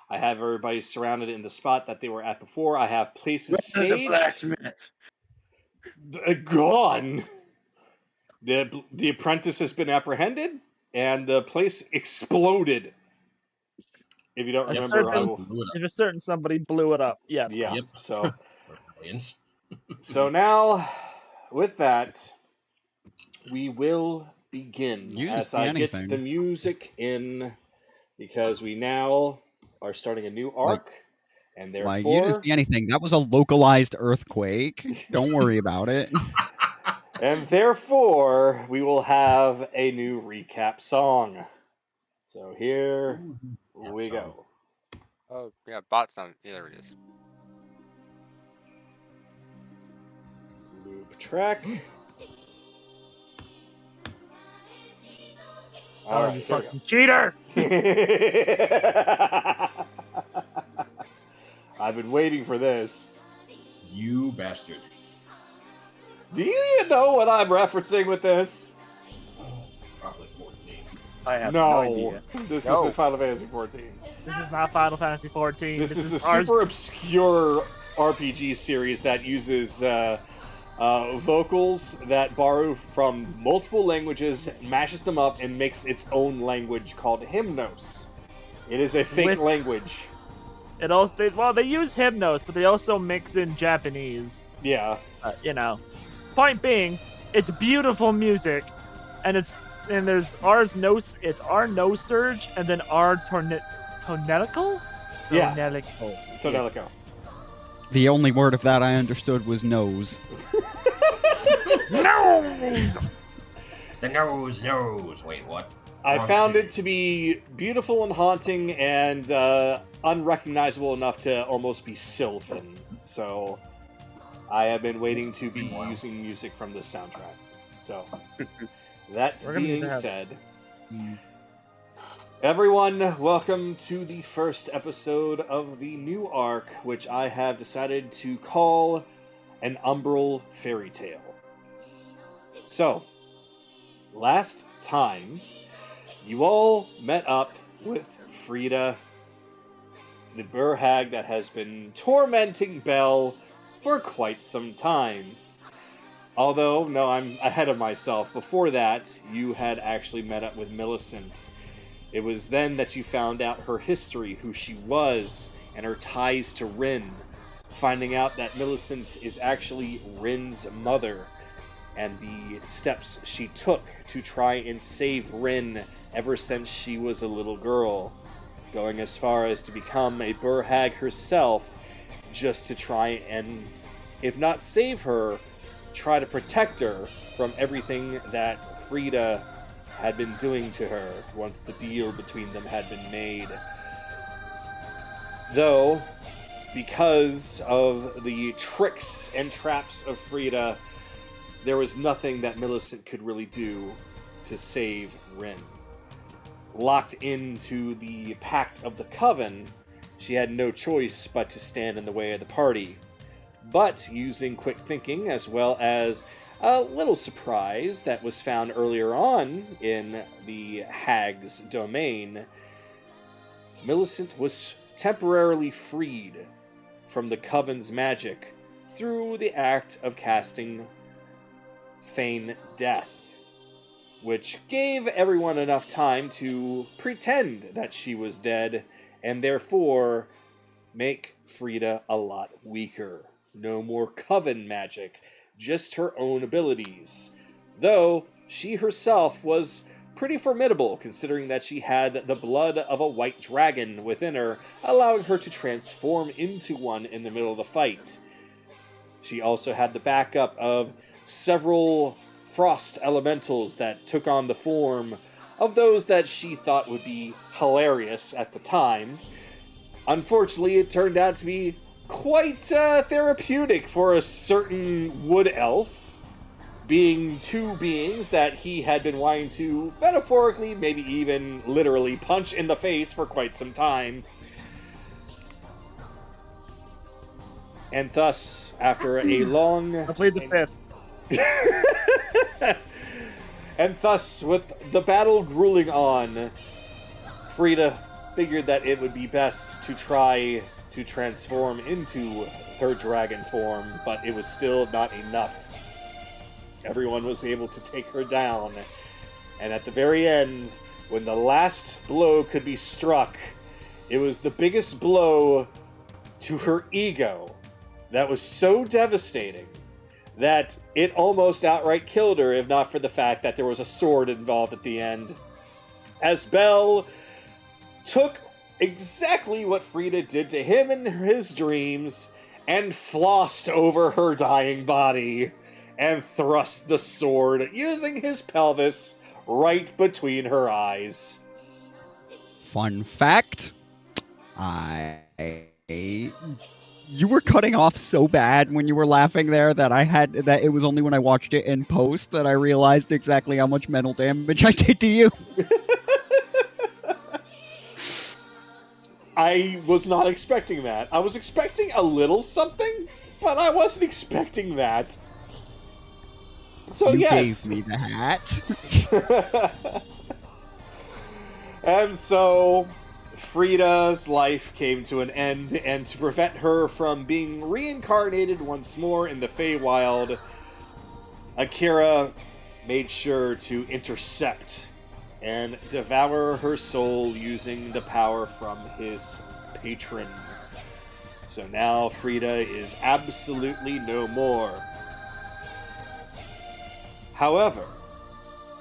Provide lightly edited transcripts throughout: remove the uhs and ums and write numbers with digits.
I have everybody surrounded in the spot that they were at before. I have places There's a staged. blacksmith. Gone. The apprentice has been apprehended, and the place exploded. If you don't remember, If a certain somebody blew it up, yes. Yeah. Yep. So Aliens. So now, with that, we will begin You as see I anything. get the music in, because we now are starting a new arc, and therefore... Like, you didn't see anything. That was a localized earthquake. Don't worry about it. And therefore, we will have a new recap song. So here we go. Oh, yeah, bought some. Yeah, there it is. Loop track. Oh, you fucking cheater! I've been waiting for this. You bastard. Do you know what I'm referencing with this? Probably 14. I have no idea. This isn't Final Fantasy 14. This is not Final Fantasy 14. This is a super obscure RPG series that uses vocals that borrow from multiple languages, mashes them up, and makes its own language called Hymnos. It is a fake language. It also they use Hymnos, but they also mix in Japanese. Yeah. Point being, it's beautiful music, and there's it's our no surge, and then our tonelical. Yeah. Tonelical. Tonelico. The only word of that I understood was nose. Nose! The nose. Wait, what? I found it to be beautiful and haunting and unrecognizable enough to almost be Sylvan. So I have been waiting to be using music from this soundtrack. So that being said, everyone, welcome to the first episode of the new arc, which I have decided to call an Umbral Fairytale. So, last time, you all met up with Frida, the Burr Hag that has been tormenting Belle for quite some time. Although, no, I'm ahead of myself. Before that, you had actually met up with Millicent. It was then that you found out her history, who she was, and her ties to Rin. Finding out that Millicent is actually Rin's mother, and the steps she took to try and save Rin ever since she was a little girl. Going as far as to become a Burr Hag herself, just to try and, if not save her, try to protect her from everything that Frida had been doing to her once the deal between them had been made. Though, because of the tricks and traps of Frida, there was nothing that Millicent could really do to save Rin. Locked into the Pact of the Coven, she had no choice but to stand in the way of the party. But using quick thinking, as well as a little surprise that was found earlier on in the Hag's domain, Millicent was temporarily freed from the Coven's magic through the act of casting Feign Death, which gave everyone enough time to pretend that she was dead, and therefore make Frida a lot weaker. No more Coven magic, just her own abilities. Though she herself was pretty formidable, considering that she had the blood of a white dragon within her, allowing her to transform into one in the middle of the fight. She also had the backup of several frost elementals that took on the form of those that she thought would be hilarious at the time. Unfortunately, it turned out to be quite therapeutic for a certain wood elf, being two beings that he had been wanting to metaphorically, maybe even literally, punch in the face for quite some time. And thus, after a long... I played the fifth. And thus, with the battle grueling on, Frida figured that it would be best to try to transform into her dragon form, but it was still not enough. Everyone was able to take her down, and at the very end, when the last blow could be struck, it was the biggest blow to her ego that was so devastating that it almost outright killed her, if not for the fact that there was a sword involved at the end. As Bell took exactly what Frida did to him in his dreams and flossed over her dying body and thrust the sword, using his pelvis, right between her eyes. Fun fact, you were cutting off so bad when you were laughing there that it was only when I watched it in post that I realized exactly how much mental damage I did to you. I was not expecting that. I was expecting a little something, but I wasn't expecting that. So you yes. gave me the hat. And so Frida's life came to an end, and to prevent her from being reincarnated once more in the Feywild, Akira made sure to intercept and devour her soul using the power from his patron. So now Frida is absolutely no more. However,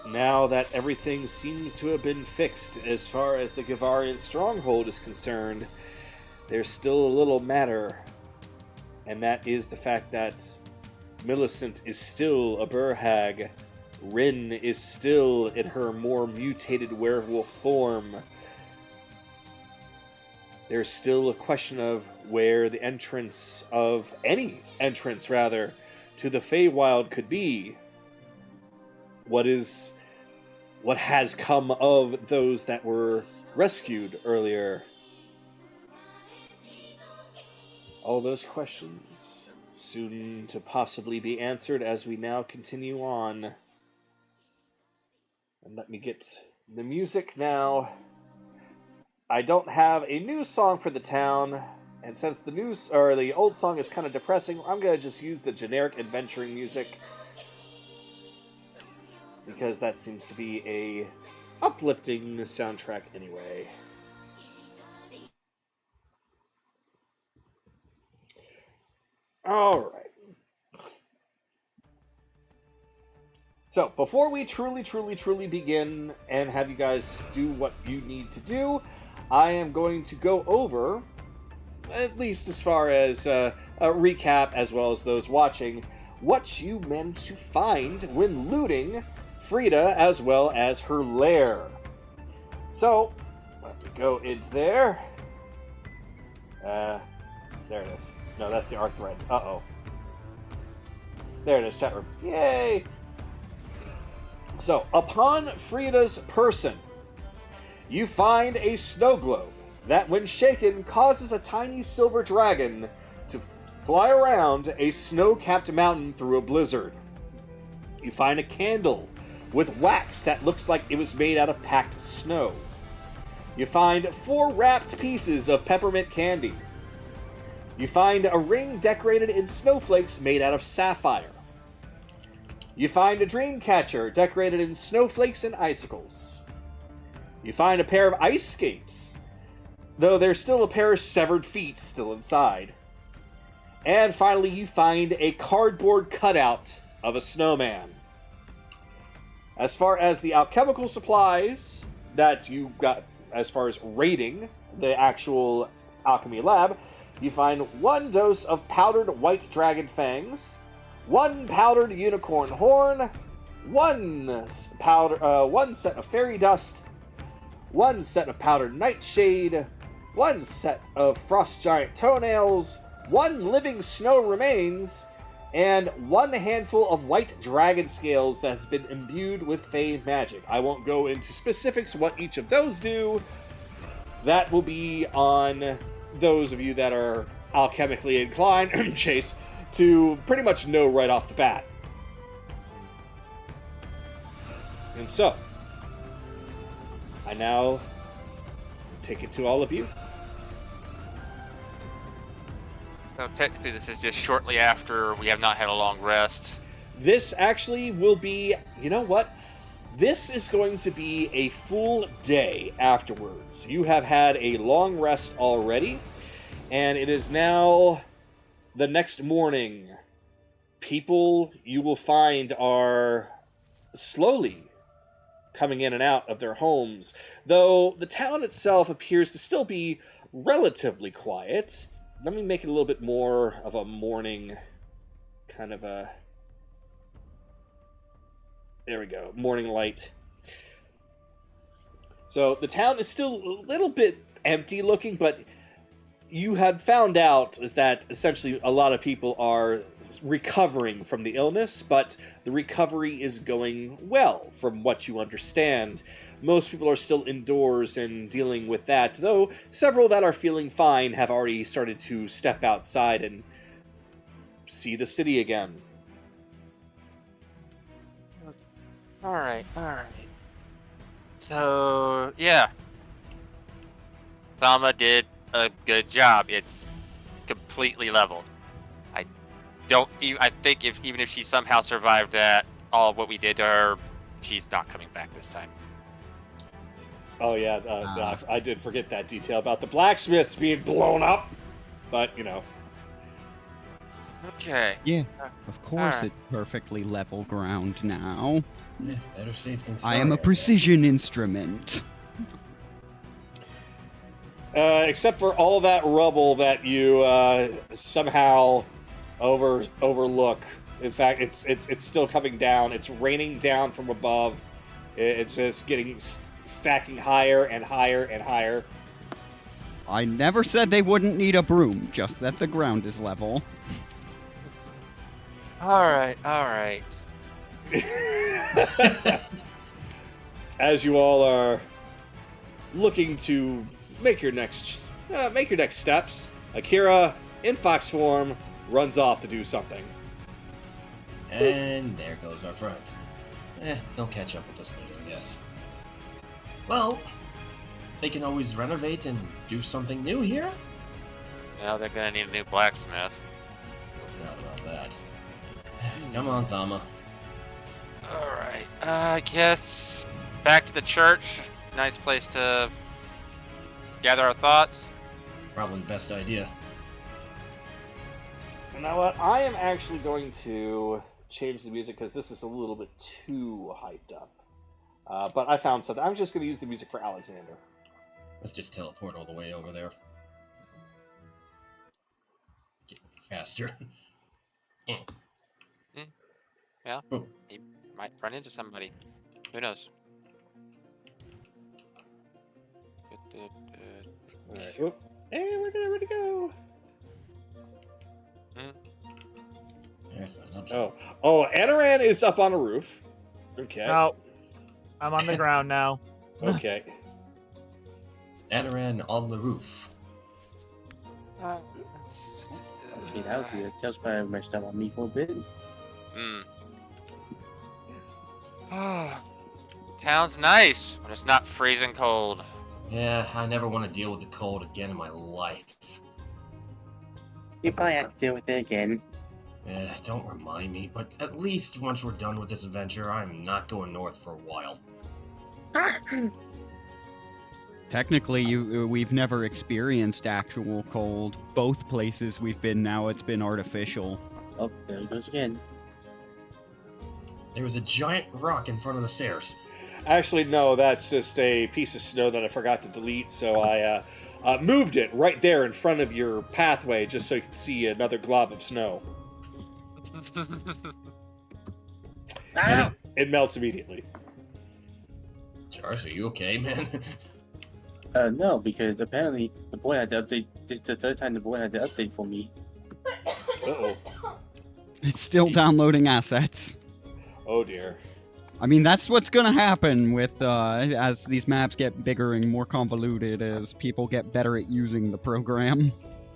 now that everything seems to have been fixed as far as the Gavarian stronghold is concerned, there's still a little matter, and that is the fact that Millicent is still a Burhag. Rin is still in her more mutated werewolf form. There's still a question of where the entrance of any entrance, rather, to the Feywild could be. What has come of those that were rescued earlier? All those questions soon to possibly be answered as we now continue on. And let me get the music now. I don't have a new song for the town, and since the old song is kind of depressing, I'm gonna just use the generic adventuring music, because that seems to be a uplifting soundtrack anyway. Alright. So, before we truly begin and have you guys do what you need to do, I am going to go over, at least as far as a recap, as well as those watching, what you managed to find when looting Frida as well as her lair. So, let me go into there. There it is. No, that's the art thread. Uh-oh. There it is, chat room. Yay! So, upon Frida's person, you find a snow globe that, when shaken, causes a tiny silver dragon to fly around a snow-capped mountain through a blizzard. You find a candle with wax that looks like it was made out of packed snow. You find 4 wrapped pieces of peppermint candy. You find a ring decorated in snowflakes made out of sapphire. You find a dream catcher decorated in snowflakes and icicles. You find a pair of ice skates, though there's still a pair of severed feet still inside. And finally, you find a cardboard cutout of a snowman. As far as the alchemical supplies that you got, as far as raiding the actual alchemy lab, you find 1 dose of powdered white dragon fangs, 1 powdered unicorn horn, 1 set of fairy dust, 1 set of powdered nightshade, 1 set of frost giant toenails, 1 living snow remains, and 1 handful of white dragon scales that's been imbued with fey magic. I won't go into specifics what each of those do. That will be on those of you that are alchemically inclined, Chase, to pretty much know right off the bat. And so, I now take it to all of you. So technically, this is just shortly after we have not had a long rest. This actually will be, you know what? This is going to be a full day afterwards. You have had a long rest already, and it is now the next morning. People you will find are slowly coming in and out of their homes, though the town itself appears to still be relatively quiet. Let me make it a little bit more of a morning kind of a... There we go, morning light. So the town is still a little bit empty looking, but you had found out is that essentially a lot of people are recovering from the illness, but the recovery is going well from what you understand. Most people are still indoors and dealing with that, though several that are feeling fine have already started to step outside and see the city again. Alright. So, yeah. Thama did a good job. It's completely leveled. I think even if she somehow survived that, all of what we did to her, she's not coming back this time. Oh yeah, I did forget that detail about the blacksmiths being blown up, but you know. Okay. Yeah, of course Alright. it's perfectly level ground now. Yeah, better safe than I sorry. am a guess. precision instrument. Except for all that rubble that you somehow overlook. In fact, it's still coming down. It's raining down from above. It's just stacking higher and higher and higher. I never said they wouldn't need a broom, just that the ground is level. Alright. As you all are looking to make your next steps, Akira, in fox form, runs off to do something. And there goes our friend. They'll catch up with us later, I guess. Well, they can always renovate and do something new here. Now they're gonna need a new blacksmith. No doubt about that. Come on, Thama. Alright. I guess back to the church. Nice place to gather our thoughts. Probably the best idea. You know what? I am actually going to change the music because this is a little bit too hyped up. But I found something. I'm just going to use the music for Alexander. Let's just teleport all the way over there. Get faster. Well, Oh. he might run into somebody. Who knows? Alright. Oop. Hey, where'd it go? Yeah, fine, I'll Oh, Anaran is up on a roof. Okay. No, I'm on the ground now. Okay. Adaran on the roof. Okay, that would be a just by messed up on me for a bit. Town's nice when it's not freezing cold. Yeah, I never want to deal with the cold again in my life. You probably have to deal with it again. Don't remind me, but at least once we're done with this adventure, I'm not going north for a while. Technically, we've never experienced actual cold. Both places we've been now, it's been artificial. Oh, there it goes again. There was a giant rock in front of the stairs. Actually, no, that's just a piece of snow that I forgot to delete, so I moved it right there in front of your pathway just so you can see another glob of snow. Ah! It melts immediately. Charles, are you okay, man? No, because apparently the boy had to update. This is the third time the boy had to update for me. Uh-oh. It's still downloading assets. Oh, dear. I mean, that's what's gonna happen with as these maps get bigger and more convoluted, as people get better at using the program.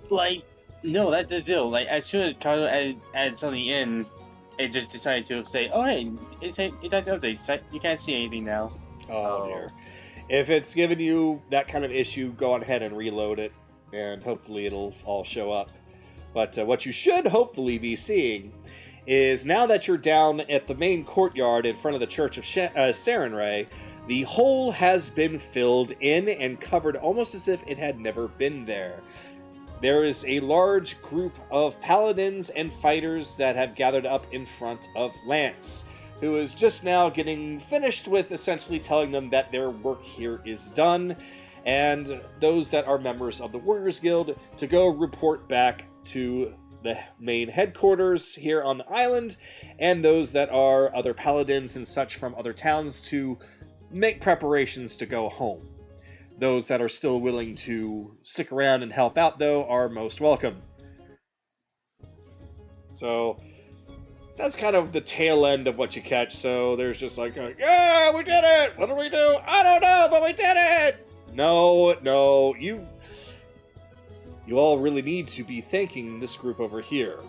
Like, no, that's the deal. Like, as soon as Kagato added something in, it just decided to say, "Oh, hey, it's time to update. You can't see anything now." Oh, dear. if it's giving you that kind of issue, go on ahead and reload it, and hopefully it'll all show up. But what you should hopefully be seeing is now that you're down at the main courtyard in front of the Church of Sarenrae, the hole has been filled in and covered almost as if it had never been there. There is a large group of paladins and fighters that have gathered up in front of Lance, who is just now getting finished with essentially telling them that their work here is done, and those that are members of the Warriors Guild to go report back to the main headquarters here on the island, and those that are other paladins and such from other towns to make preparations to go home. Those that are still willing to stick around and help out, though, are most welcome. So that's kind of the tail end of what you catch. So there's just like, yeah, we did it! What do we do? I don't know, but we did it! No, you all really need to be thanking this group over here.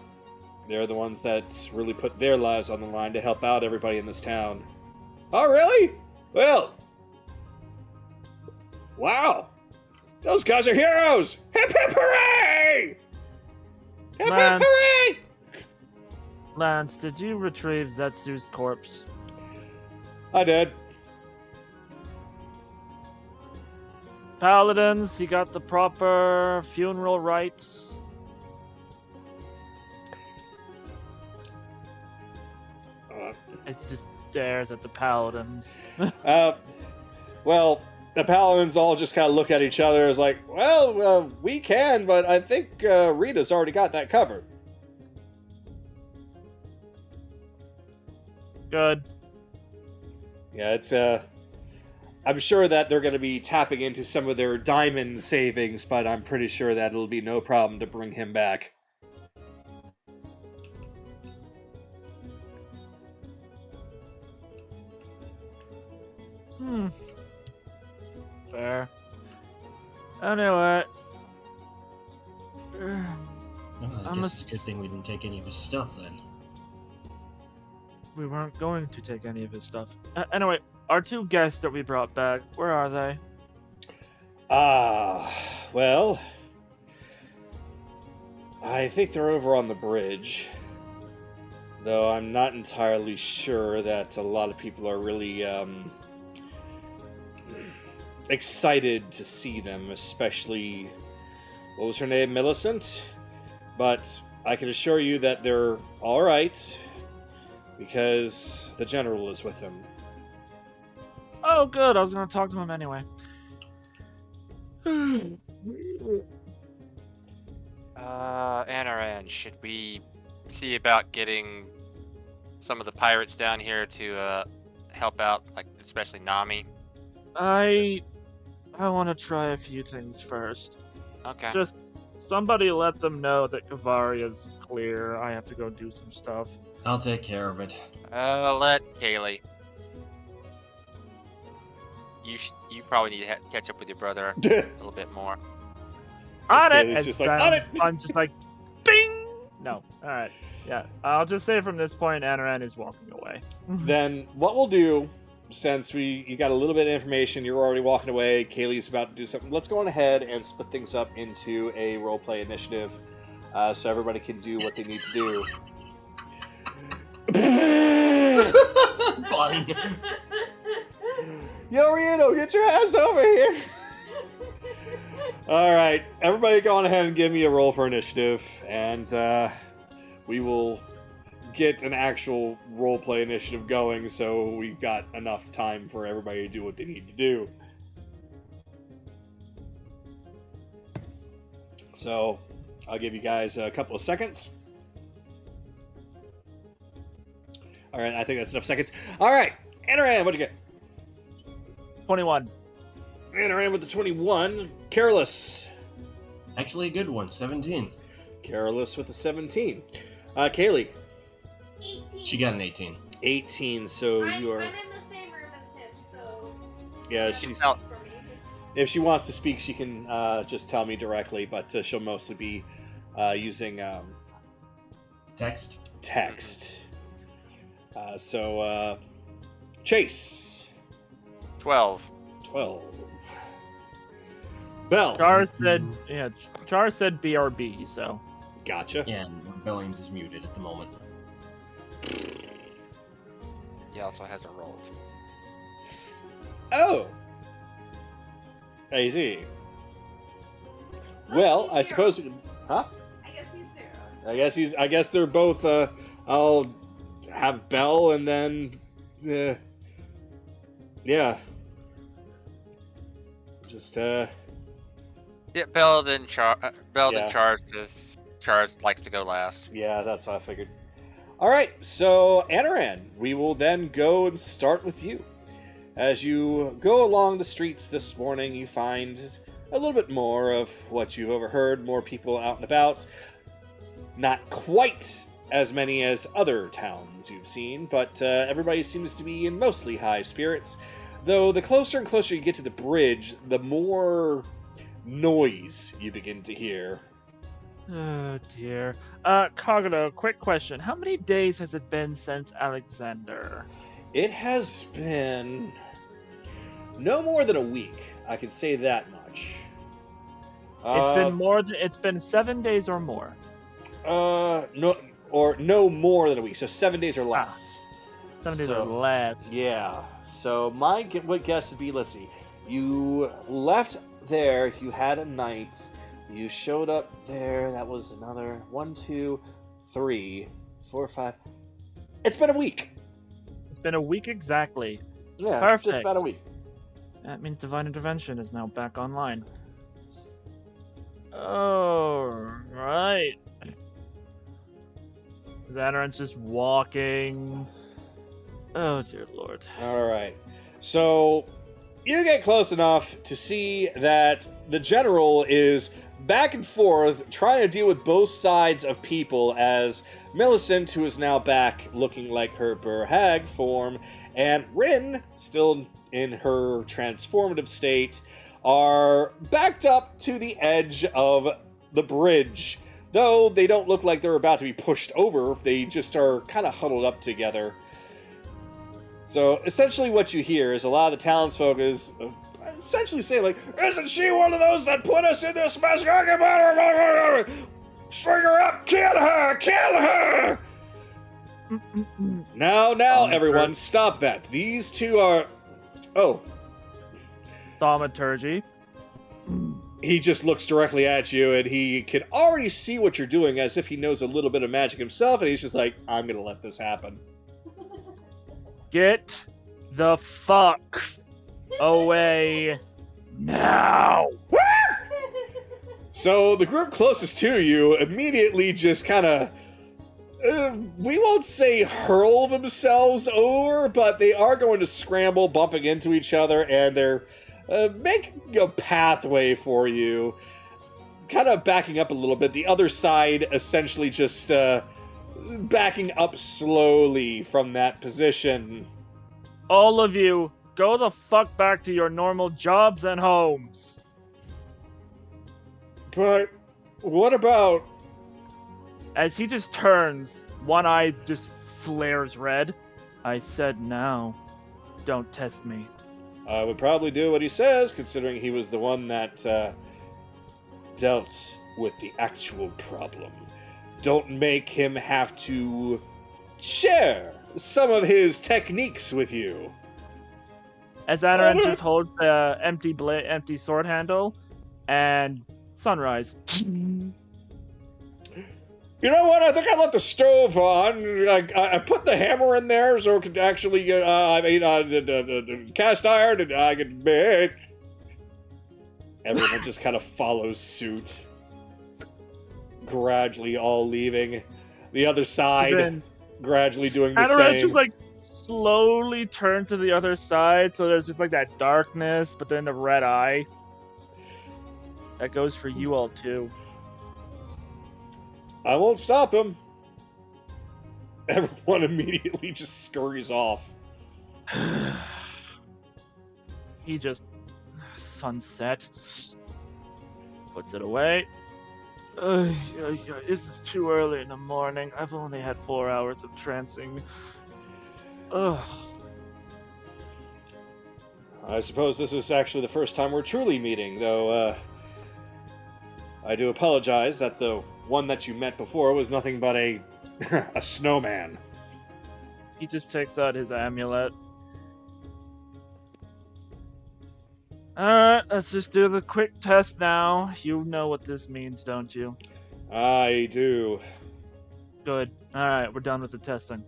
They're the ones that really put their lives on the line to help out everybody in this town. Oh, really? Well, wow. Those guys are heroes! Hip hip hooray! Hip hip hooray! Lance, did you retrieve Zetsu's corpse? I did. Paladins, you got the proper funeral rites? It just stares at the paladins. Well, the paladins all just kind of look at each other as like, well, we can, but I think Rita's already got that covered. Good. Yeah, it's I'm sure that they're going to be tapping into some of their diamond savings, but I'm pretty sure that it'll be no problem to bring him back. Fair. Anyway. I guess it's a good thing we didn't take any of his stuff then. We weren't going to take any of his stuff. Anyway, our two guests that we brought back, where are they? Well, I think they're over on the bridge. Though I'm not entirely sure that a lot of people are really, excited to see them, especially, what was her name, Millicent? But I can assure you that they're alright, because the General is with them. Oh, good. I was going to talk to him anyway. Anaran, should we see about getting some of the pirates down here to help out, like especially Nami? I want to try a few things first. Okay. Just somebody let them know that Kavari is clear. I have to go do some stuff. I'll take care of it. Let Kaylee. You probably need to catch up with your brother a little bit more. On it! Kaylee's And just like, on it! I'm just like, bing! No. Alright. Yeah. I'll just say from this point, Anaran is walking away. Then what we'll do, since you got a little bit of information, you're already walking away, Kaylee's about to do something, let's go on ahead and split things up into a roleplay initiative, so everybody can do what they need to do. Fine. Yo, Rito, get your ass over here! Alright, everybody go on ahead and give me a roll for initiative, and we will get an actual roleplay initiative going, so we've got enough time for everybody to do what they need to do. So, I'll give you guys a couple of seconds. Alright, I think that's enough seconds. Alright, Anaran, what'd you get? 21. Anaran with the 21. Careless. Actually, a good one. 17. Careless with the 17. Kaylee. 18. She got an 18. 18, so you are... I'm in the same room as him, so... Yeah, you she's... can speak for me. If she wants to speak, she can just tell me directly, but she'll mostly be using Text. text. So, Chase. 12. 12. Bell. Char said BRB, so. Gotcha. Yeah, and Billiams is muted at the moment. He also hasn't rolled. Oh. I see. Well, I suppose. Huh? I guess he's 0. I guess they're both. I'll have Bell and then. Yeah. Just. Yeah, Bell then Yeah. Charles, because Charles likes to go last. Yeah, that's what I figured. All right, so Anaran, we will then go and start with you. As you go along the streets this morning, you find a little bit more of what you've overheard, more people out and about. Not quite as many as other towns you've seen, but everybody seems to be in mostly high spirits. Though the closer and closer you get to the bridge, the more noise you begin to hear. Oh dear. Kagato, quick question. How many days has it been since Alexander? It has been no more than a week. I can say that much. It's been 7 days or more. No more than a week. So 7 days or less. 7 days So, or less. Yeah. So my guess would be, let's see. You left there. You had a night. You showed up there. That was another 1, 2, 3, 4, 5. It's been a week. It's been a week exactly. Yeah, Perfect. just about a week. That means Divine Intervention is now back online. Alright. Xanaran's just walking. Oh dear lord. All right. So you get close enough to see that the general is back and forth trying to deal with both sides of people as Millicent, who is now back looking like her Burhag form, and Rin, still in her transformative state, are backed up to the edge of the bridge. Though they don't look like they're about to be pushed over, they just are kind of huddled up together. So essentially what you hear is a lot of the townsfolk is essentially saying, like, isn't she one of those that put us in this mess? String her up! Kill her! Kill her! Now, everyone, stop that. These two are... Oh. Thaumaturgy. He just looks directly at you, and he can already see what you're doing as if he knows a little bit of magic himself, and he's just like, I'm gonna let this happen. Get the fuck away now. So the group closest to you immediately just kind of, we won't say hurl themselves over, but they are going to scramble, bumping into each other, and they're making a pathway for you, kind of backing up a little bit. The other side essentially just backing up slowly from that position. All of you, go the fuck back to your normal jobs and homes. But what about... As he just turns, one eye just flares red. I said now. Don't test me. I would probably do what he says, considering he was the one that dealt with the actual problem. Don't make him have to share some of his techniques with you. As Anaran just holds the empty sword handle, and sunrise. You know what? I think I left the stove on. I put the hammer in there so it could actually cast iron, and I could make. Everyone just kind of follows suit, gradually all leaving. The other side gradually doing the Anaran same. just like slowly turns to the other side, so there's just like that darkness, but then the red eye. That goes for you all too. I won't stop him. Everyone immediately just scurries off. He just sunset, puts it away. This is too early in the morning. I've only had 4 hours of trancing. Ugh. I suppose this is actually the first time we're truly meeting, though, I do apologize that the one that you met before was nothing but a snowman. He just takes out his amulet. Alright, let's just do the quick test now. You know what this means, don't you? I do. Good. Alright, we're done with the testing.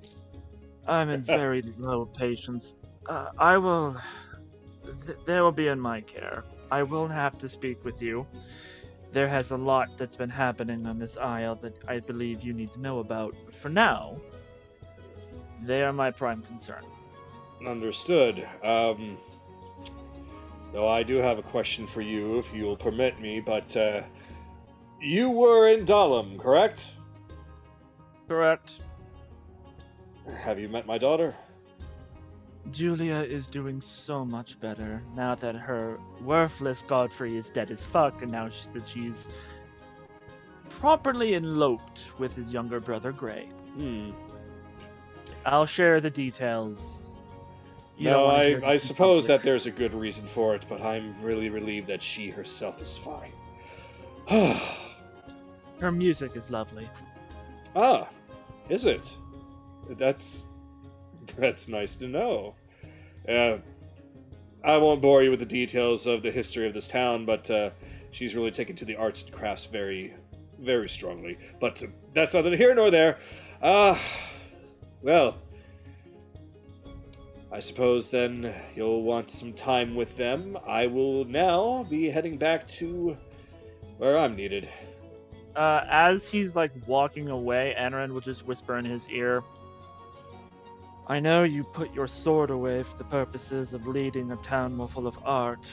I'm in very low patience. I will... they will be in my care. I will have to speak with you. There has a lot that's been happening on this isle that I believe you need to know about. But for now, they are my prime concern. Understood. Though I do have a question for you, if you'll permit me, but, you were in Dahlem, correct? Correct. Have you met my daughter? Julia is doing so much better now that her worthless Godfrey is dead as fuck, and now that she's properly eloped with his younger brother, Gray. I'll share the details. I suppose that there's a good reason for it, but I'm really relieved that she herself is fine. Her music is lovely. Ah, is it? That's nice to know. I won't bore you with the details of the history of this town, but she's really taken to the arts and crafts very, very strongly. But that's neither here nor there. Well, I suppose then you'll want some time with them. I will now be heading back to where I'm needed. As he's like walking away, Anaran will just whisper in his ear, I know you put your sword away for the purposes of leading a town more full of art,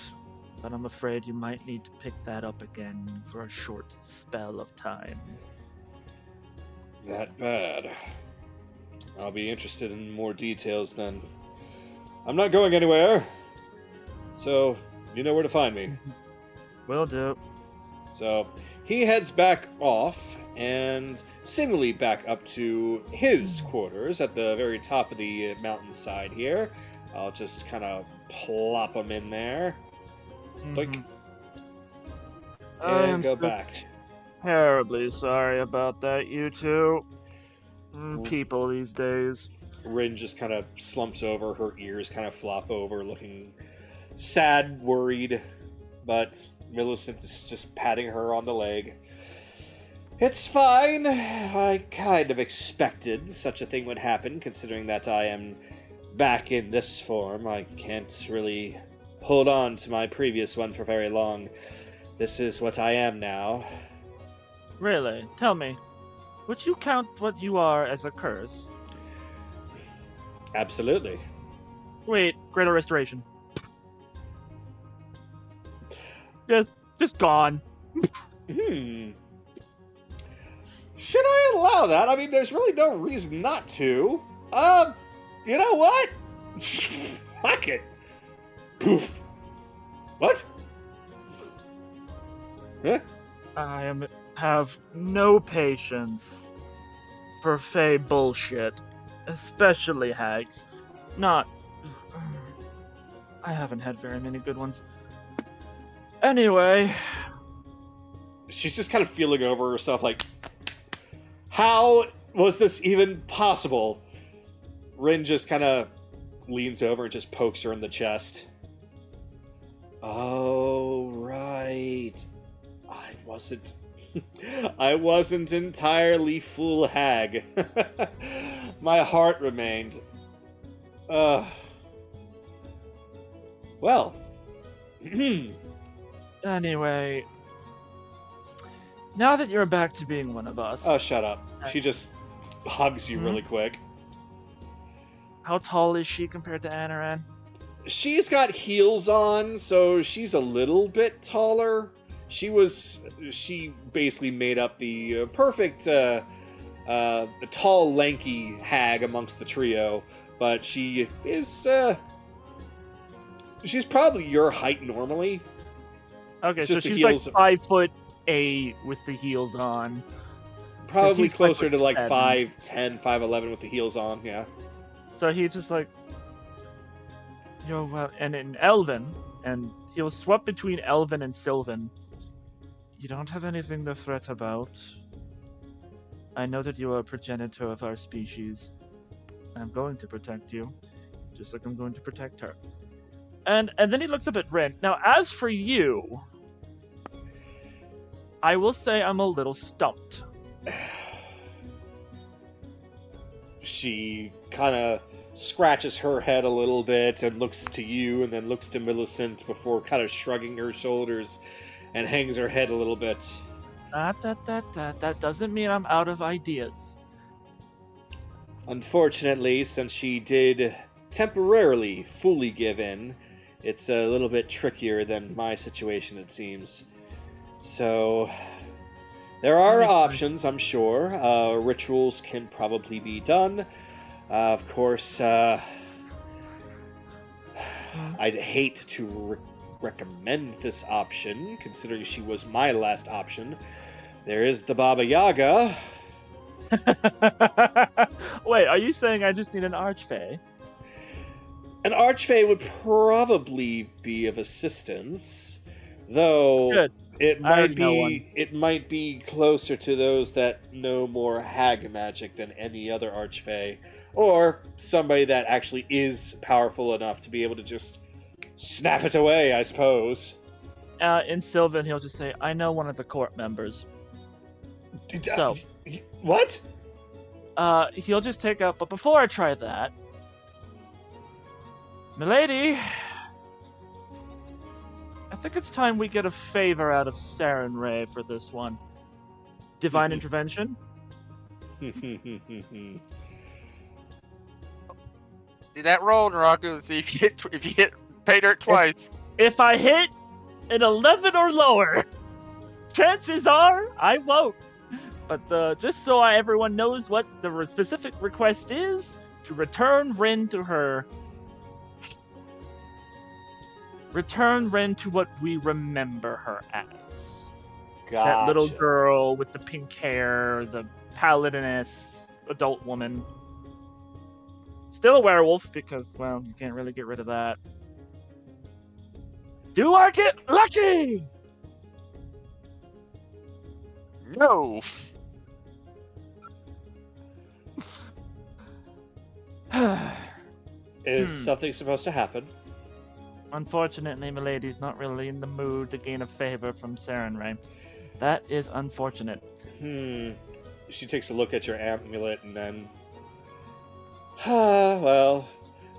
but I'm afraid you might need to pick that up again for a short spell of time. That bad. I'll be interested in more details then. I'm not going anywhere, so you know where to find me. Will do. So he heads back off and seemingly back up to his quarters at the very top of the mountainside here. I'll just kind of plop him in there. Like, and go back. Terribly sorry about that, you two. People these days. Rin just kind of slumps over, her ears kind of flop over, looking sad, worried, but Millicent is just patting her on the leg. It's fine. I kind of expected such a thing would happen, considering that I am back in this form. I can't really hold on to my previous one for very long. This is what I am now. Really? Tell me, would you count what you are as a curse? Absolutely. Wait, Greater Restoration. Just gone. Should I allow that? I mean, there's really no reason not to. You know what? Fuck it. Poof. What? Huh? I have no patience for Fey bullshit, especially hags. I haven't had very many good ones. Anyway. She's just kind of feeling over herself like, how was this even possible? Rin just kind of leans over and just pokes her in the chest. Oh, right. I wasn't entirely full hag. My heart remained. Well. Anyway. Now that you're back to being one of us. Oh, shut up. She just hugs you really quick. How tall is she compared to Anaran? She's got heels on, so she's a little bit taller. She basically made up the perfect tall, lanky hag amongst the trio, but she is she's probably your height normally. Okay, so she's like 5'8" with the heels on. Probably closer to like 5'7". 5'10", 5'11" with the heels on, yeah. So he's just like, You're well, and in Elven, and he'll swap between Elven and Sylvan. You don't have anything to fret about. I know that you are a progenitor of our species. I'm going to protect you, just like I'm going to protect her. And then he looks up at Rin. Now, as for you, I will say I'm a little stumped. She kind of scratches her head a little bit and looks to you and then looks to Millicent before kind of shrugging her shoulders and hangs her head a little bit. That doesn't mean I'm out of ideas. Unfortunately, since she did temporarily fully give in, it's a little bit trickier than my situation, it seems. So, there are options, I'm sure. Rituals can probably be done. Of course, I'd hate to recommend this option, considering she was my last option. There is the Baba Yaga. Wait, are you saying I just need an Archfey? An Archfey would probably be of assistance, though Good. it I already know one. might be closer to those that know more hag magic than any other Archfey, or somebody that actually is powerful enough to be able to just snap it away, I suppose. In Sylvan, he'll just say, I know one of the court members. So, what? he'll just take up, but before I try that, milady, I think it's time we get a favor out of Saren Ray for this one. Divine intervention? Do that roll, Naraku, and see if you hit pay dirt twice. If I hit an 11 or lower, chances are I won't. But just so everyone knows what the specific request is, to return Rin to her. Return Rin to what we remember her as. Gotcha. That little girl with the pink hair, the paladiness, adult woman. Still a werewolf, because, well, you can't really get rid of that. Do I get lucky? No. Is something supposed to happen? Unfortunately, milady's not really in the mood to gain a favor from Saren Ray. That is unfortunate. She takes a look at your amulet and then... well,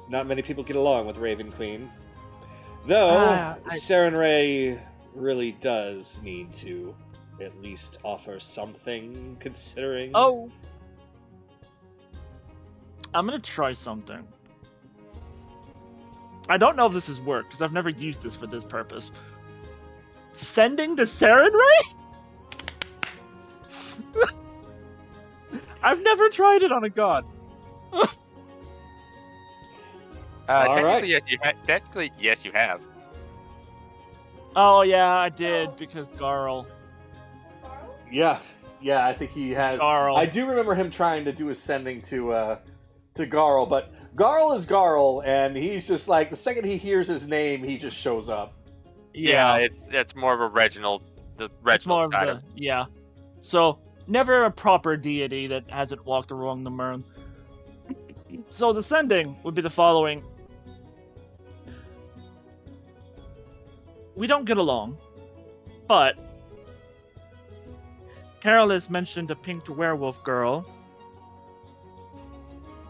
not many people get along with Raven Queen. Though, Saren Ray really does need to at least offer something, considering... Oh! I'm gonna try something. I don't know if this has worked, because I've never used this for this purpose. Sending the Saren Ray? I've never tried it on a god. Technically, yes, you have. Oh, yeah, I did, because Garl. Yeah, I think he has. Garl. I do remember him trying to do his sending to Garl, but Garl is Garl, and he's just like, the second he hears his name, he just shows up. Yeah, it's more of a Reginald, the Reginald side of. Yeah. So, never a proper deity that hasn't walked along the Mern. So the sending would be the following. We don't get along, but Carol has mentioned a pink werewolf girl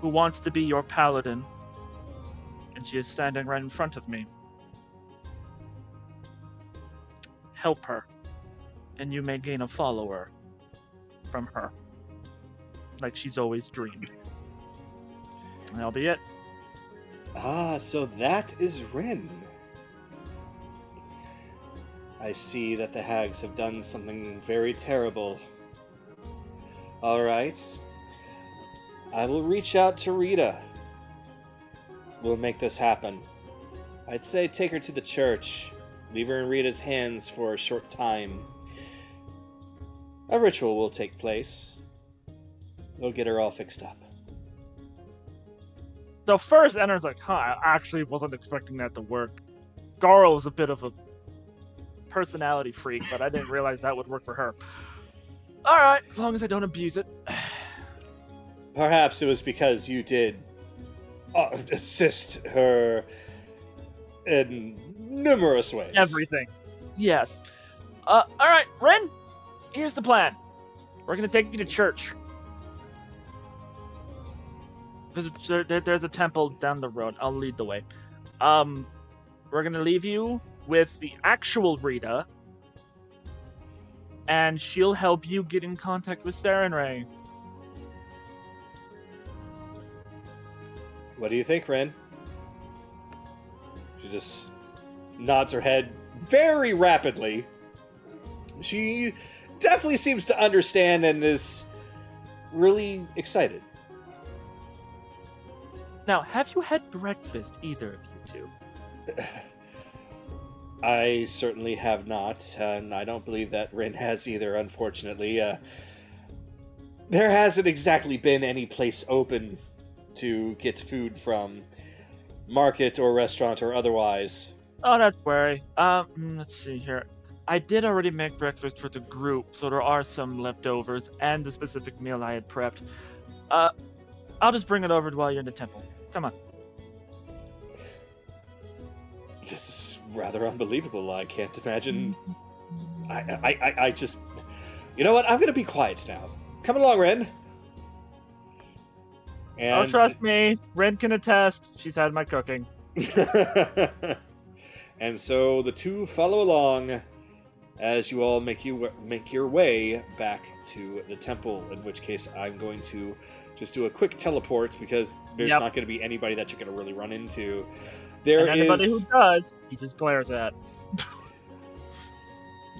who wants to be your paladin, and she is standing right in front of me. Help her, and you may gain a follower from her, like she's always dreamed. And that'll be it. Ah, so that is Rin. I see that the hags have done something very terrible. Alright. I will reach out to Rita. We'll make this happen. I'd say take her to the church. Leave her in Rita's hands for a short time. A ritual will take place. We'll get her all fixed up. So first, Enron's like, huh, I actually wasn't expecting that to work. Garl's a bit of a personality freak, but I didn't realize that would work for her. All right, as long as I don't abuse it. Perhaps it was because you did assist her in numerous ways. Everything. Yes. All right, Ren, here's the plan. We're going to take you to church. There's a temple down the road. I'll lead the way. We're going to leave you with the actual Rita, and she'll help you get in contact with Sarenrae. What do you think, Ren? She just nods her head very rapidly. She definitely seems to understand and is really excited. Now, have you had breakfast, either of you two? I certainly have not, and I don't believe that Ren has either, unfortunately. There hasn't exactly been any place open to get food from, market or restaurant or otherwise. Oh, not to worry. Let's see here. I did already make breakfast for the group, so there are some leftovers and the specific meal I had prepped. I'll just bring it over while you're in the temple. Come on. This is rather unbelievable. I can't imagine. I just. You know what? I'm going to be quiet now. Come along, Ren. And... Oh, trust me. Ren can attest. She's had my cooking. And so the two follow along as you all make your way back to the temple, in which case I'm going to just do a quick teleport because there's not going to be anybody that you're going to really run into. And anybody who does, he just glares at.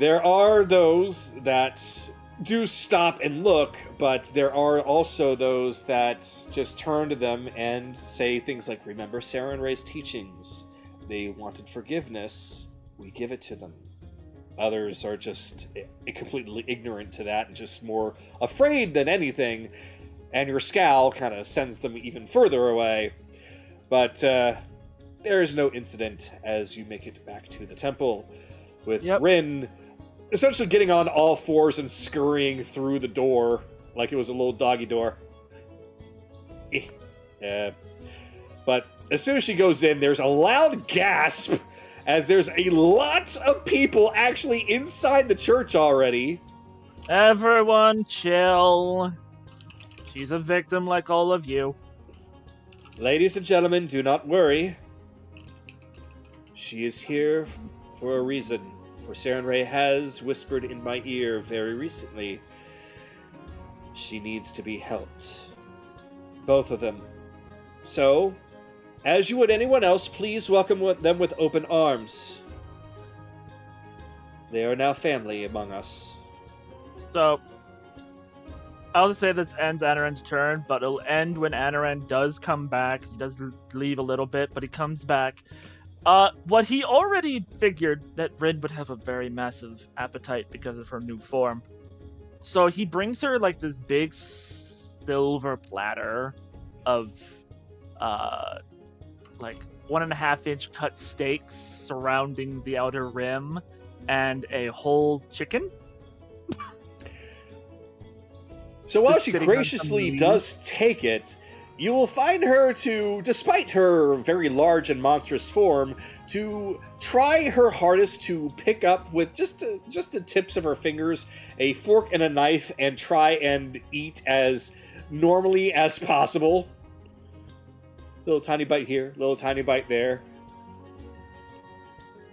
There are those that do stop and look, but there are also those that just turn to them and say things like, remember Sarenrae's teachings. They wanted forgiveness. We give it to them. Others are just completely ignorant to that and just more afraid than anything. And your scowl kind of sends them even further away. But there is no incident as you make it back to the temple, with Rin essentially getting on all fours and scurrying through the door like it was a little doggy door. But as soon as she goes in, there's a loud gasp as there's a lot of people actually inside the church already. Everyone chill. She's a victim like all of you. Ladies and gentlemen, do not worry. She is here for a reason. For Sarenrae has whispered in my ear very recently. She needs to be helped. Both of them. So, as you would anyone else, please welcome them with open arms. They are now family among us. So, I'll just say this ends Anaran's turn, but it'll end when Anaran does come back. He does leave a little bit, but he comes back. What he already figured that Rin would have a very massive appetite because of her new form. So he brings her like this big silver platter of like 1.5-inch cut steaks surrounding the outer rim and a whole chicken. So while she graciously does take it, you will find her to, despite her very large and monstrous form, to try her hardest to pick up with just the tips of her fingers a fork and a knife and try and eat as normally as possible. Little tiny bite here, little tiny bite there.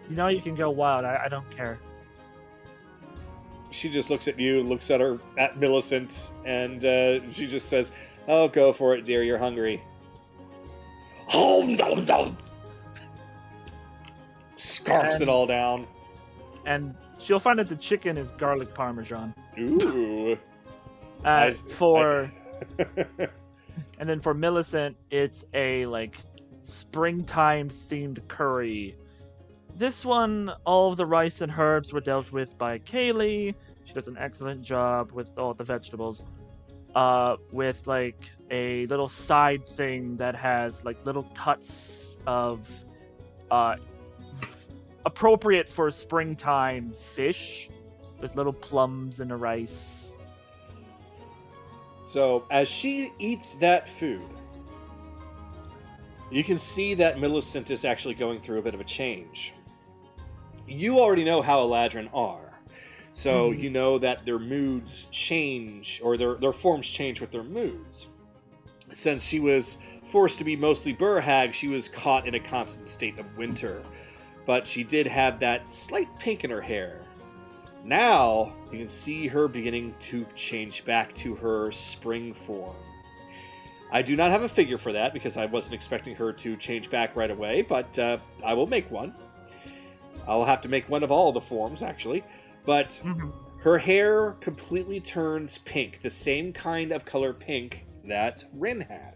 You know you can go wild. I don't care. She just looks at you, looks at Millicent, and she just says, "Oh, go for it, dear. You're hungry." Oh no! Scarfs it all down. And she'll find that the chicken is garlic parmesan. Ooh. And then for Millicent, it's a like springtime themed curry. This one, all of the rice and herbs were dealt with by Kaylee. She does an excellent job with all the vegetables. with like a little side thing that has like little cuts of appropriate for springtime fish with little plums and a rice. So as she eats that food, you can see that Millicent is actually going through a bit of a change. You already know how Eladrin are, so you know that their moods change, or their forms change with their moods. Since she was forced to be mostly Burhag, she was caught in a constant state of winter, but she did have that slight pink in her hair. Now, you can see her beginning to change back to her spring form. I do not have a figure for that because I wasn't expecting her to change back right away, but I will make one. I'll have to make one of all the forms, actually. But her hair completely turns pink, the same kind of color pink that Rin had.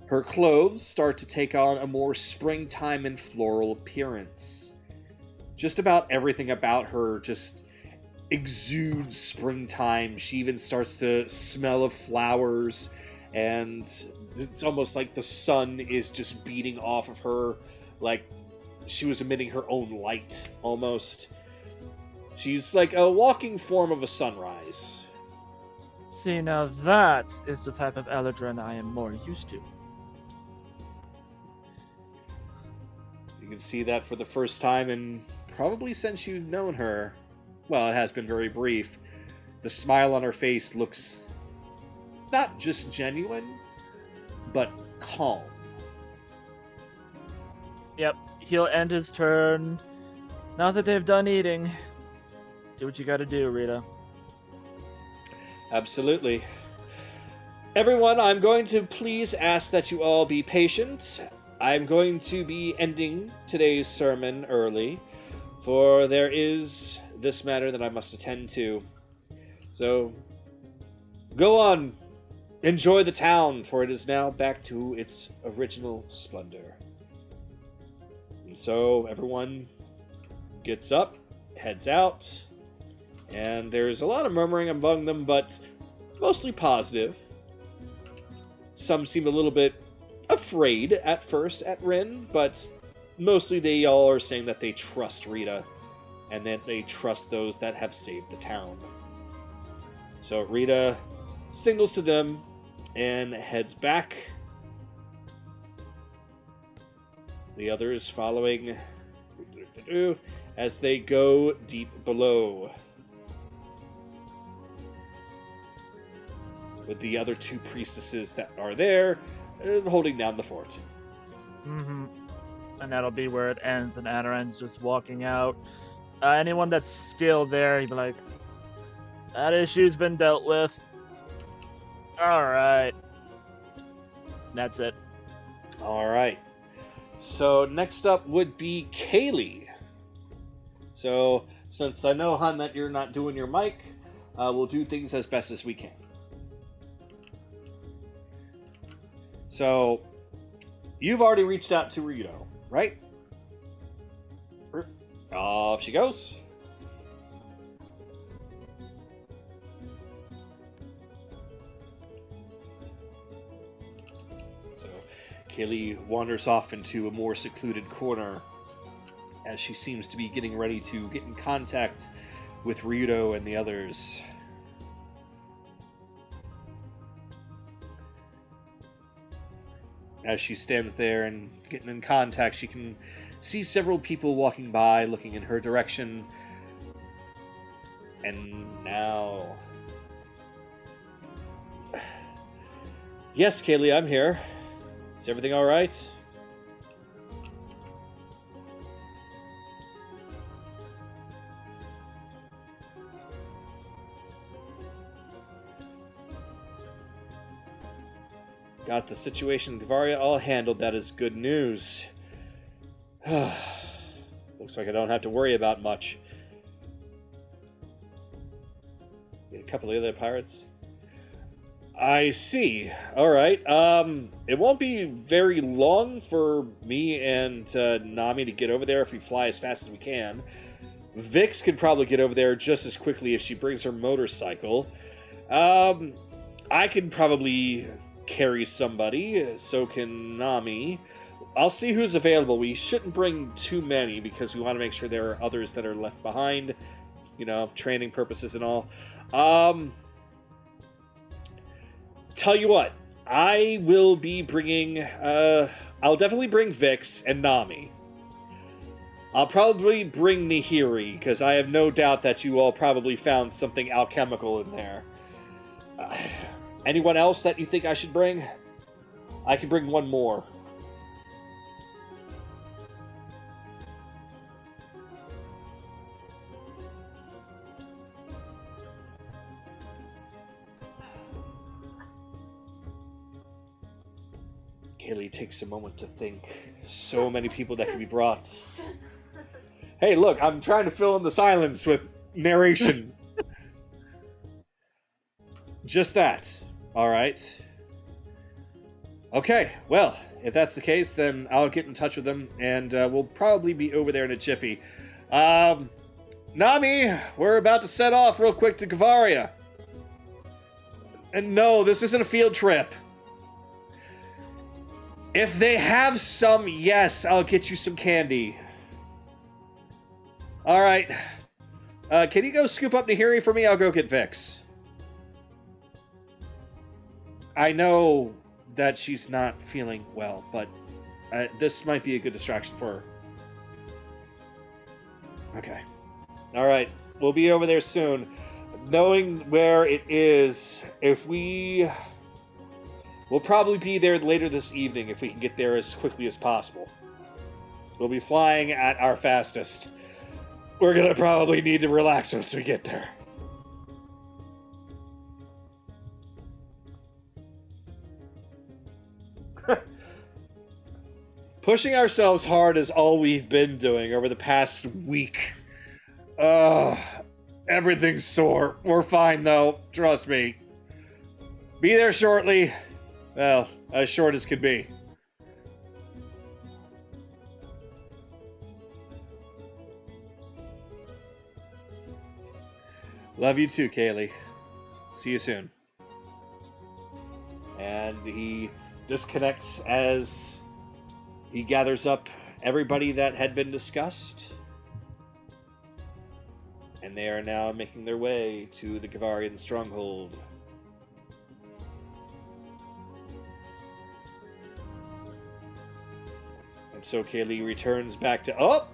Her clothes start to take on a more springtime and floral appearance. Just about everything about her just exudes springtime. She even starts to smell of flowers, and it's almost like the sun is just beating off of her, like she was emitting her own light, almost. She's like a walking form of a sunrise. See, now that is the type of Eladrin I am more used to. You can see that for the first time, and probably since you've known her. Well, it has been very brief. The smile on her face looks not just genuine, but calm. Yep, he'll end his turn. Now that they've done eating, do what you gotta do, Rita. Absolutely. Everyone, I'm going to please ask that you all be patient. I'm going to be ending today's sermon early, for there is this matter that I must attend to. So, go on. Enjoy the town, for it is now back to its original splendor. And so, everyone gets up, heads out, and there's a lot of murmuring among them, but mostly positive. Some seem a little bit afraid at first at Rin, but mostly they all are saying that they trust Rita, and that they trust those that have saved the town. So Rita signals to them and heads back. The others following as they go deep below, with the other two priestesses that are there holding down the fort. And that'll be where it ends, and Adaran's just walking out. Anyone that's still there, he'd be like, that issue's been dealt with. Alright. That's it. Alright. So next up would be Kaylee. So, since I know, hon, that you're not doing your mic, we'll do things as best as we can. So, you've already reached out to Rito, right? Off she goes. So, Kaylee wanders off into a more secluded corner as she seems to be getting ready to get in contact with Ryudo and the others. As she stands there and getting in contact, she can see several people walking by, looking in her direction. And now... Yes, Kaylee, I'm here. Is everything alright? Got the situation in Gavaria all handled. That is good news. Looks like I don't have to worry about much. Get a couple of other pirates. I see. Alright. It won't be very long for me and Nami to get over there if we fly as fast as we can. Vix could probably get over there just as quickly if she brings her motorcycle. I can probably carry somebody, so can Nami. I'll see who's available. We shouldn't bring too many because we want to make sure there are others that are left behind, training purposes and all. Tell you what, I will be bringing, I'll definitely bring Vix and Nami. I'll probably bring Nihiri, because I have no doubt that you all probably found something alchemical in there. Anyone else that you think I should bring? I can bring one more. Kaylee takes a moment to think. So many people that can be brought. Hey, look, I'm trying to fill in the silence with narration. Just that. All right. Okay, well, if that's the case, then I'll get in touch with them, and we'll probably be over there in a jiffy. Nami, we're about to set off real quick to Gavaria. And no, this isn't a field trip. If they have some, yes, I'll get you some candy. All right. Can you go scoop up Nihiri for me? I'll go get Vix. I know that she's not feeling well, but this might be a good distraction for her. Okay. All right. We'll be over there soon. Knowing where it is, we'll probably be there later this evening if we can get there as quickly as possible. We'll be flying at our fastest. We're gonna probably need to relax once we get there. Pushing ourselves hard is all we've been doing over the past week. Everything's sore. We're fine, though. Trust me. Be there shortly. Well, as short as could be. Love you too, Kaylee. See you soon. And he disconnects as he gathers up everybody that had been discussed. And they are now making their way to the Gavarian stronghold. And so Kaylee returns back to... Oh!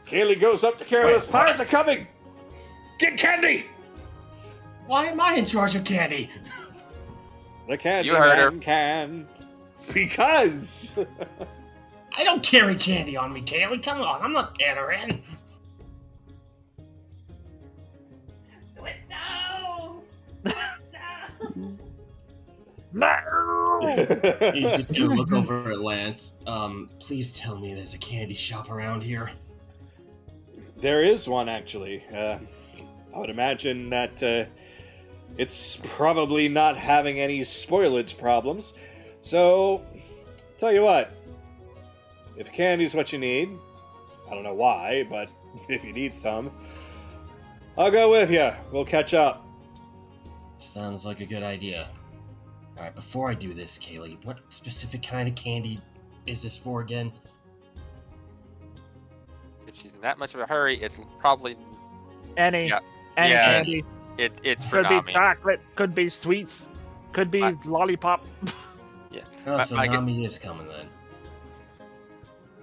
Kaylee goes up to Careless. Pirates are coming! Get candy! Why am I in charge of candy? The candy You heard her. man can. Because... I don't carry candy on me, Kaylee. Come on, I'm not Anaran. No! No! He's just gonna look over at Lance. Please tell me there's a candy shop around here. There is one, actually. I would imagine that it's probably not having any spoilage problems. So, tell you what. If candy's what you need, I don't know why, but if you need some, I'll go with you. We'll catch up. Sounds like a good idea. Alright, before I do this, Kaylee, what specific kind of candy is this for again? If she's in that much of a hurry, it's probably Any Yeah. candy. it's for Could be Nami. chocolate, could be sweets, could be lollipop. Oh, My- so my- Nami is coming then.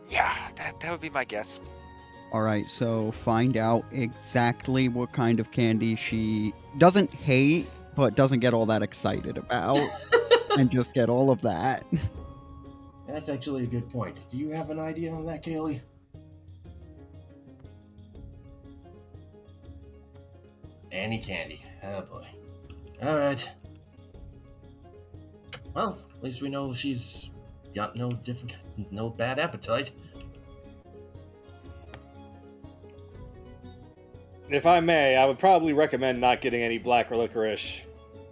Yeah, that would be my guess. All right, so find out exactly what kind of candy she doesn't hate, but doesn't get all that excited about, and just get all of that. That's actually a good point. Do you have an idea on that, Kaylee? Any candy. Oh boy. Alright. Well, at least we know she's got no bad appetite. If I may, I would probably recommend not getting any black or licorice.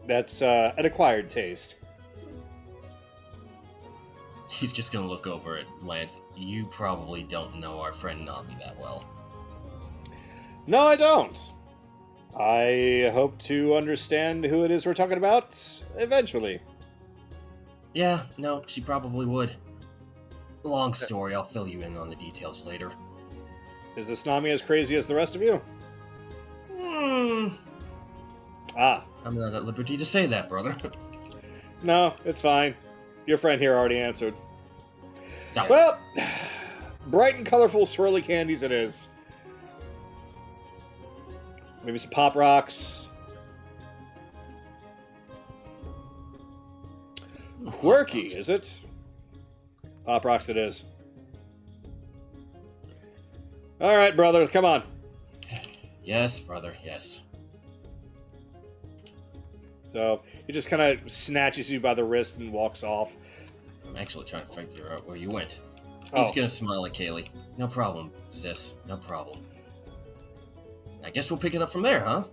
That's an acquired taste. She's just gonna look over at Lance. You probably don't know our friend Nami that well. No, I don't. I hope to understand who it is we're talking about eventually. Yeah, no, she probably would. Long story, I'll fill you in on the details later. Is this Nami as crazy as the rest of you? Ah. I'm not at liberty to say that, brother. No, it's fine. Your friend here already answered. Oh. Well, bright and colorful swirly candies it is. Maybe some Pop Rocks. Quirky, is it? Pop Rocks it is. Alright, brother, come on. Yes, brother, yes. So, he just kind of snatches you by the wrist and walks off. I'm actually trying to figure out where you went. Oh. He's gonna smile at Kaylee. No problem, sis. No problem. I guess we'll pick it up from there, huh?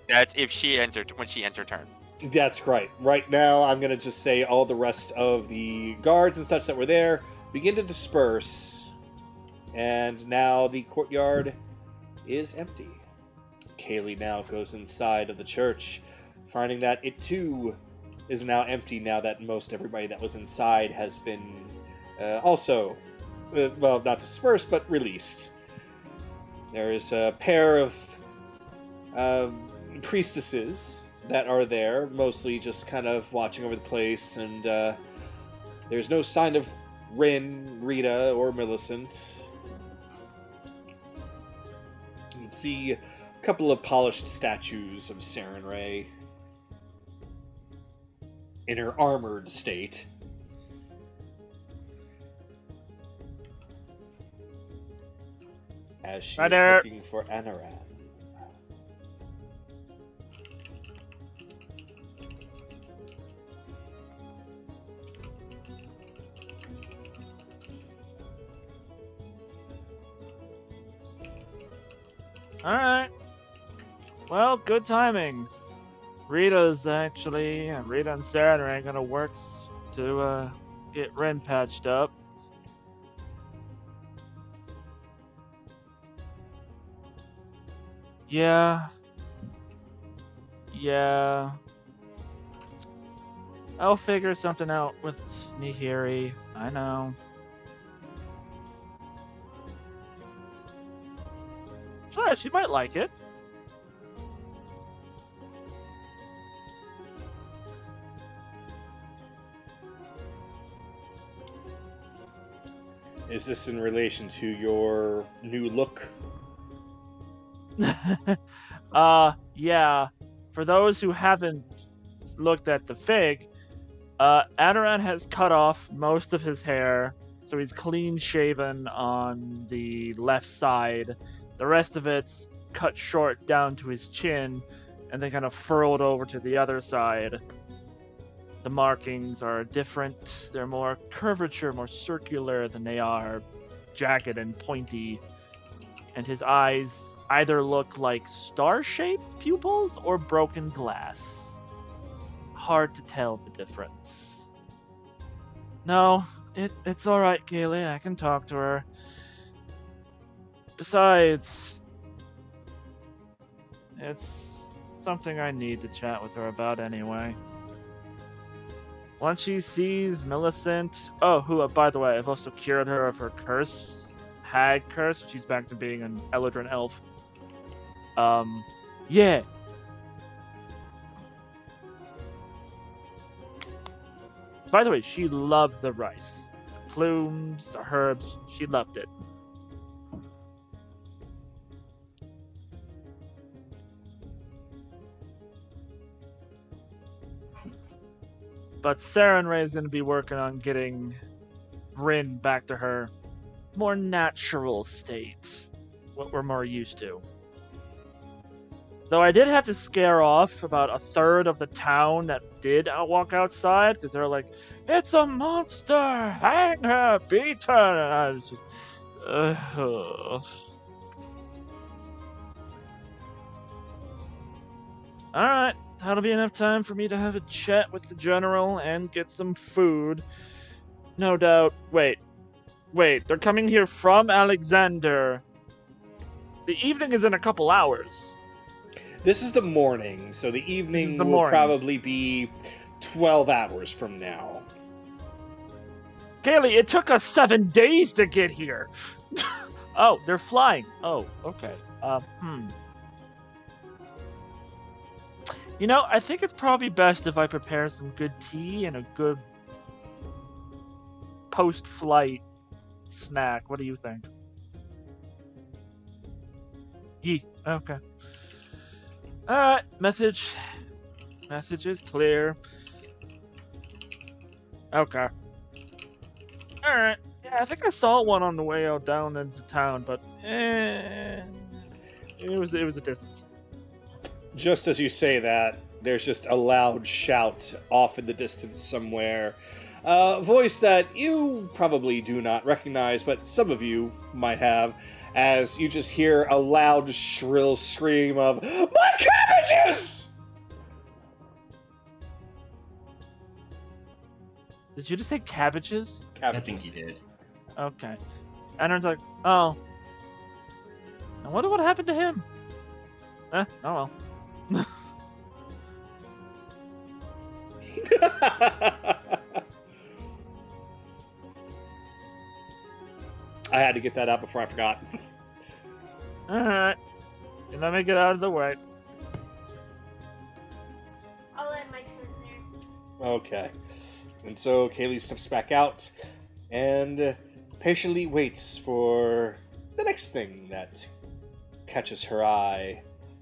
That's if she ends her when she ends her turn. That's right. Right now, I'm going to just say all the rest of the guards and such that were there begin to disperse. And now the courtyard is empty. Kaylee now goes inside of the church, finding that it too is now empty now that most everybody that was inside has been also, well, not dispersed, but released. There is a pair of priestesses that are there, mostly just kind of watching over the place, and there's no sign of Rin, Rita, or Millicent. You can see a couple of polished statues of Saren Ray in her armored state. As she is looking for Anaran. Alright. Well, good timing. Rita and Saren are gonna work to get Ren patched up. Yeah. I'll figure something out with Nihiri. I know. Sure, she might like it. Is this in relation to your new look? Yeah. For those who haven't looked at the fig, Anaran has cut off most of his hair, so he's clean shaven on the left side. The rest of it's cut short down to his chin, and then kind of furled over to the other side. The markings are different. They're more curvature, more circular than they are jagged and pointy. And his eyes either look like star-shaped pupils or broken glass. Hard to tell the difference. No, it's alright, Kaylee. I can talk to her. Besides, it's something I need to chat with her about anyway. Once she sees Millicent... Oh, who, by the way, I've also cured her of her curse. Hag curse. She's back to being an Eladrin elf. Yeah. By the way, she loved the rice. The plumes, the herbs, she loved it. But Saren Ray is going to be working on getting Rin back to her more natural state. What we're more used to. Though I did have to scare off about a third of the town that did walk outside, because they're like, "It's a monster! Hang her! Beat her!" And I was just... Alright, that'll be enough time for me to have a chat with the general and get some food. No doubt. Wait, they're coming here from Alexander. The evening is in a couple hours. This is the morning, so the evening the will morning. probably be 12 hours from now. Kaylee, it took us 7 days to get here. Oh, they're flying. Oh, okay. You know, I think it's probably best if I prepare some good tea and a good post-flight snack. What do you think? Yee. Okay. Alright, message. Message is clear. Okay. Alright. Yeah, I think I saw one on the way out down into town, but it was a distance. Just as you say that, there's just a loud shout off in the distance somewhere. A voice that you probably do not recognize, but some of you might have, as you just hear a loud, shrill scream of, "My cabbages!" Did you just say cabbages? I think he did. Okay. Aaron's like, oh. I wonder what happened to him. Oh well. I had to get that out before I forgot. Alright. Let me get out of the way. I'll let my turn there. Okay. And so Kaylee steps back out and patiently waits for the next thing that catches her eye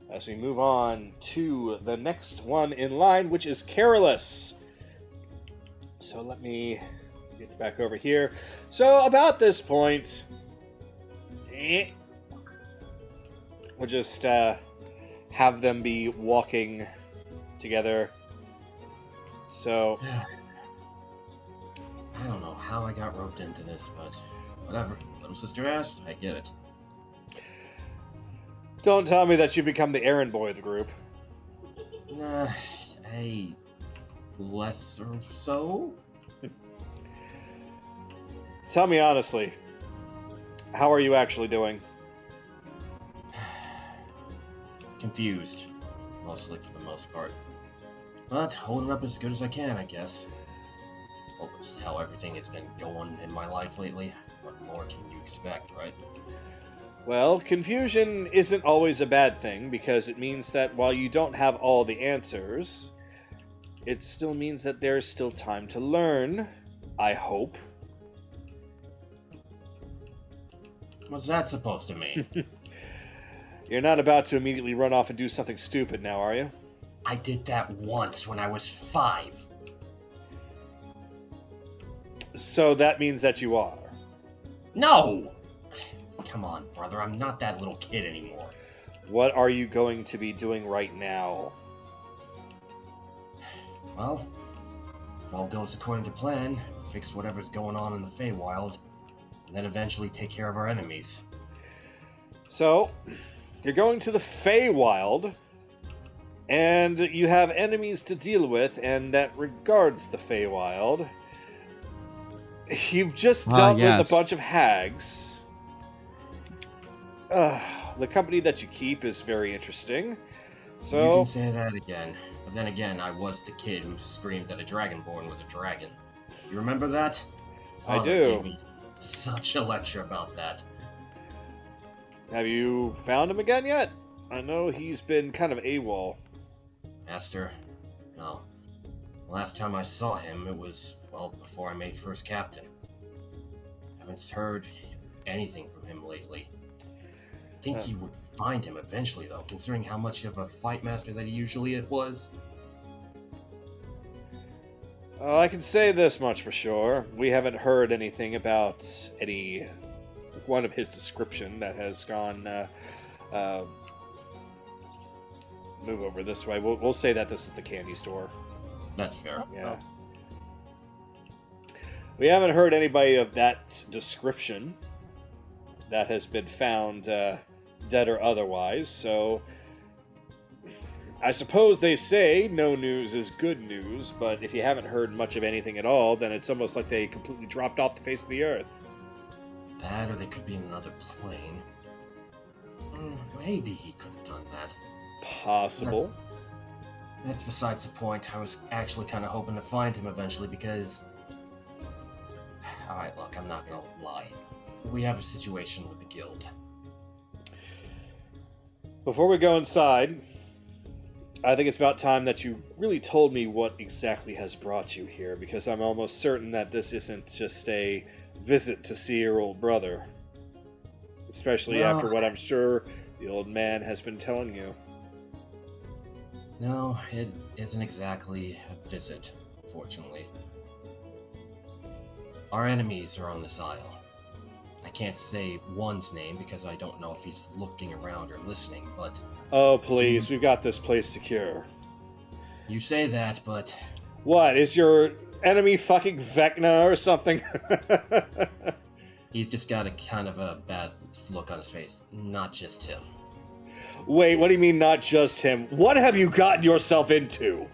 as we move on to the next one in line, which is Carolus. So let me get back over here. So about this point, we'll just have them be walking together. So I don't know how I got roped into this, but whatever. Little sister asked, I get it. don't tell me that you become the errand boy of the group. Nah, hey, less or so? Tell me honestly, how are you actually doing? Confused, mostly for the most part. But holding up as good as I can, I guess. Well, it's how everything has been going in my life lately. What more can you expect, right? Well, confusion isn't always a bad thing, because it means that while you don't have all the answers, it still means that there's still time to learn, I hope. What's that supposed to mean? You're not about to immediately run off and do something stupid now, are you? I did that once when I was 5. So that means that you are. No! Come on, brother, I'm not that little kid anymore. What are you going to be doing right now? Well, if all goes according to plan, fix whatever's going on in the Feywild, and then eventually take care of our enemies. So, you're going to the Feywild, and you have enemies to deal with, and that regards the Feywild. You've just dealt with a bunch of hags. The company that you keep is very interesting. So You can say that again. But then again, I was the kid who screamed that a Dragonborn was a dragon. You remember that? I Father do. gave me such a lecture about that. Have you found him again yet? I know he's been kind of AWOL. Master? No. Last time I saw him, it was, well, before I made first captain. Haven't heard anything from him lately. I think you would find him eventually, though, considering how much of a fight master that he usually was. I can say this much for sure. We haven't heard anything about any one of his description that has gone. Move over this way. We'll say that this is the candy store. That's fair. Yeah. We haven't heard anybody of that description that has been found dead or otherwise, so I suppose they say no news is good news, but if you haven't heard much of anything at all, then it's almost like they completely dropped off the face of the earth. That, or they could be in another plane. Maybe he could have done that. Possible. That's besides the point. I was actually kind of hoping to find him eventually because... Alright, look, I'm not gonna lie. We have a situation with the guild. Before we go inside, I think it's about time that you really told me what exactly has brought you here, because I'm almost certain that this isn't just a visit to see your old brother. Especially after what I'm sure the old man has been telling you. No, it isn't exactly a visit, fortunately. Our enemies are on this isle. I can't say one's name because I don't know if he's looking around or listening, but... Oh, please, we've got this place secure. You say that, but... What, is your enemy fucking Vecna or something? He's just got a kind of a bad look on his face. Not just him. Wait, what do you mean not just him? What have you gotten yourself into?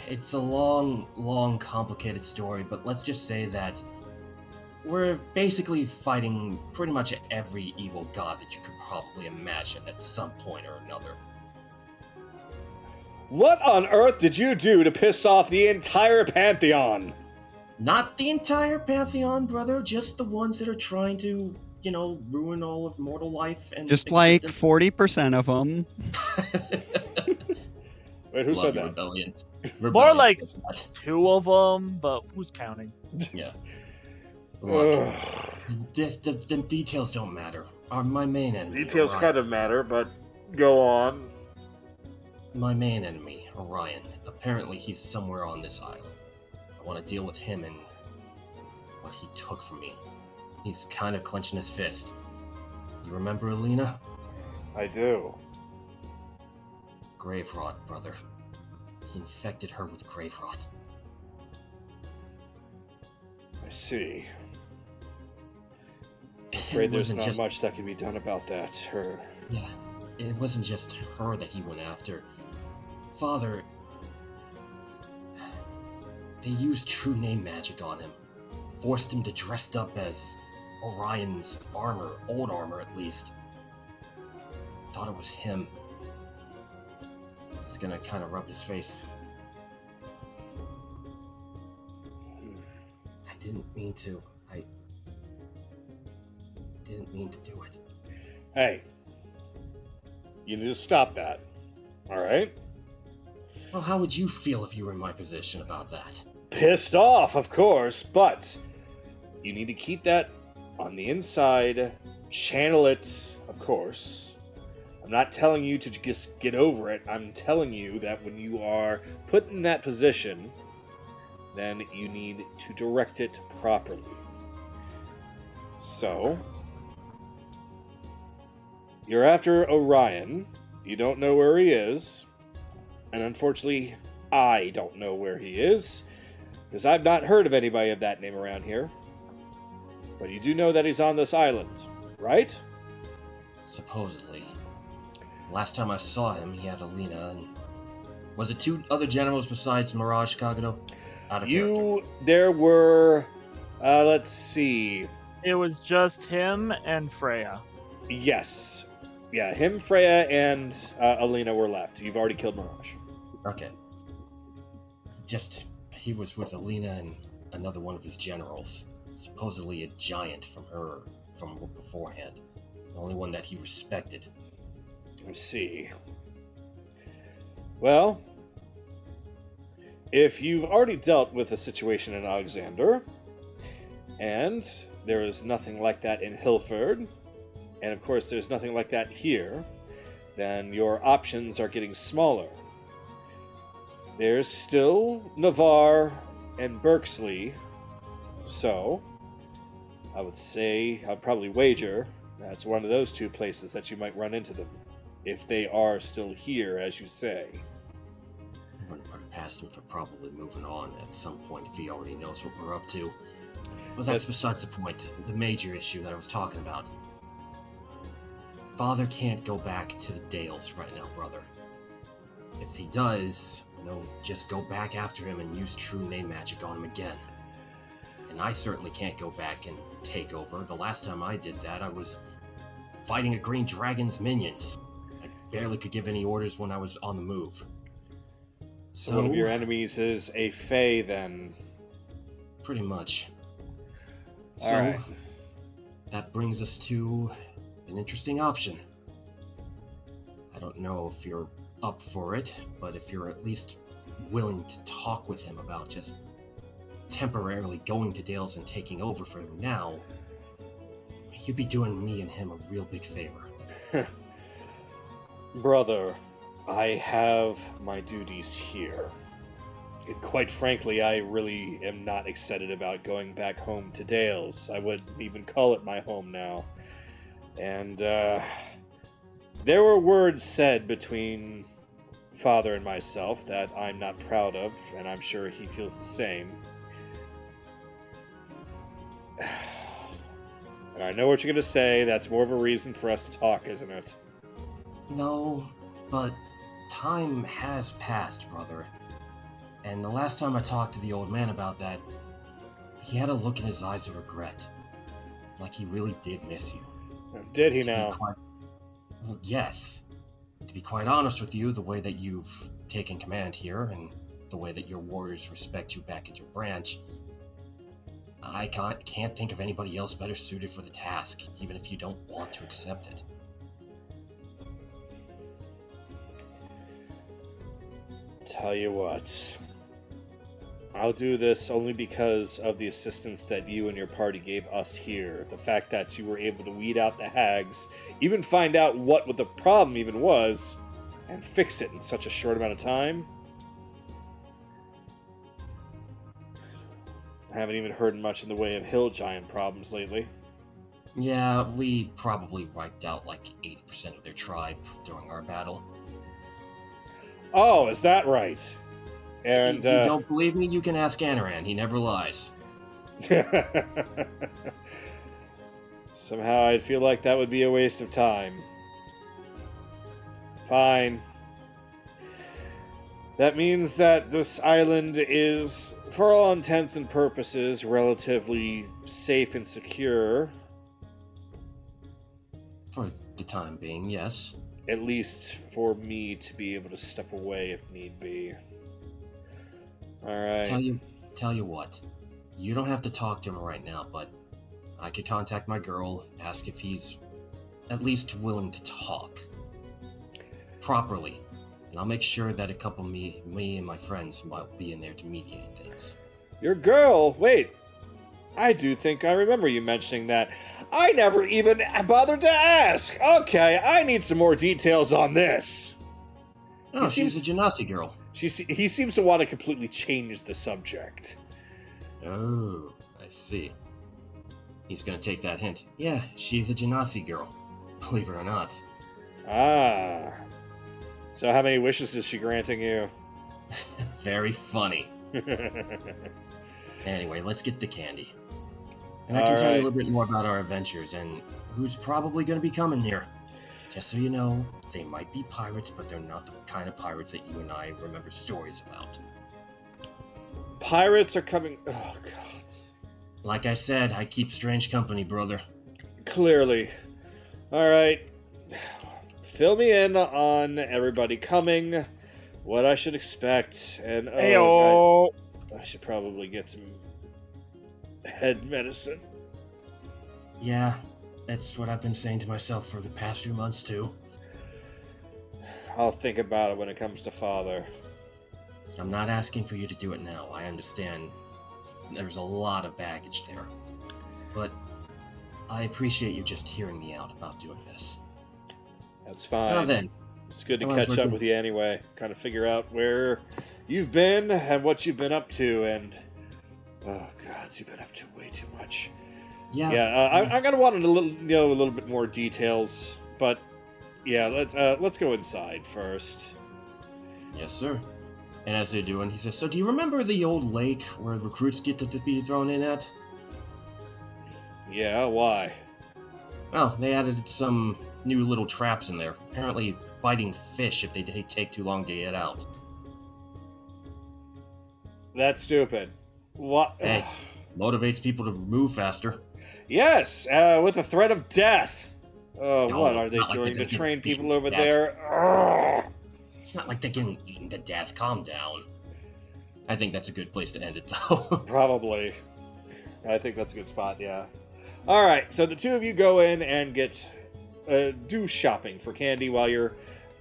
It's a long, complicated story, but let's just say that we're basically fighting pretty much every evil god that you could probably imagine at some point or another. What on earth did you do to piss off the entire Pantheon? Not the entire Pantheon, brother, just the ones that are trying to, ruin all of mortal life and... Just like 40% of them. Wait, who said that? Rebellions. More like 2 of them, but who's counting? Yeah. Look, the details don't matter. My main enemy, Details Orion. kind of matter, but go on. My main enemy, Orion. Apparently he's somewhere on this island. I want to deal with him and what he took from me. He's kind of clenching his fist. You remember Alina? I do. Grave rot, brother. He infected her with grave rot. I see. I'm It afraid there's wasn't not just- much that can be done about that. Yeah, it wasn't just her that he went after. Father... They used true name magic on him. Forced him to dress up as Orion's armor, old armor at least. Thought it was him. He's gonna kind of rub his face. I didn't mean to. I didn't mean to do it. Hey, you need to stop that. Alright? Well, how would you feel if you were in my position about that? Pissed off, of course, but you need to keep that on the inside, channel it, of course. I'm not telling you to just get over it. I'm telling you that when you are put in that position, then you need to direct it properly. So, you're after Orion. You don't know where he is. And unfortunately, I don't know where he is, because I've not heard of anybody of that name around here. But you do know that he's on this island, right? Supposedly. Last time I saw him, he had Alina and... Was it 2 other generals besides Mirage Kagato? Out of character. There were, let's see. It was just him and Freya. Yes. Yeah, him, Freya, and Alina were left. You've already killed Mirage. Okay. Just, he was with Alina and another one of his generals. Supposedly a giant from beforehand. The only one that he respected. I see. Well, if you've already dealt with a situation in Alexander, and there is nothing like that in Hilford, and of course there's nothing like that here, then your options are getting smaller. There's still Navarre and Berksley, so I would say, I'd probably wager, that's one of those 2 places that you might run into them, if they are still here, as you say. I wouldn't put it past him for probably moving on at some point if he already knows what we're up to. But that's besides the point, the major issue that I was talking about. Father can't go back to the Dales right now, brother. If he does, just go back after him and use true name magic on him again. And I certainly can't go back and take over. The last time I did that, I was fighting a green dragon's minions. barely could give any orders when I was on the move. So one of your enemies is a Fae, then? Pretty much. All So, right. that brings us to an interesting option. I don't know if you're up for it, but if you're at least willing to talk with him about just temporarily going to Dale's and taking over for him now, you'd be doing me and him a real big favor. Brother, I have my duties here. And quite frankly, I really am not excited about going back home to Dale's. I wouldn't even call it my home now. And, there were words said between Father and myself that I'm not proud of, and I'm sure he feels the same. And I know what you're going to say. That's more of a reason for us to talk, isn't it? No, but time has passed, brother. And the last time I talked to the old man about that, he had a look in his eyes of regret. Like he really did miss you. Did he To be now? Well, yes. To be quite honest with you, the way that you've taken command here and the way that your warriors respect you back at your branch, I can't think of anybody else better suited for the task, even if you don't want to accept it. Tell you what. I'll do this only because of the assistance that you and your party gave us here. The fact that you were able to weed out the hags, even find out what the problem even was, and fix it in such a short amount of time. I haven't even heard much in the way of hill giant problems lately. Yeah, we probably wiped out like 80% of their tribe during our battle. Oh, is that right? And If you don't believe me, you can ask Anaran. He never lies. Somehow I'd feel like that would be a waste of time. Fine. That means that this island is, for all intents and purposes, relatively safe and secure. For the time being, yes. At least for me to be able to step away if need be. Alright. Tell you what. You don't have to talk to him right now, but I could contact my girl, ask if he's at least willing to talk. Properly. And I'll make sure that a couple me and my friends might be in there to mediate things. Your girl? Wait. I do think I remember you mentioning that. I never even bothered to ask. Okay, I need some more details on this. Oh, she's a Genasi girl. He seems to want to completely change the subject. Oh, I see. He's gonna take that hint. Yeah, she's a Genasi girl. Believe it or not. Ah. So how many wishes is she granting you? Very funny. Anyway, let's get to Candy. And I can tell you a little bit more about our adventures and who's probably going to be coming here. Just so you know, they might be pirates, but they're not the kind of pirates that you and I remember stories about. Pirates are coming... Oh, God. Like I said, I keep strange company, brother. Clearly. Alright. Fill me in on everybody coming, what I should expect, and... Heyo! I should probably get some head medicine. Yeah, that's what I've been saying to myself for the past few months, too. I'll think about it when it comes to Father. I'm not asking for you to do it now. I understand there's a lot of baggage there. But I appreciate you just hearing me out about doing this. That's fine. Now then. It's good to Otherwise catch we're up good. with you anyway. Kind of figure out where you've been and what you've been up to, and... Oh, God, you've been up to way too much. Yeah. I'm gonna want a little bit more details, but yeah, let's go inside first. Yes, sir. And as they're doing, he says, so do you remember the old lake where recruits get to be thrown in at? Yeah, why? Well, they added some new little traps in there. Apparently biting fish if they take too long to get out. That's stupid. What? Hey, motivates people to move faster. Yes, with the threat of death. Oh, No, what are it's they not like doing they're to gonna train get beaten people to over death. there? It's not like they're getting eaten to death. Calm down. I think that's a good place to end it, though. Probably. I think that's a good spot, yeah. Alright, so the two of you go in and do shopping for candy while you're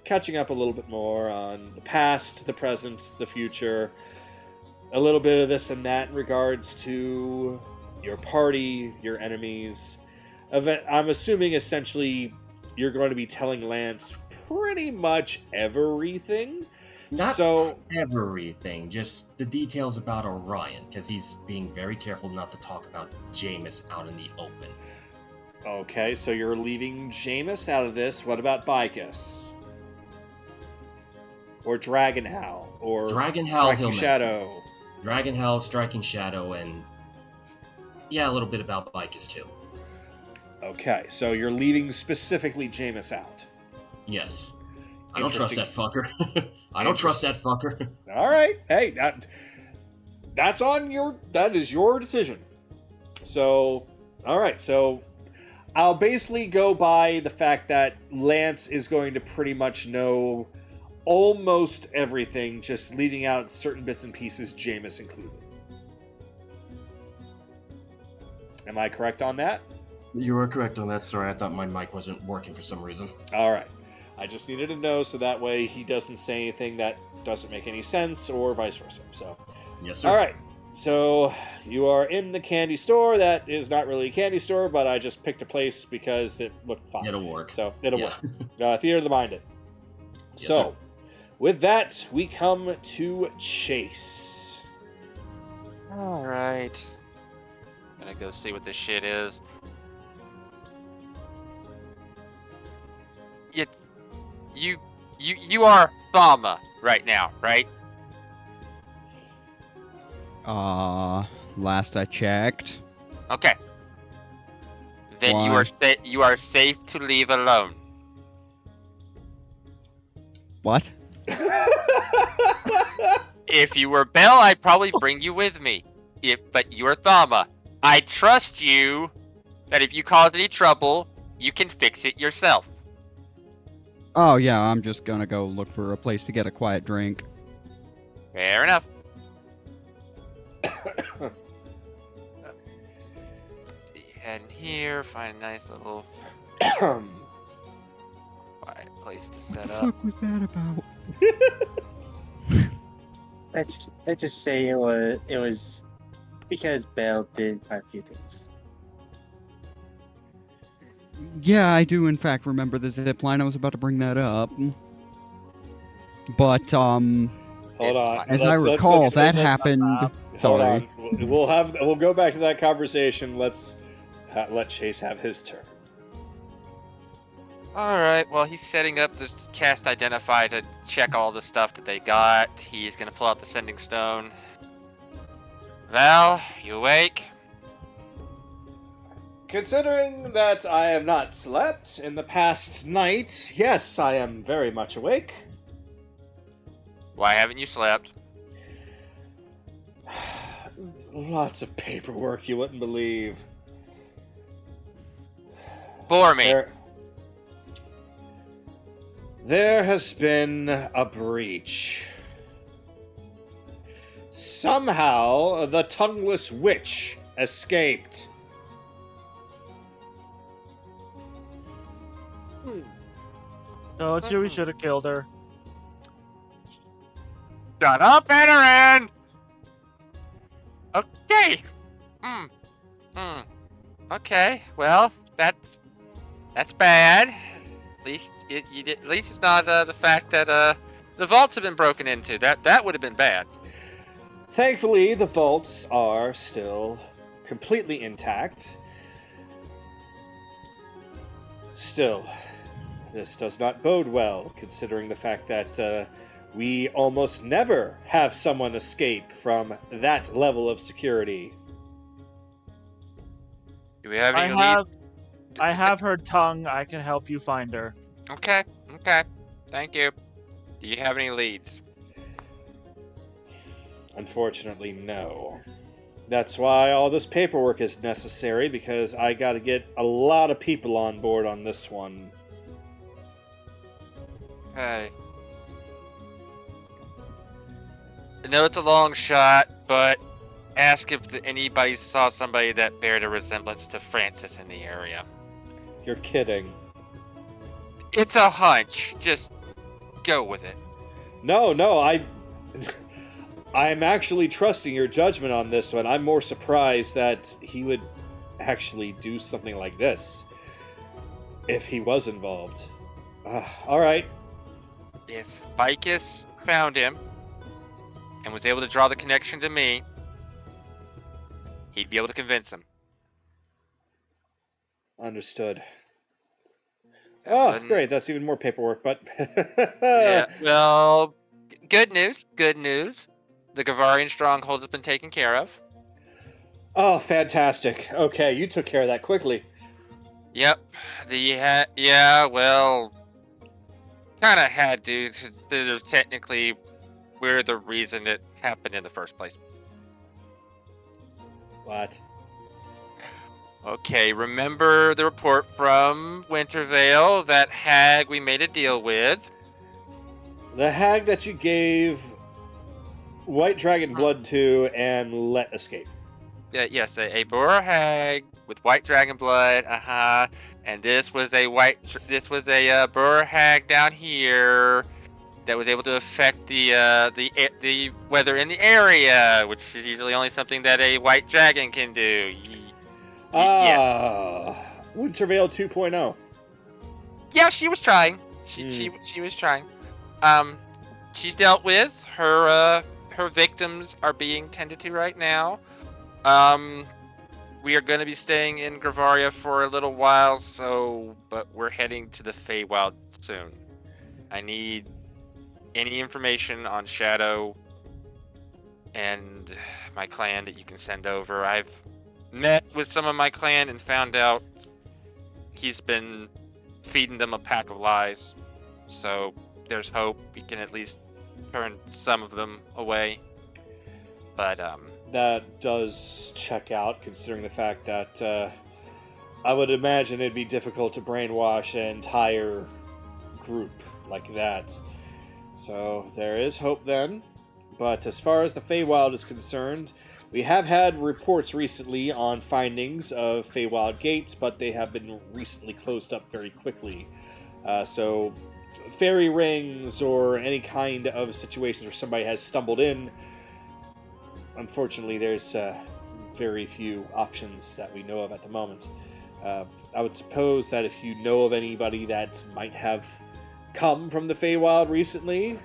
catching up a little bit more on the past, the present, the future. A little bit of this and that in regards to your party, your enemies. I'm assuming essentially you're going to be telling Lance pretty much everything. Not So everything, just the details about Orion, because he's being very careful not to talk about Jameis out in the open. okay, so you're leaving Jameis out of this. What about Bicus? Or Dragon Howl? Or Dragon Howl, Striking Shadow? Dragon Howl, Striking Shadow, and yeah, a little bit about Bicus too. Okay, so you're leaving specifically Jameis out. Yes. I don't trust that Interesting. fucker. I don't trust that fucker. All right, hey, that is your decision. So, all right, so I'll basically go by the fact that Lance is going to pretty much know almost everything, just leaving out certain bits and pieces, Jameis included. Am I correct on that? You are correct on that. Sorry, I thought my mic wasn't working for some reason. All right. I just needed to know so that way he doesn't say anything that doesn't make any sense or vice versa. So, Yes, sir. all right. So you are in the candy store. That is not really a candy store, but I just picked a place because it looked fine. It'll work. So it'll Yeah. work. Theater of the Minded. Yes, So, sir. with that, we come to Chase. All right. Gonna go see what this shit is. It's you are Thama right now, right? Last I checked. Okay. Then Why? you are safe to leave alone. What? If you were Belle, I'd probably bring you with me. But you are Thama. I trust you that if you cause any trouble, you can fix it yourself. Oh yeah, I'm just gonna go look for a place to get a quiet drink. Fair enough. Head in here, find a nice little quiet place to set What the up. fuck was that about? Let's just say it was because Belle did quite a few things. Yeah, I do in fact remember the zip line. I was about to bring that up. But Hold It's on. fine. as I recall, that happened. Hold Sorry. on. We'll go back to that conversation. Let's let Chase have his turn. Alright, well, he's setting up to cast Identify to check all the stuff that they got. He's gonna pull out the Sending Stone. Val, you awake? Considering that I have not slept in the past night, yes, I am very much awake. Why haven't you slept? Lots of paperwork you wouldn't believe. Bore me. There has been a breach. Somehow, the tongueless witch escaped. Told you we should have killed her. Shut up, veteran! Okay. Okay, well, that's bad. At least at least it's not the fact that the vaults have been broken into. That would have been bad. Thankfully, the vaults are still completely intact. Still, this does not bode well, considering the fact that we almost never have someone escape from that level of security. Do we have I any have her tongue. I can help you find her. Okay. Thank you. Do you have any leads? Unfortunately, no. That's why all this paperwork is necessary, because I got to get a lot of people on board on this one. Okay. I know it's a long shot, but ask if anybody saw somebody that bared a resemblance to Francis in the area. You're kidding. It's a hunch. Just go with it. No, I'm actually trusting your judgment on this one. I'm more surprised that he would actually do something like this if he was involved. All right. If Vicus found him and was able to draw the connection to me, he'd be able to convince him. Understood. That Oh, wouldn't- great. That's even more paperwork, but... Yeah, well, good news. Good news. The Gavarian stronghold has been taken care of. Oh, fantastic. Okay, you took care of that quickly. Yep. Yeah, well, kind of had to. 'Cause technically, we're the reason it happened in the first place. What? Okay, remember the report from Wintervale, that hag we made a deal with? The hag that you gave white dragon blood to and let escape. Yes, a boar hag with white dragon blood. And this was a boar hag down here that was able to affect the weather in the area, which is usually only something that a white dragon can do. Yeah. Wintervale 2.0. Yeah, she was trying. She was trying. She's dealt with. Her victims are being tended to right now. We are going to be staying in Gravaria for a little while, but we're heading to the Feywild soon. I need any information on Shadow and my clan that you can send over. I've met with some of my clan and found out he's been feeding them a pack of lies. So there's hope we can at least turn some of them away. But That does check out, considering the fact that I would imagine it'd be difficult to brainwash an entire group like that. So there is hope then. But as far as the Feywild is concerned, we have had reports recently on findings of Feywild gates, but they have been recently closed up very quickly. So fairy rings or any kind of situations where somebody has stumbled in, unfortunately, there's very few options that we know of at the moment. I would suppose that if you know of anybody that might have come from the Feywild recently,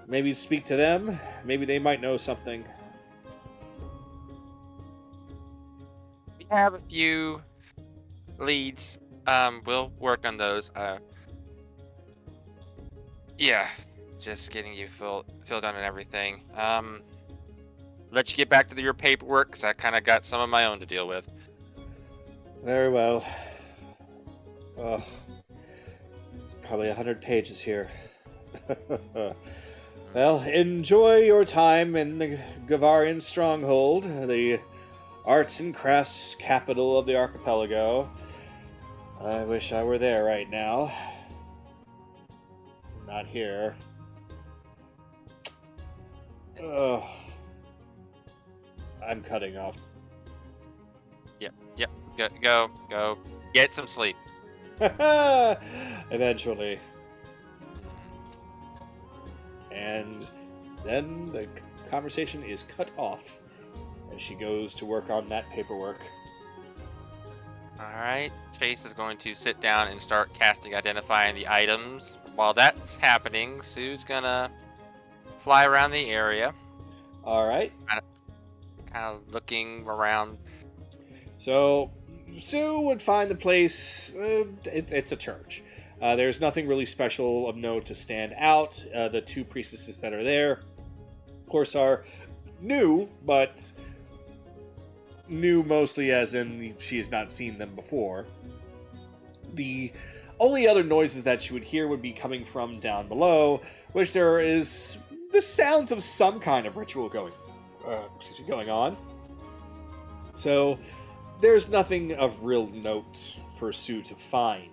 maybe speak to them. Maybe they might know something. we have a few leads. We'll work on those. Yeah, just getting you filled in and everything. Let you get back to your paperwork, because I kind of got some of my own to deal with. Very well. Oh, probably 100 pages here. Well, enjoy your time in the Gavarian stronghold, the arts and crafts capital of the archipelago. I wish I were there right now. Not here. Ugh. I'm cutting off. Yep. Go. Get some sleep. Eventually. And then the conversation is cut off as she goes to work on that paperwork. Alright, Chase is going to sit down and start casting identifying the items. While that's happening, Sue's gonna fly around the area, Alright. kind of looking around. So, Sue would find the place, it's a church. There's nothing really special of note to stand out. The two priestesses that are there, of course, are new, but new mostly as in she has not seen them before. The only other noises that she would hear would be coming from down below, which there is the sounds of some kind of ritual going going on. So there's nothing of real note for Sue to find.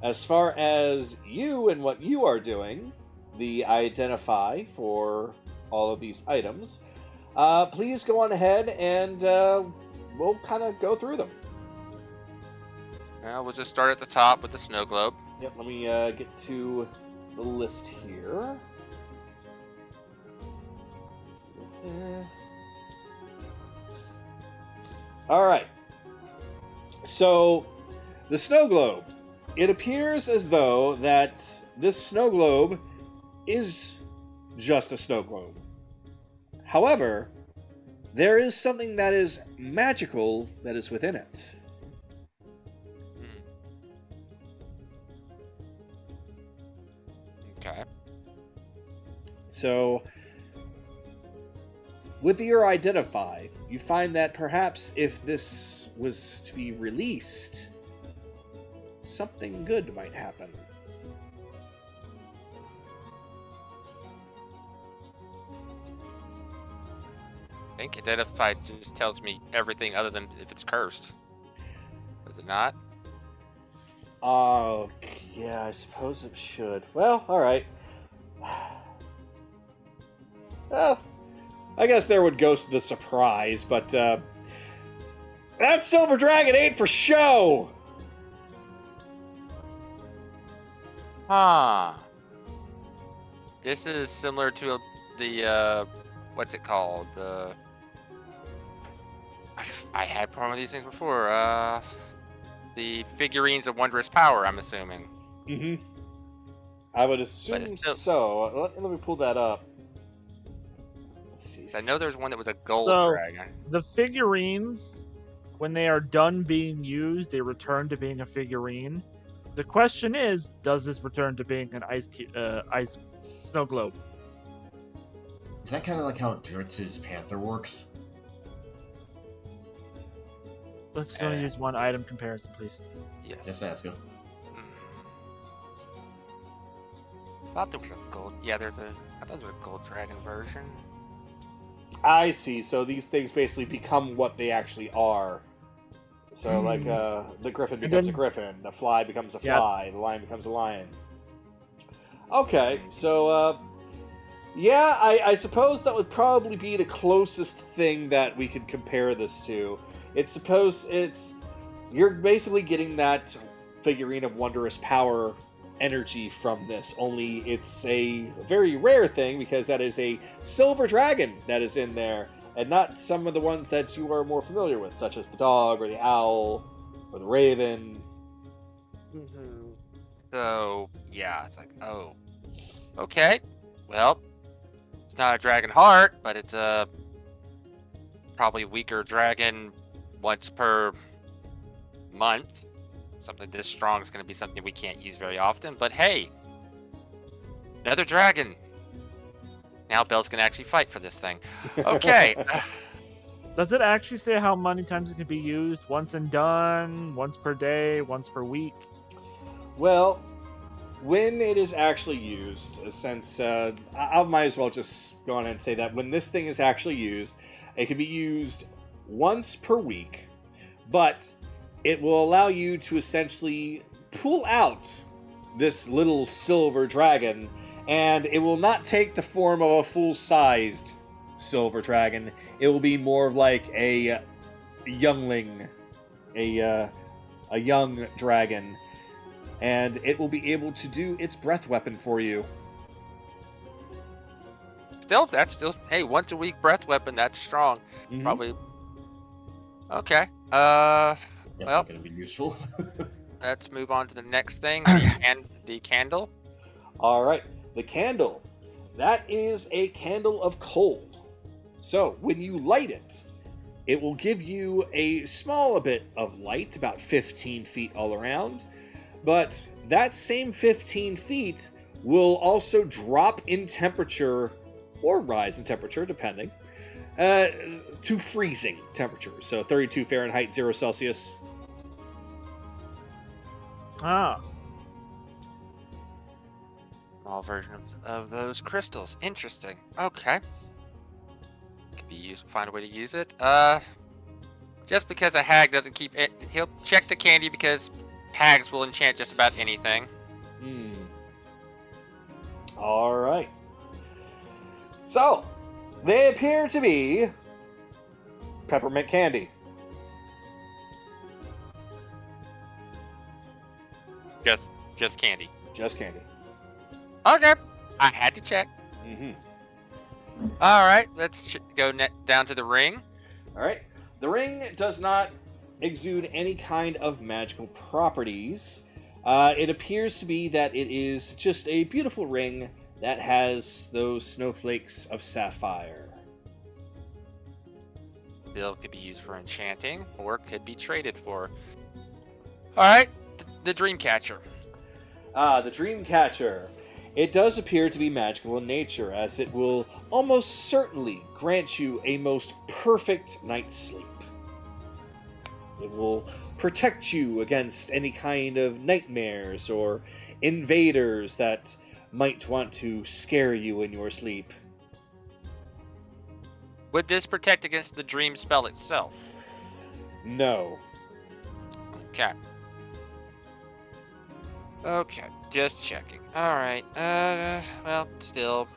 As far as you and what you are doing, the identify for all of these items, please go on ahead and we'll kind of go through them. We'll just start at the top with the snow globe. Yep, let me get to the list here. All right. So, the snow globe. It appears as though that this snow globe is just a snow globe. However, there is something that is magical that is within it. Okay. So, with your identify, you find that perhaps if this was to be released, something good might happen. I think identify just tells me everything other than if it's cursed. Does it not? Oh, yeah, I suppose it should. Well, alright. Well, I guess there would go the surprise, but that silver dragon ain't for show! Huh. This is similar to the, what's it called? I had a problem with these things before. The figurines of wondrous power, I'm assuming. Mm-hmm. I would assume still... so. Let me pull that up. Let's see. I know there's one that was a gold dragon. The figurines, when they are done being used, they return to being a figurine. The question is, does this return to being an ice snow globe? Is that kind of like how Dritz's Panther works? Let's only use one item comparison, please. Yes. Just ask him. Thought there was a gold. Yeah, I thought there was a gold dragon version. I see. So these things basically become what they actually are. So, like, the griffin becomes a griffin, the fly becomes a fly, the lion becomes a lion. Okay, so, yeah, I suppose that would probably be the closest thing that we could compare this to. You're basically getting that figurine of wondrous power energy from this, only it's a very rare thing because that is a silver dragon that is in there, and not some of the ones that you are more familiar with, such as the dog or the owl or the raven. Mm-hmm. So, yeah, it's like, oh, okay, well, it's not a dragon heart, but it's a probably weaker dragon once per month. Something this strong is going to be something we can't use very often, but hey, another dragon. Now Belle's going to actually fight for this thing. Okay. Does it actually say how many times it can be used? Once and done? Once per day? Once per week? Well, when it is actually used, since I might as well just go on and say that when this thing is actually used, it can be used once per week, but it will allow you to essentially pull out this little silver dragon, and it will not take the form of a full-sized silver dragon. It will be more of like a youngling, a young dragon, and it will be able to do its breath weapon for you. That's still, hey, once a week breath weapon, that's strong. Mm-hmm. Probably. Okay. Definitely going to be useful. Let's move on to the next thing. The candle. All right, the candle. That is a candle of cold. So when you light it, it will give you a small bit of light, about 15 feet all around. But that same 15 feet will also drop in temperature, or rise in temperature, depending, to freezing temperature. So 32 Fahrenheit, 0 Celsius. Ah. Small version of those crystals. Interesting. Okay. Could be used. Find a way to use it. Just because a hag doesn't keep it, he'll check the candy because hags will enchant just about anything. All right. So, they appear to be peppermint candy. Just candy. Just candy. Okay. I had to check. All right. Let's go down to the ring. All right. The ring does not exude any kind of magical properties. It appears to be that it is just a beautiful ring that has those snowflakes of sapphire. Bill could be used for enchanting, or could be traded for. All right, the Dreamcatcher. The Dreamcatcher. It does appear to be magical in nature, as it will almost certainly grant you a most perfect night's sleep. It will protect you against any kind of nightmares or invaders that might want to scare you in your sleep. Would this protect against the dream spell itself? No. Okay. Okay, just checking. All right. Well, still,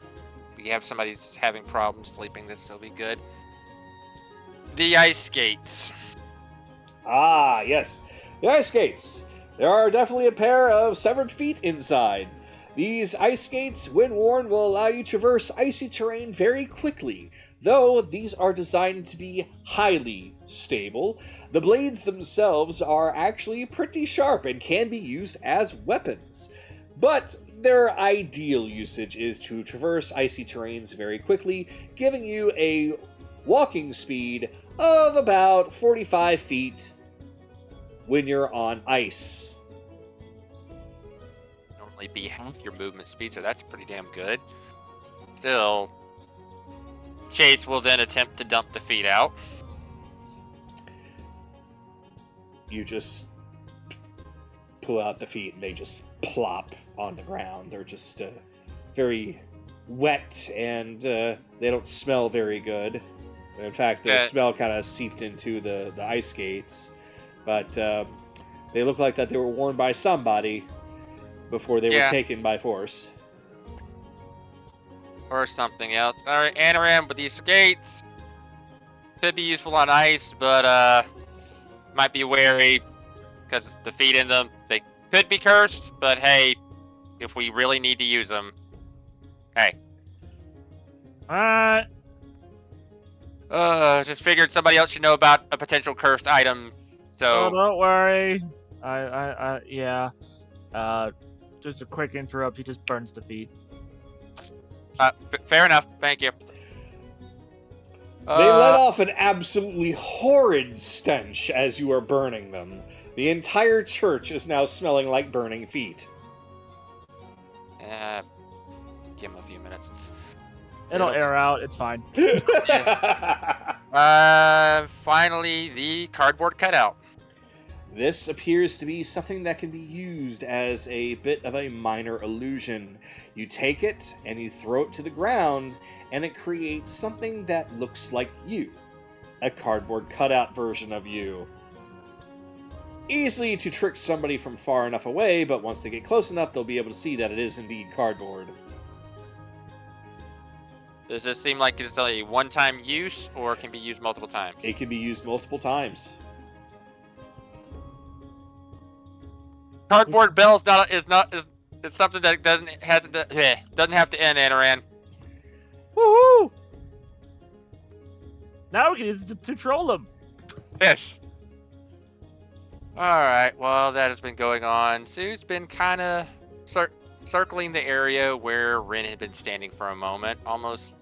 we have somebody's having problems sleeping. This will be good. The ice skates. Ah, yes. The ice skates. There are definitely a pair of severed feet inside. These ice skates, when worn, will allow you to traverse icy terrain very quickly, though these are designed to be highly stable. The blades themselves are actually pretty sharp and can be used as weapons, but their ideal usage is to traverse icy terrains very quickly, giving you a walking speed of about 45 feet when you're on ice. Normally be half your movement speed, so that's pretty damn good. Still, Chase will then attempt to dump the feet out. You just pull out the feet and they just plop on the ground. They're just very wet and they don't smell very good. In fact, the smell kind of seeped into the ice skates. But they look like that they were worn by somebody before they were taken by force. Or something else. Alright, Anoram with these skates. Could be useful on ice, but might be wary because the feet in them, they could be cursed, but hey, if we really need to use them, hey. Alright. Just figured somebody else should know about a potential cursed item, so... Oh, don't worry. Yeah. Just a quick interrupt, he just burns the feet. Fair enough, thank you. They let off an absolutely horrid stench as you are burning them. The entire church is now smelling like burning feet. Give him a few minutes. It'll air out, it's fine. Finally, the cardboard cutout. This appears to be something that can be used as a bit of a minor illusion. You take it and you throw it to the ground, and it creates something that looks like you. A cardboard cutout version of you. Easily to trick somebody from far enough away, but once they get close enough, they'll be able to see that it is indeed cardboard. Does this seem like it's a one-time use, or can be used multiple times? It can be used multiple times. Cardboard bell is something that doesn't have to end, Anoran. Woohoo! Now we can use it to troll them. Yes. Alright, well, that has been going on. Sue's been kind of circling the area where Rin had been standing for a moment, almost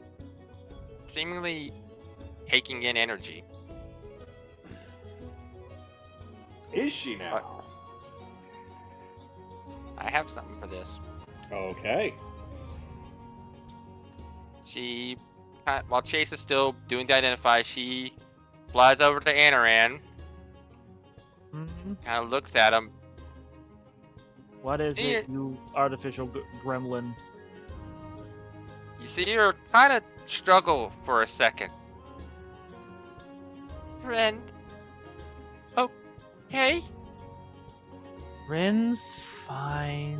seemingly taking in energy. Is she now? I have something for this. Okay. She, while Chase is still doing the identify, she flies over to Anoran, kind of looks at him. What is it, you artificial gremlin? You see her kind of struggle for a second. Ren. Okay. Ren's fine.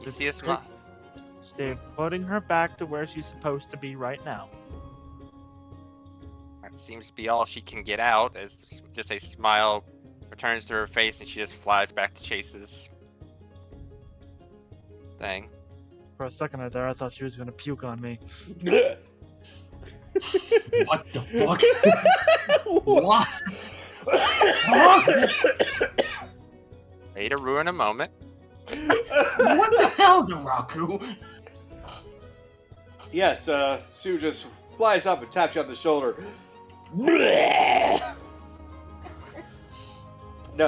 You see a smile. They're putting her back to where she's supposed to be right now. That seems to be all she can get out, as just a smile returns to her face and she just flies back to Chase's thing. For a second there, I thought she was going to puke on me. What the fuck? What? Way to ruin a moment. What the hell, Naraku? Yes, Sue just flies up and taps you on the shoulder. No,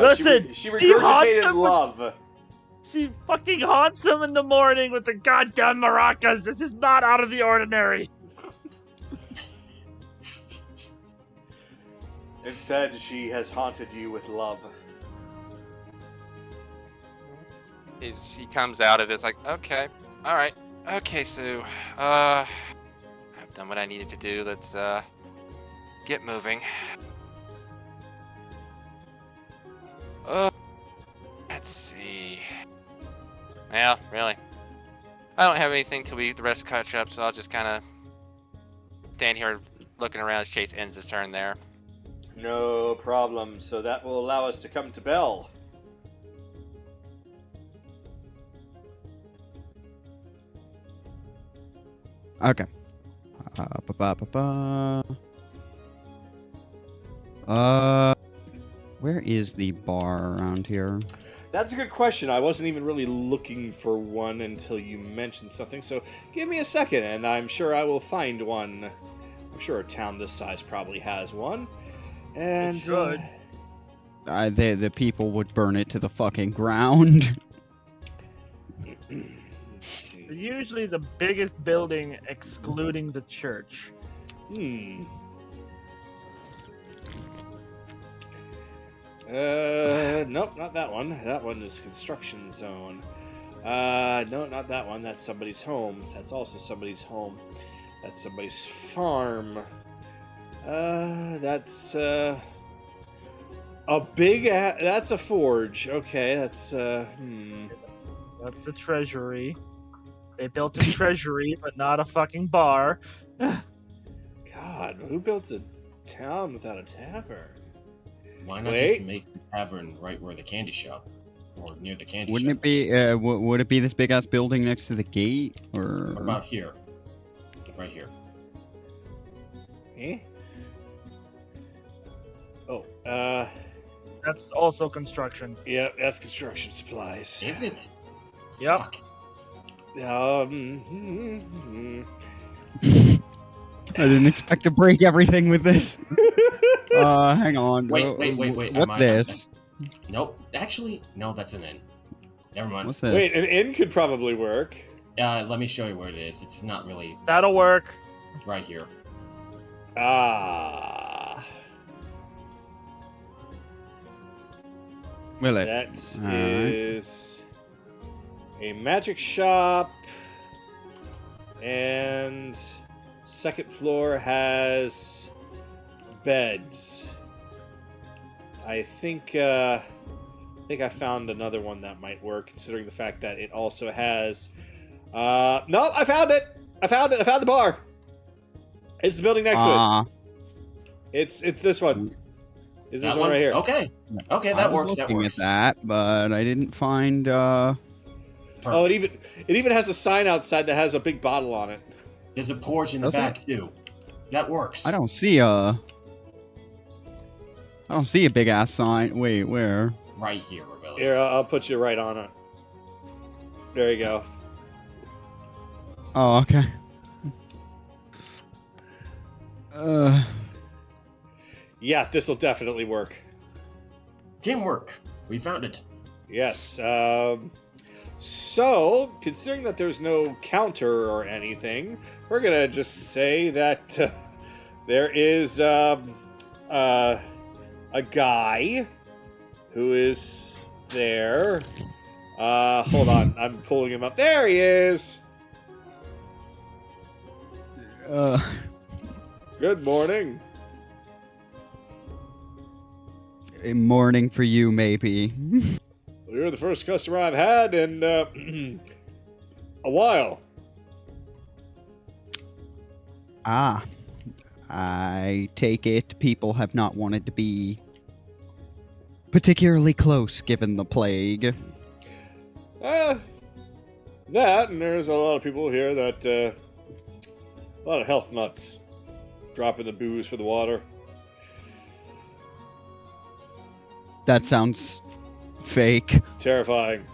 Listen, she she haunts regurgitated him love. She fucking haunts him in the morning with the goddamn maracas. This is not out of the ordinary. Instead, she has haunted you with love. He comes out of it, it's like, okay, alright, okay, Sue. I've done what I needed to do. Let's get moving. Let's see. Yeah, really. I don't have anything till the rest catch up, so I'll just kind of stand here looking around as Chase ends his turn there. No problem. So that will allow us to come to Bell. Okay. Where is the bar around here? That's a good question. I wasn't even really looking for one until you mentioned something. So give me a second, and I'm sure I will find one. I'm sure a town this size probably has one. And It should. The people would burn it to the fucking ground. Usually the biggest building, excluding the church. Nope, not that one. That one is construction zone. No, not that one. That's somebody's home. That's also somebody's home. That's somebody's farm. That's a big. That's a forge. Okay, that's That's the treasury. They built a treasury, but not a fucking bar. God, who built a town without a tavern? Why not Wait. just make the tavern right where the candy shop, or near the candy Wouldn't shop? it be? Would it be this big ass building next to the gate, or? What about here? Right here. Eh? Oh, That's also construction. yeah, that's construction supplies. Is it? Yep. Fuck. I didn't expect to break everything with this. Hang on. Wait. What's this? Nope. Actually, no, that's an inn. Never mind. What's this? Wait, an inn could probably work. Let me show you where it is. It's not really That'll work. right here. Ah, Will it? that Alright. is a magic shop, and second floor has beds. I think I found another one that might work, considering the fact that it also has. No, I found it. I found the bar. It's the building next to it. It's this one. Is this That one right here? Okay. Okay, I that was works. That looking works. at that, but I didn't find. Oh, Perfect. it even has a sign outside that has a big bottle on it. There's a porch in the Does it? back too. That works. I don't see a big ass sign. Wait, where? Right here, Rebellious. Here, I'll put you right on it. There you go. Oh, okay. Yeah, this will definitely work. Teamwork. We found it. Yes. So, considering that there's no counter or anything, we're gonna just say that there is a guy who is there. Hold on, I'm pulling him up. There he is. Good morning. A morning for you, maybe. You're the first customer I've had in a while. Ah, I take it people have not wanted to be particularly close given the plague. That, and there's a lot of people here that, a lot of health nuts. Dropping the booze for the water. That sounds fake. Terrifying.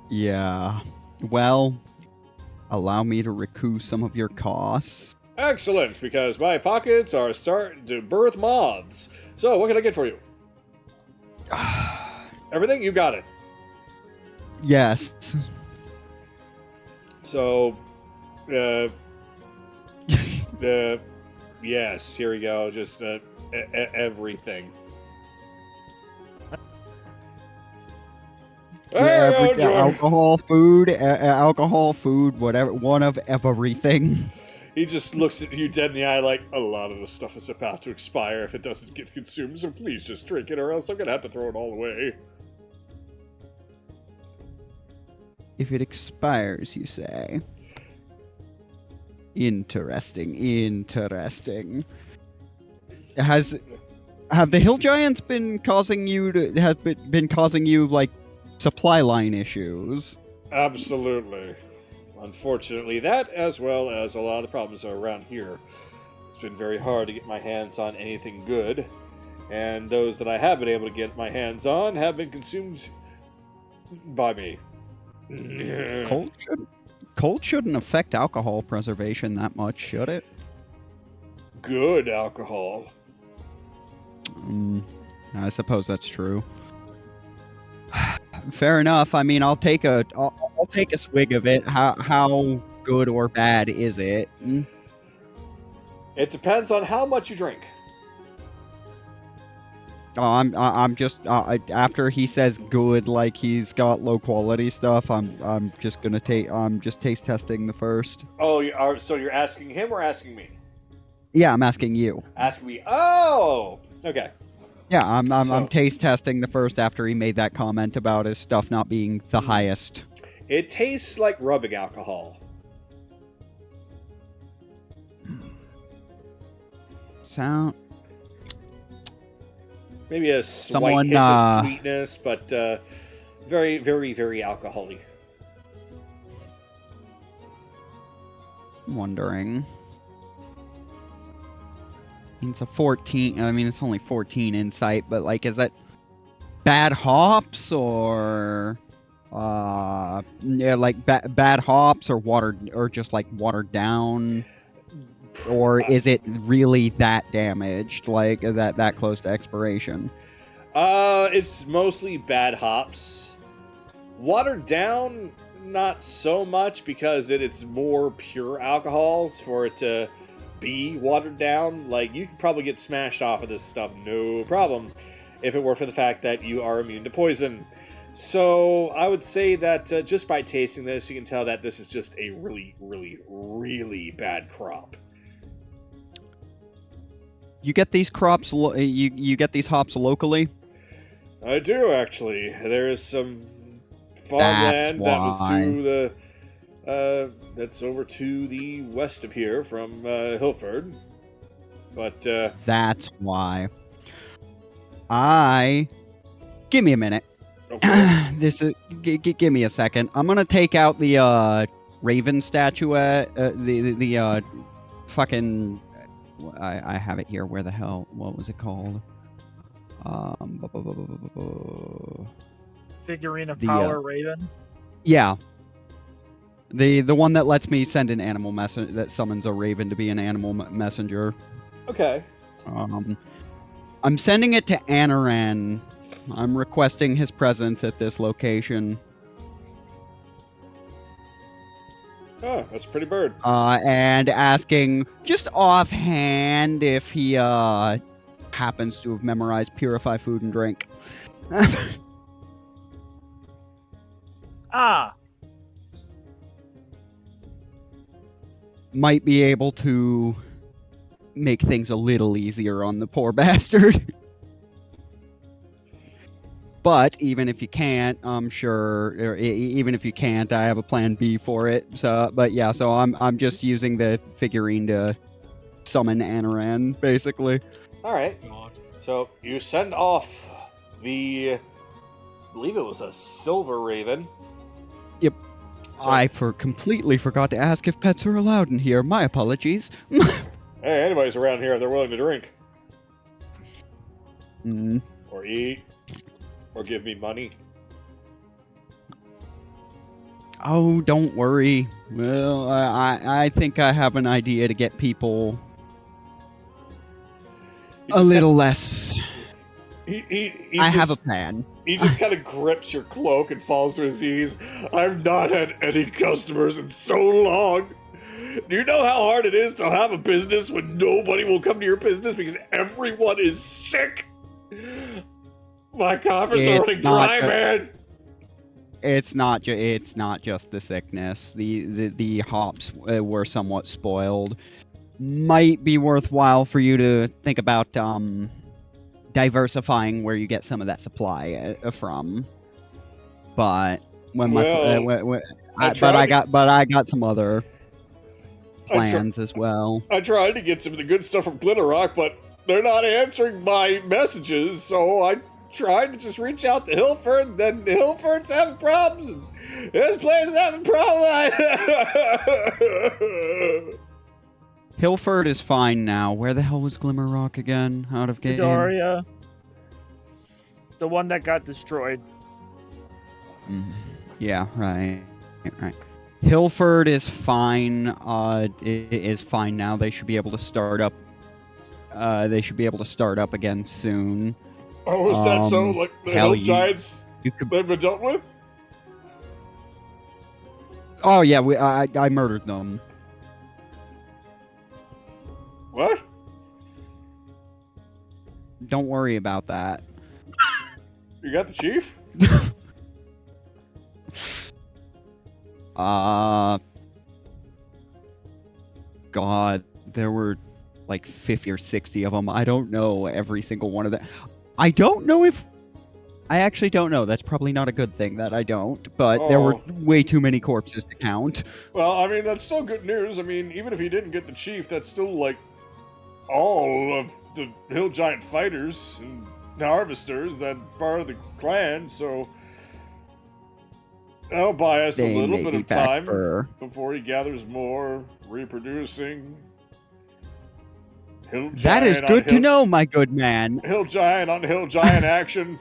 Yeah. Well, allow me to recoup some of your costs. Excellent, because my pockets are starting to birth moths. So, what can I get for you? Everything? You got it. Yes. So, yes, here we go. Just everything. There you go, George. alcohol, food, whatever, one of everything. He just looks at you dead in the eye like, a lot of the stuff is about to expire if it doesn't get consumed, so please just drink it or else I'm gonna have to throw it all away. If it expires, you say. Interesting. Have the hill giants been causing you like supply line issues? Absolutely. Unfortunately, that as well as a lot of problems are around here. It's been very hard to get my hands on anything good, and those that I have been able to get my hands on have been consumed by me. Cold shouldn't affect alcohol preservation that much, should it? Good alcohol. I suppose that's true. Fair enough. I mean, I'll take a swig of it. How good or bad is it? It depends on how much you drink. Oh, I'm just after he says good, like he's got low quality stuff. I'm just taste testing the first. Oh, so you're asking him or asking me? Yeah, I'm asking you. Asking me. Oh, okay. Yeah, I'm taste testing the first after he made that comment about his stuff not being the highest. It tastes like rubbing alcohol. Sound. Maybe a slight hint of sweetness, but very, very, very alcohol-y. I'm wondering. It's a 14. I mean, it's only 14 insight, but like, is that bad hops or like bad hops or watered or just like watered down? Or is it really that damaged, like that close to expiration? It's mostly bad hops. Watered down, not so much, because it's more pure alcohols for it to be watered down. Like, you could probably get smashed off of this stuff, no problem, if it were for the fact that you are immune to poison. So I would say that just by tasting this, you can tell that this is just a really, really, really bad crop. You get these crops. You get these hops locally. I do, actually. There is some farmland that was to the that's over to the west of here from Hilford. But that's why. Give me a minute. Okay. Give me a second. I'm gonna take out the raven statuette. The fucking. I have it here. Where the hell? What was it called? Figurine of Power Raven. Yeah. The one that lets me send an animal message that summons a raven to be an animal messenger. Okay. I'm sending it to Anaran. I'm requesting his presence at this location. Oh, that's a pretty bird. And asking just offhand if he happens to have memorized Purify Food and Drink. Ah. Might be able to make things a little easier on the poor bastard. But even if you can't, I'm sure, or even if you can't, I have a plan B for it. So, but yeah, so I'm just using the figurine to summon Anaran, basically. All right. So you send off I believe it was a silver raven. Yep. So- I completely forgot to ask if pets are allowed in here. My apologies. Hey, anybody's around here, they're willing to drink Mm, or eat or give me money. oh, don't worry. Well, I think I have an idea to get people a little less. He I have a just- plan. He just kind of grips your cloak and falls to his knees. I've not had any customers in so long. Do you know how hard it is to have a business when nobody will come to your business because everyone is sick? My coffers are It's running not dry, a- man. It's not just the sickness. The hops were somewhat spoiled. Might be worthwhile for you to think about diversifying where you get some of that supply from. But when Well, I I got some other I tr- plans as well. I tried to get some of the good stuff from Glitter Rock, but they're not answering my messages, so I tried to just reach out to Hilford, and then Hilford's having problems, and his place is having problems. Hilford is fine now. Where the hell was Glimmerrock again? Out of game. Midoriya. The one that got destroyed. Yeah, right. Hilford is fine. Is fine now. They should be able to start up. They should be able to start up again soon. Oh, is that so? Like the hell, hill giants You could. they've been dealt with? Oh yeah, I murdered them. What? Don't worry about that. You got the chief? God, there were like 50 or 60 of them. I don't know every single one of them. I don't know if... I actually don't know. That's probably not a good thing that I don't, but there were Oh. way too many corpses to count. Well, I mean, that's still good news. I mean, even if you didn't get the chief, that's still like all of the hill giant fighters and harvesters that part of the clan, so that'll buy us They a little may bit be of back time for- before he gathers more, reproducing. Hill That is giant on good to hill- know, my good man. Hill giant on hill giant action.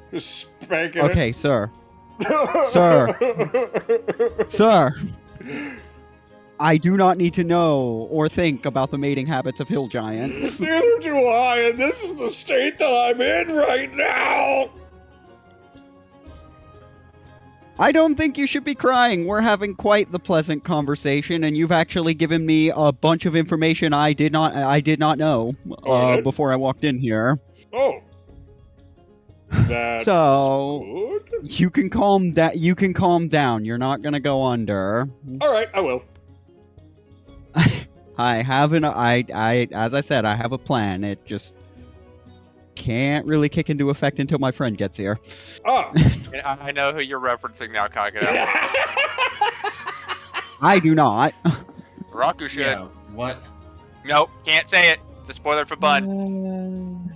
Just spanking it. Okay, sir. Sir. Sir, I do not need to know or think about the mating habits of hill giants. Neither do I, and this is the state that I'm in right now. I don't think you should be crying. We're having quite the pleasant conversation, and you've actually given me a bunch of information I did not know Oh, you did? before I walked in here. Oh. That's So- good. You can calm down. You can calm down. You're not gonna go under. All right, I will. I have as I said, I have a plan. It just can't really kick into effect until my friend gets here. Ah. I know who you're referencing now, Kagato. I do not. Raku should. Yeah, what? Nope, can't say it. It's a spoiler for Bun.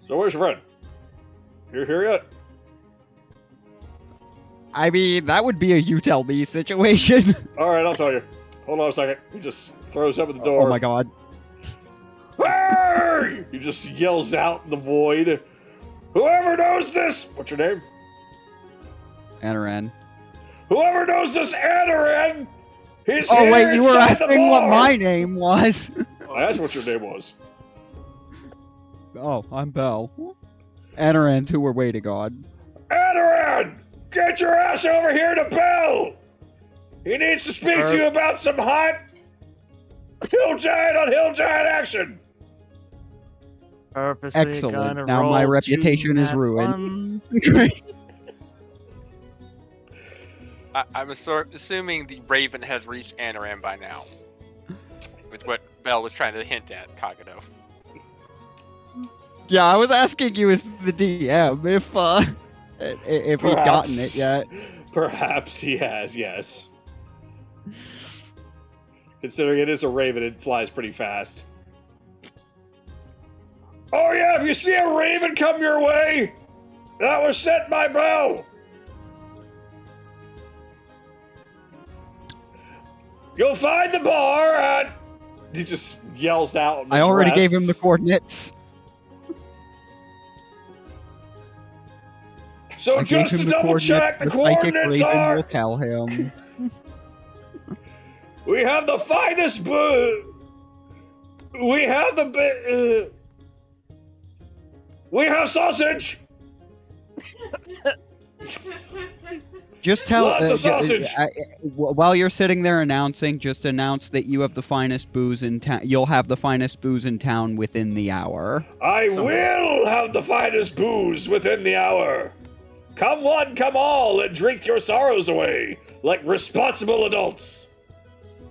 So where's your friend? You're here yet? I mean, that would be a you tell me situation. All right, I'll tell you. Hold on a second. He just throws up at the door. Oh my god. Hey! He just yells out in the void. Whoever knows this, what's your name? Anaran. Whoever knows this Anaran, he's Oh here wait, you were inside the asking what bar! my name was. I asked what your name was. Oh, I'm Bell. Anaran's who we're waiting on. Anaran, get your ass over here to Bell. He needs to speak to you about some hot hill giant on hill giant action. Purposely Excellent. gonna Now my roll reputation two is nat ruined. ones. I'm assuming the Raven has reached Anaran by now. With what Bell was trying to hint at, Kagato. Yeah, I was asking you as the DM if he'd gotten it yet. Perhaps he has, yes. Considering it is a raven, it flies pretty fast. Oh yeah, if you see a raven come your way, that was sent by Bell. You'll find the bar at... He just yells out. I already gave him the coordinates. So just to double check, the coordinates are... will tell him. We have the finest we have the we have sausage. Just tell Lots of sausage. While you're sitting there announcing, just announce that you have the finest booze in town. You'll have the finest booze in town within the hour. I will have the finest booze within the hour. Come one, come all, and drink your sorrows away like responsible adults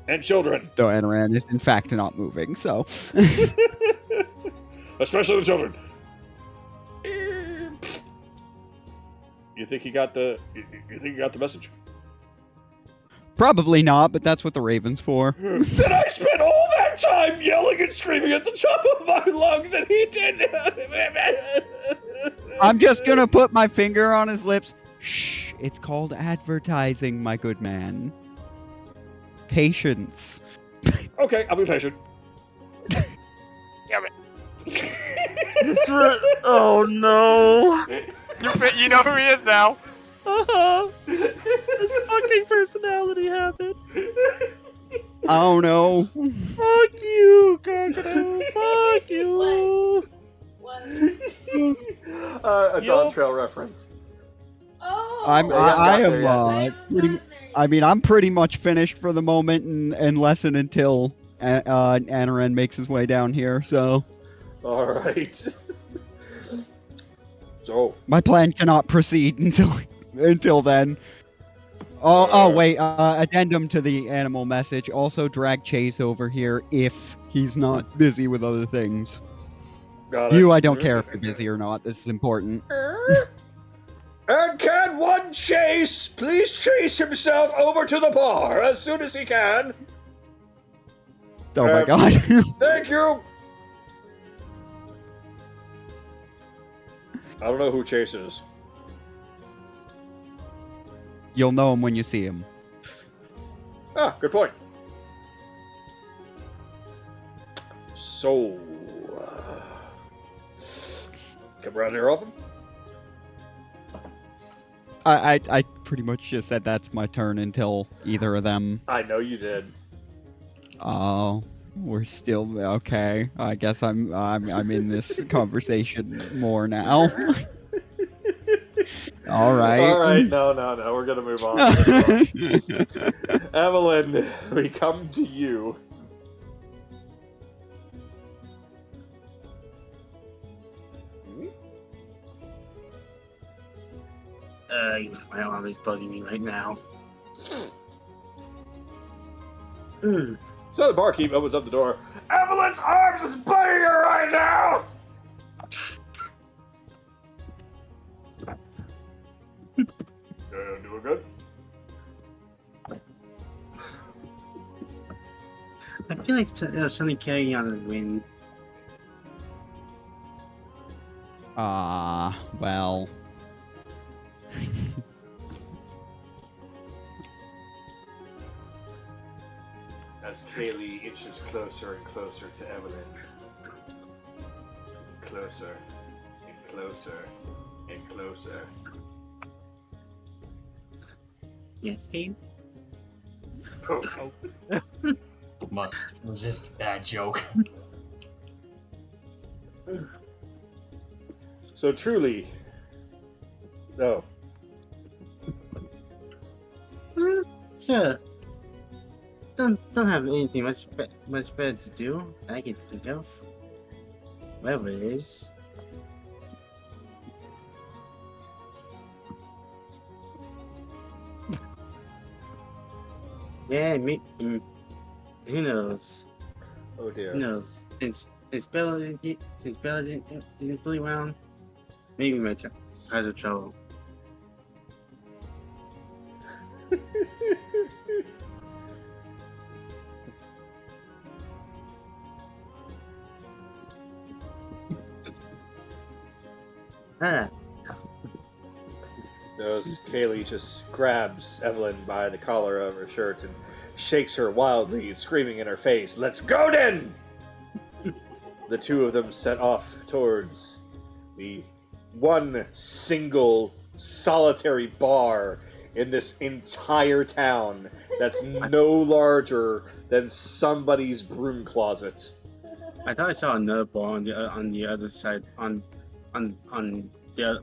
and children. Though Anaran is in fact not moving, so. Especially the children. You think he got the? You think he got the message? Probably not, but that's what the Raven's for. Did I spend all that time yelling and screaming at the top of my lungs, and he didn't? I'm just gonna put my finger on his lips. Shh! It's called advertising, my good man. Patience. Okay, I'll be patient. Damn it. Oh no! You know who he is now. His fucking personality happened. Oh no. Fuck you, Kagato. Fuck you. What? A Dawn Trail reference. Oh. I am Pretty... I mean, I'm pretty much finished for the moment, and lesson until Anaran makes his way down here. So. All right. So my plan cannot proceed until then. Oh wait, addendum to the animal message. Also drag Chase over here if he's not busy with other things. got You, it. I don't care if you're busy or not. This is important. And can one Chase please chase himself over to the bar as soon as he can? Oh my god. Thank you. I don't know who Chase is. You'll know him when you see him. Ah, good point. So, come around here often? I pretty much just said that's my turn until either of them. I know you did. Oh, we're still okay. I guess I'm in this conversation more now. All right. All right. No. We're gonna move on. Evelyn, we come to you. My arm is bugging me right now. So the barkeep opens up the door. Evelyn's arms is bugging her right now. Doing good? I feel like something carrying on the wind. Well. As Kaylee inches closer and closer to Evelyn. Closer and closer and closer. Yes, Steve? Oh. Must resist bad joke. So truly, no. Sure. Don't have anything much better to do I can think of. Whatever it is. Yeah, who knows? Oh dear. Who knows? Since Bella isn't fully around, maybe we might cause of trouble. Ah, Those Kaylee just grabs Evelyn by the collar of her shirt and shakes her wildly, screaming in her face, "Let's go then!" The two of them set off towards the one single solitary bar in this entire town that's no larger than somebody's broom closet. I thought I saw another bar on the other side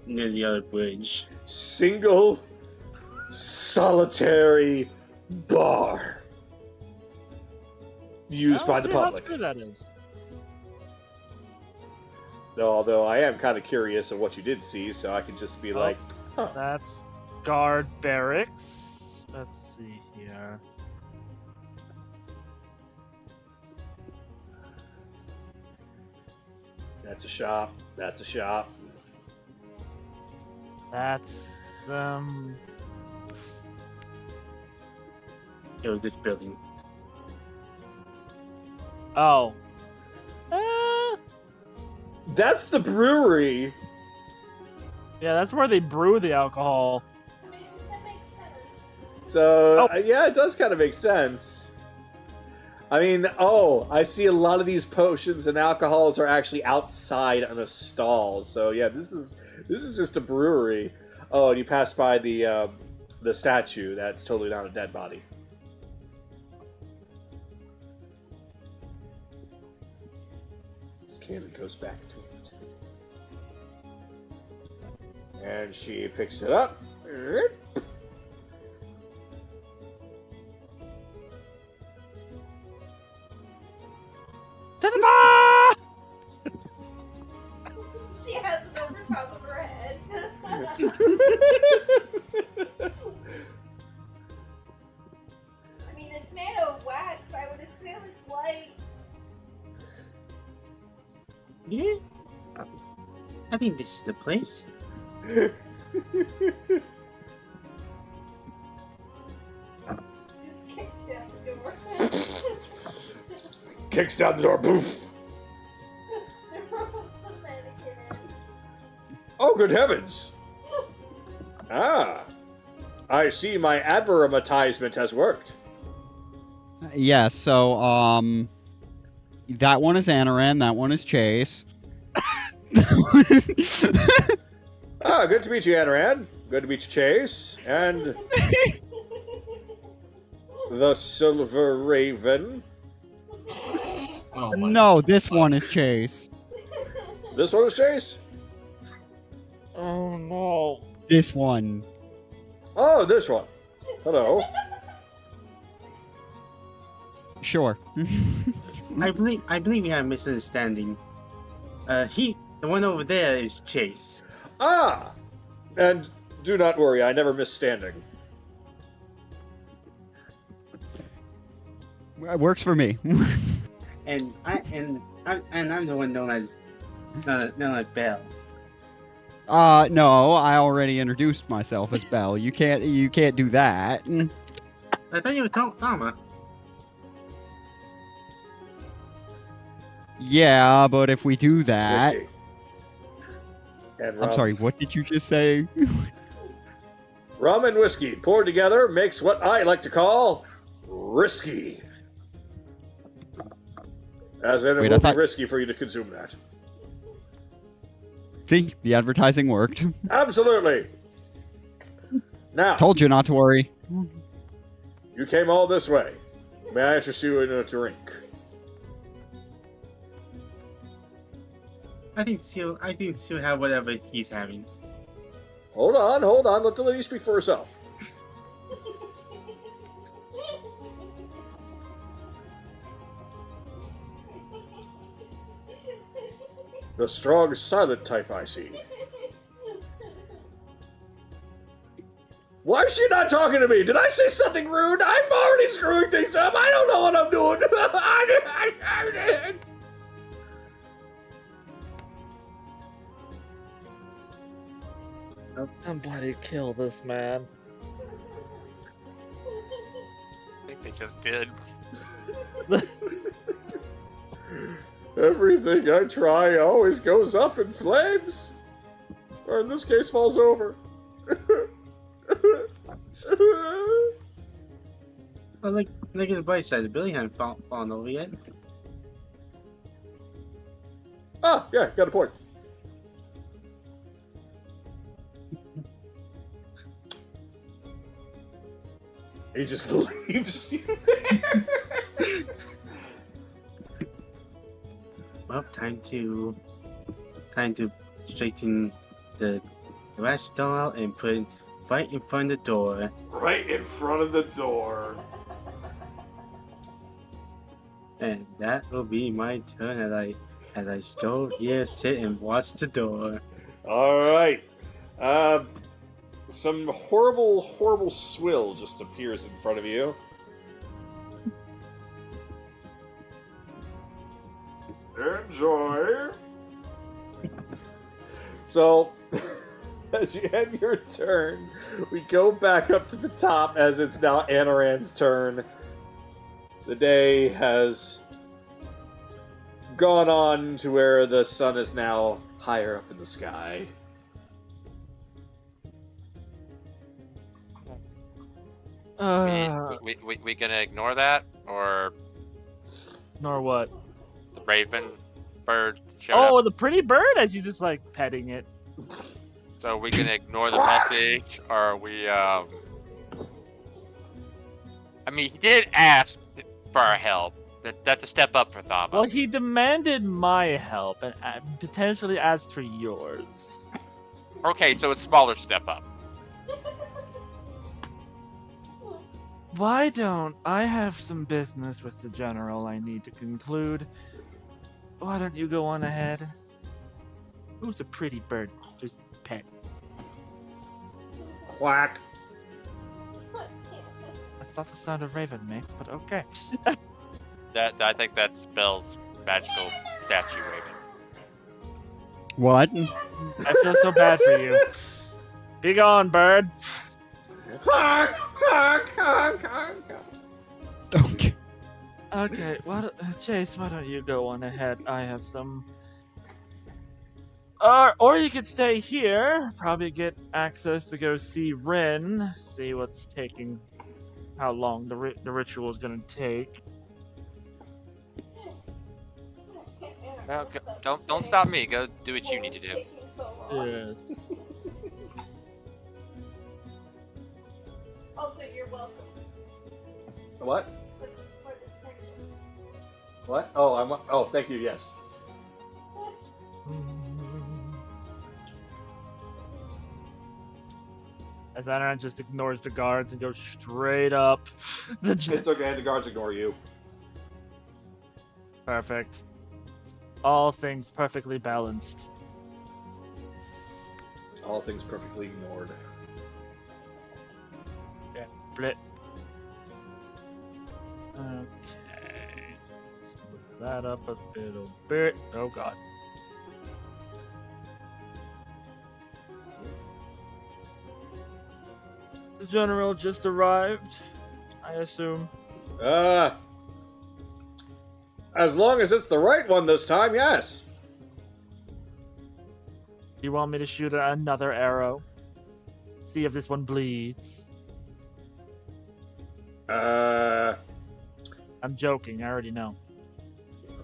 near the other bridge. Single solitary bar used by the public. How true that is. Although I am kind of curious of what you did see, so I could just be like, huh. That's guard barracks. Let's see here. That's a shop. That's a shop. That's It was this building. oh. That's the brewery. Yeah, that's where they brew the alcohol. I mean, that makes sense. So, Oh. yeah, it does kind of make sense. I mean, I see a lot of these potions and alcohols are actually outside on a stall. So, yeah, this is just a brewery. Oh, and you pass by the statue. That's totally not a dead body. This Kaylee goes back to it. And she picks it up. To the bar! She has it over top of her head. I mean, it's made of wax. I would assume it's light. Yeah. I think this is the place. She just kicks down the door. Kicks down the door. Boof. They throw a mannequin in. Oh, good heavens! Ah, I see my advertisement has worked. Yeah, so, that one is Anaran, that one is Chase. Ah, good to meet you, Anaran. Good to meet you, Chase. And the Silver Raven. Oh my No, this one is Chase. This one is Chase? Oh no. This one. Oh, this one. Hello. Sure. I believe we have a misunderstanding. The one over there is Chase. Ah! And do not worry, I never miss standing. Works for me. And I'm the one known as Belle. No, I already introduced myself as Belle. You can't do that. I thought you were Tama. Yeah, but if we do that, Whiskey. And I'm rum. sorry, what did you just say? Rum and whiskey poured together makes what I like to call risky. As in, it Wait, I will thought- be risky for you to consume that. See, the advertising worked. Absolutely. Now, Told you not to worry. you came all this way. May I interest you in a drink? I think she'll have whatever he's having. Hold on. Let the lady speak for herself. The strong, silent type, I see. Why is she not talking to me? Did I say something rude? I'm already screwing things up. I don't know what I'm doing. Somebody kill this man. I think they just did. Everything I try always goes up in flames. Or in this case, falls over. Well, look at the bright side. The building hasn't fallen over yet. Ah, yeah, got a point. He just leaves you there. Well, time to straighten the garage door out and put it right in front of the door. Right in front of the door. And that will be my turn as I stroll here, sit and watch the door. All right. Some horrible swill just appears in front of you. Enjoy. So, as you end your turn, we go back up to the top as it's now Anoran's turn. The day has gone on to where the sun is now higher up in the sky. We gonna ignore that, or Nor what? the raven bird showed up? Oh, the pretty bird as you just like petting it. So we gonna ignore the message, or are we? I mean, he did ask for our help. That's a step up for Thama. Well, he demanded my help and potentially asked for yours. Okay, so a smaller step up. Why don't I have some business with the general I need to conclude? Why don't you go on ahead? Who's a pretty bird? Just pet. Quack. That's not the sound a raven makes, but okay. I think that spells magical statue raven. What? I feel so bad for you. Be gone, bird. Quack, quack, quack, quack. Okay. Okay, Chase, why don't you go on ahead? I have some. Or you could stay here. Probably get access to go see Rin. See what's taking. How long the ritual is gonna take. No, don't stop me. Go do what you need to do. Yes. Also, you're welcome. What? For the prejudice. What? Oh, thank you. Yes. As Anaran just ignores the guards and goes straight up. It's okay. The guards ignore you. Perfect. All things perfectly balanced. All things perfectly ignored. Yeah, split. Okay. Let's move that up a little bit. Oh god. The general just arrived, I assume. As long as it's the right one this time, yes. You want me to shoot another arrow? See if this one bleeds. I I'm joking, I already know.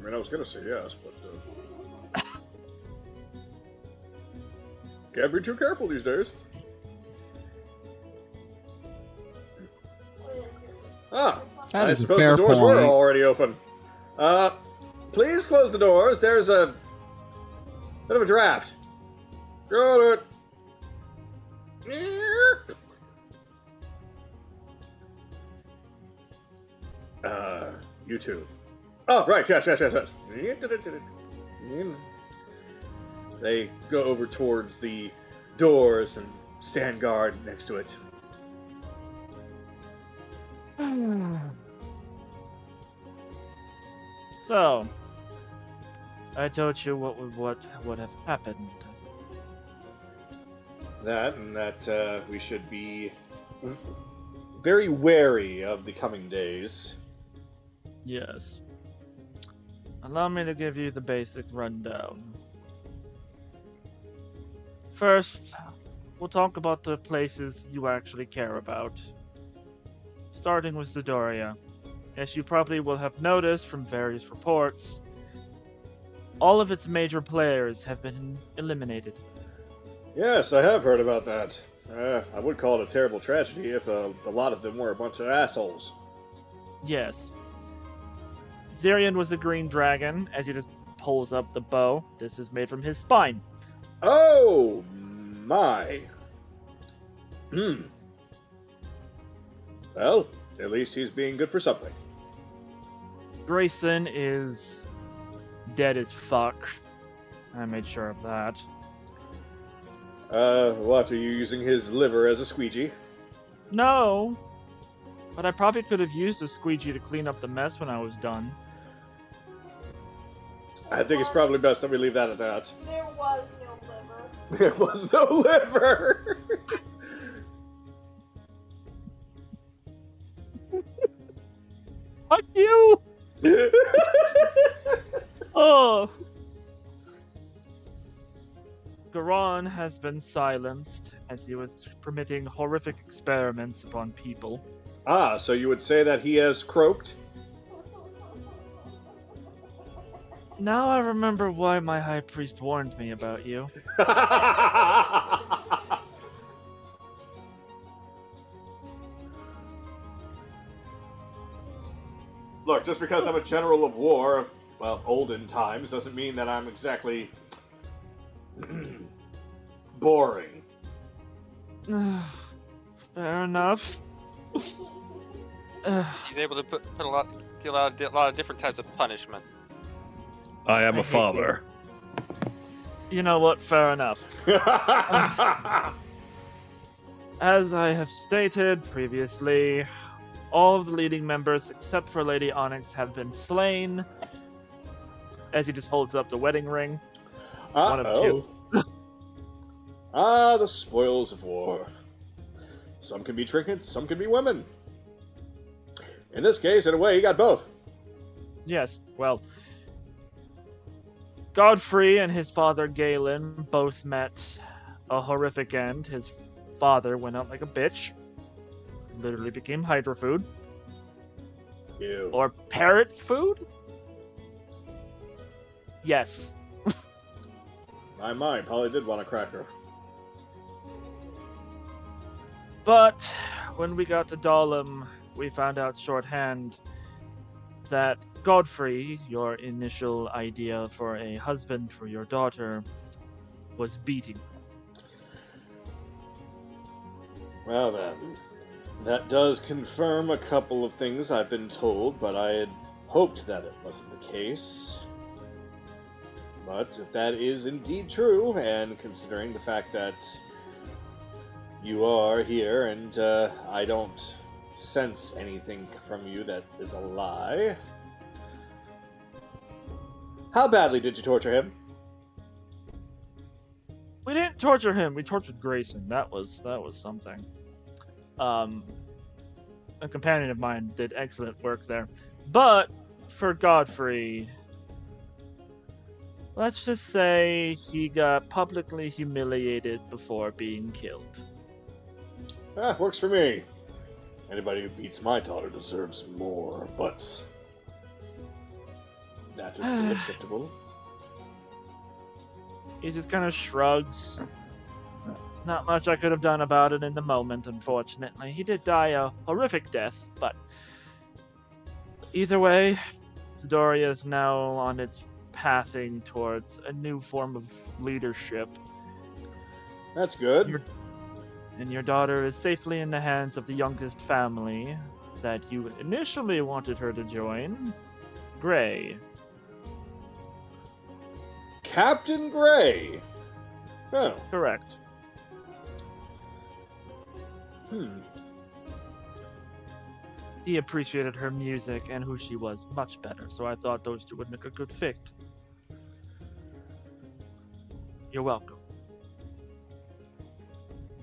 mean, I was gonna say yes, but can't be too careful these days. Ah, That I is a suppose fair the doors were point. already open. Please close the doors. There's a bit of a draft. Got it. You two. Oh, right. Yes. They go over towards the doors and stand guard next to it. So, I told you what would have happened. That, and that we should be very wary of the coming days. Yes. Allow me to give you the basic rundown. First, we'll talk about the places you actually care about. Starting with Zidoria. As you probably will have noticed from various reports, all of its major players have been eliminated. Yes, I have heard about that. I would call it a terrible tragedy if a lot of them were a bunch of assholes. Yes. Zirian was a green dragon, as he just pulls up the bow. This is made from his spine. Oh my. Well, at least he's being good for something. Grayson is dead as fuck. I made sure of that. What, are you using his liver as a squeegee? No, but I probably could have used a squeegee to clean up the mess when I was done. I think it's probably best that we leave that at that. There was no liver. There was no liver! Fuck you! Oh! Garan has been silenced as he was permitting horrific experiments upon people. Ah, so you would say that he has croaked? Now I remember why my high priest warned me about you. Look, just because I'm a general of war of, well, olden times doesn't mean that I'm exactly boring. Fair enough. He's able to put a lot of different types of punishment. I am I a hate father. You know what? Fair enough. As I have stated previously, all of the leading members except for Lady Onyx have been slain. As he just holds up the wedding ring. One of two. Ah, the spoils of war. Some can be trinkets, some can be women. In this case, in a way, you got both. Yes, well, Godfrey and his father Galen both met a horrific end. His father went out like a bitch. Literally became Hydra food. Ew. Or parrot food? Yes. My mind probably did want a cracker. But when we got to Dahlem, we found out shorthand that Godfrey, your initial idea for a husband for your daughter, was beating. Well then, that does confirm a couple of things I've been told, but I had hoped that it wasn't the case. But if that is indeed true, and considering the fact that you are here and I don't sense anything from you that is a lie, how badly did you torture him? We didn't torture him. We tortured Grayson. That was something. A companion of mine did excellent work there. But for Godfrey, let's just say he got publicly humiliated before being killed. Works for me. Anybody who beats my daughter deserves more, but that is still acceptable. He just kind of shrugs. Not much I could have done about it in the moment, unfortunately. He did die a horrific death, but either way, Zidoria is now on its pathing towards a new form of leadership. That's good. And your daughter is safely in the hands of the youngest family that you initially wanted her to join, Gray. Captain Gray. Oh. Correct. He appreciated her music and who she was much better, so I thought those two would make a good fit. You're welcome.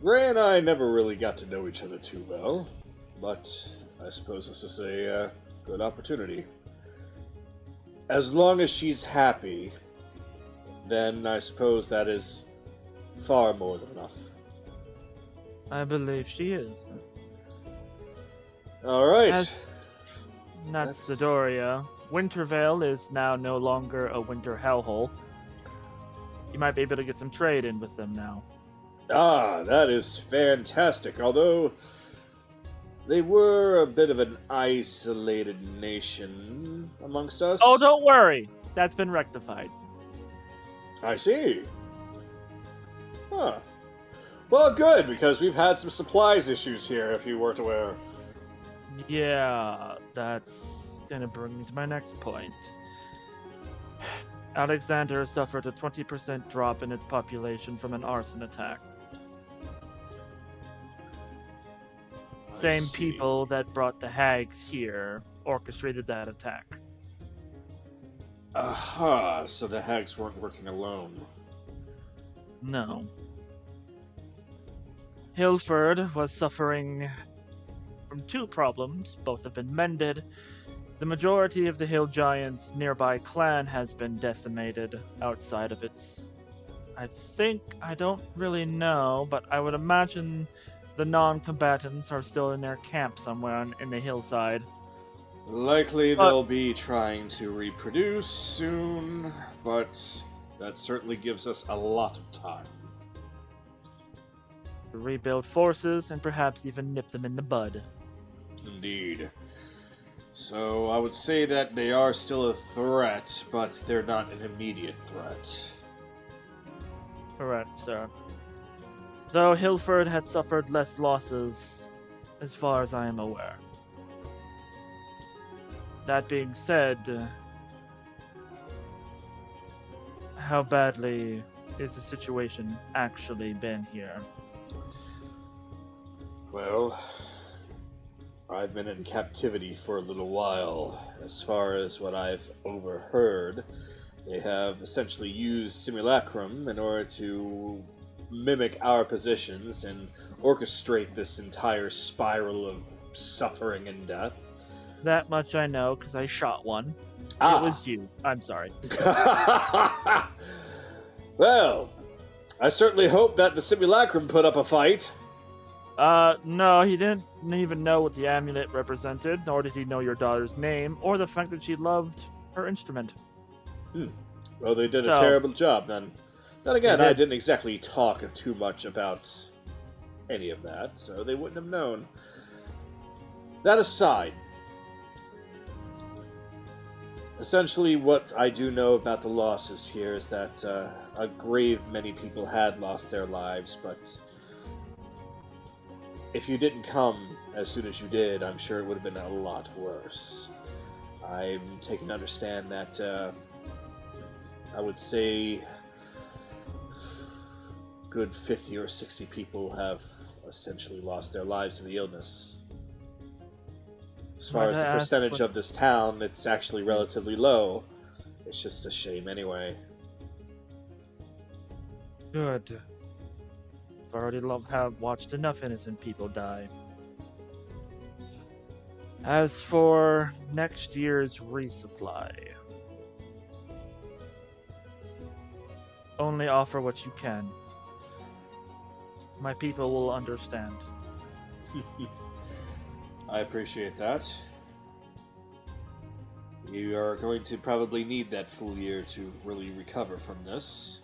Gray and I never really got to know each other too well, but I suppose this is a good opportunity. As long as she's happy, then I suppose that is far more than enough. I believe she is. All right. That's Doria. Wintervale is now no longer a winter hellhole. You might be able to get some trade in with them now. Ah, that is fantastic. Although they were a bit of an isolated nation amongst us. Oh, don't worry. That's been rectified. I see. Huh. Well, good, because we've had some supplies issues here, if you weren't aware. Yeah, that's gonna bring me to my next point. Alexander suffered a 20% drop in its population from an arson attack. Same see. people that brought the hags here orchestrated that attack. Aha, so the hags weren't working alone. No. Hilford was suffering from two problems. Both have been mended. The majority of the Hill Giants' nearby clan has been decimated outside of its... I don't really know, but I would imagine the non-combatants are still in their camp somewhere in the hillside. Likely they'll be trying to reproduce soon, but that certainly gives us a lot of time. To rebuild forces and perhaps even nip them in the bud. Indeed. So I would say that they are still a threat, but they're not an immediate threat. Correct, sir. Though Hilford had suffered less losses, as far as I am aware. That being said, how badly is the situation actually been here? Well, I've been in captivity for a little while. As far as what I've overheard, they have essentially used simulacrum in order to mimic our positions and orchestrate this entire spiral of suffering and death. That much I know, because I shot one. Ah. It was you. I'm sorry. Well, I certainly hope that the simulacrum put up a fight. No, he didn't even know what the amulet represented, nor did he know your daughter's name, or the fact that she loved her instrument. Well, they did a terrible job then. Then again, They did. I didn't exactly talk too much about any of that, so they wouldn't have known. That aside, essentially what I do know about the losses here is that a grave many people had lost their lives, but if you didn't come as soon as you did, I'm sure it would have been a lot worse. I'm taken to understand that I would say good 50 or 60 people have essentially lost their lives to the illness. As far as the percentage of this town, it's actually relatively low. It's just a shame anyway. Good. I've already have watched enough innocent people die. As for next year's resupply, only offer what you can. My people will understand. I appreciate that. You are going to probably need that full year to really recover from this.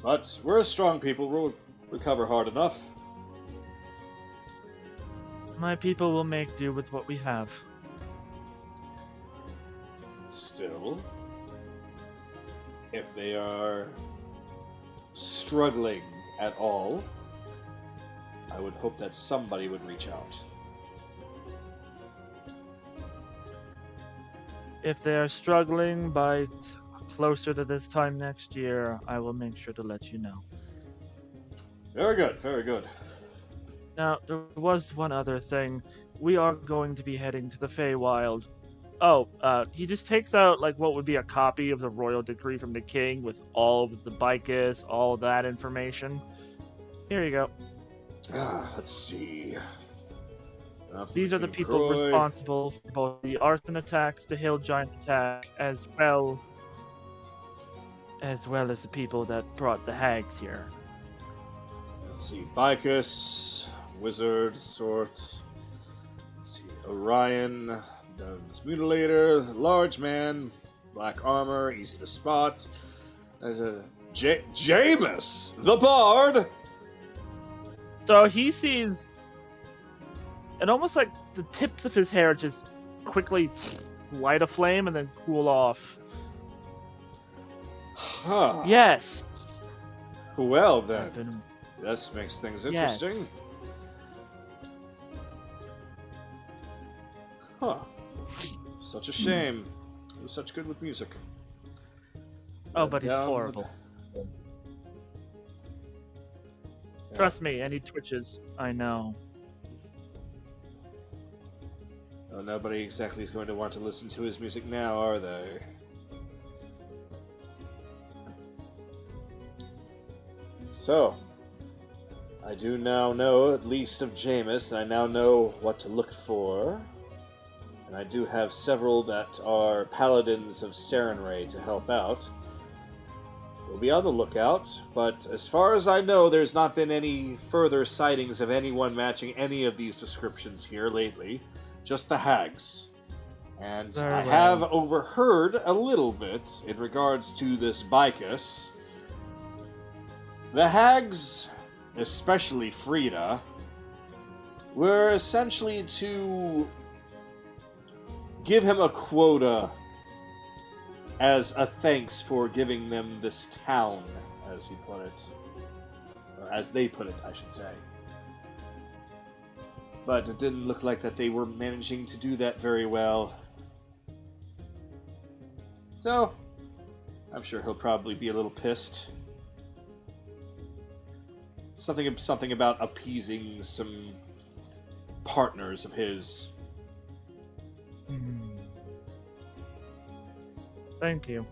But we're a strong people, we'll recover hard enough. My people will make do with what we have. Still, if they are struggling at all, I would hope that somebody would reach out. If they are struggling by closer to this time next year, I will make sure to let you know. Very good, very good. Now, there was one other thing. We are going to be heading to the Feywild. Oh, he just takes out, like, what would be a copy of the royal decree from the king with all of the Bicus, all that information. Here you go. Let's see. These are the people responsible for both the arson attacks, the hill giant attack, as well as the people that brought the hags here. Let's see. Bicus, Wizard, Sort. Let's see. Orion, Dunn's Mutilator, Large Man, Black Armor, easy to spot. There's a Jameis, the Bard! So he sees, and almost like the tips of his hair just quickly light a flame and then cool off. Huh. Yes. Well then, this makes things interesting. Yes. Huh. Such a shame. He was such good with music. Oh, but he's Down horrible. Yeah. Trust me, and he twitches. I know. Oh, nobody exactly is going to want to listen to his music now, are they? So, I do now know at least of Jameis, and I now know what to look for. And I do have several that are paladins of Sarenrae to help out. We'll be on the lookout, but as far as I know, there's not been any further sightings of anyone matching any of these descriptions here lately. Just the hags. And Very I well. have overheard a little bit in regards to this Bicus. The hags, especially Frida, were essentially to give him a quota as a thanks for giving them this town, as he put it. Or as they put it, I should say. But it didn't look like that they were managing to do that very well. So, I'm sure he'll probably be a little pissed. Something about appeasing some partners of his. Thank you.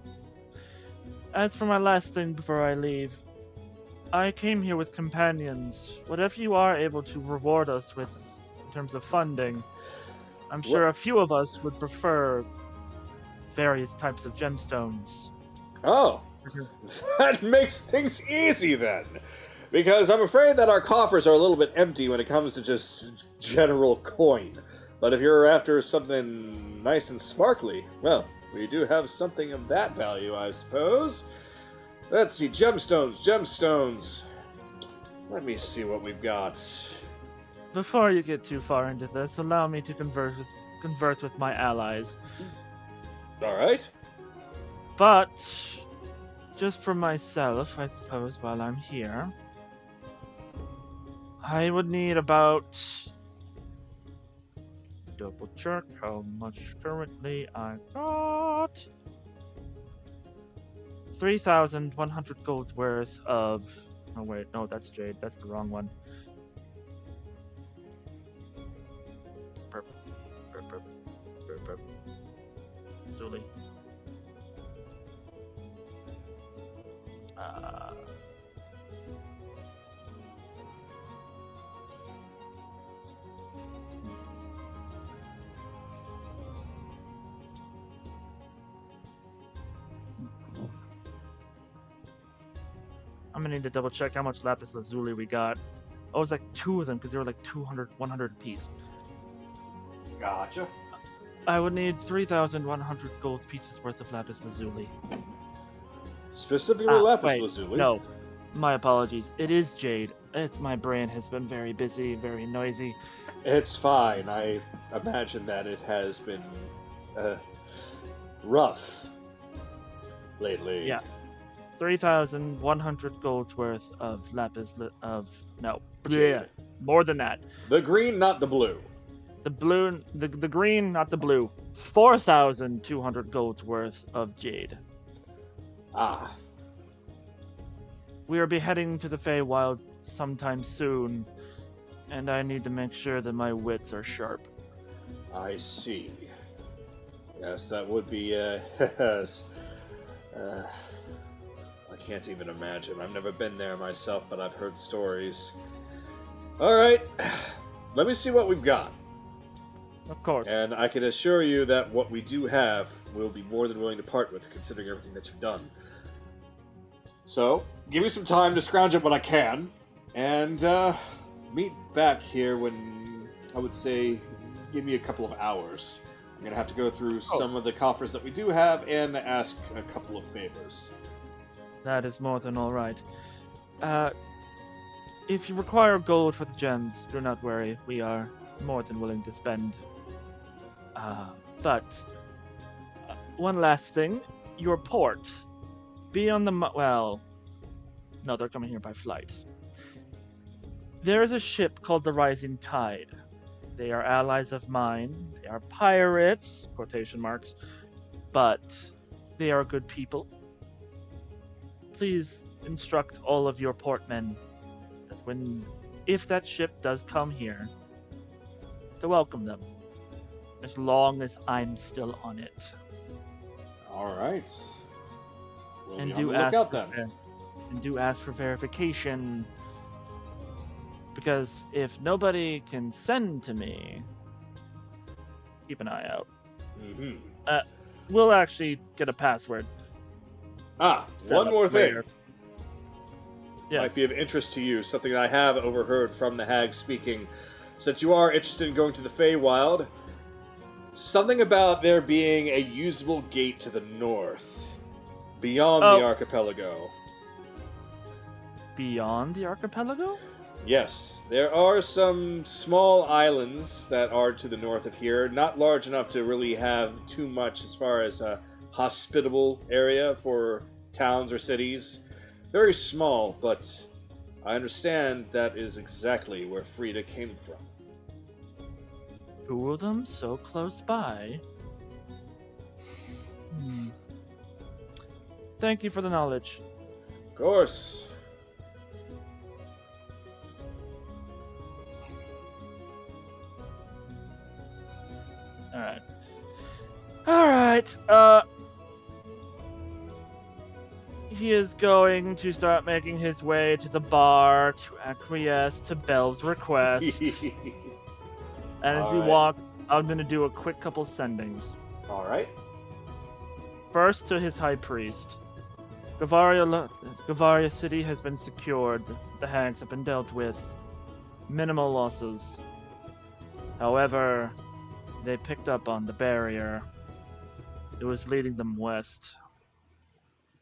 As for my last thing before I leave, I came here with companions. Whatever you are able to reward us with in terms of funding, I'm sure a few of us would prefer various types of gemstones. Oh, that makes things easy then. Because I'm afraid that our coffers are a little bit empty when it comes to just general coin. But if you're after something nice and sparkly, well, we do have something of that value, I suppose. Let's see, gemstones. Let me see what we've got. Before you get too far into this, allow me to converse with my allies. All right. But just for myself, I suppose, while I'm here, I would need about, double check how much currently I got, 3,100 gold worth of, oh wait, no, that's jade, that's the wrong one. Zuli. I'm gonna need to double check how much lapis lazuli we got. Oh, it was like 2 of them because they were like 200, 100 apiece. Gotcha. I would need 3,100 gold pieces worth of lapis lazuli. Specifically lapis wait, lazuli. No, my apologies. It is jade. My brain has been very busy, very noisy. It's fine. I imagine that it has been rough lately. Yeah. 3,100 gold worth of lapis Jade. More than that. The green, not the blue. The blue, the green, not the blue. 4,200 gold worth of jade. Ah. We will be heading to the Feywild sometime soon, and I need to make sure that my wits are sharp. I see. Yes, that would be, yes. I can't even imagine. I've never been there myself, but I've heard stories. Alright, let me see what we've got. Of course. And I can assure you that what we do have, we'll be more than willing to part with, considering everything that you've done. So, give me some time to scrounge up what I can, and meet back here when, I would say, give me a couple of hours. I'm going to have to go through some of the coffers that we do have and ask a couple of favors. That is more than all right. If you require gold for the gems, do not worry. We are more than willing to spend. But one last thing. Your port. Be on the... well... No, they're coming here by flight. There is a ship called the Rising Tide. They are allies of mine. They are pirates, quotation marks, but they are good people. Please instruct all of your portmen that if that ship does come here, to welcome them, as long as I'm still on it. All right. We'll And be do on the ask lookout for then. and do ask for verification, because if nobody can send to me, keep an eye out. Mm-hmm. We'll actually get a password. set One up more thing. later. Yes. Might be of interest to you, something I have overheard from the hag speaking. Since you are interested in going to the Feywild, something about there being a usable gate to the north, beyond the archipelago. Beyond the archipelago? Yes, there are some small islands that are to the north of here, not large enough to really have too much as far as a hospitable area for towns or cities. Very small, but I understand that is exactly where Frida came from. Two of them so close by. Thank you for the knowledge. Of course. Alright, he is going to start making his way to the bar to acquiesce to Belle's request. And as he walks, I'm going to do a quick couple sendings. Alright. First to his high priest. Gavaria City has been secured. The hags have been dealt with. Minimal losses. However, they picked up on the barrier. It was leading them west.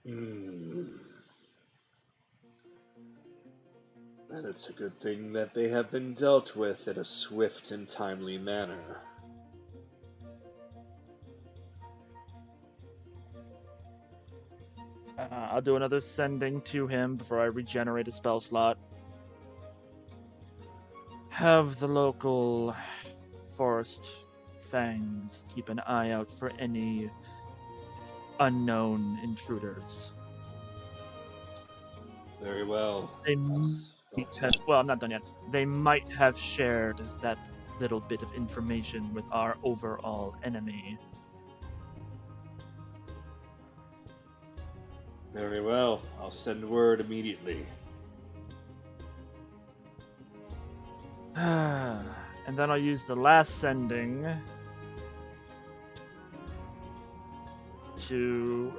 And it's a good thing that they have been dealt with in a swift and timely manner. I'll do another sending to him before I regenerate a spell slot. Have the local forest fangs keep an eye out for any unknown intruders. Very well. They might have, well, I'm not done yet. They might have shared that little bit of information with our overall enemy. Very well. I'll send word immediately. And then I'll use the last sending to...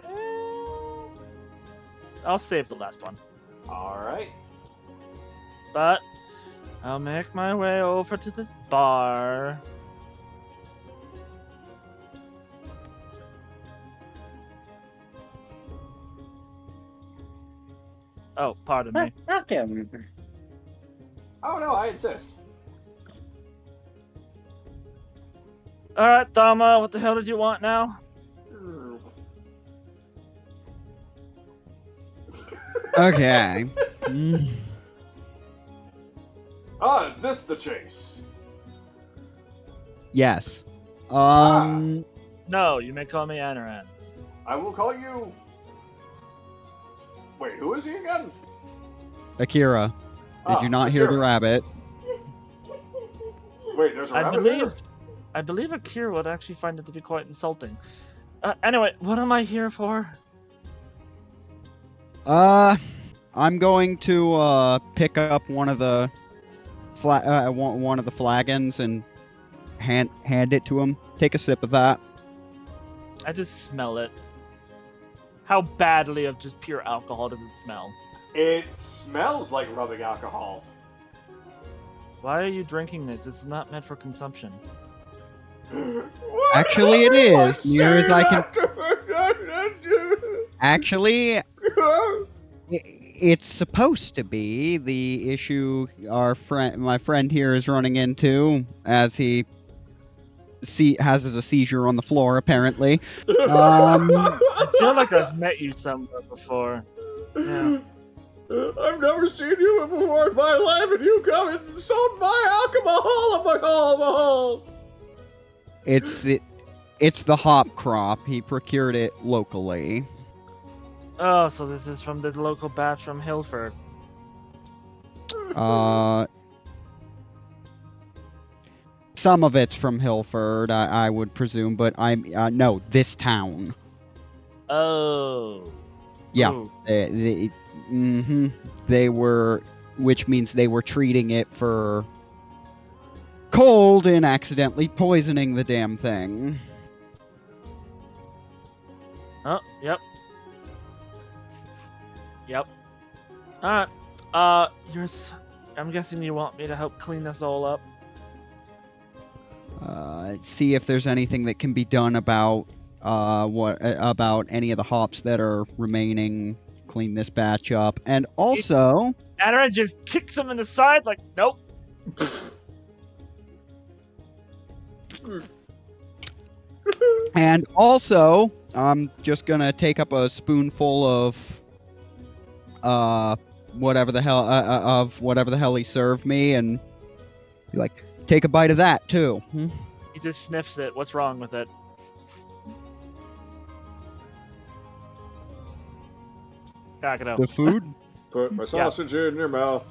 I'll save the last one. Alright. But I'll make my way over to this bar. Oh, pardon me. Okay. Oh no, I insist. Alright, Dama, what the hell did you want now? Okay. Is this the chase? Yes. No, you may call me Anaran. I will call you... Wait, who is he again? Akira. Did you not hear the rabbit? Wait, there's a I rabbit believe Akira would actually find it to be quite insulting. Anyway, what am I here for? I'm going to pick up one of the one of the flagons and hand it to him. Take a sip of that. I just smell it. How badly of just pure alcohol does it smell? It smells like rubbing alcohol. Why are you drinking this? It's not meant for consumption. Actually, it is. Near as I can. Actually, it's supposed to be. The issue my friend here is running into as he has a seizure on the floor, apparently. I feel like I've met you somewhere before. Yeah. I've never seen you before in my life, and you come and sold my alcohol. It's the hop crop. He procured it locally. Oh, so this is from the local batch from Hilford. Some of it's from Hilford, I would presume, but no, this town. Oh. Yeah. Ooh. They were, which means they were treating it for cold and accidentally poisoning the damn thing. Oh, yep. Yep. Alright. I'm guessing you want me to help clean this all up? See if there's anything that can be done about about any of the hops that are remaining. Clean this batch up, and also Aaron just kicks him in the side, like, nope. And also, I'm just gonna take up a spoonful of whatever the hell he served me, and be like, take a bite of that too. He just sniffs it. What's wrong with it? Kagato. The food? Put my sausage in your mouth.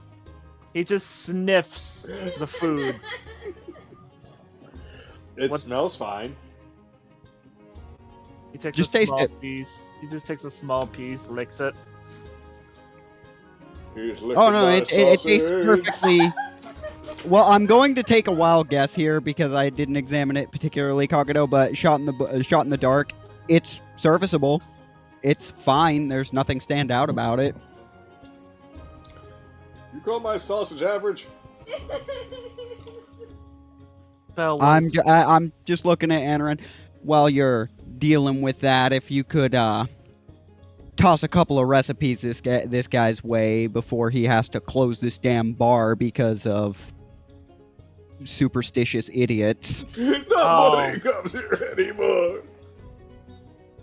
He just sniffs the food. It smells fine. He takes Just a taste small it. piece. He just takes a small piece, licks it. Oh no, it tastes perfectly. Well, I'm going to take a wild guess here because I didn't examine it particularly, Kagato. But shot in the dark, it's serviceable. It's fine. There's nothing stand out about it. You call my sausage average? I'm just looking at Anaran. While you're dealing with that, if you could toss a couple of recipes this guy's way before he has to close this damn bar because of superstitious idiots. Nobody comes here anymore.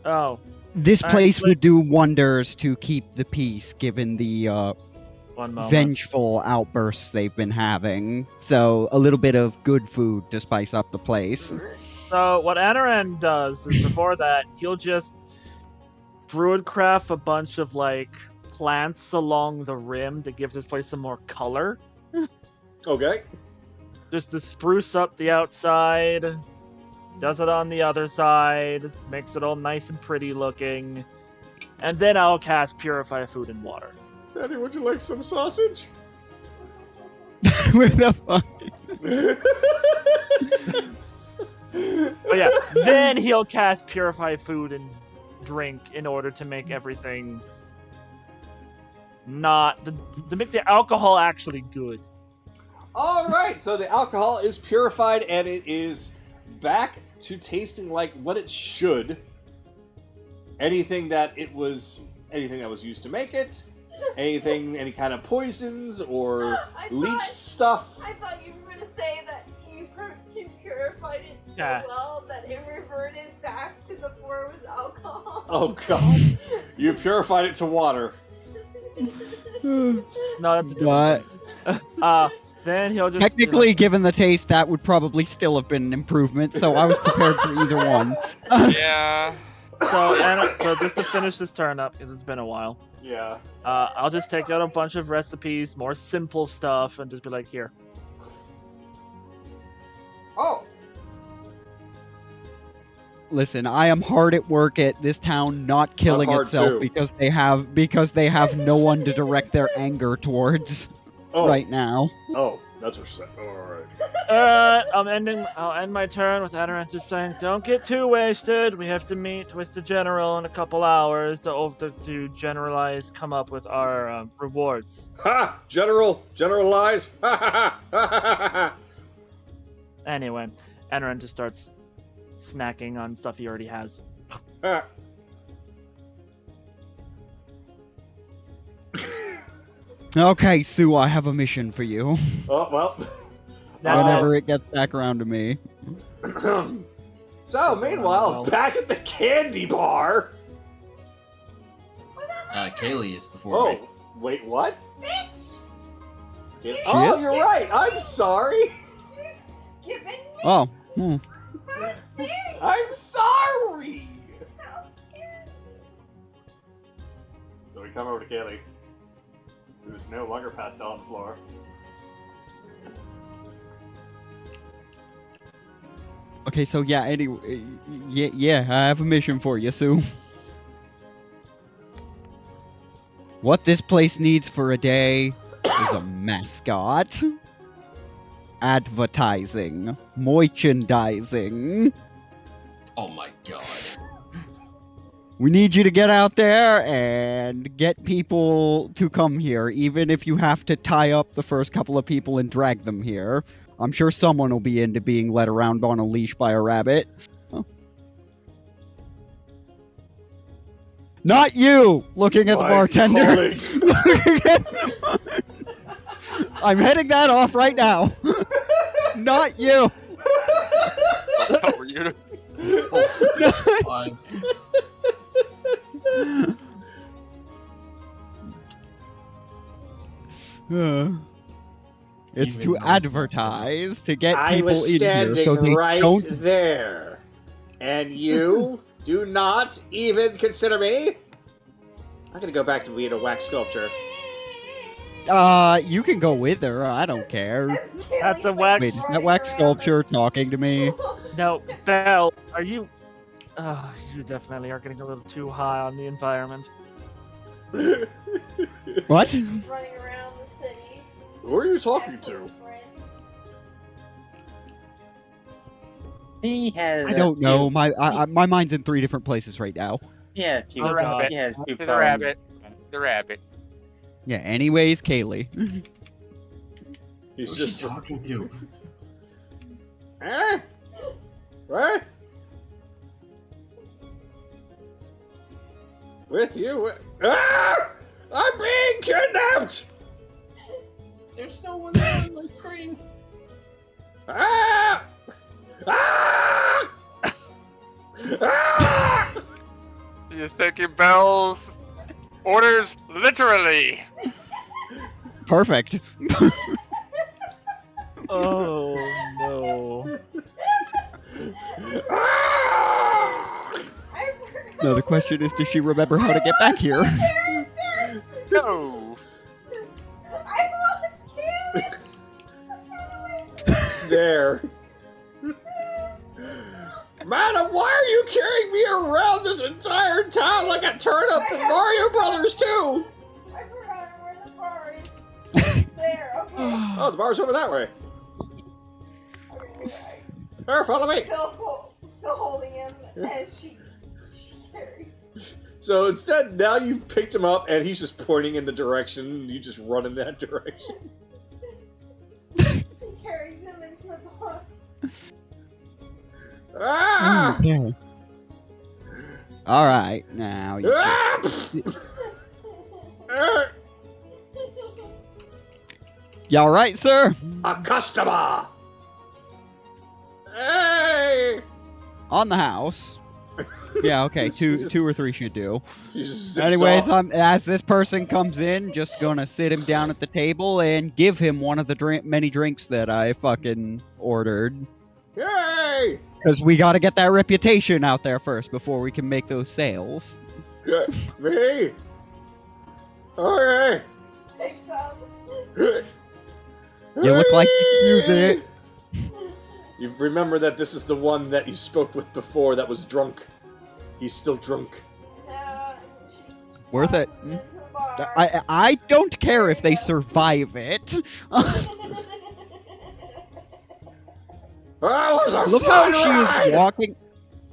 Oh. This place would do wonders to keep the peace, given the vengeful outbursts they've been having. So a little bit of good food to spice up the place. So what Anaran does is before that, he'll just druidcraft a bunch of like plants along the rim to give this place some more color. Okay. Just to spruce up the outside. Does it on the other side, makes it all nice and pretty looking. And then I'll cast Purify Food and Water. Daddy, would you like some sausage? Where the fuck? But yeah, then he'll cast Purify Food and Drink in order to make everything not... to make the alcohol actually good. Alright, so the alcohol is purified and it is back to tasting like what it should. Anything that was used to make it, any kind of poisons or leached stuff. I thought you were going to say that you purified it so well that it reverted back to the form with alcohol. Oh god. You purified it to water. No, that's But then he'll just... technically, given the taste, that would probably still have been an improvement, so I was prepared for either one. Yeah. So just to finish this turn up, because it's been a while. Yeah. I'll just take out a bunch of recipes, more simple stuff, and just be like, here. Listen, I am hard at work at this town not killing hard itself too. because they have no one to direct their anger towards right now. Oh, that's what she said. All right. I'll end my turn with Adarant just saying, don't get too wasted. We have to meet with the general in a couple hours to come up with our rewards. Ha! General lies. Ha ha ha! Anyway, Adarant just starts snacking on stuff he already has. Ha! Okay, Sue, I have a mission for you. Oh well. Whenever it gets back around to me. So, meanwhile, back at the candy bar. Kaylee is before me. Oh, wait, what? Bitch! Oh, is? you're right. I'm sorry. You skipping me? Oh, How dare you? I'm sorry. How dare you? So we come over to Kaylee, who's no longer passed out on the floor. okay, so yeah, anyway, yeah, I have a mission for you, Sue. What this place needs for a day is a mascot, advertising, merchandising. Oh my god. We need you to get out there and get people to come here, even if you have to tie up the first couple of people and drag them here. I'm sure someone will be into being led around on a leash by a rabbit. Huh. Not you! Looking at the bartender. I'm heading that off right now. Not you! How are you? Oh, fine. It's Even to though- advertise, to get I people was in here standing so they right don't... there. And you do not even consider me? I'm gonna go back to being a wax sculpture. You can go with her, I don't care. That's a wax- Wait, is that wax sculpture talking to me? No, Belle, are you... you definitely are getting a little too high on the environment. What? Running around the city. Who are you talking to? Whispering. He has. I don't know. My mind's in 3 different places right now. Yeah, few. Oh, God. He has To few the phones. rabbit. The rabbit. Yeah, anyways, Kaylee. He's Who's just she talking to? Huh? What? With you? Ah! I'm being kidnapped! There's no one on my screen. Ah! Ah! Ah! He is taking Belle's orders literally. Perfect. Oh, no. Ah! I forgot. No, the question is, does she remember how to get back here? No. I lost Kaylee. There. Madam, why are you carrying me around this entire town like a turnip from Mario Brothers 2? I forgot where the bar is. There, okay. Oh, the bar's over that way. Okay. Here, follow me. Still holding him as she carries. So instead, now you've picked him up and he's just pointing in the direction, and you just run in that direction. She carries him into the bar. Ah! Okay. Alright, now you Ah! just... Ah! You alright, sir? A customer! Hey! On the house. Yeah, okay, two or 3 should do. She just zips Anyways, off. as this person comes in, just gonna sit him down at the table and give him one of the many drinks that I fucking ordered. Yay! Because we gotta get that reputation out there first before we can make those sales. Good. Me? Okay. Take some. You look like you can use it. You remember that this is the one that you spoke with before that was drunk. He's still drunk. No, she Worth it. tossed him into a bar. I don't care if they survive it. I love how she is walking.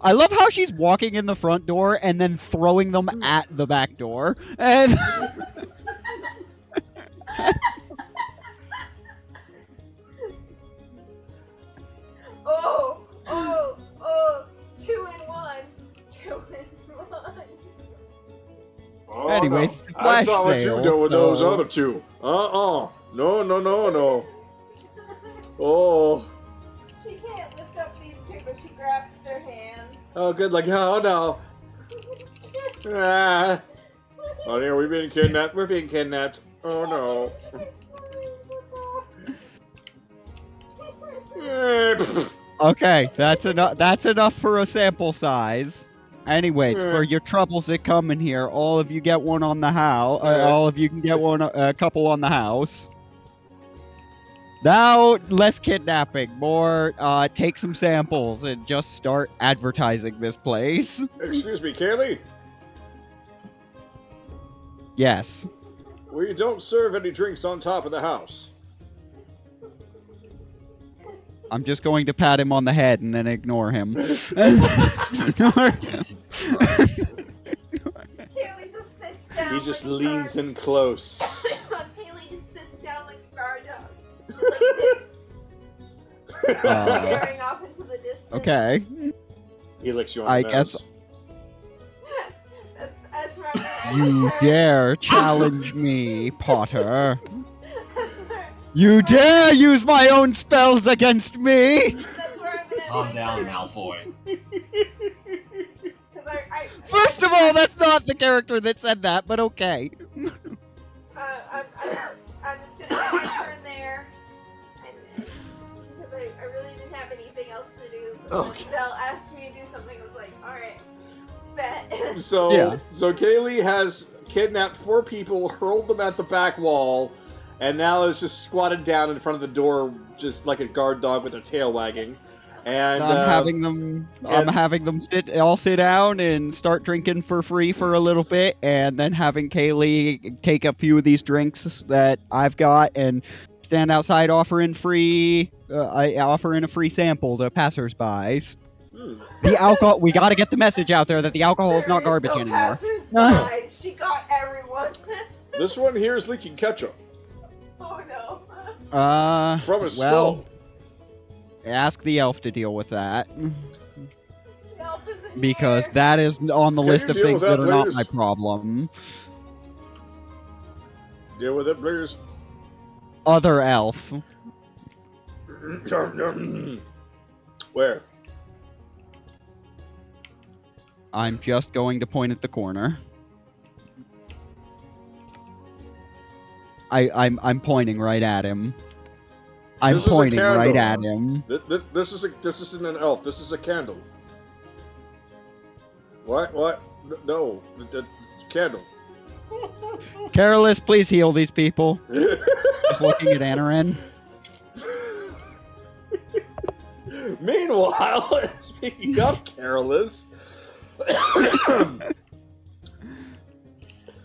I love how she's walking in the front door and then throwing them at the back door. And Oh, 2 in 1. 2 in 1. Oh, anyways, no. I flash saw what you sale, did with those so- other two. No. Oh. She can't lift up these two, but she grabs their hands. Oh, good. Like, oh no. Ah. Oh, dear, we're being kidnapped. We're being kidnapped. Oh no. Okay, that's enough. That's enough for a sample size. Anyways, for your troubles that come in here, all of you get one on the house. All of you can get one, a couple on the house. Now, less kidnapping, more take some samples and just start advertising this place. Excuse me, Kaylee. Yes. We don't serve any drinks on top of the house. I'm just going to pat him on the head and then ignore him. Jesus Christ. Kaylee just sits down. He just like leans in close. Kaylee just sits down like a guard dog. Just like this. Staring off into the distance. Okay. He licks you on the I nose. guess That's where I'm you gonna dare challenge me, Potter. That's where You dare use my own spells against me! That's where I'm gonna Calm down, Malfoy. Because First of all, that's not the character that said that, but okay. I'm just gonna take my turn there. And, because I really didn't have anything else to do. Okay. They'll ask me to do something. I was like, alright, bet. So, Yeah. so Kaylee has kidnapped 4 people, hurled them at the back wall, and now is just squatted down in front of the door, just like a guard dog with their tail wagging. And I'm having them sit down and start drinking for free for a little bit, and then having Kaylee take a few of these drinks that I've got and stand outside offering a free sample to passersby. The alcohol, we got to get the message out there that the alcohol is not There garbage no anymore. passersby. She got everyone. this one here is leaking ketchup Oh no. from his well, skull. ask the elf to deal with that. Elf isn't Because here. that is on the Can list you of deal things with that that, are not please? my problem. Deal with it, please. Other elf. Where? I'm just going to point at the corner. I'm pointing right at him. I'm This is a pointing right candle. at him. This isn't an elf. This is a candle. What? No, the candle. Careless, please heal these people. Just looking at Anarin. Meanwhile, speaking of careless,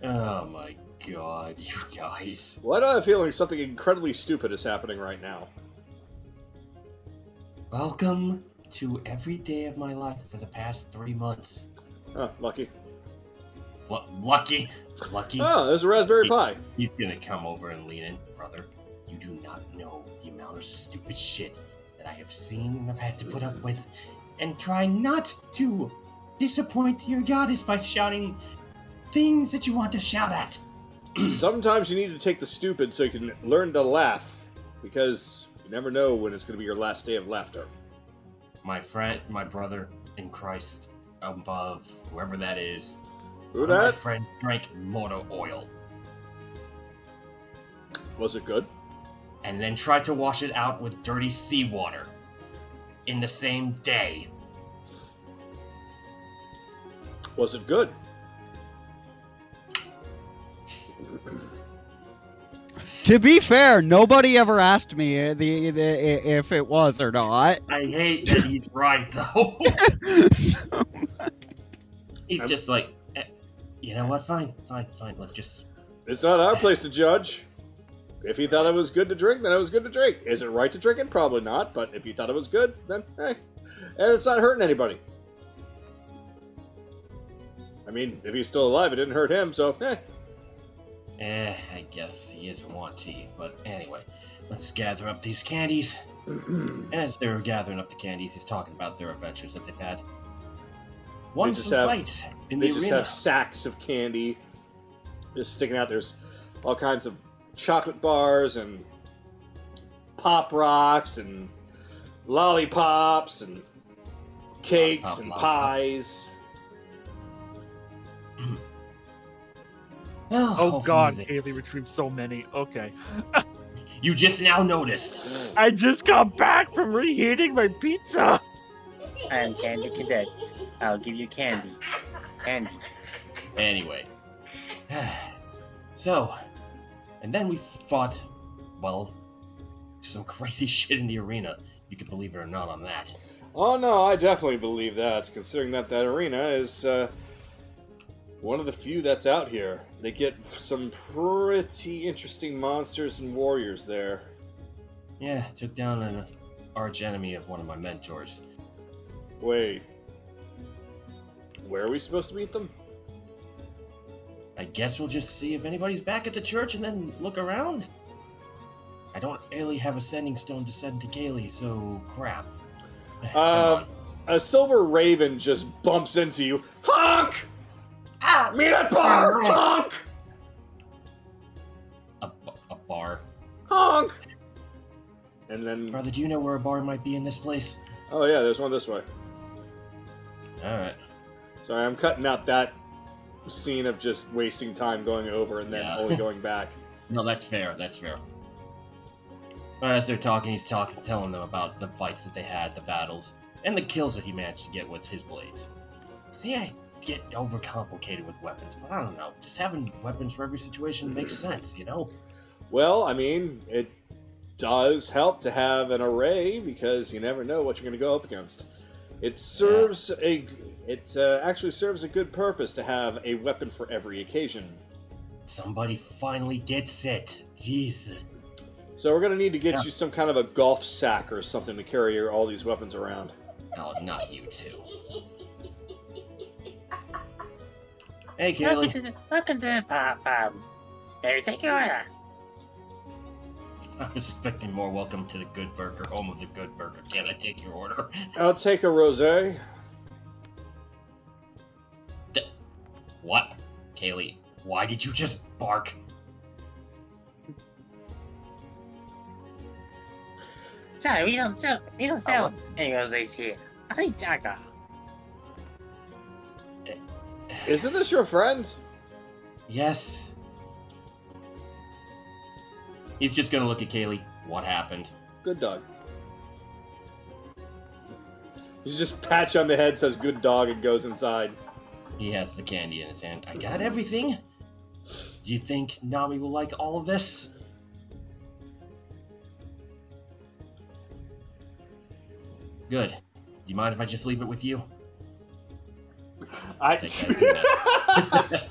Oh my god, you guys. why do I have a feeling something incredibly stupid is happening right now? Welcome to every day of my life for the past 3 months. Huh, lucky. What? Lucky? Lucky? Oh, there's a Raspberry Pi. He's gonna come over and lean in. Brother, you do not know the amount of stupid shit that I have seen and have had to put up with, and try not to disappoint your goddess by shouting things that you want to shout at. Sometimes you need to take the stupid so you can learn to laugh, because you never know when it's going to be your last day of laughter. My friend, my brother in Christ above, whoever that is, Who one of my that? friend drank motor oil Was it good? and then tried to wash it out with dirty seawater in the same day. Was it good? To be fair, nobody ever asked me if it was or not. I hate that he's right, though. He's just like, you know what? Fine. Let's just. It's not our place to judge. If he thought it was good to drink, then it was good to drink. Is it right to drink it? Probably not. But if he thought it was good, then hey. And it's not hurting anybody. I mean, if he's still alive, it didn't hurt him, so I guess he doesn't want to. But anyway, let's gather up these candies. And as they were gathering up the candies, he's talking about their adventures that they've had. Won some fights in the They just arena. have sacks of candy just sticking out. There's all kinds of chocolate bars and pop rocks and lollipops and cakes and pies. Well, Oh hopefully god, they- Kaylee retrieved so many. Okay. You just now noticed. I just got back from reheating my pizza! I'm Candy Cadet. I'll give you candy. Candy. Anyway. So, and then we fought, well, some crazy shit in the arena. If you could believe it or not on that. Oh no, I definitely believe that, considering that arena is one of the few that's out here. They get some pretty interesting monsters and warriors there. Yeah, took down an arch enemy of one of my mentors. Wait. Where are we supposed to meet them? I guess we'll just see if anybody's back at the church and then look around. I don't really have a sending stone to send to Kaylee, so crap. Come on. A silver raven just bumps into you. Honk! Ah, meet at bar! Honk! A bar. Honk! And then... Brother, do you know where a bar might be in this place? Oh yeah, there's one this way. Alright. Sorry, I'm cutting out that scene of just wasting time going over and then Yeah. only going back. No, that's fair, that's fair. But as they're talking, he's telling them about the fights that they had, the battles, and the kills that he managed to get with his blades. See, I get overcomplicated with weapons, but I don't know. Just having weapons for every situation makes sense, you know? Well, I mean, it does help to have an array because you never know what you're going to go up against. It serves actually serves a good purpose to have a weapon for every occasion. Somebody finally gets it. Jesus. So we're going to need to get you some kind of a golf sack or something to carry all these weapons around. Oh, not you two. Hey, Kaylee. Welcome to the pub. May we take your order? I was expecting more welcome to the Good Burger, home of the Good Burger. Can I take your order? I'll take a rosé. What? Kaylee, why did you just bark? Sorry, we don't sell any rosés here. I think Jagger. Isn't this your friend? Yes. He's just gonna look at Kaylee. What happened? Good dog. He just patch on the head, says good dog, and goes inside. He has the candy in his hand. I got everything. Do you think Nami will like all of this? Good. Do you mind if I just leave it with you? Take that as a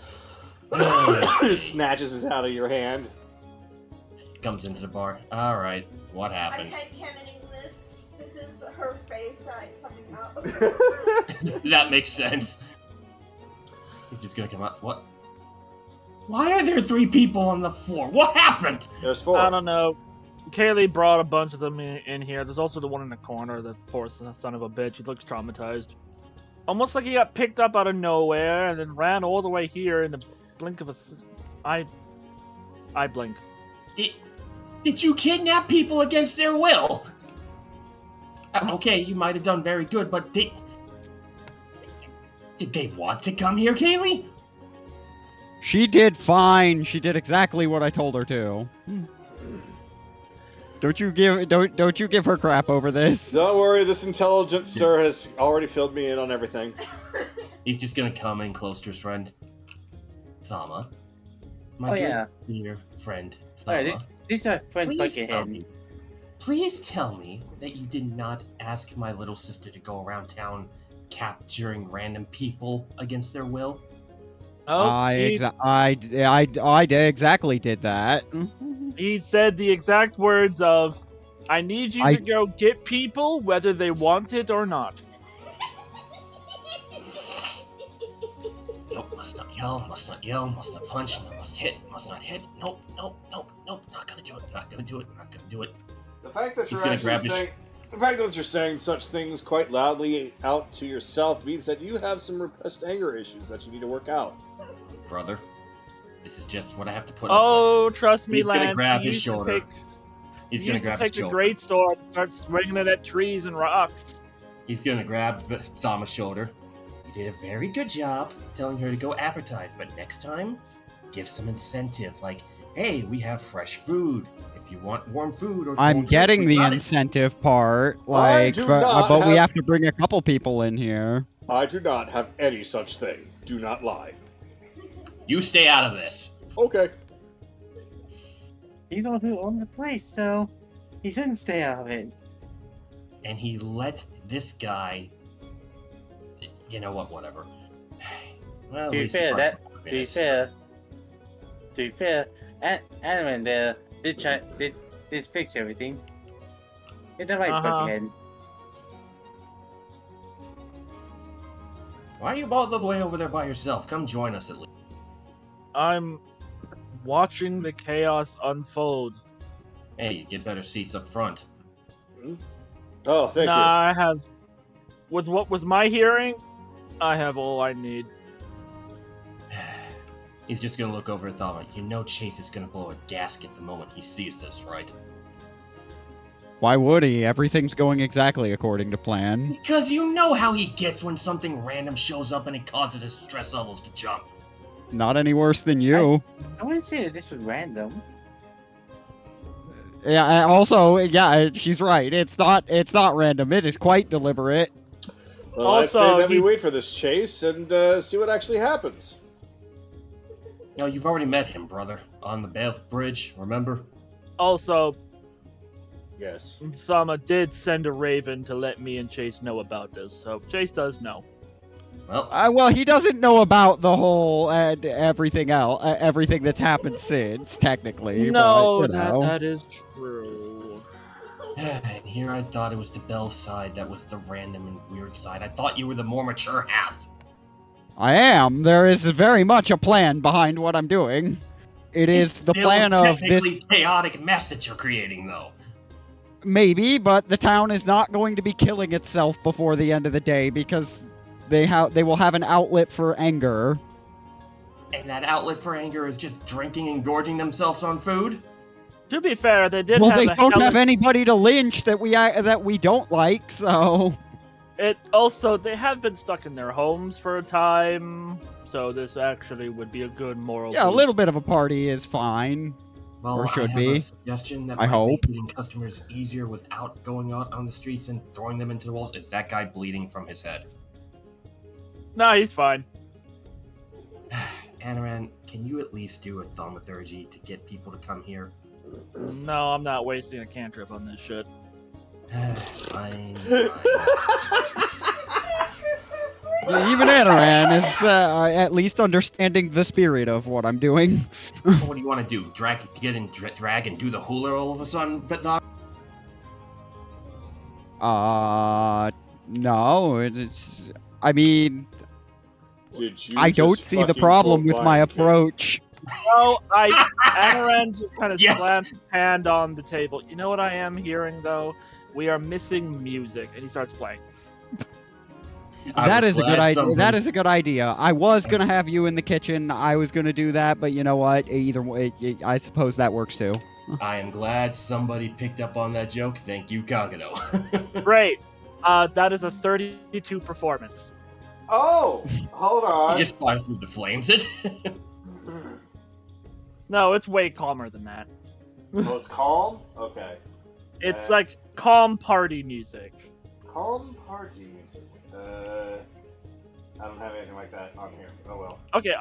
yes. Just snatches it out of your hand. Comes into the bar. Alright, what I'm happened? headcanoning this. This is her fave side coming out. That makes sense. He's just gonna come out. What? Why are there 3 people on the floor? What happened? There's 4. I don't know. Kaylee brought a bunch of them in here. There's also the one in the corner, the poor son of a bitch. He looks traumatized. Almost like he got picked up out of nowhere and then ran all the way here in the blink of a... I blink. Did you kidnap people against their will? Okay, you might have done very good, but did they want to come here, Kaylee? She did fine. She did exactly what I told her to. Don't you give her crap over this. Don't worry, this intelligent sir has already filled me in on everything. He's just gonna come in close to his friend. Thama, My Oh, good yeah. dear friend Alright, Thama, this is our friend please Buckethead. tell me that you did not ask my little sister to go around town capturing random people against their will. Oh, I exactly did that. he said the exact words of, "I need you I- to go get people whether they want it or not." Nope, must not yell, must not yell, must not punch, must hit, must not hit. Nope, not gonna do it, not gonna do it, not gonna do it. The fact that He's you're gonna actually grab his saying, the fact that you're saying such things quite loudly out to yourself means that you have some repressed anger issues that you need to work out. Brother, this is just what I have to put up Oh, trust me, He's gonna Lance. grab he his used to shoulder. take- He's he gonna used to grab his take the shoulder. great sword and start swinging it at trees and rocks. He's gonna grab Zama's shoulder. You did a very good job telling her to go advertise, but next time, give some incentive. Like, hey, we have fresh food. If you want warm food or cold I'm drinks, getting we the got it." incentive part, like, do but not we have- have to bring a couple people in here. I do not have any such thing. Do not lie. You stay out of this. Okay. He's the one who owned the place, so he shouldn't stay out of it. And he let this guy. You know what? Whatever. Well, at To be least he fair, brought to be happiness. fair, Anaman there did fix everything. It's alright, Buckethead. Why are you all the way over there by yourself? Come join us at least. I'm watching the chaos unfold. Hey, you get better seats up front. Oh, thank you. I have, with my hearing, I have all I need. He's just gonna look over at Thama. You know Chase is gonna blow a gasket the moment he sees this, right? Why would he? Everything's going exactly according to plan. Because you know how he gets when something random shows up and it causes his stress levels to jump. Not any worse than you. I wouldn't say that this was random. Yeah. Also, yeah, she's right. It's not random. It is quite deliberate. Well, I'd say Also, that we he- wait for this chase and see what actually happens. You know, you've already met him, brother, on the bridge, remember? Also, Yes. Sama did send a raven to let me and Chase know about this, so Chase does know. Well, Well, he doesn't know about the whole everything else, everything that's happened since, technically. No, but, you know. that is true. and here I thought it was the Bell side that was the random and weird side. I thought you were the more mature half. I am. There is very much a plan behind what I'm doing. It is the Still plan of this. technically chaotic mess that you're creating, though. Maybe, but the town is not going to be killing itself before the end of the day because they will have an outlet for anger. And that outlet for anger is just drinking and gorging themselves on food? To be fair, they did Well, have they a don't hell have anybody to lynch that we don't like, so It also, they have been stuck in their homes for a time, so this actually would be a good moral yeah, a boost. little bit of a party is fine. Well, Or should I have be. a suggestion that I might hope. make getting customers easier without going out on the streets and throwing them into the walls. Is that guy bleeding from his head? Nah, he's fine. Anaran, can you at least do a thaumaturgy to get people to come here? No, I'm not wasting a cantrip on this shit. Fine. Even Anaran is at least understanding the spirit of what I'm doing. What do you want to do? Drag and do the hula all of a sudden? But not. No, it's. I mean, Did you I don't just see the fucking problem pull with my blind, kid? approach. No, Anaran just kind of Yes! slams his hand on the table. You know what I am hearing, though? We are missing music, and he starts playing. That is a good idea. That is a good idea. I was gonna have you in the kitchen. I was gonna do that, but you know what? Either way, I suppose that works too. I am glad somebody picked up on that joke. Thank you, Kagato. Great. That is a 32 performance. Oh, hold He on. just flies through the flames. It. No, it's way calmer than that. Oh, it's calm? Okay. It's like calm party music. Calm party music. I don't have anything like that on here. Oh well. Okay,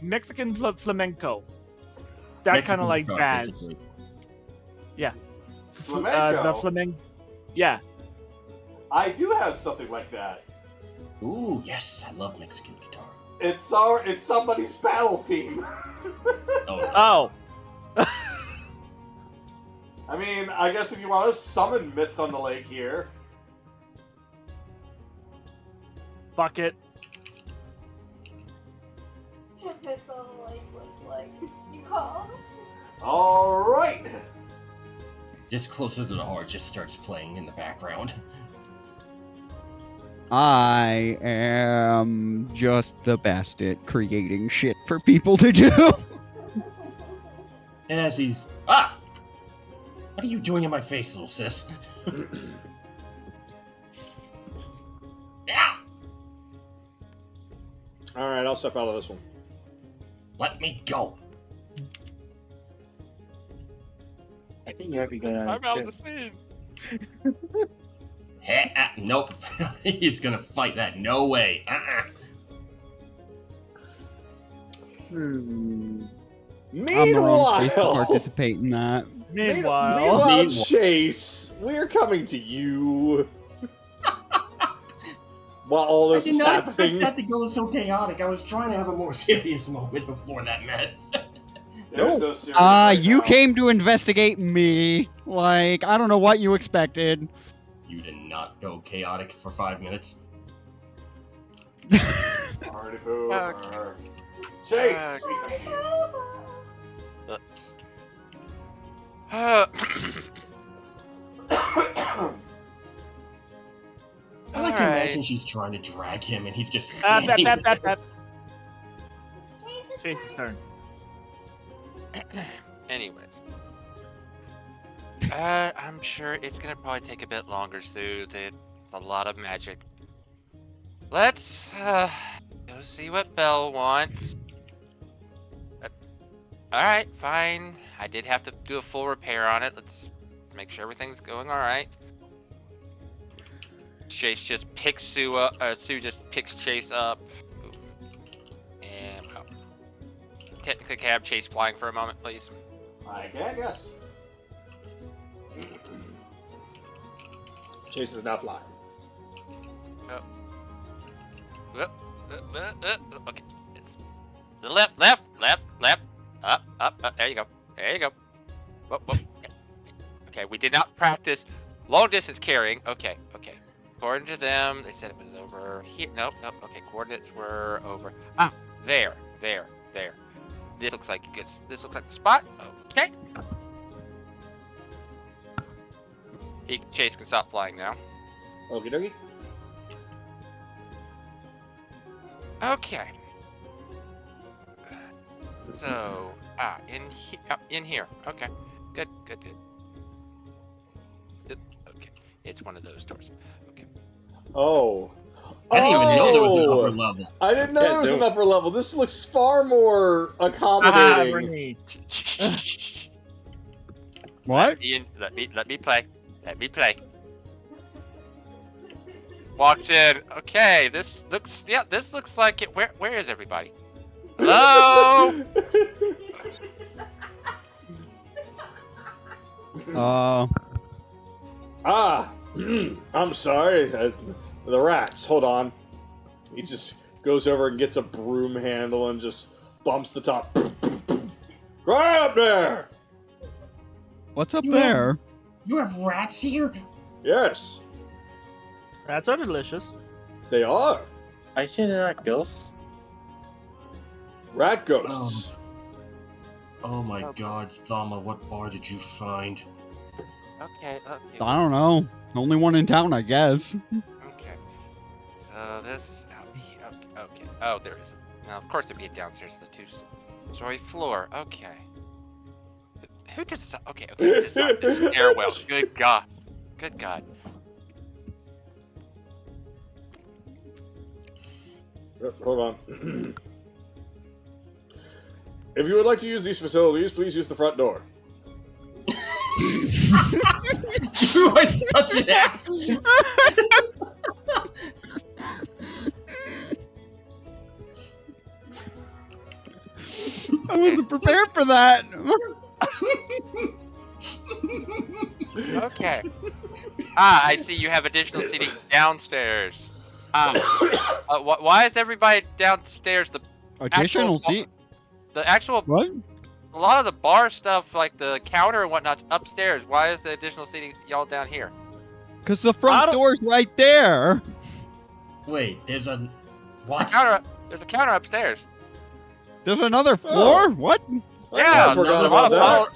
Mexican flamenco. That kind of like guitar, jazz. basically. Yeah. Flamenco? The flamenco. Yeah. I do have something like that. Ooh, yes, I love Mexican guitar. It's somebody's battle theme. Oh, Oh. I mean, I guess if you want to summon Mist on the Lake here. Fuck it. This little lake was like, you call? Alright! just closer to the heart just starts playing in the background. I am just the best at creating shit for people to do. As he's what are you doing in my face, little sis? Yeah! Alright, I'll step out of this one. Let me go. I think you have to go down. I'm out of the scene. Nope. He's gonna fight that. No way. Hmm. I'm the wrong place to Meanwhile, participate in that. Meanwhile, Chase, we're coming to you. While all this is happening, that to go so chaotic. I was trying to have a more serious moment before that mess. there's no serious right You now. came to investigate me. Like, I don't know what you expected. You did not go chaotic for 5 minutes. Party pooper. Okay. Chase, we come to you. I like to Alright. imagine she's trying to drag him and he's just Tap, standing tap, tap, there. tap. Chase's turn. Anyways. I'm sure it's gonna probably take a bit longer, Sue. It's a lot of magic. Let's go see what Belle wants. Alright, fine. I did have to do a full repair on it. Let's make sure everything's going alright. Chase just picks Sue up. Sue just picks Chase up. And technically, can I have Chase flying for a moment, please? I guess. Chase is now flying. Okay. It's the left, left. Up. There you go. Whoop. Okay, we did not practice long distance carrying. Okay. According to them, they said it was over here. Nope. Okay, coordinates were over. There. This looks like this looks like the spot. Okay. Chase can stop flying now. Okie dokie. Okay. So, in here. Okay. Good. Okay. It's one of those doors. Okay. Oh. I didn't even know there was an upper level. I didn't know there was an upper level. This looks far more accommodating. What? Let me play. Walks in. Okay, this looks like it. Where is everybody? Hello? I'm sorry. The rats. Hold on. He just goes over and gets a broom handle and just bumps the top. Right up there! What's up You there? You have rats here? Yes, Rats are delicious. they are. I should not ghosts. Rat ghosts. Oh my god, Thama, what bar did you find? Okay. I don't know. Only one in town, I guess. Okay. So this out here. Okay. Oh, there is. Now, of course, it'd be downstairs. The two-story floor. Okay. Who designed? Okay. Who designed this stairwell? Good God. Hold on. If you would like to use these facilities, please use the front door. You are such an ass! I wasn't prepared for that. Okay. I see you have additional seating downstairs. Why is everybody downstairs? Additional seat. The actual, What? a lot of the bar stuff, like the counter and whatnot's upstairs. Why is the additional seating y'all down here? Because the front door's right there. Wait, there's a what? There's a counter upstairs. There's another floor? What? Yeah, I forgot a about that.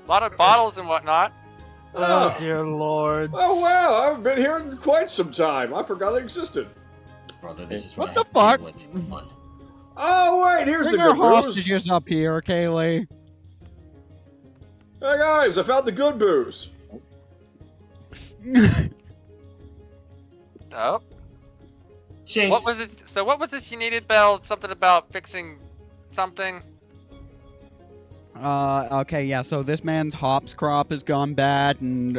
lot of bottles and whatnot. Oh, dear lord. Oh wow, I haven't been here in quite some time. I forgot it existed. Brother, this is What what, the I have fuck? to deal with. Come on. Oh wait, here's Bring the our good booze. hostages up here, Kaylee. Hey guys, I found the good booze. Oh, Chase. what was it? So what was this you needed, Belle? Something about fixing something? Okay, yeah, so this man's hops crop has gone bad, and,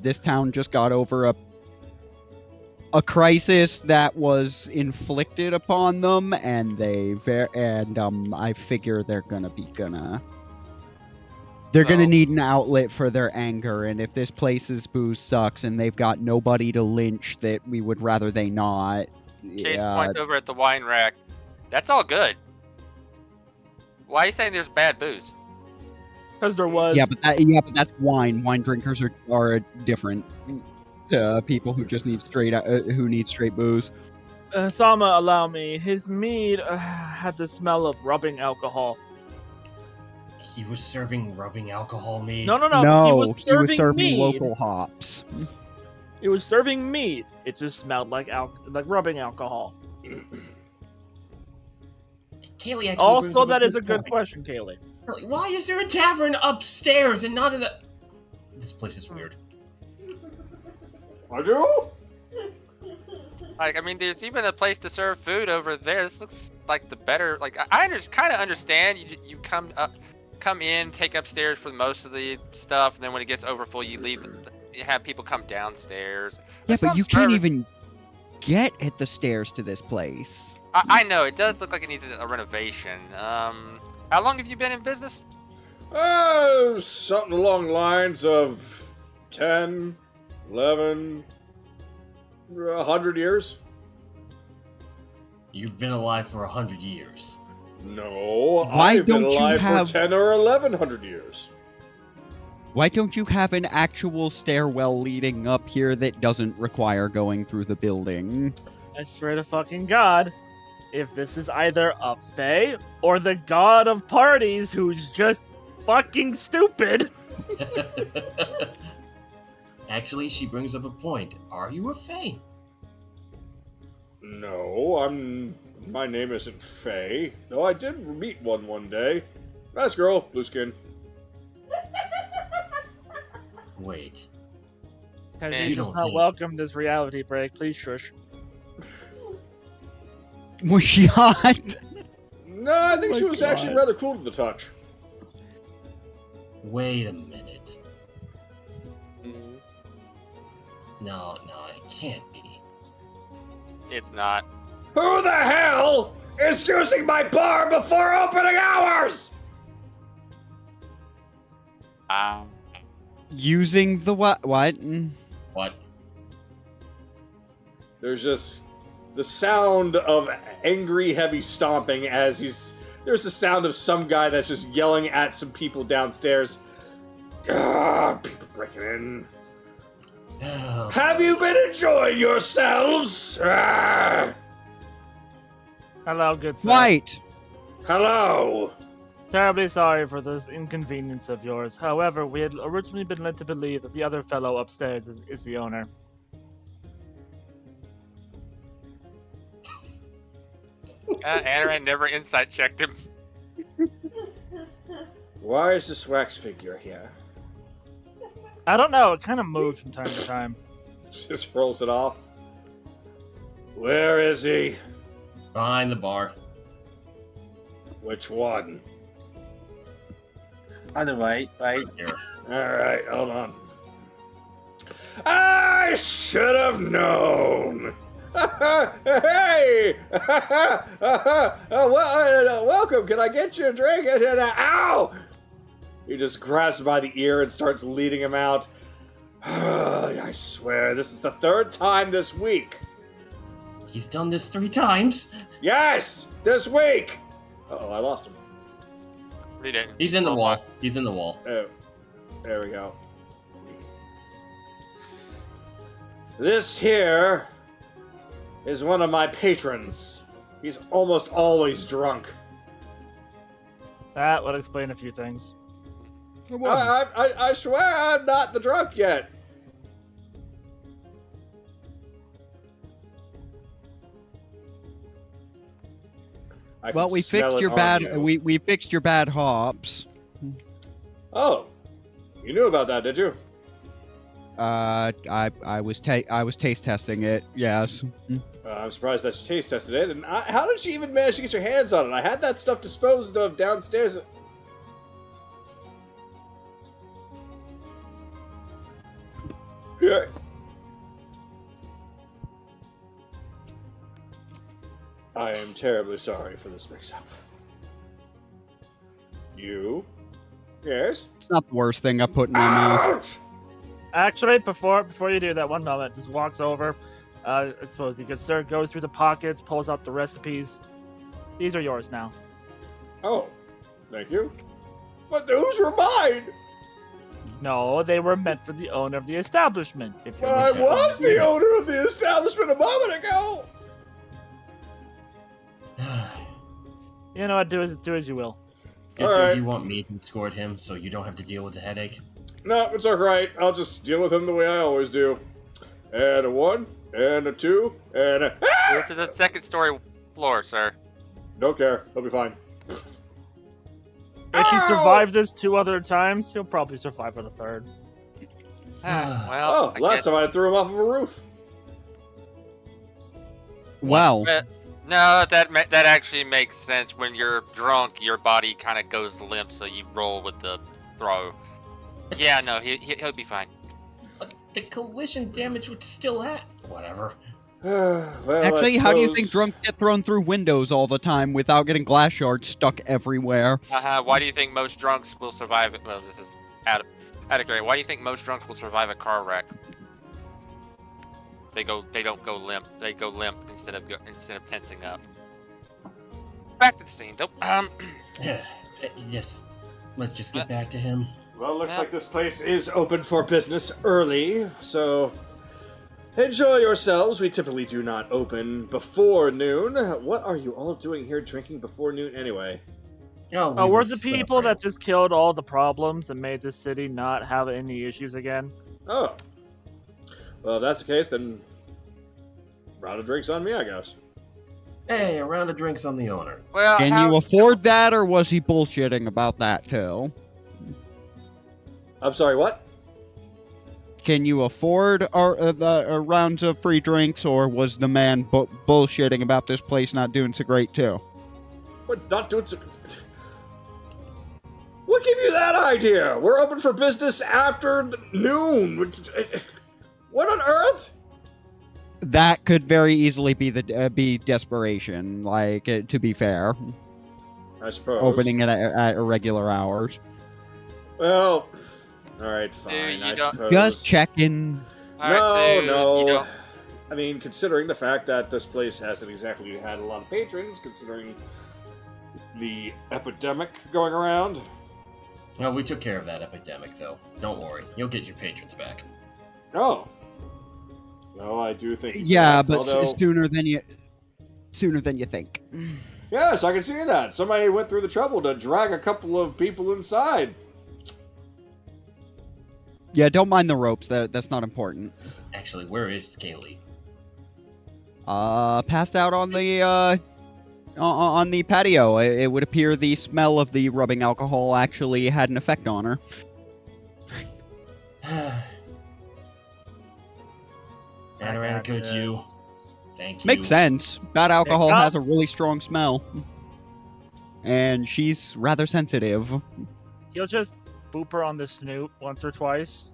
this town just got over a crisis that was inflicted upon them, and I figure they're gonna need an outlet for their anger, and if this place's booze sucks and they've got nobody to lynch, that we would rather they not. Chase points over at the wine rack. That's all good. Why are you saying there's bad booze? Because there was. Yeah, but that's wine. Wine drinkers are different to people who just need straight booze. Thama, allow me. His mead had the smell of rubbing alcohol. He was serving rubbing alcohol mead. No. No, he was serving mead. local hops. It was serving mead. It just smelled like rubbing alcohol. Kaylee actually brings Also, up that is a good good point. question, Kaylee. Why is there a tavern upstairs and not in the... This place is weird. I do? Like, I mean, there's even a place to serve food over there. This looks like the better. Like, I kind of understand. You come in, take upstairs for most of the stuff, and then when it gets overfull, you leave. You have people come downstairs. Yeah, but you can't even get at the stairs to this place. I know it does look like it needs a renovation. How long have you been in business? Something along the lines of 10, 11, 100 years. You've been alive for 100 years. No, Why I've been don't you alive have- for 10 or 1100 years. Why don't you have an actual stairwell leading up here that doesn't require going through the building? I swear to fucking God, if this is either a fae or the god of parties who's just fucking stupid. Actually, she brings up a point. Are you a fae? No, my name isn't Faye. Though I did meet one day. Nice girl, blue skin. Wait. Because Man, you you just don't not think- welcome this reality break. Please shush. Was she hot? No, I think Oh she my was actually God. rather cool to the touch. Wait a minute. No, it can't be. It's not. Who the hell is using my bar before opening hours? Using the what? What? What? There's just the sound of angry, heavy stomping as there's the sound of some guy that's just yelling at some people downstairs. People breaking in. Oh, Have you been enjoying yourselves? Hello, good sir. Right. Hello. Terribly sorry for this inconvenience of yours. However, we had originally been led to believe that the other fellow upstairs is the owner. Anaran never insight checked him. Why is this wax figure here? I don't know. It kind of moves from time to time. Just rolls it off. Where is he? behind the bar. Which one? On the right. Here. Alright, hold on. I should have known. Hey! Welcome. Can I get you a drink? Ow! He just grabs him by the ear and starts leading him out. I swear, this is the 3rd time this week. He's done this 3 times. Yes! This week! Uh-oh, I lost him. Read it. He's in the wall. He's in the wall. Oh, there we go. This here is one of my patrons. He's almost always drunk. That would explain a few things. I swear I'm not the drunk yet. I Well, can we smell fixed it your on bad. you. We fixed your bad hops. Oh, you knew about that, did you? I was taste testing it. Yes. I'm surprised that you taste tested it. And how did you even manage to get your hands on it? I had that stuff disposed of downstairs. Yeah. I am terribly sorry for this mix-up. You? Yes? It's not the worst thing I put in my mouth. Out! Actually, before you do that, one moment, just walks over. So you can start go through the pockets, pulls out the recipes. These are yours now. Oh, thank you. But those were mine! No, they were meant for the owner of the establishment. If you're I was the owner of the establishment a moment ago! You know what? Do as you will. Did Alright. you want me to escort him so you don't have to deal with the headache? No, it's alright. I'll just deal with him the way I always do. And a 1, and a 2, and a... Ah! This is a 2nd story floor, sir. Don't care. He'll be fine. If you Ow! survive this 2 other times, you'll probably survive on the 3rd. Well, Oh, I last guess- time I threw him off of a roof. Well, No, that actually makes sense. When you're drunk, your body kind of goes limp, so you roll with the throw. Yeah, no, he'll be fine. But the collision damage would still whatever. Well, actually, I how do you suppose- think drunks get thrown through windows all the time without getting glass shards stuck everywhere? Why do you think most drunks will survive it? Well, this is adequate. Why do you think most drunks will survive a car wreck? They don't go limp. They go limp instead of tensing up. Back to the scene. Nope. Yes. Let's just get back to him. Well, looks Yeah. like this place is open for business early, so enjoy yourselves. We typically do not open before noon. What are you all doing here drinking before noon anyway? Oh, we're the people that just killed all the problems and made this city not have any issues again. Oh. Well, if that's the case, then round of drinks on me, I guess. Hey, a round of drinks on the owner. Well, Can you afford that, or was he bullshitting about that too? I'm sorry, what? Can you afford rounds of free drinks, or was the man bullshitting about this place not doing so great too? What, not doing so... What gave you that idea? We're open for business after noon. What on earth? That could very easily be desperation. Like, to be fair, I suppose. opening it at irregular hours. Well, all right, fine. you I don't- suppose. Just checking. Alright, so no. you don't. I mean, considering the fact that this place hasn't exactly had a lot of patrons, considering the epidemic going around. Well, we took care of that epidemic, though. Don't worry. You'll get your patrons back. Oh. No, I do think. he's Yeah, correct, but although... sooner than you think. Yes, I can see that. Somebody went through the trouble to drag a couple of people inside. Yeah, don't mind the ropes. That's not important. Actually, where is Scaly? Passed out on the patio. It would appear the smell of the rubbing alcohol actually had an effect on her. Anorana, could you? Thank you. Makes sense. Bad alcohol up. has a really strong smell. And she's rather sensitive. He'll just boop her on the snoot once or twice.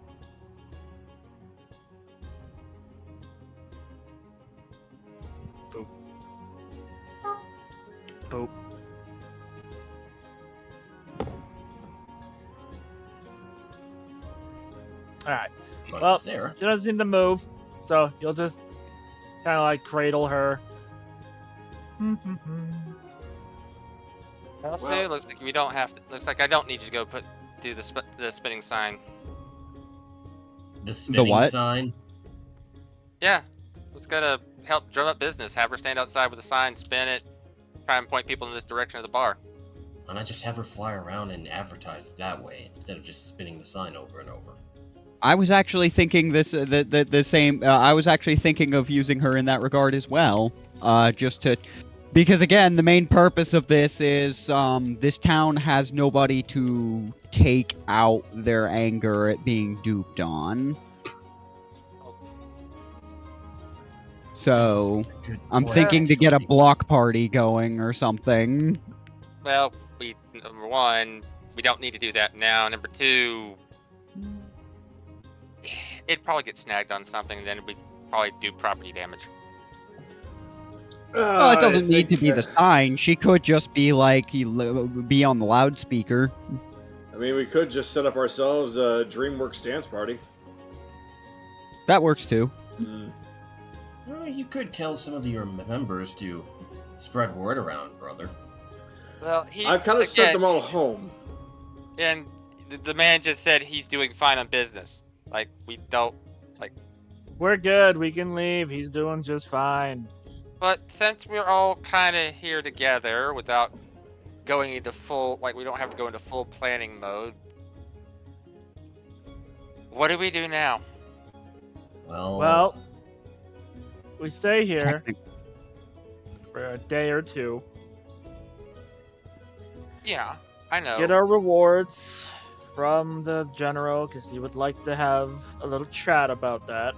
All right. But Well, it's there. she doesn't seem to move, so you'll just kind of like cradle her. I'll say, looks like we don't have to. Looks like I don't need you to go do the spinning sign. The spinning what? sign. Yeah, just gotta help drum up business. Have her stand outside with a sign, spin it, try and point people in this direction of the bar. Why not just have her fly around and advertise that way instead of just spinning the sign over and over? I was actually thinking the same. I was actually thinking of using her in that regard as well. Because again, the main purpose of this is this town has nobody to take out their anger at being duped on. So Good I'm point, thinking to get a actually. block party going or something. Well, number one, we don't need to do that now. Number two, it'd probably get snagged on something, and then we'd probably do property damage. Well, it doesn't need to be the sign. She could just be like be on the loudspeaker. I mean, we could just set up ourselves a DreamWorks dance party. That works too. Well, you could tell some of your members to spread word around, brother. Well, I've kind of sent them all home. And the man just said he's doing fine on business. Like, we don't, like... We're good. We can leave. He's doing just fine. But since we're all kind of here together without going into full... Like, we don't have to go into full planning mode. What do we do now? Well, we stay here for a day or two. Yeah, I know. Get our rewards from the general, because he would like to have a little chat about that.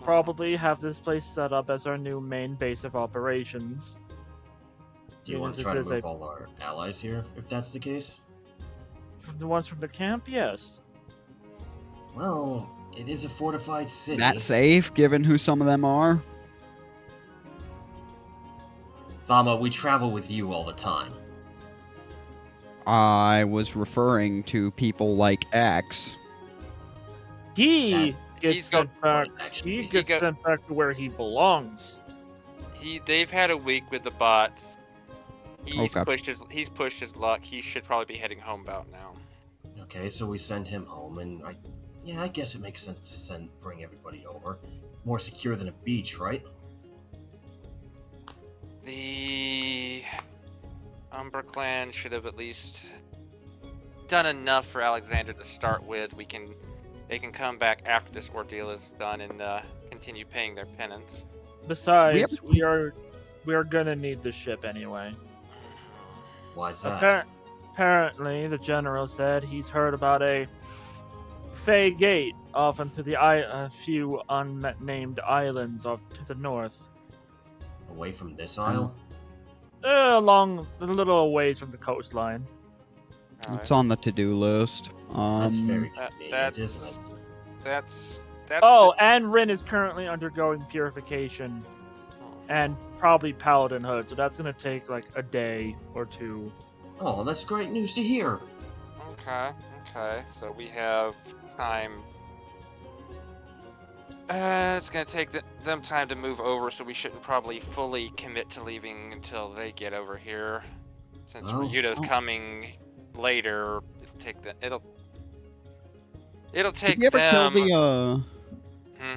Probably have this place set up as our new main base of operations. do you want to try to move all our allies here, if that's the case? From the ones from the camp, yes. Well, it is a fortified city. That safe, given who some of them are. Thama, we travel with you all the time. I was referring to people like X. He gets he's sent back. actually. He gets sent back to where he belongs. They've had a week with the bots. He's Okay. pushed his luck. He should probably be heading home about now. Okay, so we send him home, and I guess it makes sense to bring everybody over. More secure than a beach, right? The Umbral clan should have at least done enough for Alexander to start with. They can come back after this ordeal is done and continue paying their penance. Besides, we are gonna need the ship anyway. Why's that? Apparently, the general said he's heard about a Fey Gate off into a few unnamed islands off to the north. Away from this isle? Along a little ways from the coastline. It's on the to-do list. That's very That- convenient, that's- isn't it? That's And Rin is currently undergoing purification and probably paladinhood, so that's gonna take like a day or two. Oh, that's great news to hear. Okay. So we have time. It's gonna take them time to move over, so we shouldn't probably fully commit to leaving until they get over here. Since Ryuta's coming later, it'll take Did you ever them. kill the Hmm?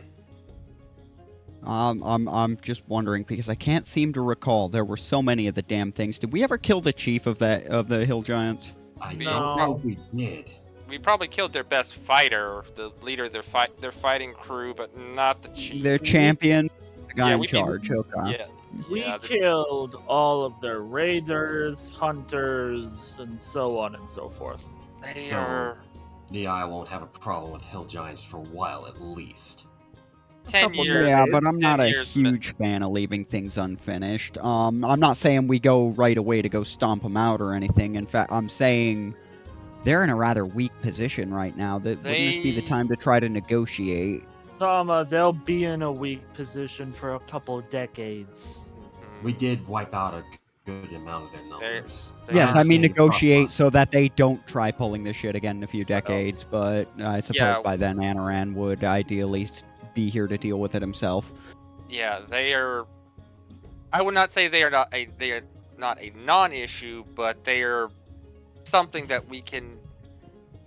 I'm just wondering because I can't seem to recall. There were so many of the damn things. Did we ever kill the chief of the Hill Giants? I No. don't know if we did. We probably killed their best fighter, the leader of their fighting crew, but not the chief. Their champion, the guy Yeah, in we did- charge. Okay. Yeah. We yeah, killed all of their raiders, hunters, and so on and so forth. they So- are The Isle won't have a problem with hill giants for a while at least. 10 couple years. Yeah, but I'm 10 not a years, but- huge fan of leaving things unfinished. I'm not saying we go right away to go stomp them out or anything. In fact, I'm saying they're in a rather weak position right now. Wouldn't this be the They- time to try to negotiate? Thama, they'll be in a weak position for a couple decades. Mhm. We did wipe out a good amount of their numbers. Yes, I mean understand the negotiate thought so that they don't try pulling this shit again in a few decades. But I suppose Yeah. by then Anaran would ideally be here to deal with it himself. Yeah, they are. I would not say they are not a non-issue, but they are something that we can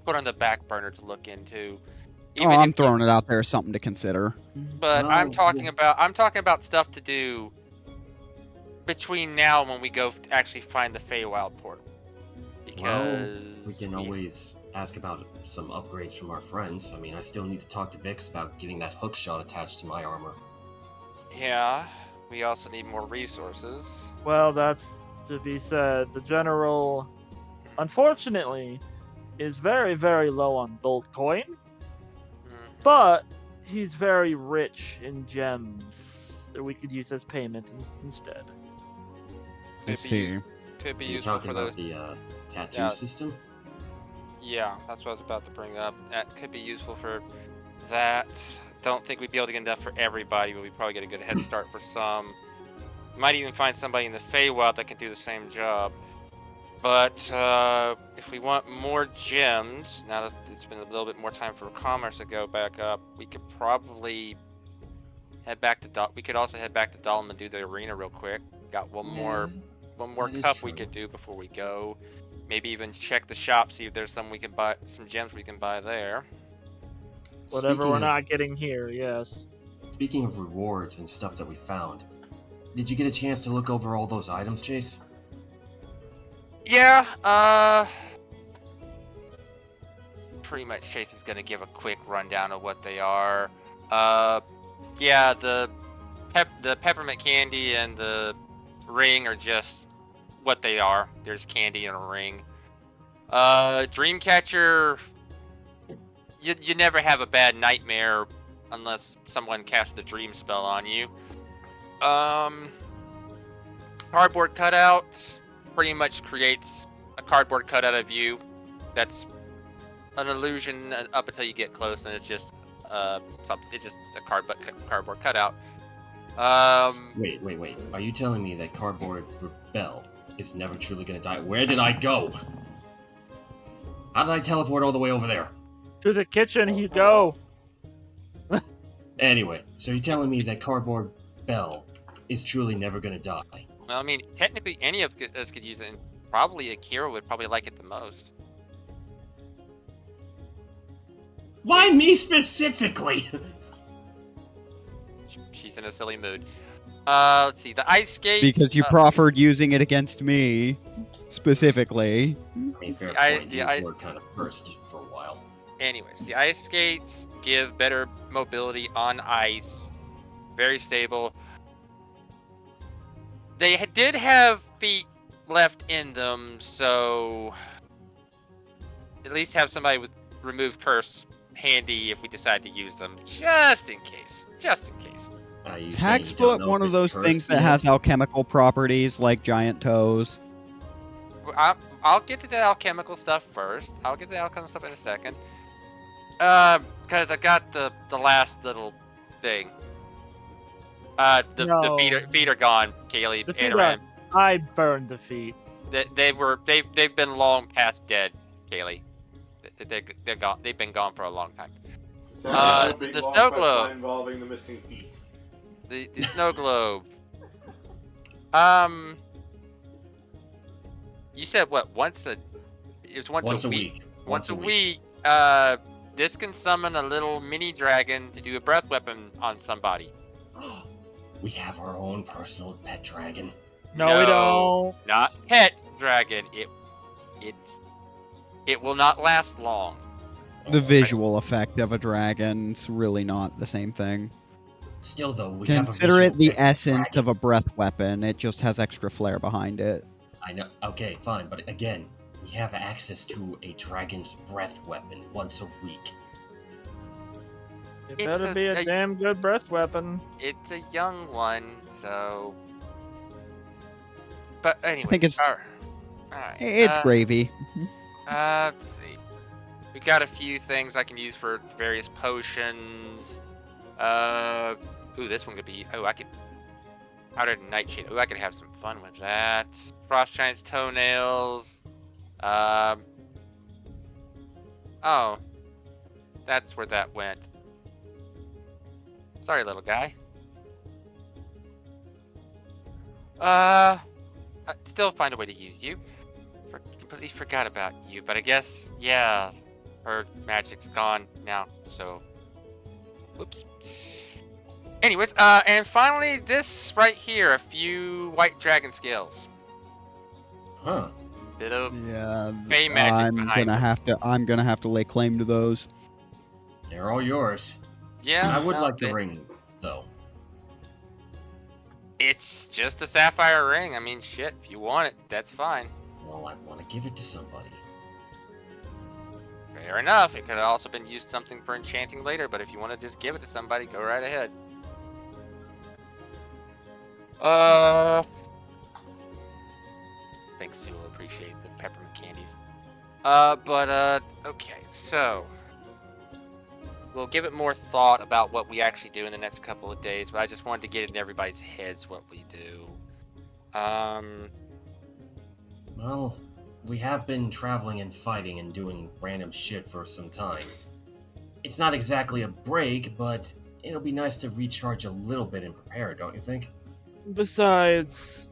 put on the back burner to look into. I'm if throwing it out there as something to consider. But I'm Well, talking about stuff to do between now and when we go to actually find the Feywild portal. Because we can always ask about some upgrades from our friends. I mean, I still need to talk to Vix about getting that hook shot attached to my armor. yeah, we also need more resources. Well, that's to be said. The general, unfortunately, is very, very low on gold coin, but he's very rich in gems that we could use as payment instead. I see. Could be You're useful talking for about those. the tattoo Yeah. system? Yeah, that's what I was about to bring up. That could be useful for that. Don't think we'd be able to get enough for everybody, but we'd probably get a good head start for some. Might even find somebody in the Feywild that can do the same job. But if we want more gems, now that it's been a little bit more time for commerce to go back up, we could probably head back to we could also head back to Dalton and do the arena real quick. Got one more that is cup we true. could do before we go. Maybe even check the shop, see if there's some we can buy, some gems we can buy there. Whatever Speaking we're of- not getting here, yes. Speaking of rewards and stuff that we found, did you get a chance to look over all those items, Chase? Yeah, pretty much Chase is gonna give a quick rundown of what they are. Yeah, the peppermint candy and the ring are just what they are. There's candy and a ring. Dreamcatcher, you never have a bad nightmare unless someone casts the dream spell on you. Cardboard cutouts pretty much creates a cardboard cutout of you. That's an illusion up until you get close, and it's just something. It's just a cardboard cutout. Wait. Are you telling me that Cardboard Rebel is never truly gonna die? Where did I go? How did I teleport all the way over there? To the kitchen you go. Anyway, so you're telling me that Cardboard Bell is truly never gonna die? Well, I mean, technically, any of us could use it, and probably Akira would probably like it the most. Why me specifically? She's in a silly mood. Let's see, the ice skates. Because you proffered using it against me, specifically. I mean, fair I- point. yeah, You were kind of first for a while. Anyways, the ice skates give better mobility on ice. Very stable. They did have feet left in them, so at least have somebody with remove curse handy if we decide to use them, just in case. Just in case. You saying you Tax don't foot, know one if of it's those cursed things that yet? has alchemical properties like giant toes. I'll get to the alchemical stuff first. I'll get to the alchemical stuff in a second. Because I got the last little thing. The feet are gone, Kaylee. The feet Anaran. I burned the feet. They've been long past dead, Kaylee. They're gone. They've been gone for a long time. The snow globe. Involving the missing feet. The snow globe. You said what? It was once a week. Once a week. This can summon a little mini dragon to do a breath weapon on somebody. We have our own personal pet dragon. No, we don't. Not pet dragon. It will not last long. The visual effect of a dragon's really not the same thing. Still, though, we have a Consider it the visual pet essence dragon. of a breath weapon. It just has extra flair behind it. I know. Okay, fine, but again, we have access to a dragon's breath weapon once a week. It It's better be a a- damn good breath weapon. It's a young one, so. But anyway, think it's- all right. It's gravy. Let's see. We got a few things I can use for various potions. Ooh, this one could be. Oh, I could. Powdered nightshade. Ooh, I could have some fun with that. Frost giant's toenails. Oh, that's where that went. Sorry, little guy. I'd still find a way to use you. Completely forgot about you, but I guess, yeah, her magic's gone now, so... Whoops. Anyways, and finally, this right here, a few white dragon scales. Huh. Bit of Yeah, fey magic behind them. I'm gonna have to lay claim to those. They're all yours. Yeah, I would no, like the ring, though. It's just a sapphire ring. I mean, shit, if you want it, that's fine. Well, I want to give it to somebody. Fair enough. It could have also been used something for enchanting later, but if you want to just give it to somebody, go right ahead. I think Sue will appreciate the peppermint candies. Okay, so we'll give it more thought about what we actually do in the next couple of days, but I just wanted to get it in everybody's heads what we do. Well, we have been traveling and fighting and doing random shit for some time. It's not exactly a break, but it'll be nice to recharge a little bit and prepare, don't you think? Besides,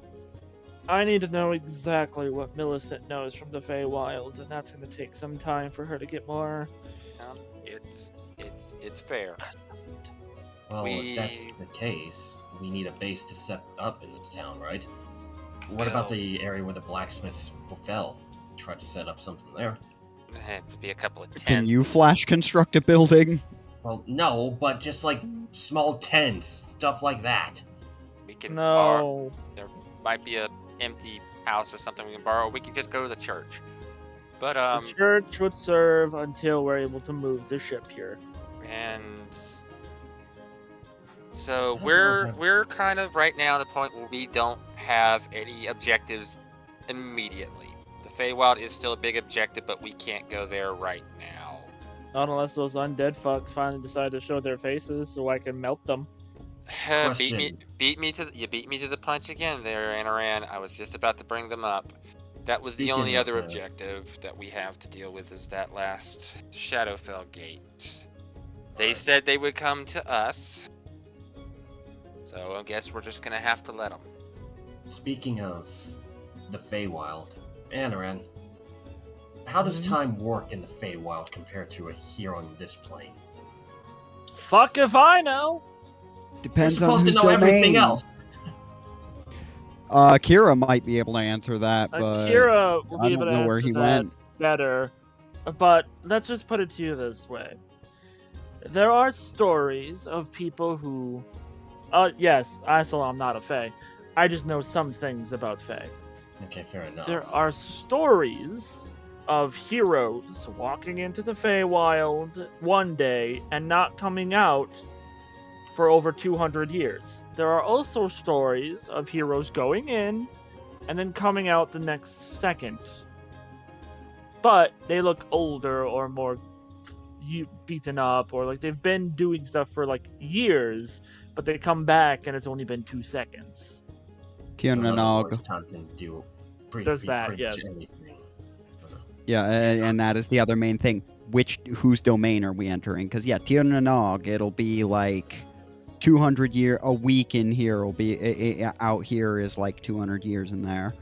I need to know exactly what Millicent knows from the Feywild, and that's going to take some time for her to get more. It's fair. Well, if that's the case, we need a base to set up in this town, right? What about the area where the blacksmiths fell? Try to set up something there. It would be a couple of tents. Can you flash construct a building? Well, no, but just like small tents, stuff like that. We can No. there might be a empty house or something we can borrow. We can just go to the church. But The church would serve until we're able to move the ship here. and so we're kind of right now at the point where we don't have any objectives immediately. The Feywild is still a big objective, but we can't go there right now. Not unless those undead fucks finally decide to show their faces so I can melt them. beat me to the punch again there, Anaran. I was just about to bring them up. That was the only other objective that we have to deal with is that last Shadowfell gate. They said they would come to us, so I guess we're just gonna have to let them. Speaking of the Feywild, Anaran, how does time work in the Feywild compared to here on this plane? Fuck if I know! Depends We're on supposed whose to know domain. everything else. Kira might be able to answer that, but Akira will I be don't able to know where answer he that went. better. But let's just put it to you this way. There are stories of people who... yes, I'm not a Fae. I just know some things about Fae. Okay, fair enough. There are stories of heroes walking into the Feywild one day and not coming out for over 200 years. There are also stories of heroes going in and then coming out the next second. But they look older or more beaten up, or like they've been doing stuff for like years, but they come back and it's only been 2 seconds. Tionanog. Time can do Does that, pretty yes. much anything. Yeah, and that is the other main thing. Whose domain are we entering? Because yeah, Tionanog, it'll be like 200 year a week in here will be out here is like 200 years in there.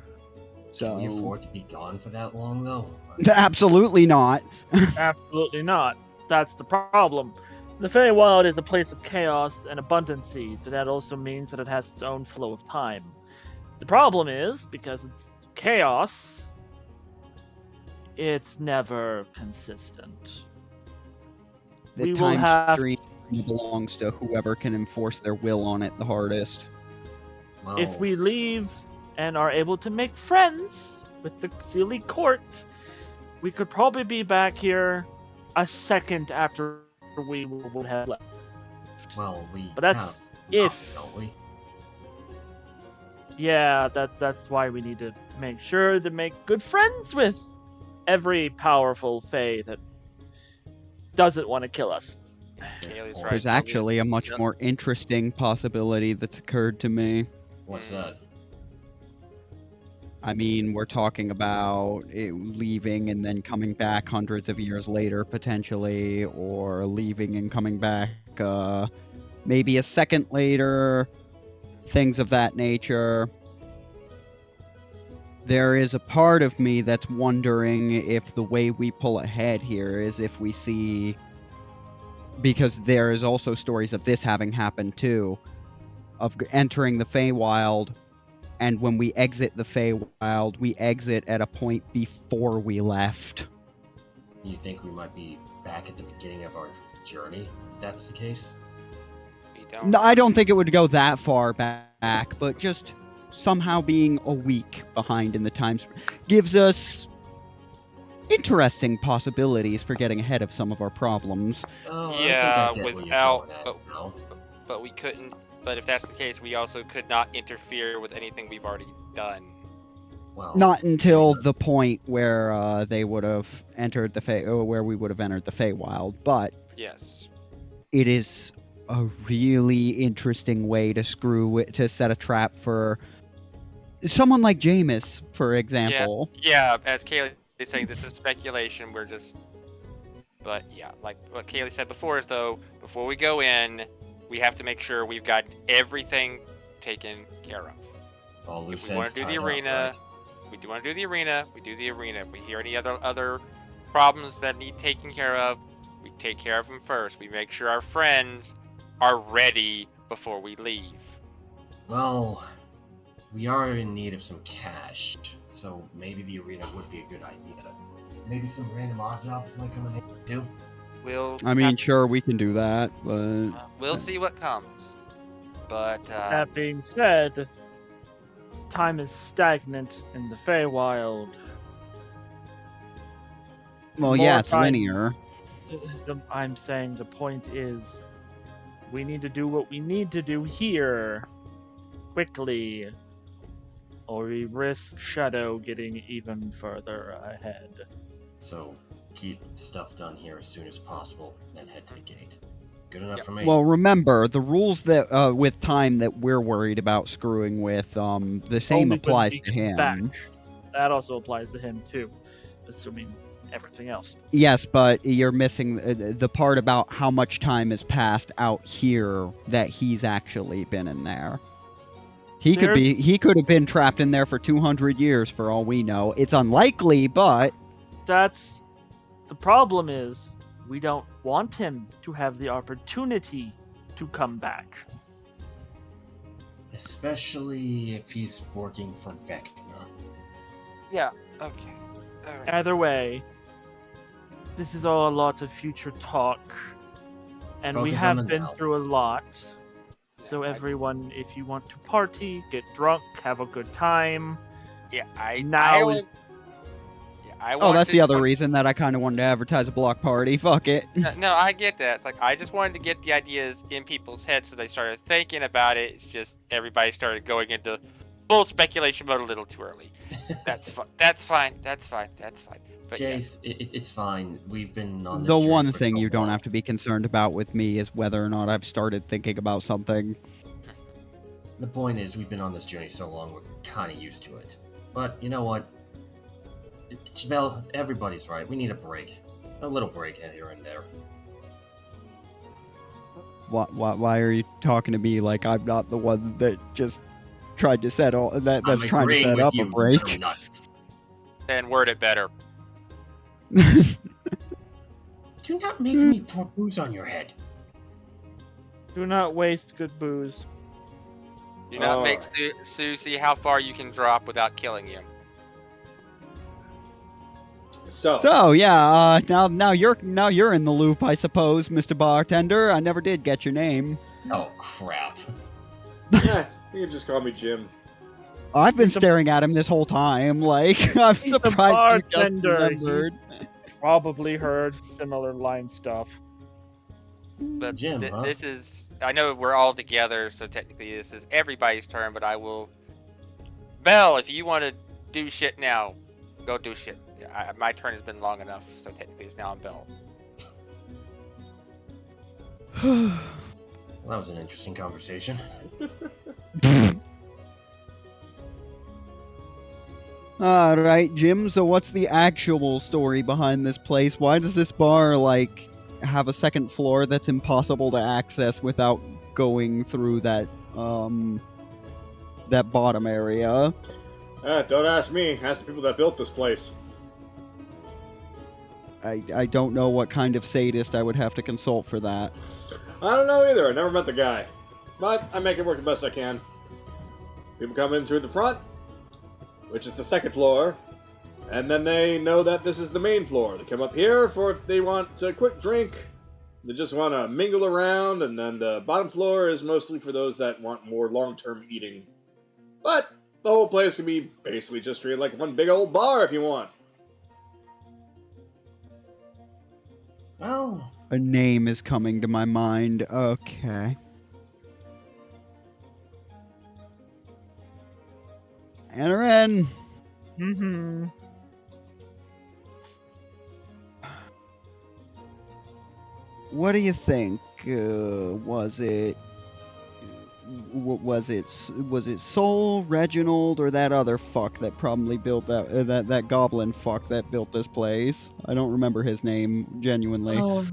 So Can we afford to be gone for that long though? Absolutely not. Absolutely not. That's the problem. The Feywild is a place of chaos and abundancy, so that also means that it has its own flow of time. The problem is, because it's chaos, it's never consistent. The We will time have- stream belongs to whoever can enforce their will on it the hardest. Well, If we leave and are able to make friends with the silly court, we could probably be back here a second after we would have left. well, we But that's have if- don't we? Yeah, that's why we need to make sure to make good friends with every powerful Fae that doesn't want to kill us. Kaylee's There's right. There's actually a much more interesting possibility that's occurred to me. What's that? I mean, we're talking about it leaving and then coming back hundreds of years later, potentially, or leaving and coming back maybe a second later, things of that nature. There is a part of me that's wondering if the way we pull ahead here is if we see... Because there is also stories of this having happened too, of entering the Feywild, and when we exit the Feywild, we exit at a point before we left. You think we might be back at the beginning of our journey, if that's the case? We don't. No, I don't think it would go that far back, but just somehow being a week behind in the times gives us interesting possibilities for getting ahead of some of our problems. Oh, Yeah, I think I get where you're without- going at, but- now. But we couldn't. But if that's the case, we also could not interfere with anything we've already done. Well, Not until the point where they would have entered the where we would have entered the Feywild, but Yes. it is a really interesting way to set a trap for someone like Jameis, for example. Yeah, as Kaylee is saying, this is speculation. We're just. But yeah, like what Kaylee said before is though, before we go in, we have to make sure we've got everything taken care of. all loose If we wanna ends do the tied up, arena, right? we do want to do the arena. We do the arena. If we hear any other problems that need taken care of, we take care of them first. We make sure our friends are ready before we leave. Well, we are in need of some cash, so maybe the arena would be a good idea. Maybe some random odd jobs might come in handy too. I mean, sure, we can do that, but we'll see what comes. But That being said, time is stagnant in the Feywild. well, More yeah, it's time- linear. I'm saying the point is, we need to do what we need to do here, quickly, or we risk Shadow getting even further ahead. So keep stuff done here as soon as possible, then head to the gate. Good enough for me. Well, remember the rules that with time that we're worried about screwing with. The same Only when applies we to come him. back. That also applies to him too, assuming everything else. Yes, but you're missing the part about how much time has passed out here that he's actually been in there. He could have been trapped in there for 200 years for all we know. It's unlikely, but That's the problem is we don't want him to have the opportunity to come back. Especially if he's working for Vecna. yeah, okay. All right. Either way, this is all a lot of future talk, and we Focus on have the been now. through a lot. So I- everyone, if you want to party, get drunk, have a good time. Yeah, Now I is- I oh, wanted that's to- the other reason that I kind of wanted to advertise a block party. Fuck it. No, I get that. It's like I just wanted to get the ideas in people's heads, so they started thinking about it. It's just everybody started going into full speculation mode a little too early. That's fine. That's fine. That's fine. That's fine. But yeah. Jace, it's fine. We've been on this The journey one for thing so you don't long. have to be concerned about with me is whether or not I've started thinking about something. The point is, we've been on this journey so long, we're kind of used to it. But you know what? Jamel, everybody's right. We need a break. A little break here and there. Why are you talking to me like I'm not the one that just tried to set all that's I'm trying to agreeing set with up you, a break? you nuts. Then word it better. Do not make me pour booze on your head. Do not waste good booze. Do not make Alright. Sue see how far you can drop without killing you. So yeah, now you're in the loop, I suppose, Mr. Bartender. I never did get your name. Oh, crap. Yeah, you can just call me Jim. I've been He's a- staring at him this whole time. Like I'm He's a surprised you just bartender. remembered. Probably heard similar line stuff. But Jim, huh? this is. I know we're all together, so technically this is everybody's turn. But I will. Belle, if you want to do shit now, go do shit. My turn has been long enough, so technically it's now on Belle. Well, that was an interesting conversation. Alright, Jim, so what's the actual story behind this place? Why does this bar, like, have a second floor that's impossible to access without going through that bottom area? Don't ask me. Ask the people that built this place. I don't know what kind of sadist I would have to consult for that. I don't know either. I never met the guy. But I make it work the best I can. People come in through the front, which is the second floor, and then they know that this is the main floor. They come up here for if they want a quick drink. They just want to mingle around, and then the bottom floor is mostly for those that want more long-term eating. But the whole place can be basically just treated like one big old bar if you want. Oh, A name is coming to my mind. Okay. Anaran! Mm-hmm. What do you think? Was it Sol, Reginald, or that other fuck that probably built that goblin fuck that built this place? I don't remember his name, genuinely. Oh,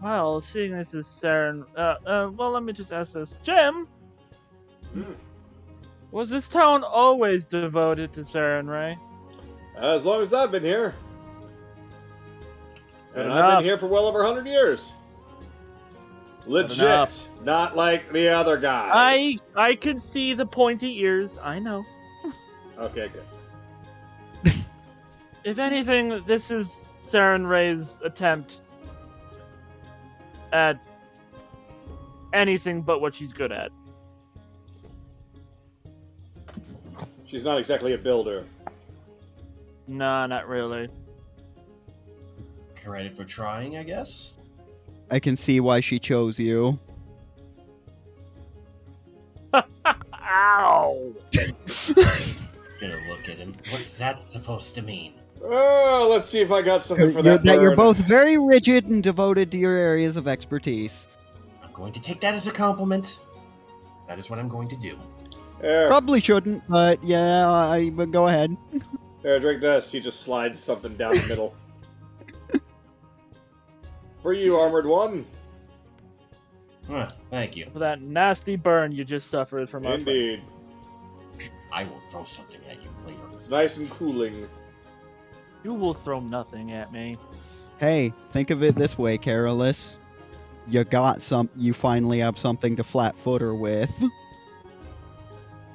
well, seeing this is Saren, well, let me just ask this. Jim? Was this town always devoted to Saren, Ray? As long as I've been here. Good And I've enough. been here for well over 100 years. Legit. enough. Not like the other guy. I can see the pointy ears, I know. Okay, good. If anything, this is Saren Ray's attempt at anything but what she's good at. She's not exactly a builder. Nah, not really. credit for trying, I guess. I can see why she chose you. Ow! Gonna look at him. What's that supposed to mean? Oh, let's see if I got something for that You're bird. both very rigid and devoted to your areas of expertise. I'm going to take that as a compliment. That is what I'm going to do. Here, Probably shouldn't, but yeah, but go ahead. here, drink this. He just slides something down the middle. For you, Armored One. Thank you. For that nasty burn you just suffered from our friend. Indeed. I will throw something at you later. It's nice and cooling. You will throw nothing at me. Hey, think of it this way, Carolus. You finally have something to flat-foot her with.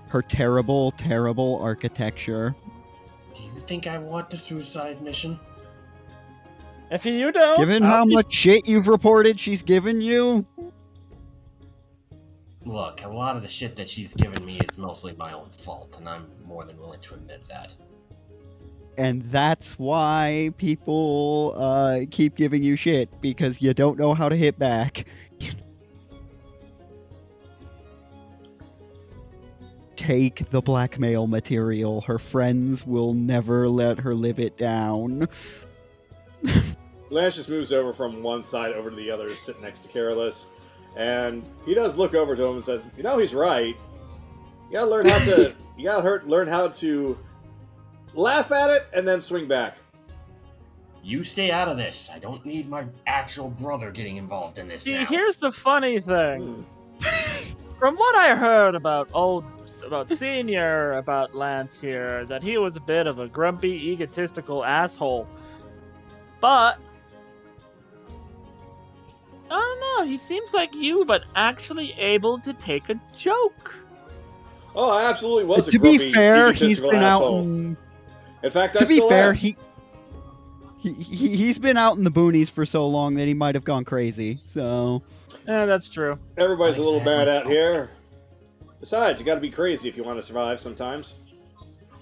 Her terrible, terrible architecture. Do you think I want the suicide mission? If you don't, Given I'll how be- much shit you've reported she's given you, Look, a lot of the shit that she's given me is mostly my own fault, and I'm more than willing to admit that. and that's why people keep giving you shit, because you don't know how to hit back. Take the blackmail material. Her friends will never let her live it down. Lance just moves over from one side over to the other to sit next to Carolus. And he does look over to him and says, "You know, he's right. You gotta learn how to. Learn how to laugh at it and then swing back." You stay out of this. I don't need my actual brother getting involved in this See, now. here's the funny thing. From what I heard about Senior, about Lance here, that he was a bit of a grumpy, egotistical asshole. But I don't know, he seems like you, but actually able to take a joke. Oh, I absolutely was a To grumpy, be fair, he's egotistical been out. asshole. In fact, I To be still fair, am. he's been out in the boonies for so long that he might have gone crazy. So Yeah, that's true. Everybody's a little Exactly. bad out here. Besides, you gotta be crazy if you want to survive sometimes.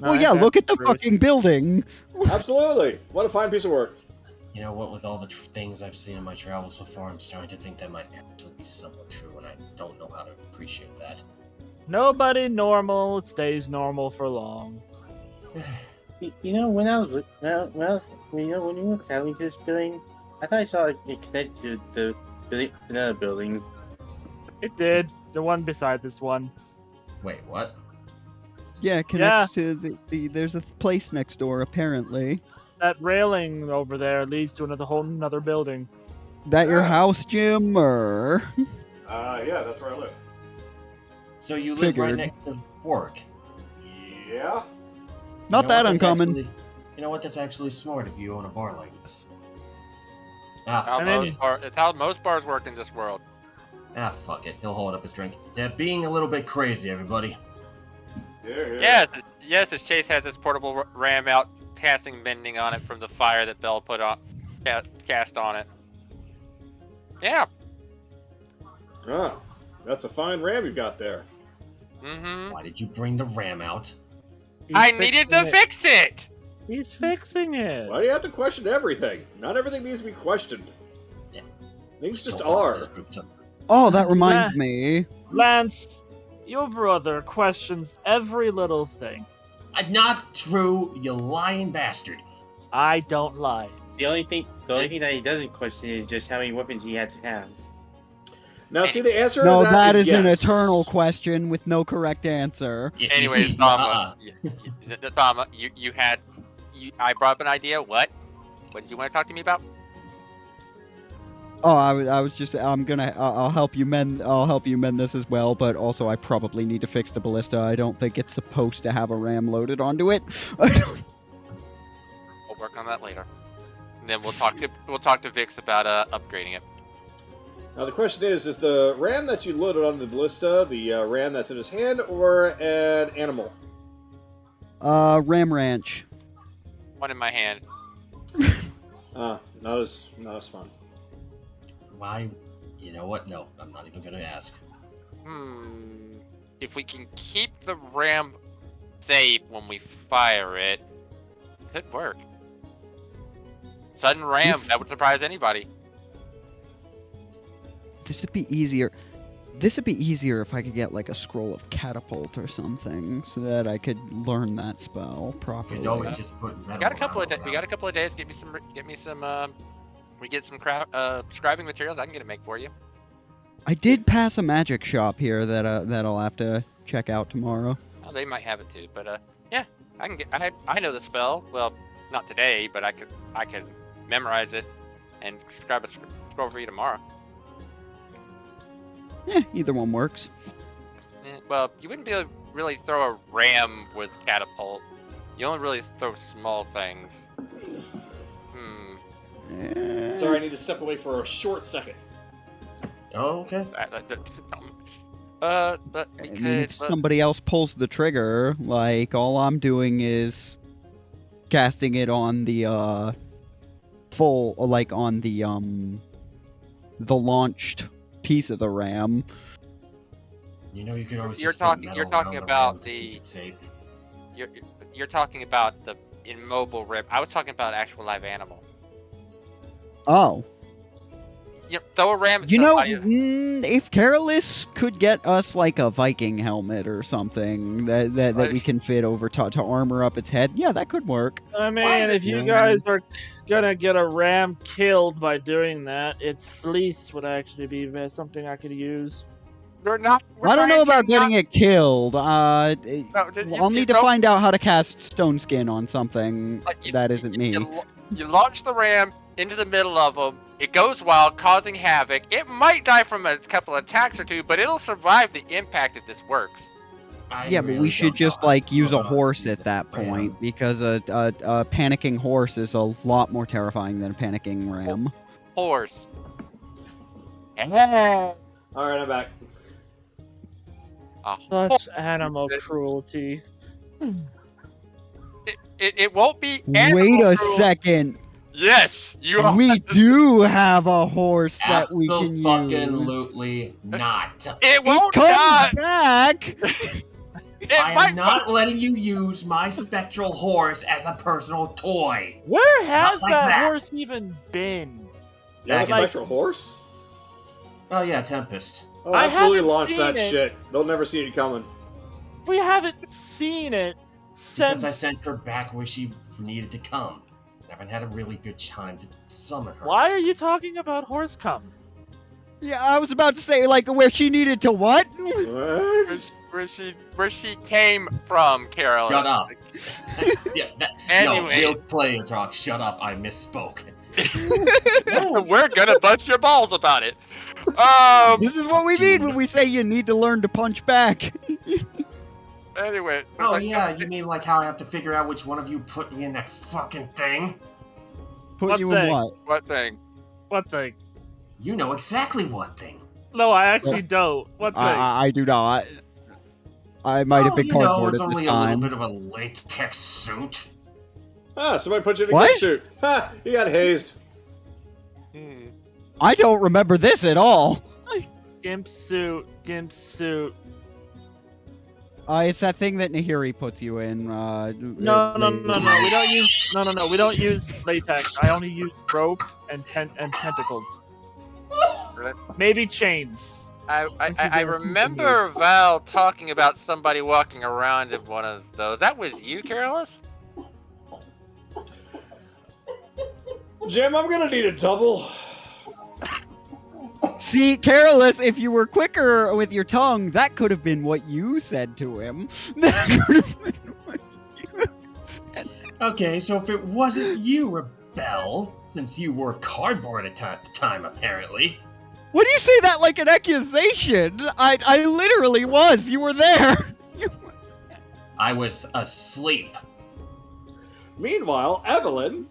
well, yeah. Look at the fucking building. Absolutely. What a fine piece of work. You know what, with all the things I've seen in my travels so far, I'm starting to think that might actually be somewhat true, and I don't know how to appreciate that. Nobody normal stays normal for long. You know, when you were traveling to this building, I thought I saw it connect to the building, another building. It did. The one beside this one. Wait, what? Yeah, it connects to the. There's a place next door, apparently. That railing over there leads to another building. That your house, Jim, or? Yeah, that's where I live. So you live right Figured. next to work. Yeah. Not that That's uncommon. actually- you know what? That's actually smart if you own a bar like this. Ah, How fuck then- it. It's how most bars work in this world. Ah, fuck it. He'll hold up his drink. Being a little bit crazy, everybody. Yes, as Chase has his portable ram out, casting mending on it from the fire that Belle put on, cast on it. Yeah. Oh, that's a fine ram you've got there. Mm-hmm. Why did you bring the ram out? I needed to fix it. He's fixing it. Why do you have to question everything? Not everything needs to be questioned. Yeah. Things just Don't want are. this group to- Oh, that reminds me. Lance, your brother questions every little thing. Not true, you lying bastard. I don't lie. The only thing that he doesn't question is just how many weapons he had to have. Now, see, the answer No, to that is an yes. eternal question with no correct answer. You Anyways, see, Tama, Tama, I brought up an idea. What did you want to talk to me about? Oh, I was just. I'll help you mend. I'll help you mend this as well. But also, I probably need to fix the ballista. I don't think it's supposed to have a ram loaded onto it. We'll work on that later. And then we'll talk to Vix about upgrading it. Now, the question is the ram that you loaded onto the ballista the ram that's in his hand or an animal? Ram Ranch. One in my hand. Not as fun. Why? You know what? No, I'm not even gonna ask. If we can keep the ram safe when we fire it, could work. Sudden ram, that would surprise anybody. This would be easier. This would be easier if I could get like a scroll of catapult or something, so that I could learn that spell You properly. could always just put metal We got a couple around of days. Get me some. We get some scribing materials. I can get a make for you. I did pass a magic shop here that I'll have to check out tomorrow. Oh, they might have it too, but yeah, I can get. I know the spell. Well, not today, but I could memorize it and scribe a scroll for you tomorrow. Either one works. Well, you wouldn't be able to really throw a ram with catapult. You only really throw small things. Sorry, I need to step away for a short second. Oh, okay. But we I could. mean, if somebody else pulls the trigger, like all I'm doing is casting it on the full, like on the launched piece of the ram. You know, you could always. You're just put talking- metal you're talking around about ram to keep the- it safe. You're talking about the immobile ram. I was talking about actual live animal. Oh, You throw a ram at you know, somebody. if Carolus could get us like a Viking helmet or something that we can fit over to armor up its head, yeah, that could work. I mean, Why? if you guys are gonna get a ram killed by doing that, its fleece would actually be something I could use. We're not. I don't know about getting it killed. I'll you need to throw- find out how to cast stone skin on something that isn't me. You launch the ram into the middle of them. It goes wild, causing havoc. It might die from a couple of attacks or two, but it'll survive the impact if this works. Yeah, but we should just like use a horse at that point, because a panicking horse is a lot more terrifying than a panicking ram. Horse. All right, I'm back. A Such animal cruelty. It won't be. Wait animal a cruelty. second. Yes, you are. We do have a horse that we can use. Absolutely not. It won't It die. comes back. It I might am not letting you use my spectral horse as a personal toy. Where has like that that. horse even been? You have a Like- spectral horse? Oh yeah, Tempest. Oh, I absolutely haven't launch seen that it. shit. They'll never see it coming. We haven't seen it Because since. I sent her back where she needed to come. I haven't had a really good time to summon her. Why are you talking about horse cum? Yeah, I was about to say like where she needed to what? What? where she came from, Carol. Shut up. Yeah, Anyway. No, real player talk. Shut up. I misspoke. We're gonna bust your balls about it. This is what we mean when we say you need to learn to punch back. Anyway. Oh yeah, you mean like how I have to figure out which one of you put me in that fucking thing? Put What you in thing? what? What thing? What thing? You know exactly what thing. No, I actually don't. What thing? I do not. I might have been you know, cardboard it's at this only a little time. bit of a latex suit. Ah, somebody put you in a What? good suit. Ha! You got hazed. I don't remember this at all. Gimp suit. It's that thing that Nahiri puts you in. No. We don't use. No. We don't use latex. I only use rope and tentacles. Maybe chains. I remember Val talking about somebody walking around in one of those. That was you, Carolus? Jim, I'm gonna need a double. See, Carolus, if you were quicker with your tongue, that could have been what you said to him. That could have been what you said. Okay, so if it wasn't you, Rebel, since you wore cardboard at the time, apparently. What do you say that like an accusation? I literally was. You were there. I was asleep. Meanwhile, Evelyn,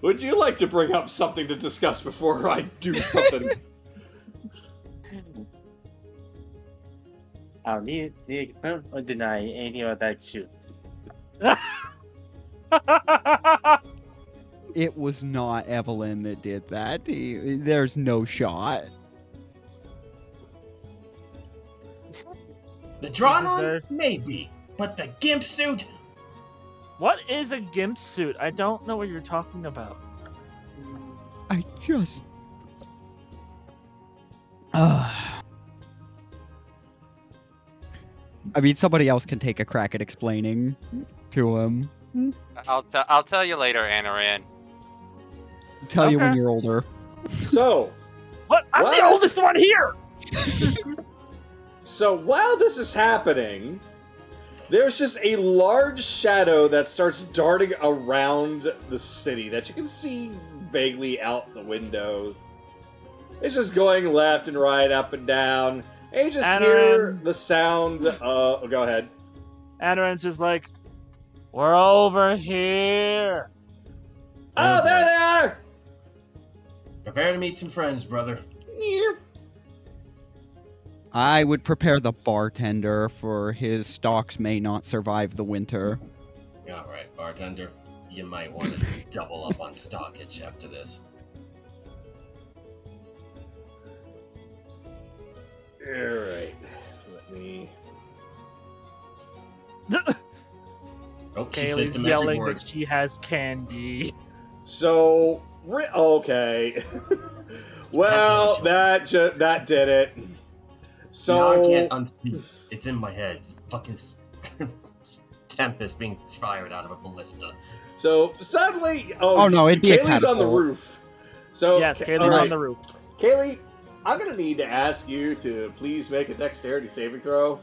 would you like to bring up something to discuss before I do something? I'll need to confirm or deny any of that shoot. It was not Evelyn that did that. There's no shot. The drawn on? Maybe. But the gimp suit? What is a gimp suit? I don't know what you're talking about. I just... I mean, somebody else can take a crack at explaining to him. I'll tell you later, Anaran. Tell you when Okay. you're older. So, What? I'm the What? oldest one here. so while this is happening, there's just a large shadow that starts darting around the city that you can see vaguely out the window. It's just going left and right, up and down. And you just hear Anaran. the sound. Go ahead. Anaran's just like, we're over here. Oh, there they are! Prepare to meet some friends, brother. I would prepare the bartender for his stocks may not survive the winter. Alright, bartender. You might want to double up on stockage after this. Alright. Let me... Oh, she said Kaylee's the magic yelling word. that she has candy. So... Okay. Well, that did it. So... No, I can't unsee. It's in my head. Fucking Tempest being fired out of a ballista. So suddenly, Oh, no, it'd be a Kaylee's on the catapult. roof. So Yes, Kaylee's alright. on the roof. Kaylee, I'm gonna need to ask you to please make a dexterity saving throw,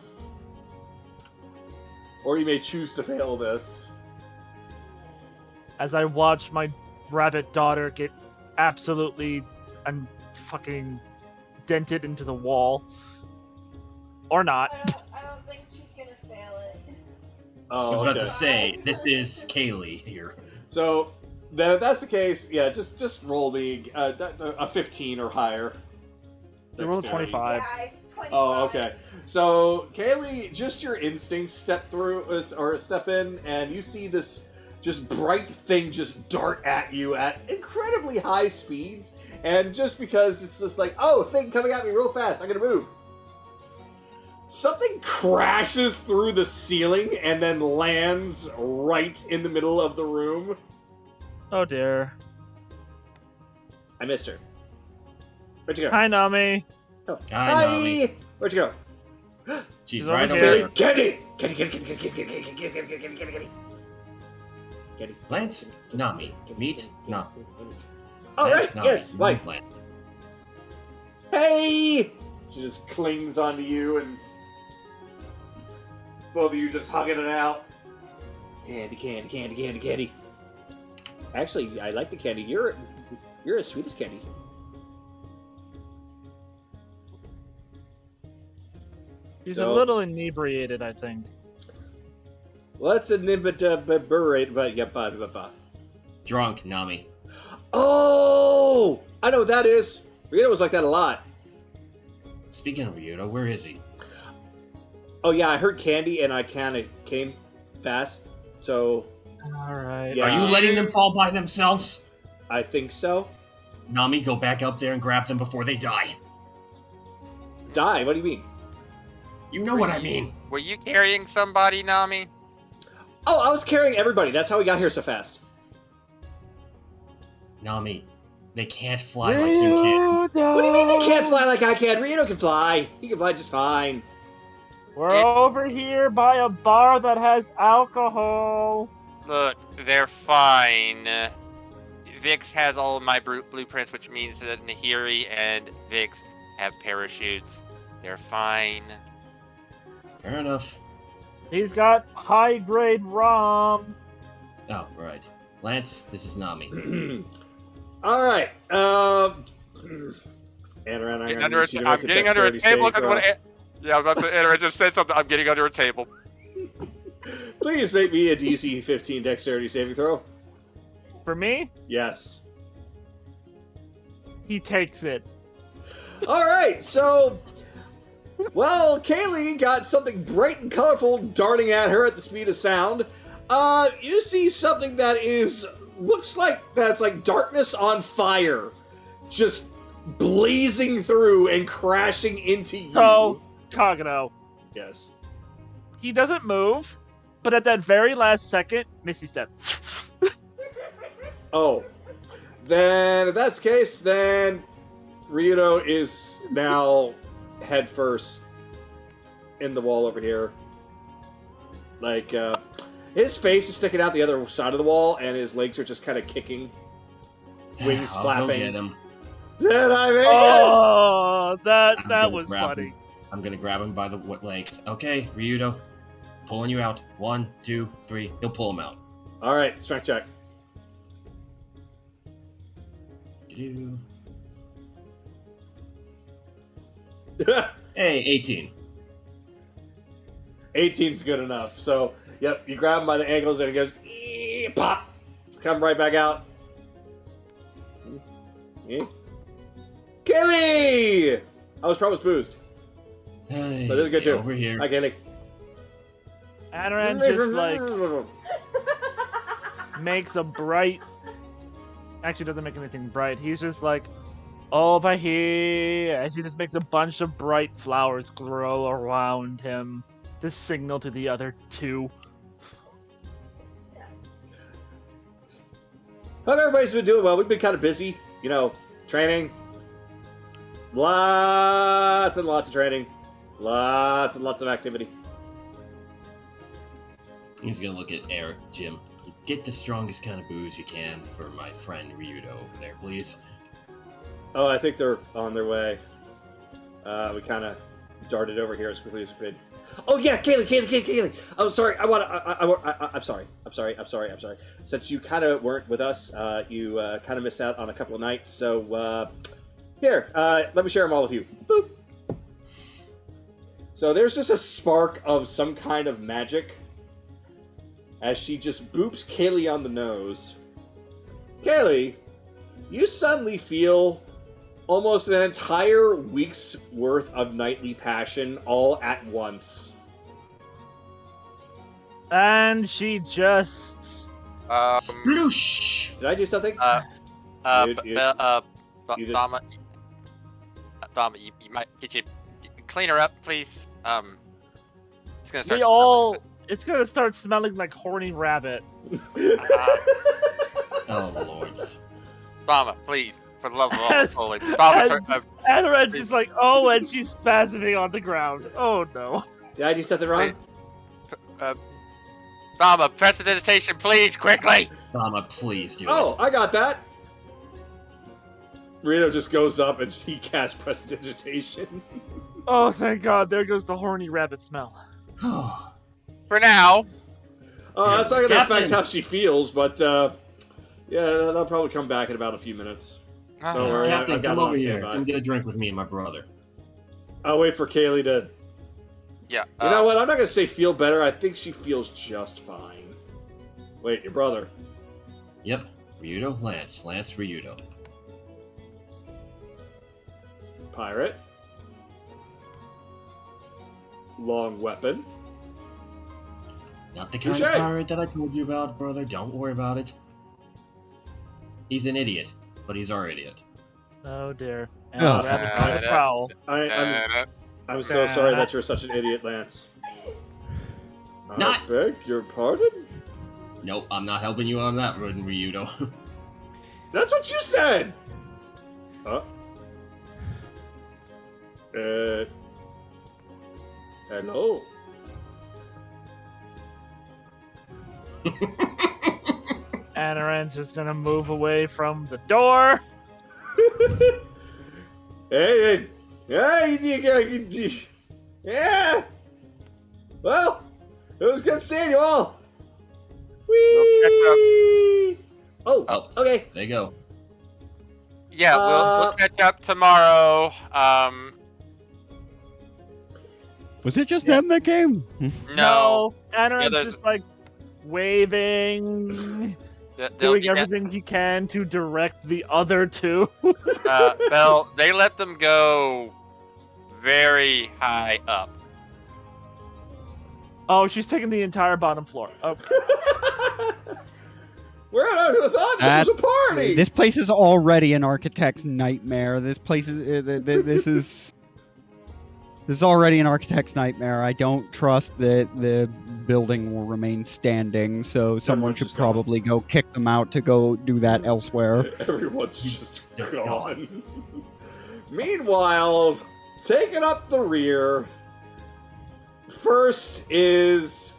or you may choose to fail this. As I watch my rabbit daughter get absolutely and fucking dented into the wall. Or not. I don't think she's gonna fail it. Oh, I was about okay. to say, this is Kaylee here. So then, if that's the case, yeah, just roll me a 15 or higher. You rolled a Dexterity. 25. Yeah, 25. Oh, okay. So, Kaylee, just your instincts step through, or step in, and you see this just bright thing just dart at you at incredibly high speeds, and just because it's just like, oh, thing coming at me real fast, I'm gonna move. Something crashes through the ceiling and then lands right in the middle of the room. Oh dear. I missed her. Where'd you go? Hi, Nami. Oh. Hi, Nami. Where'd you go? She's She's right over over here. there. Candy! Candy! Lance, Nami. Meet, Nami. Oh, Lance, right, Nami. yes, wife. Lance. Hey! She just clings onto you and Both of you just hugging it out. Candy. Actually, I like the candy. You're as sweet as candy. He's a little inebriated, I think. What's a inebriate? Drunk, Nami. Oh! I know what that is. Rita was like that a lot. Speaking of Ryudo, where is he? Oh yeah, I heard candy and I kind of came fast, so... Alright. Yeah. Are you letting them fall by themselves? I think so. Nami, go back up there and grab them before they die. Die? What do you mean? You know what I mean. Were you carrying somebody, Nami? Oh, I was carrying everybody. That's how we got here so fast. Nami, they can't fly like you can. What do you mean they can't fly like I can? Ryudo can fly. He can fly just fine. We're over here by a bar that has alcohol. Look, they're fine. Vix has all of my blueprints, which means that Nahiri and Vix have parachutes. They're fine. Fair enough. He's got high-grade rum. Oh, right. Lance, this is Nami. All right. I'm getting under a table. Yeah, I was about to enter. I just said something. I'm getting under a table. Please make me a DC 15 dexterity saving throw. For me, Yes. he takes it. All right. So, well, Kaylee got something bright and colorful darting at her at the speed of sound. You see something that looks like that's like darkness on fire, just blazing through and crashing into you. So, Kagato, Yes. he doesn't move, but at that very last second, Misty Step. Oh. Then, if that's the case, then Ryudo is now head first in the wall over here. Like, his face is sticking out the other side of the wall, and his legs are just kind of kicking, wings I'll flapping. go get him. Did I make it? Oh, that gonna was grab funny. him. I'm gonna grab him by the legs. Okay, Ryudo. Pulling you out. 1, 2, 3. He'll pull him out. All right, strength check. Do. Hey, 18. 18's good enough. So, yep, you grab him by the ankles, and he goes, pop, come right back out. Kaylee! I was promised boost. Hey, But this is good too. over here. Hi, Kaylee. Anaran just like makes a bright. Actually, doesn't make anything bright. He's just like over here, as he just makes a bunch of bright flowers grow around him to signal to the other two. Hope everybody's been doing well. We've been kind of busy, training. Lots and lots of training. Lots and lots of activity. He's gonna look at Eric, Jim. Get the strongest kind of booze you can for my friend Ryudo over there, please. Oh, I think they're on their way. We kind of darted over here as quickly as we could. Oh yeah, Kaylee. I'm sorry. I'm sorry. Since you kind of weren't with us, you kind of missed out on a couple of nights. So here, let me share them all with you. Boop. So there's just a spark of some kind of magic as she just boops Kaylee on the nose. Kaylee, you suddenly feel almost an entire week's worth of knightly passion all at once. And she just... Sploosh! Did I do something? Dama, you might get you clean her up, please. It's gonna start. It's gonna start smelling like horny rabbit. Oh, lords. Dama, please, for the love of all holy. Dama, Anaran's just like, oh, and she's spasming on the ground. Oh no. Did I do something wrong? Dama, prestidigitation, please, quickly! Dama, please do it. Oh, I got that. Rito just goes up and he casts prestidigitation. Oh, thank God! There goes the horny rabbit smell. For now. That's not going to Captain! affect how she feels, but yeah, that'll probably come back in about a few minutes. Don't worry, Captain, I've got come it on over here. standby. Come get a drink with me and my brother. I'll wait for Kaylee to... Yeah. You know what? I'm not going to say feel better. I think she feels just fine. Wait, your brother. Yep. Ryudo, Lance. Lance Ryudo. Pirate. Long weapon. Not the kind Touche. of pirate that I told you about, brother. Don't worry about it. He's an idiot, but he's our idiot. Oh dear. And Oh. rabbit by the prowl. I'm so sorry that you're such an idiot, Lance. Not- I beg your pardon? Nope, I'm not helping you on that, Ryudo. That's what you said! Hello? Anaran's just gonna move away from the door. Hey, yeah! Well, it was good seeing you all! Whee! Oh, okay. There you go. Yeah, we'll catch up tomorrow. Was it just them that came? No. Anaran's there's- just like waving, They'll doing be- everything he can to direct the other two. Well, they let them go very high up. Oh, she's taking the entire bottom floor. Oh, I thought this was a party! This place is already an architect's nightmare. This place is this is already an architect's nightmare. I don't trust that the building will remain standing, so someone Everyone's should just gone. probably go kick them out to go do that elsewhere. Everyone's just Just gone. Meanwhile, taking up the rear, first is...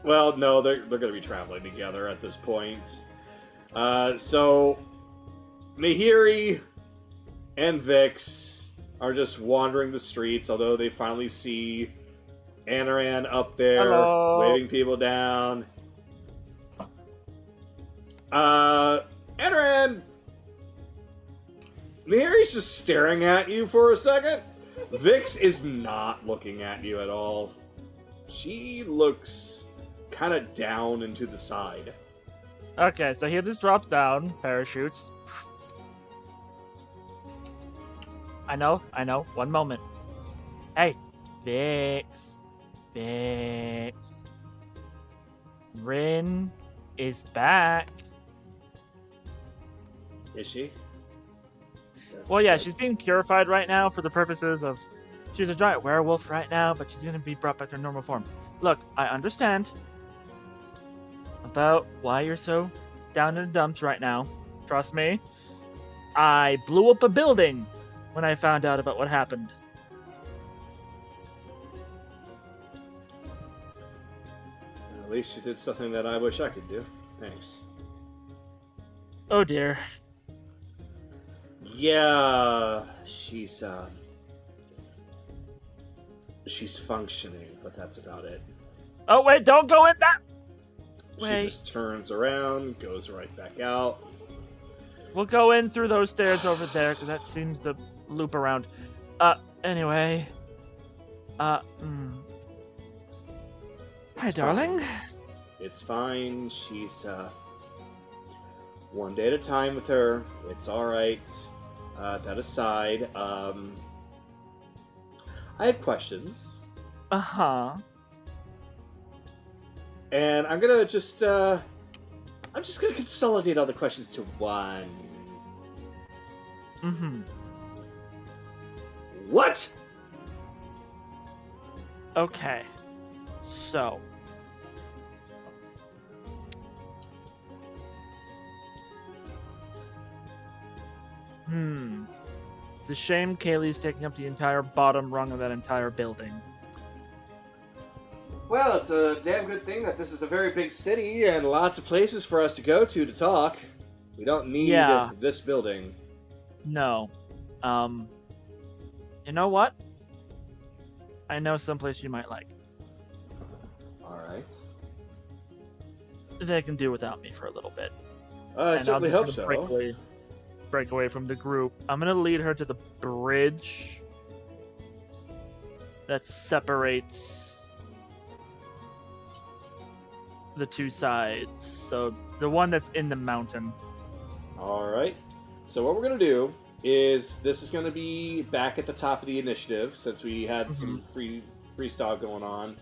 Well, no, they're going to be traveling together at this point. So, Nahiri and Vix are just wandering the streets, although they finally see Anaran up there, Hello. waving people down. Anaran, Nahiri's just staring at you for a second. Vix is not looking at you at all. She looks kind of down and to the side. okay. So here this drops down, parachutes. I know. 1 moment. Hey, Vix. Rin is back. Is she? Well, yeah, she's being purified right now for the purposes of... She's a giant werewolf right now, but she's going to be brought back to her normal form. Look, I understand about why you're so down in the dumps right now. Trust me. I blew up a building when I found out about what happened. At least you did something that I wish I could do. Thanks. Oh dear. Yeah, she's functioning, but that's about it. Oh wait, don't go in that! She Wait. just turns around, goes right back out. We'll go in through those stairs over there, because that seems to loop around. Anyway. Hi, It's darling. fine. It's fine. She's one day at a time with her. It's all right. That aside, I have questions, Uh-huh. and I'm just gonna consolidate all the questions to one. Mm-hmm. What? Okay. So. It's a shame Kaylee's taking up the entire bottom rung of that entire building. Well, it's a damn good thing that this is a very big city and lots of places for us to go to talk. We don't need Yeah. this building. No. You know what? I know someplace you might like. All right. They can do without me for a little bit. I And certainly I'm hope just so. gonna break away from the group. I'm gonna lead her to the bridge that separates the two sides. So the one that's in the mountain. All right. So what we're gonna do is this is gonna be back at the top of the initiative since we had some freestyle going on.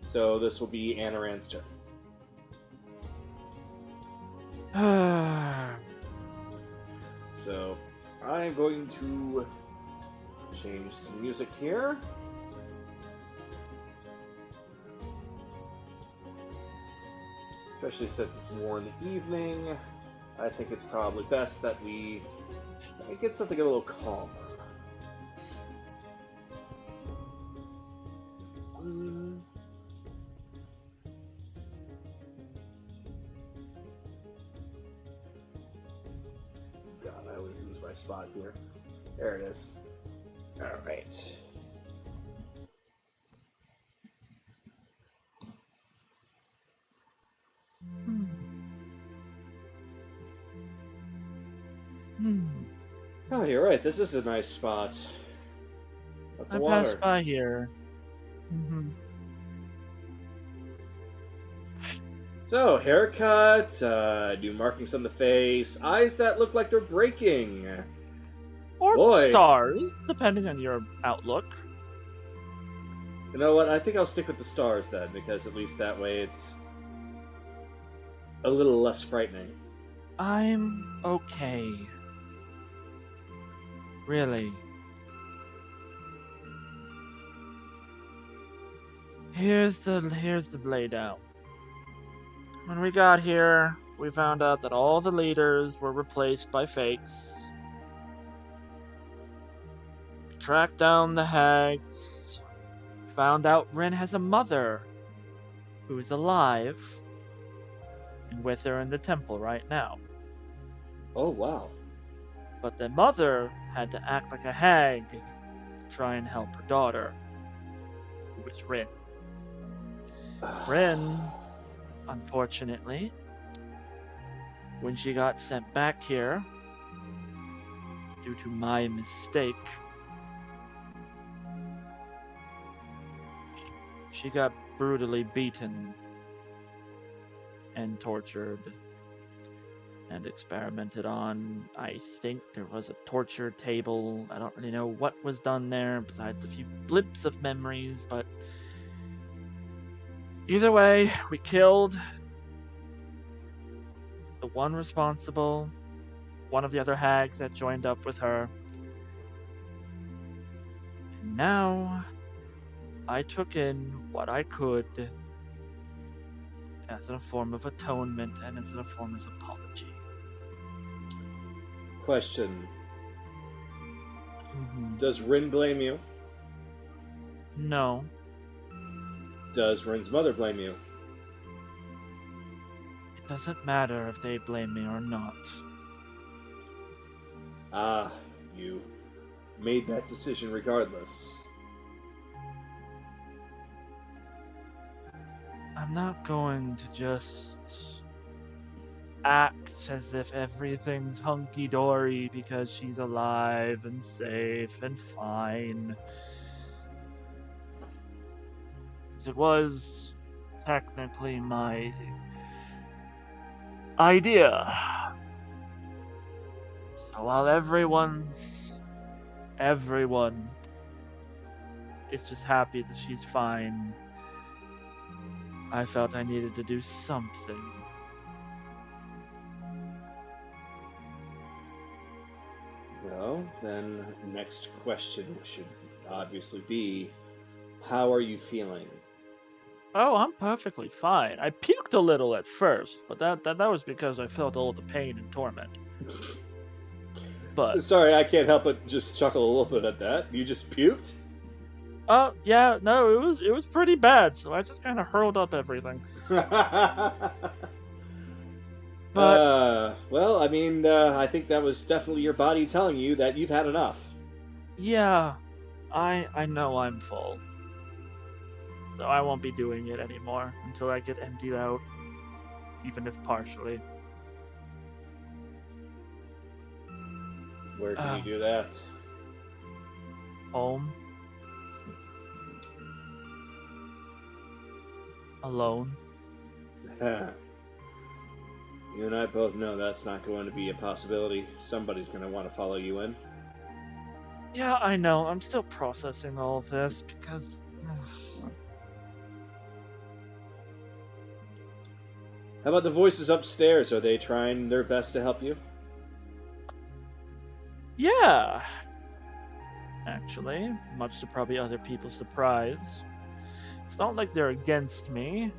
So this will be Anaran's turn. So I'm going to change some music here. Especially since it's more in the evening, I think it's probably best that we get something a little calmer. God, I always lose my spot here. There it is. All right. Oh, you're right. This is a nice spot. Lots I of water. passed by here. So, haircut, new markings on the face, eyes that look like they're breaking. Or Boy. stars, depending on your outlook. You know what? I think I'll stick with the stars then, because at least that way it's a little less frightening. I'm okay. Really. Here's the blade out. When we got here, we found out that all the leaders were replaced by fakes. We tracked down the hags. Found out Rin has a mother who is alive and with her in the temple right now. Oh, wow. But the mother had to act like a hag to try and help her daughter, who was Rin. Rin, unfortunately, when she got sent back here, due to my mistake, she got brutally beaten and tortured and experimented on. I think there was a torture table. I don't really know what was done there besides a few blips of memories, but either way, we killed the one responsible, one of the other hags that joined up with her. And now I took in what I could as a form of atonement and as a form of apology. Question. Mm-hmm. Does Rin blame you? No. Does Rin's mother blame you? It doesn't matter if they blame me or not. Ah, you made that decision regardless. I'm not going to just act as if everything's hunky-dory because she's alive and safe and fine. It was technically my idea. So while everyone is just happy that she's fine, I felt I needed to do something. Well, then next question should obviously be, how are you feeling? Oh, I'm perfectly fine. I puked a little at first, but that was because I felt all the pain and torment. But Sorry, I can't help but just chuckle a little bit at that. You just puked? yeah, no, it was pretty bad, so I just kind of hurled up everything. But well, I mean, I think that was definitely your body telling you that you've had enough. yeah, I know I'm full. So I won't be doing it anymore until I get emptied out, even if partially. Where can you do that? Home. Alone. You and I both know that's not going to be a possibility. Somebody's going to want to follow you in. Yeah, I know. I'm still processing all of this because. How about the voices upstairs? Are they trying their best to help you? Yeah. Actually, much to probably other people's surprise. It's not like they're against me.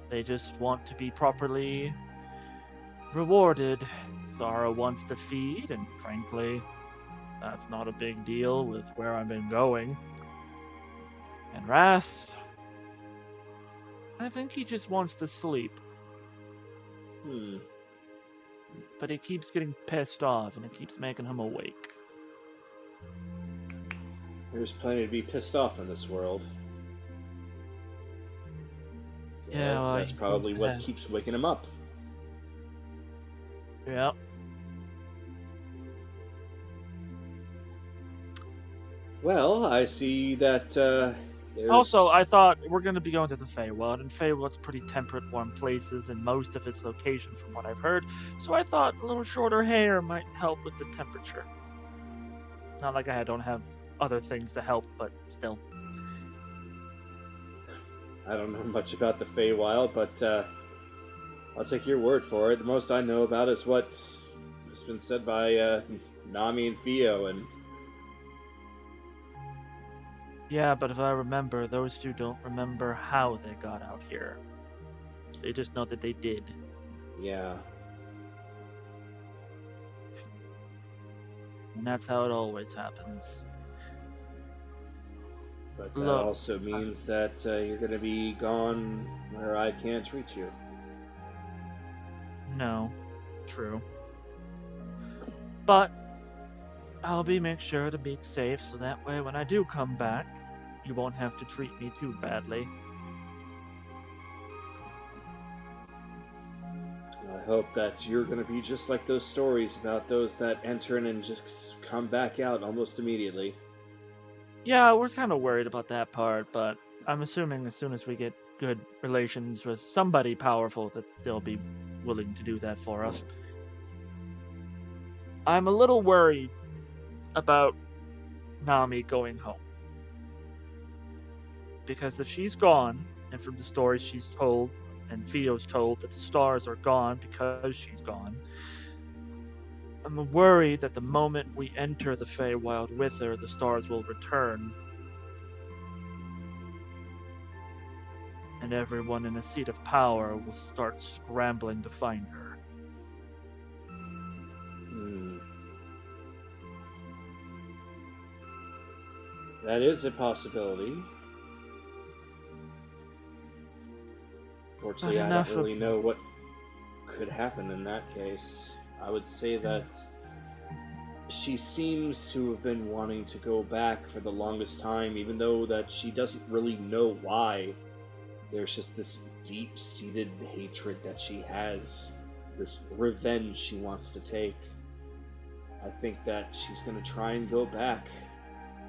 They just want to be properly rewarded. Zara wants to feed, and frankly, that's not a big deal with where I've been going. And Wrath, I think he just wants to sleep. But he keeps getting pissed off, and it keeps making him awake. There's plenty to be pissed off in this world. So Yeah, well, that's he probably seems what to- keeps waking him up. Yeah. Well, I see that there's... Also, I thought we're going to be going to the Feywild, and Feywild's pretty temperate, warm places in most of its location from what I've heard, so I thought a little shorter hair might help with the temperature. Not like I don't have other things to help, but still. I don't know much about the Feywild, but I'll take your word for it. The most I know about is what has been said by Nami and Theo, and Yeah, but if I remember, those two don't remember how they got out here. They just know that they did. yeah. And that's how it always happens. But that Look, also means that you're going to be gone where I can't reach you. No. True. But I'll make sure to be safe so that way when I do come back, you won't have to treat me too badly. I hope that you're going to be just like those stories about those that enter in and just come back out almost immediately. Yeah, we're kind of worried about that part, but I'm assuming as soon as we get good relations with somebody powerful that they'll be willing to do that for us. I'm a little worried about Nami going home. Because if she's gone, and from the stories she's told, and Theo's told that the stars are gone because she's gone, I'm worried that the moment we enter the Feywild with her, the stars will return. And everyone in a seat of power will start scrambling to find her. That is a possibility. Fortunately, I don't really know what could happen in that case. I would say that she seems to have been wanting to go back for the longest time, even though that she doesn't really know why. There's just this deep-seated hatred that she has, this revenge she wants to take. I think that she's going to try and go back,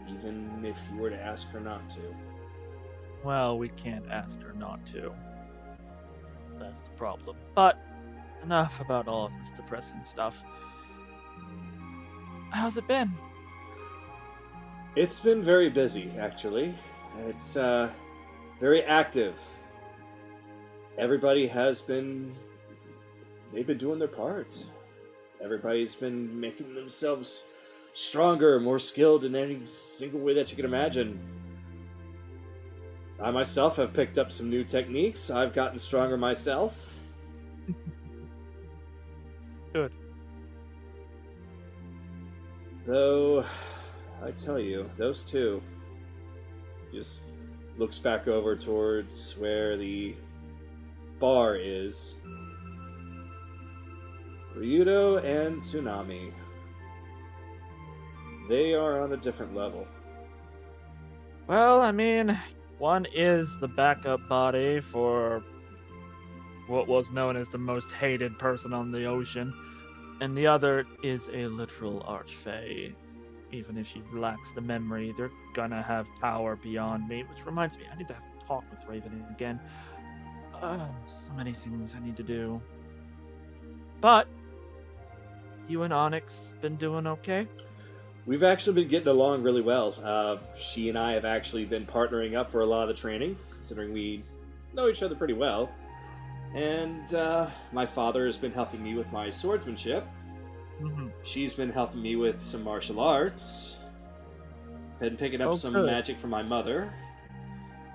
even if you were to ask her not to. Well, we can't ask her not to. That's the problem. But enough about all of this depressing stuff. How's it been? It's been very busy, actually. It's very active. Everybody has been... They've been doing their parts. Everybody's been making themselves stronger, more skilled in any single way that you can imagine. I myself have picked up some new techniques. I've gotten stronger myself. Good. Though, I tell you, those two just looks back over towards where the bar is. Ryudo and Tsunami. They are on a different level. Well, I mean, one is the backup body for what was known as the most hated person on the ocean, and the other is a literal archfey. Even if she lacks the memory, they're gonna have power beyond me, which reminds me, I need to have a talk with Raven again. So many things I need to do. But, you and Onyx been doing okay? We've actually been getting along really well. She and I have actually been partnering up for a lot of the training, considering we know each other pretty well. And my father has been helping me with my swordsmanship. Mm-hmm. She's been helping me with some martial arts. Been picking up some good. magic from my mother.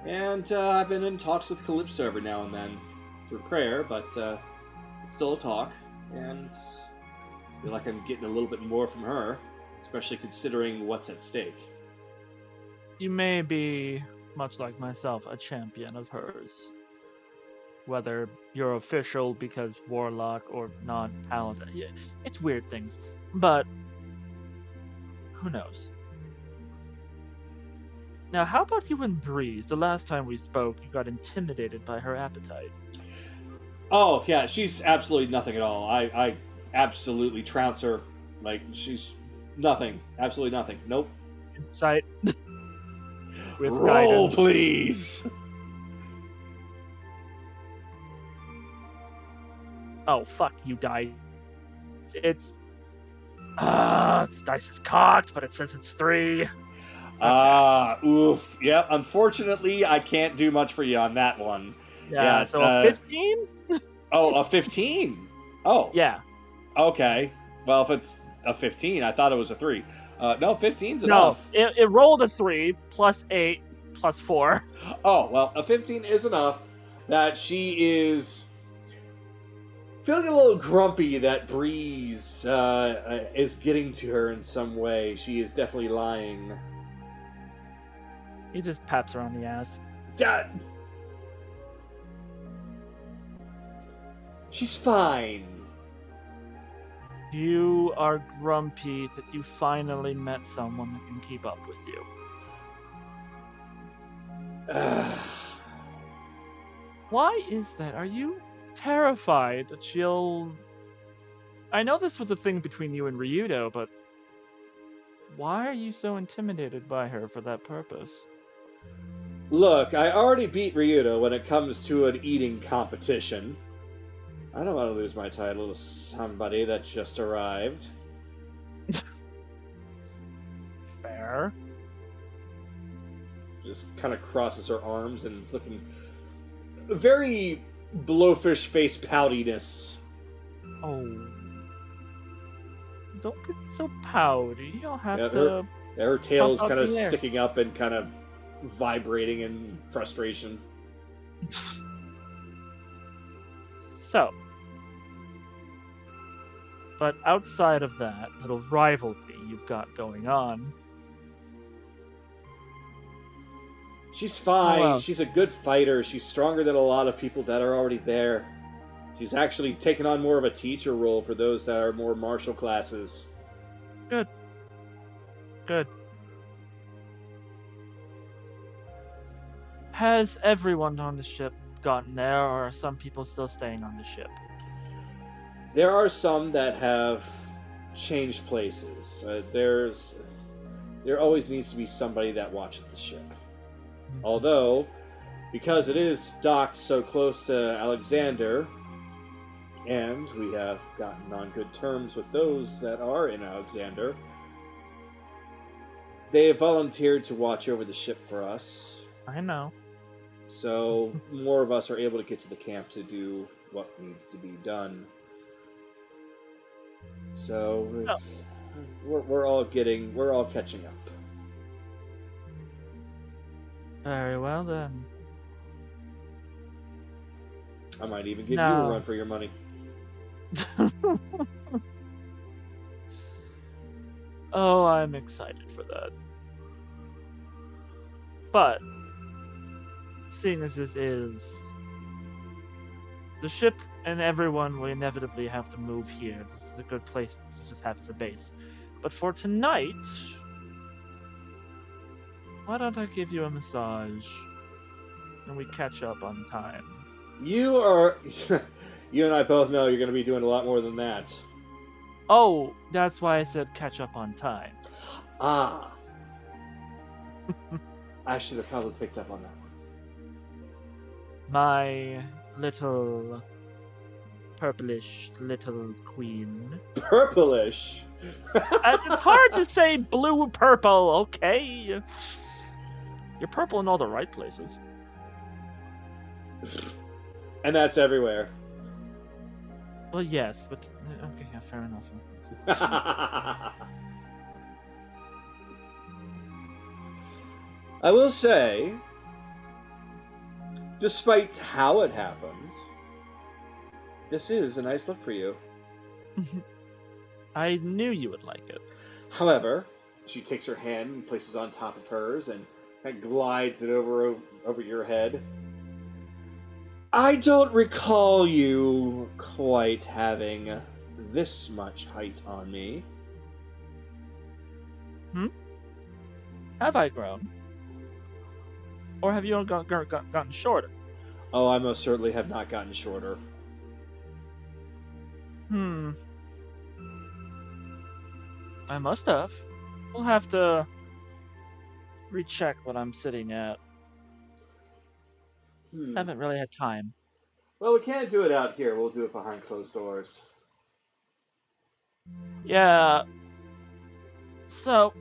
And I've been in talks with Calypso every now and then through prayer, but it's still a talk. And I feel like I'm getting a little bit more from her, especially considering what's at stake. You may be, much like myself, a champion of hers. Whether you're official because warlock or non-paladin. Yeah, it's weird things. But who knows? Now, how about you and Breeze? The last time we spoke, you got intimidated by her appetite. Oh, yeah, she's absolutely nothing at all. I absolutely trounce her. Like, she's nothing. Absolutely nothing. Nope. Insight. With Roll, guidance. please! Oh, fuck you, dice. It's... this dice is cocked, but it says it's 3. Oof. Yep, unfortunately, I can't do much for you on that one. Yeah, so a 15? Oh, a 15? Oh. Yeah. Okay. Well, if it's a 15, I thought it was a 3. No, 15's No, enough. it rolled a 3, plus 8, plus 4. Oh, well, a 15 is enough that she is feeling a little grumpy that Breeze is getting to her in some way. She is definitely lying. He just paps her on the ass. Dad! She's fine. You are grumpy that you finally met someone that can keep up with you. Why is that? Are you terrified that she'll... I know this was a thing between you and Ryudo, but why are you so intimidated by her for that purpose? Look, I already beat Ryudo when it comes to an eating competition. I don't want to lose my title to somebody that just arrived. Fair. Just kind of crosses her arms and is looking very blowfish face poutiness. Oh. Don't get so pouty. You'll have Yeah, to... Her tail is Pump up kind of the air. sticking up and kind of vibrating in frustration. So. But outside of that little rivalry you've got going on... She's fine. Oh, well. She's a good fighter. She's stronger than a lot of people that are already there. She's actually taken on more of a teacher role for those that are more martial classes. Good. Good. Has everyone on the ship gotten there, or are some people still staying on the ship? There are some that have changed places. There always needs to be somebody that watches the ship. Although, because it is docked so close to Alexander, and we have gotten on good terms with those that are in Alexander, they have volunteered to watch over the ship for us. I know. So more of us are able to get to the camp to do what needs to be done. So we're all catching up. Very well then. I might even give you No. a run for your money. Oh, I'm excited for that. But, seeing as this is... The ship and everyone will inevitably have to move here. This is a good place to just have as a base. But for tonight... Why don't I give you a massage? And we catch up on time. You are... you and I both know you're going to be doing a lot more than that. Oh, that's why I said catch up on time. Ah. I should have probably picked up on that one. My little purplish little queen. Purplish? It's hard to say blue purple, okay? You're purple in all the right places. And that's everywhere. Well, yes, but okay, yeah, fair enough. I will say, despite how it happened, this is a nice look for you. I knew you would like it. However, she takes her hand and places it on top of hers and kind of glides it over your head. I don't recall you quite having this much height on me. Have I grown? Or have you gotten shorter? Oh, I most certainly have not gotten shorter. I must have. We'll have to recheck what I'm sitting at. Haven't really had time. Well, we can't do it out here. We'll do it behind closed doors. Yeah. So,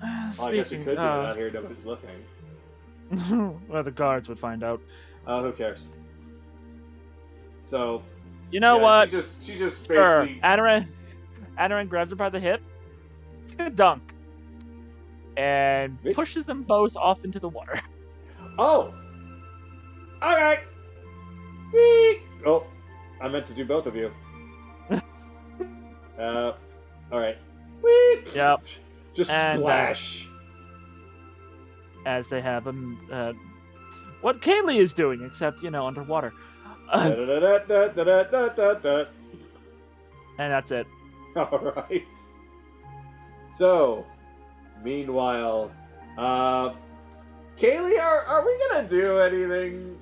Well, I guess we could do it out here. Nobody's looking. well, the guards would find out. Oh, who cares? So, you know what? She just basically. Adaran grabs her by the hip. It's like a dunk, and pushes them both off into the water. Oh. Okay. Whee! Oh, I meant to do both of you. All right. Whee! Yep. Just splash. As they have what Kaylee is doing, except underwater. And that's it. All right. So, meanwhile, Kaylee, are we gonna do anything?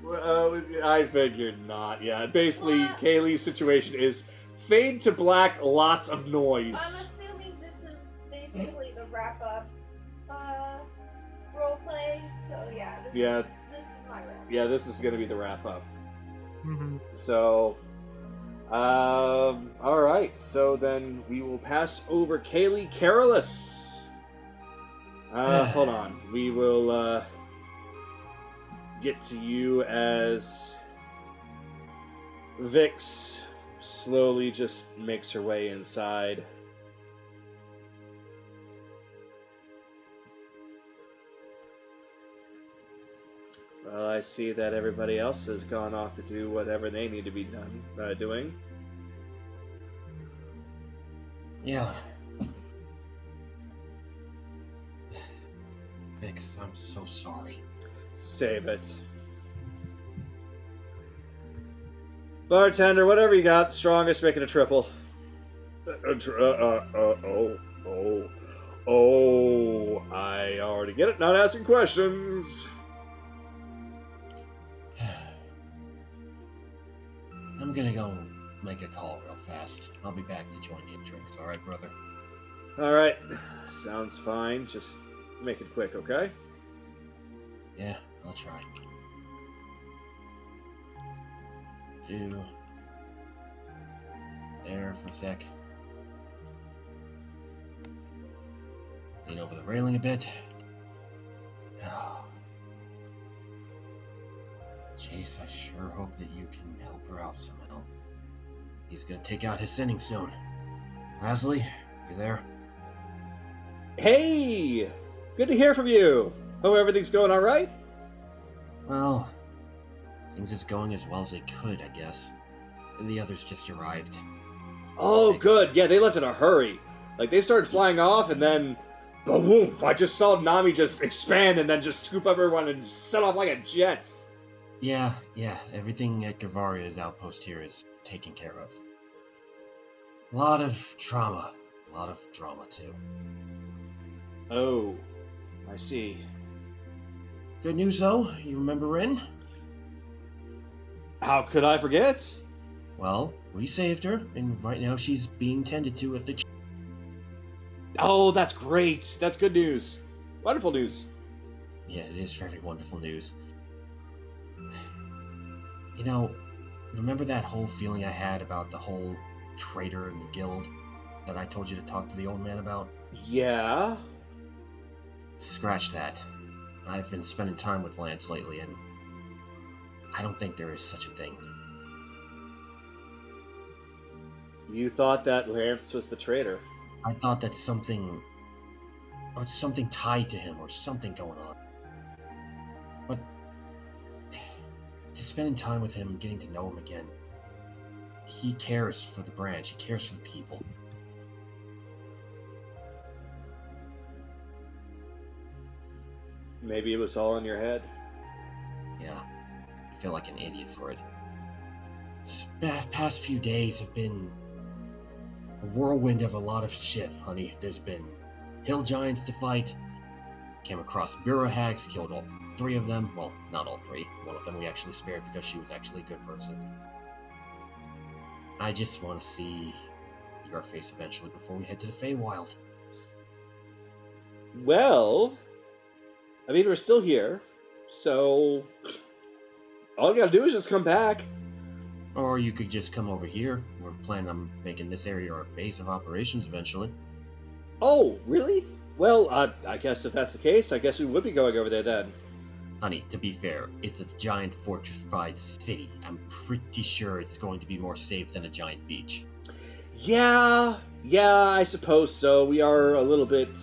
I figured not. Yeah, basically, What? Kaylee's situation is fade to black, lots of I'm noise. assuming this is basically the wrap-up roleplay, so yeah, this is my wrap. Yeah, this is gonna be the wrap up. Mm-hmm. So, all right. So then we will pass over Kaylee Carolus. Hold on. We will get to you as Vix slowly just makes her way inside. Well, I see that everybody else has gone off to do whatever they need to be doing. Yeah. Vix, I'm so sorry. Save it. Bartender, whatever you got, strongest, make it a triple. I already get it, not asking questions. I'm gonna go make a call real fast. I'll be back to join you in drinks, alright, brother? Alright, sounds fine. Just make it quick, okay? Yeah, I'll try. You there for a sec. Lean over the railing a bit. Jace, I sure hope that you can help her out somehow. He's gonna take out his sending stone. Leslie, you there? Hey! Good to hear from you. Hope everything's going alright? Well, things is going as well as they could, I guess. The others just arrived. Oh, good. Yeah, they left in a hurry. Like, they started flying off, and then... boom! I just saw Nami just expand and then just scoop up everyone and set off like a jet. Yeah. Everything at Gavaria's outpost here is taken care of. A lot of trauma. A lot of drama, too. Oh, I see. Good news, though. You remember Rin? How could I forget? Well, we saved her, and right now she's being tended to at the... Oh, that's great. That's good news. Wonderful news. Yeah, it is very wonderful news. You know, remember that whole feeling I had about the whole traitor in the guild that I told you to talk to the old man about? Yeah? Scratch that. I've been spending time with Lance lately, and I don't think there is such a thing. You thought that Lance was the traitor. I thought that something tied to him or something going on. But just spending time with him, getting to know him again, he cares for the branch, he cares for the people. Maybe it was all in your head. Yeah, I feel like an idiot for it. This past few days have been a whirlwind of a lot of shit, honey. There's been hill giants to fight, came across bureau hags, killed all 3 of them. Well, not all 3. One of them we actually spared because she was actually a good person. I just want to see your face eventually before we head to the Feywild. Well, I mean, we're still here, so all you gotta do is just come back. Or you could just come over here. We're planning on making this area our base of operations eventually. Oh, really? Well, I guess if that's the case, I guess we would be going over there then. Honey, to be fair, it's a giant fortified city. I'm pretty sure it's going to be more safe than a giant beach. Yeah, I suppose so. We are a little bit...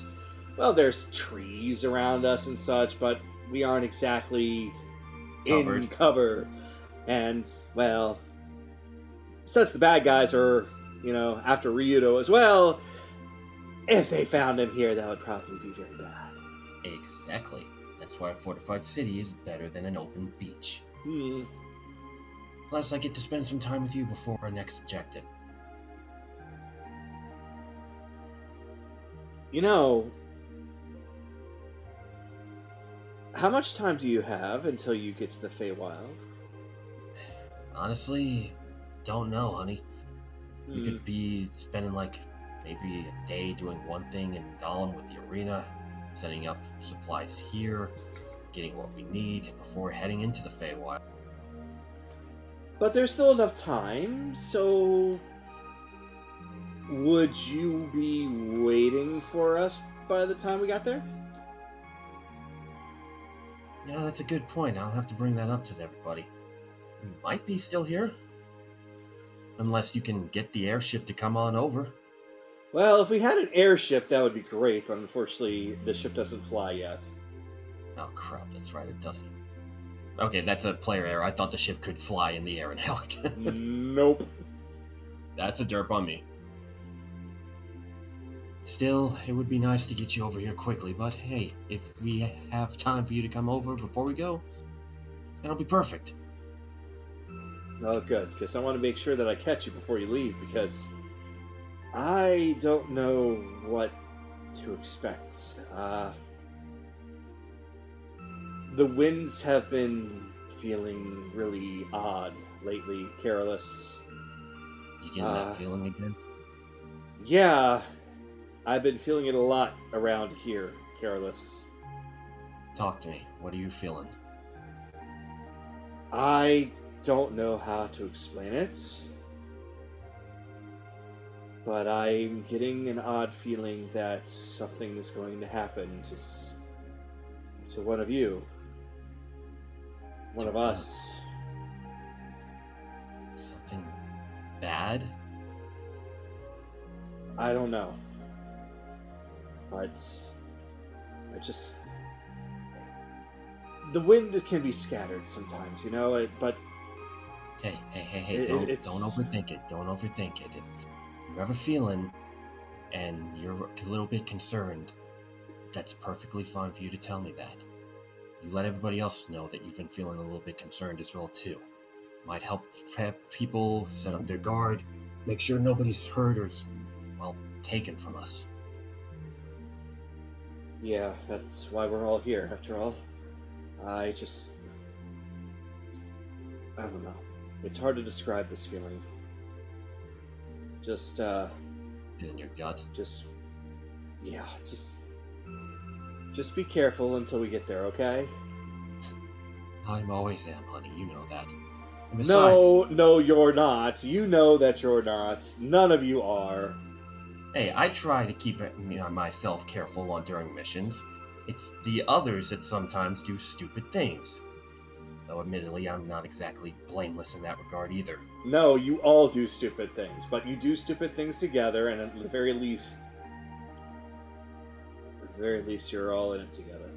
Well, there's trees around us and such, but we aren't exactly Covered. in cover. And, well, since the bad guys are, after Ryudo as well, if they found him here, that would probably be very bad. Exactly. That's why a fortified city is better than an open beach. Plus, I get to spend some time with you before our next objective. How much time do you have until you get to the Feywild? Honestly, don't know, honey. We could be spending maybe a day doing one thing in Dahlem with the arena, setting up supplies here, getting what we need before heading into the Feywild. But there's still enough time, so would you be waiting for us by the time we got there? Yeah, that's a good point. I'll have to bring that up to everybody. We might be still here. Unless you can get the airship to come on over. Well, if we had an airship, that would be great, but unfortunately, the ship doesn't fly yet. Oh crap, that's right, it doesn't. Okay, that's a player error. I thought the ship could fly in the air and helic. Nope. That's a derp on me. Still, it would be nice to get you over here quickly, but hey, if we have time for you to come over before we go, that'll be perfect. Oh, good, because I want to make sure that I catch you before you leave, because I don't know what to expect. The winds have been feeling really odd lately, Careless. You getting that feeling again? Yeah, I've been feeling it a lot around here, Careless. Talk to me. What are you feeling? I don't know how to explain it, but I'm getting an odd feeling that something is going to happen to one of you. One of us. Something bad? I don't know. But I just... The wind can be scattered sometimes, but... Hey, don't overthink it. Don't overthink it. If you have a feeling and you're a little bit concerned, that's perfectly fine for you to tell me that. You let everybody else know that you've been feeling a little bit concerned as well, too. Might help prep people, set up their guard, make sure nobody's hurt or, taken from us. Yeah, that's why we're all here, after all. I don't know. It's hard to describe this feeling. Just, In your gut. just be careful until we get there, okay? I'm always am, honey. You know that. And besides, No, you're not. You know that you're not. None of you are. hey, I try to keep myself careful during missions. It's the others that sometimes do stupid things. Though admittedly, I'm not exactly blameless in that regard either. No, you all do stupid things, but you do stupid things together, and at the very least, you're all in it together.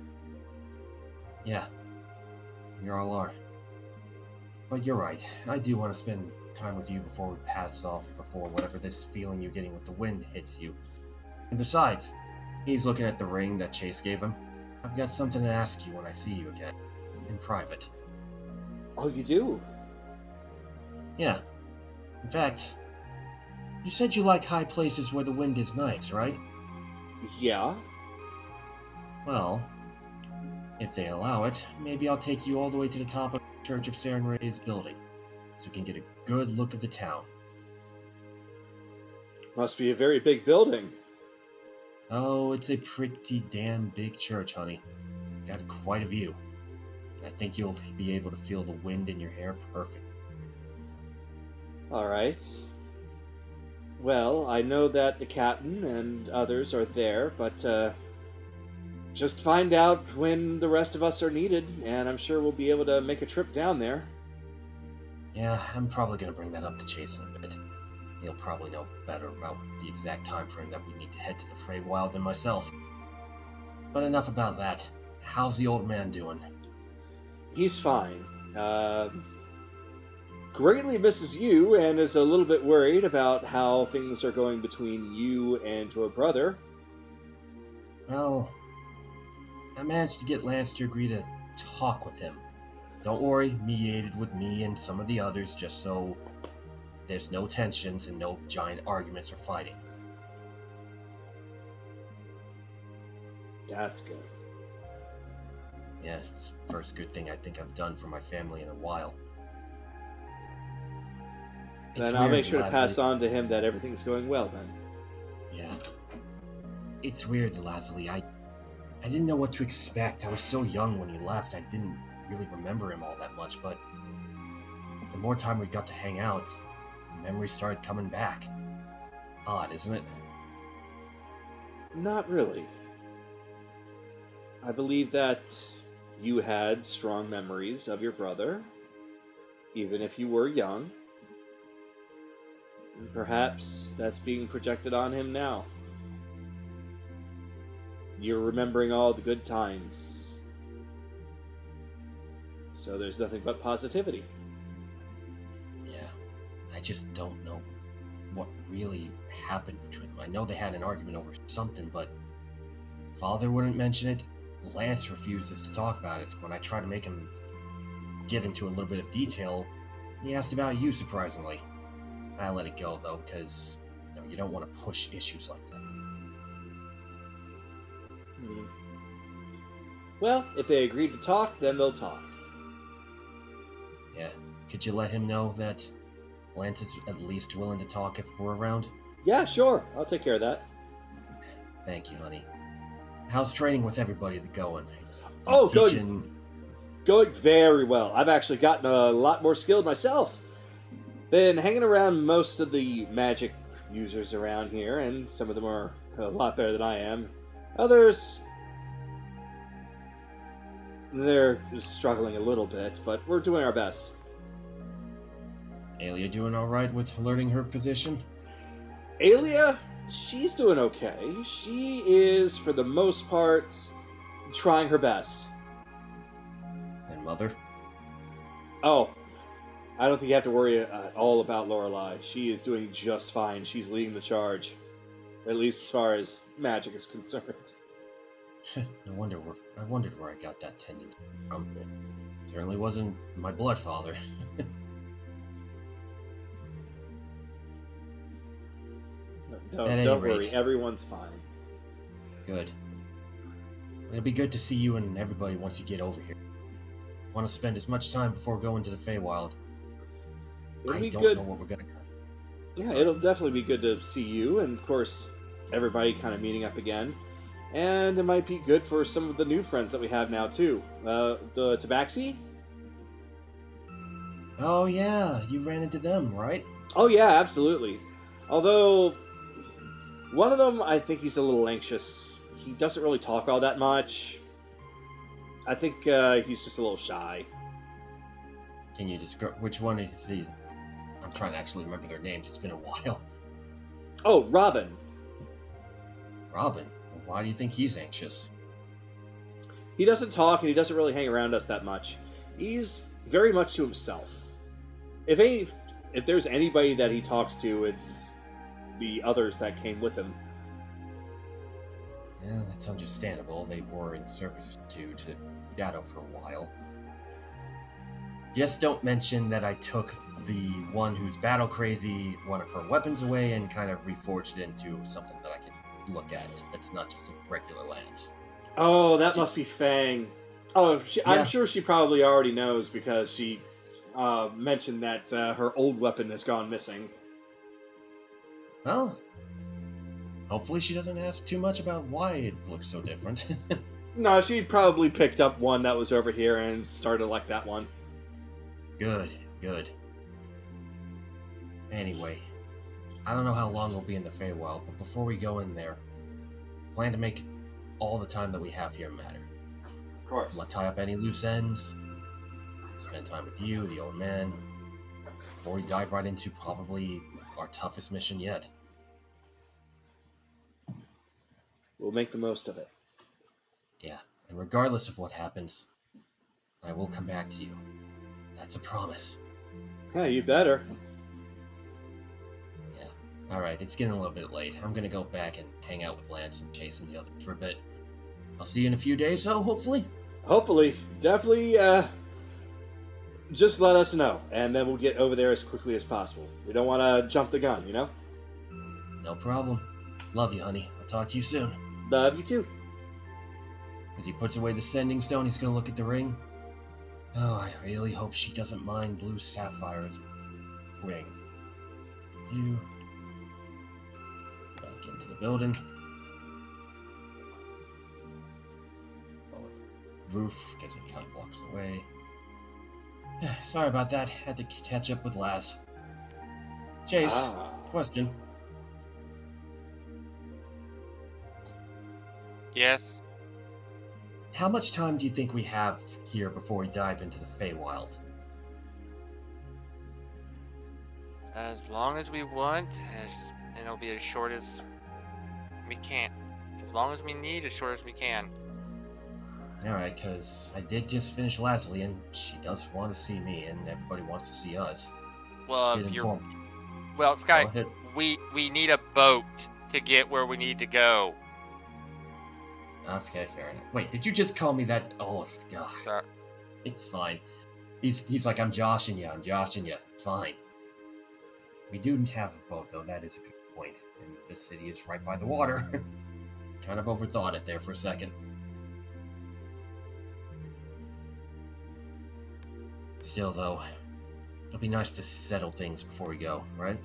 Yeah, you all are. But you're right. I do want to spend time with you before we pass off, before whatever this feeling you're getting with the wind hits you. And besides, he's looking at the ring that Chase gave him. I've got something to ask you when I see you again, in private. Oh, you do? Yeah. In fact, you said you like high places where the wind is nice, right? Yeah. Well, if they allow it, maybe I'll take you all the way to the top of the Church of Serenray's building, so you can get a good look of the town. Must be a very big building. Oh, it's a pretty damn big church, honey. Got quite a view. I think you'll be able to feel the wind in your hair perfect. Alright. Well, I know that the captain and others are there, but just find out when the rest of us are needed, and I'm sure we'll be able to make a trip down there. Yeah, I'm probably going to bring that up to Chase in a bit. He'll probably know better about the exact time frame that we need to head to the Feywild than myself. But enough about that. How's the old man doing? He's fine. Greatly misses you and is a little bit worried about how things are going between you and your brother. Well, I managed to get Lance to agree to talk with him. Don't worry, mediated with me and some of the others just so there's no tensions and no giant arguments or fighting. That's good. Yeah, it's the first good thing I think I've done for my family in a while. Then I'll make sure to pass on to him that everything's going well then. Yeah. It's weird, Lazuli. I didn't know what to expect. I was so young when he left, I didn't really remember him all that much, but the more time we got to hang out, memories started coming back. Odd, isn't it? Not really. I believe that you had strong memories of your brother, even if you were young. And perhaps that's being projected on him now. You're remembering all the good times. So there's nothing but positivity. Yeah, I just don't know what really happened between them. I know they had an argument over something, but Father wouldn't mention it. Lance refuses to talk about it. When I try to make him get into a little bit of detail, he asked about you, surprisingly. I let it go, though, because you don't want to push issues like that. Well, if they agreed to talk, then they'll talk. Yeah. Could you let him know that Lance is at least willing to talk if we're around? Yeah, sure. I'll take care of that. Thank you, honey. How's training with everybody going? Oh, good. Teaching... Going very well. I've actually gotten a lot more skilled myself. Been hanging around most of the magic users around here, and some of them are a lot better than I am. Others, they're struggling a little bit, but we're doing our best. Alia doing alright with learning her position? Alia, she's doing okay. She is, for the most part, trying her best. And Mother? Oh, I don't think you have to worry at all about Lorelei. She is doing just fine. She's leading the charge. At least as far as magic is concerned. I wondered where I got that tendency from. Certainly wasn't my blood father. Don't worry, everyone's fine. Good. It'll be good to see you and everybody once you get over here. want to spend as much time before going to the Feywild. It'll I be don't good. know what we're gonna. Yeah, Sorry. it'll definitely be good to see you, and of course, everybody kind of meeting up again. And it might be good for some of the new friends that we have now too. The Tabaxi. Oh yeah, you ran into them, right? Oh yeah, absolutely. Although one of them, I think he's a little anxious. He doesn't really talk all that much. I think he's just a little shy. Can you describe which one is he? I'm trying to actually remember their names. It's been a while. Oh, Robin. Robin. Why do you think he's anxious? He doesn't talk and he doesn't really hang around us that much. He's very much to himself. If there's anybody that he talks to, it's the others that came with him. Yeah, that's understandable. They were in service to Kagato for a while. Just don't mention that I took the one who's battle crazy, one of her weapons away, and kind of reforged it into something that I can look at. That's not just a regular lance. Oh, that must be Fang. Oh, I'm Yeah. sure she probably already knows because she mentioned that her old weapon has gone missing. Well, hopefully she doesn't ask too much about why it looks so different. No, she probably picked up one that was over here and started like that one. Good, good. Anyway, I don't know how long we'll be in the Feywild, but before we go in there, plan to make all the time that we have here matter. Of course. Let's tie up any loose ends, spend time with you, the old man, before we dive right into probably our toughest mission yet. We'll make the most of it. Yeah, and regardless of what happens, I will come back to you. That's a promise. Yeah, you better. Yeah. Alright, it's getting a little bit late. I'm gonna go back and hang out with Lance and Chase and the others for a bit. I'll see you in a few days, though, hopefully. Hopefully. Definitely, just let us know, and then we'll get over there as quickly as possible. We don't want to jump the gun, you know? No problem. Love you, honey. I'll talk to you soon. Love you too. As he puts away the sending stone, he's gonna look at the ring. Oh, I really hope she doesn't mind Blue Sapphire's ring. You back into the building. Oh, the roof, guess it kind of blocks the way. Sorry about that. Had to catch up with Laz. Chase, question. Yes. How much time do you think we have here before we dive into the Feywild? As long as we want, and it'll be as short as we can. As long as we need, as short as we can. Alright, because I did just finish Lazuli, and she does want to see me, and everybody wants to see us. Well, Get if you're, informed. well, Sky, Go ahead. we need a boat to get where we need to go. Okay, fair enough. Wait, did you just call me that? Oh, God. Sorry. It's fine. He's like, I'm joshing you, Fine. We do have a boat, though. That is a good point. And this city is right by the water. Kind of overthought it there for a second. Still, though, it'll be nice to settle things before we go, right?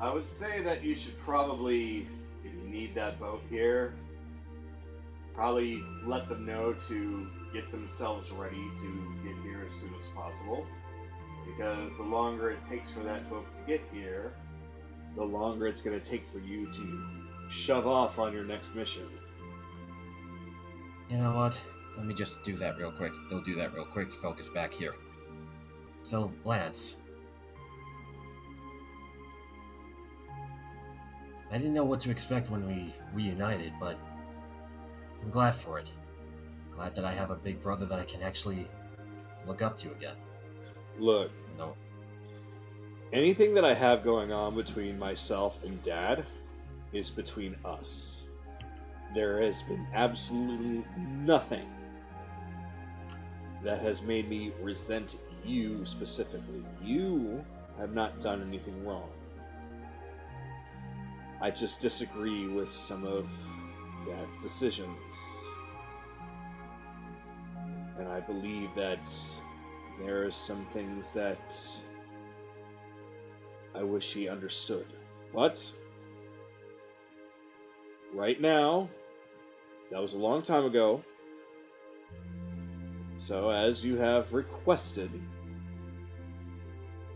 I would say that you should probably, if you need that boat here, probably let them know to get themselves ready to get here as soon as possible. Because the longer it takes for that boat to get here, the longer it's going to take for you to shove off on your next mission. You know what? Let me just do that real quick. They'll do that real quick to focus back here. So, Lance. I didn't know what to expect when we reunited, but I'm glad for it. Glad that I have a big brother that I can actually look up to again. Look, You know, anything that I have going on between myself and Dad is between us. There has been absolutely nothing that has made me resent you specifically. You have not done anything wrong. I just disagree with some of Dad's decisions. And I believe that there are some things that I wish he understood. But right now, that was a long time ago. So as you have requested,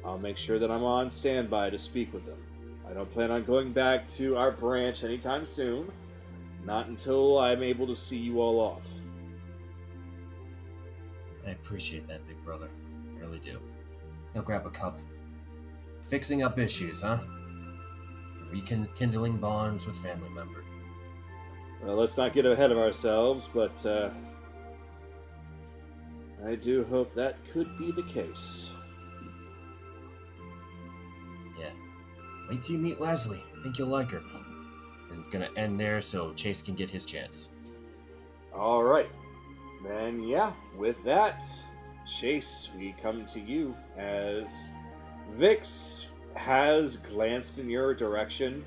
I'll make sure that I'm on standby to speak with them. I don't plan on going back to our branch anytime soon. Not until I'm able to see you all off. I appreciate that, big brother. I really do. Now grab a cup. Fixing up issues, huh? Rekindling bonds with family members. Well, let's not get ahead of ourselves, but I do hope that could be the case. Yeah. Wait till you meet Leslie. I think you'll like her. And it's gonna end there so Chase can get his chance. All right. Then, yeah, with that, Chase, we come to you as Vix has glanced in your direction,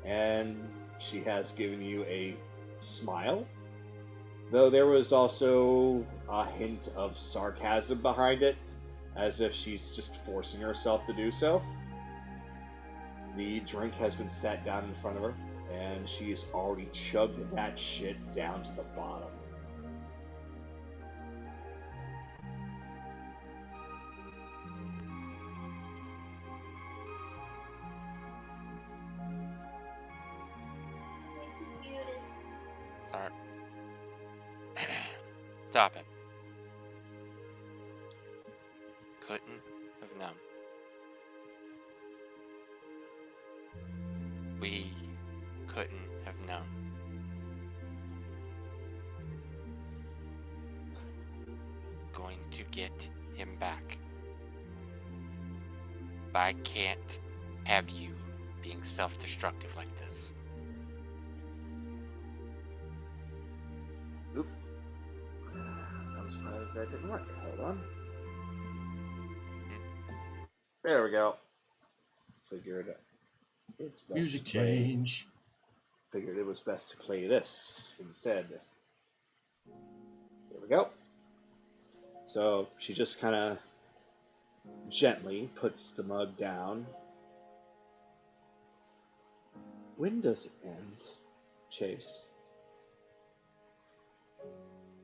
and she has given you a smile, though there was also a hint of sarcasm behind it, as if she's just forcing herself to do so. The drink has been set down in front of her, and she's already chugged that shit down to the bottom. Sorry. Stop it. Couldn't have known. We couldn't have known. Going to get him back. But I can't have you being self-destructive like this. Oop. I'm surprised that didn't work. Hold on. There we go. Figured it's best Music to play. change. Figured it was best to play this instead. There we go. So she just kind of gently puts the mug down. When does it end, Chase?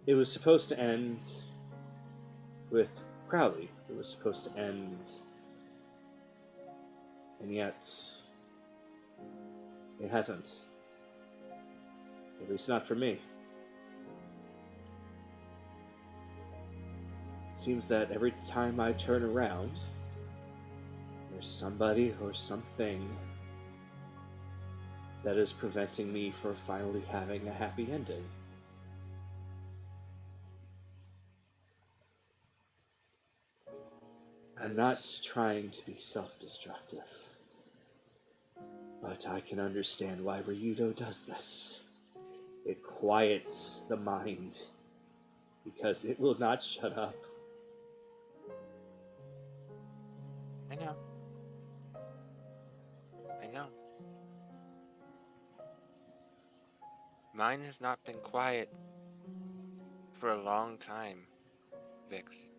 It was supposed to end with Crowley. It was supposed to end, and yet it hasn't. At least not for me. It seems that every time I turn around, there's somebody or something that is preventing me from finally having a happy ending. I'm not trying to be self-destructive, but I can understand why Ryudo does this. It quiets the mind, because it will not shut up. I know. I know. Mine has not been quiet for a long time, Vix.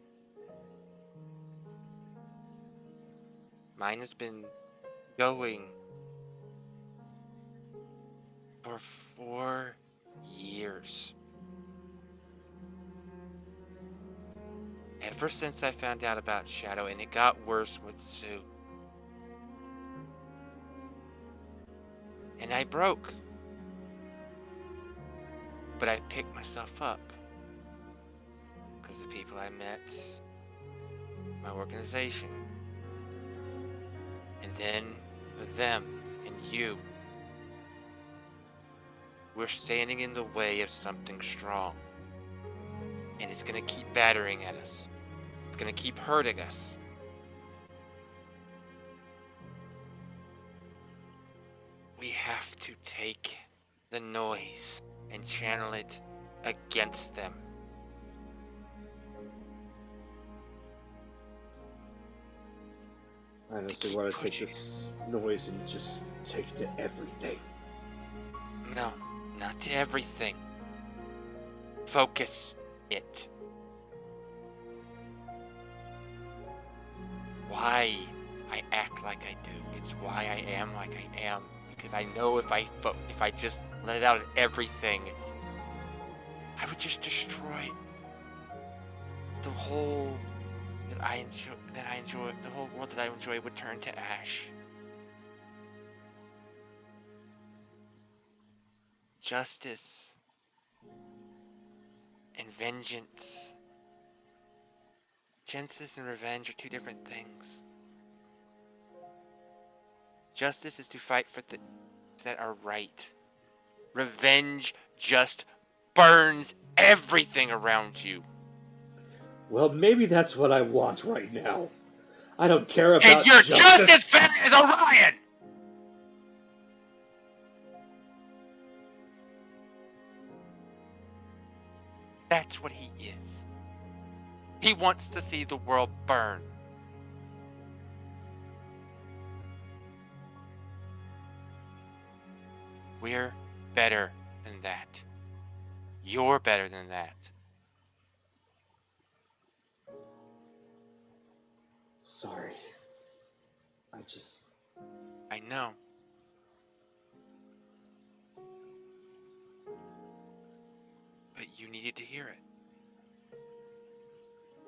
Mine has been going for 4 years. Ever since I found out about Shadow, and it got worse with Sue. And I broke. But I picked myself up. Because the people I met, my organization, and then with them and you, we're standing in the way of something strong. And it's gonna keep battering at us. It's gonna keep hurting us. We have to take the noise and channel it against them. I honestly want to take this noise and just take it to everything. No, not to everything. Focus it. why I act like I do. It's why I am like I am. Because I know if I just let it out at everything, I would just destroy the whole the whole world that I enjoy would turn to ash. Justice and vengeance. Justice and revenge are two different things. Justice is to fight for things that are right. Revenge just burns everything around you. Well, maybe that's what I want right now. I don't care about And you're justice. just as bad as Orion! That's what he is. He wants to see the world burn. We're better than that. You're better than that. Sorry. I know. But you needed to hear it.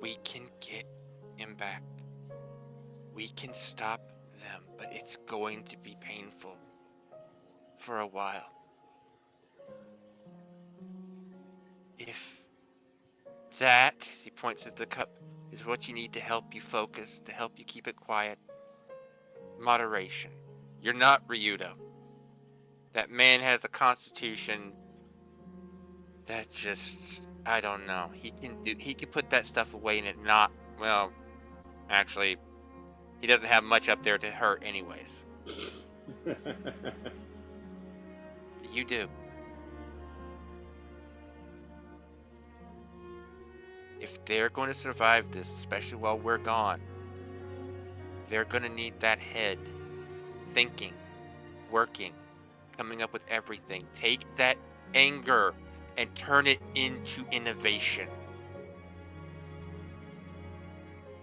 We can get him back. We can stop them, but it's going to be painful for a while. If that, he points at the cup, is what you need to help you focus, to help you keep it quiet, moderation. You're not Ryudo. That man has a constitution that just, I don't know. He can put that stuff away and it not, well, actually, he doesn't have much up there to hurt anyways. You do. If they're going to survive this, especially while we're gone, they're going to need that head thinking, working, coming up with everything. Take that anger and turn it into innovation.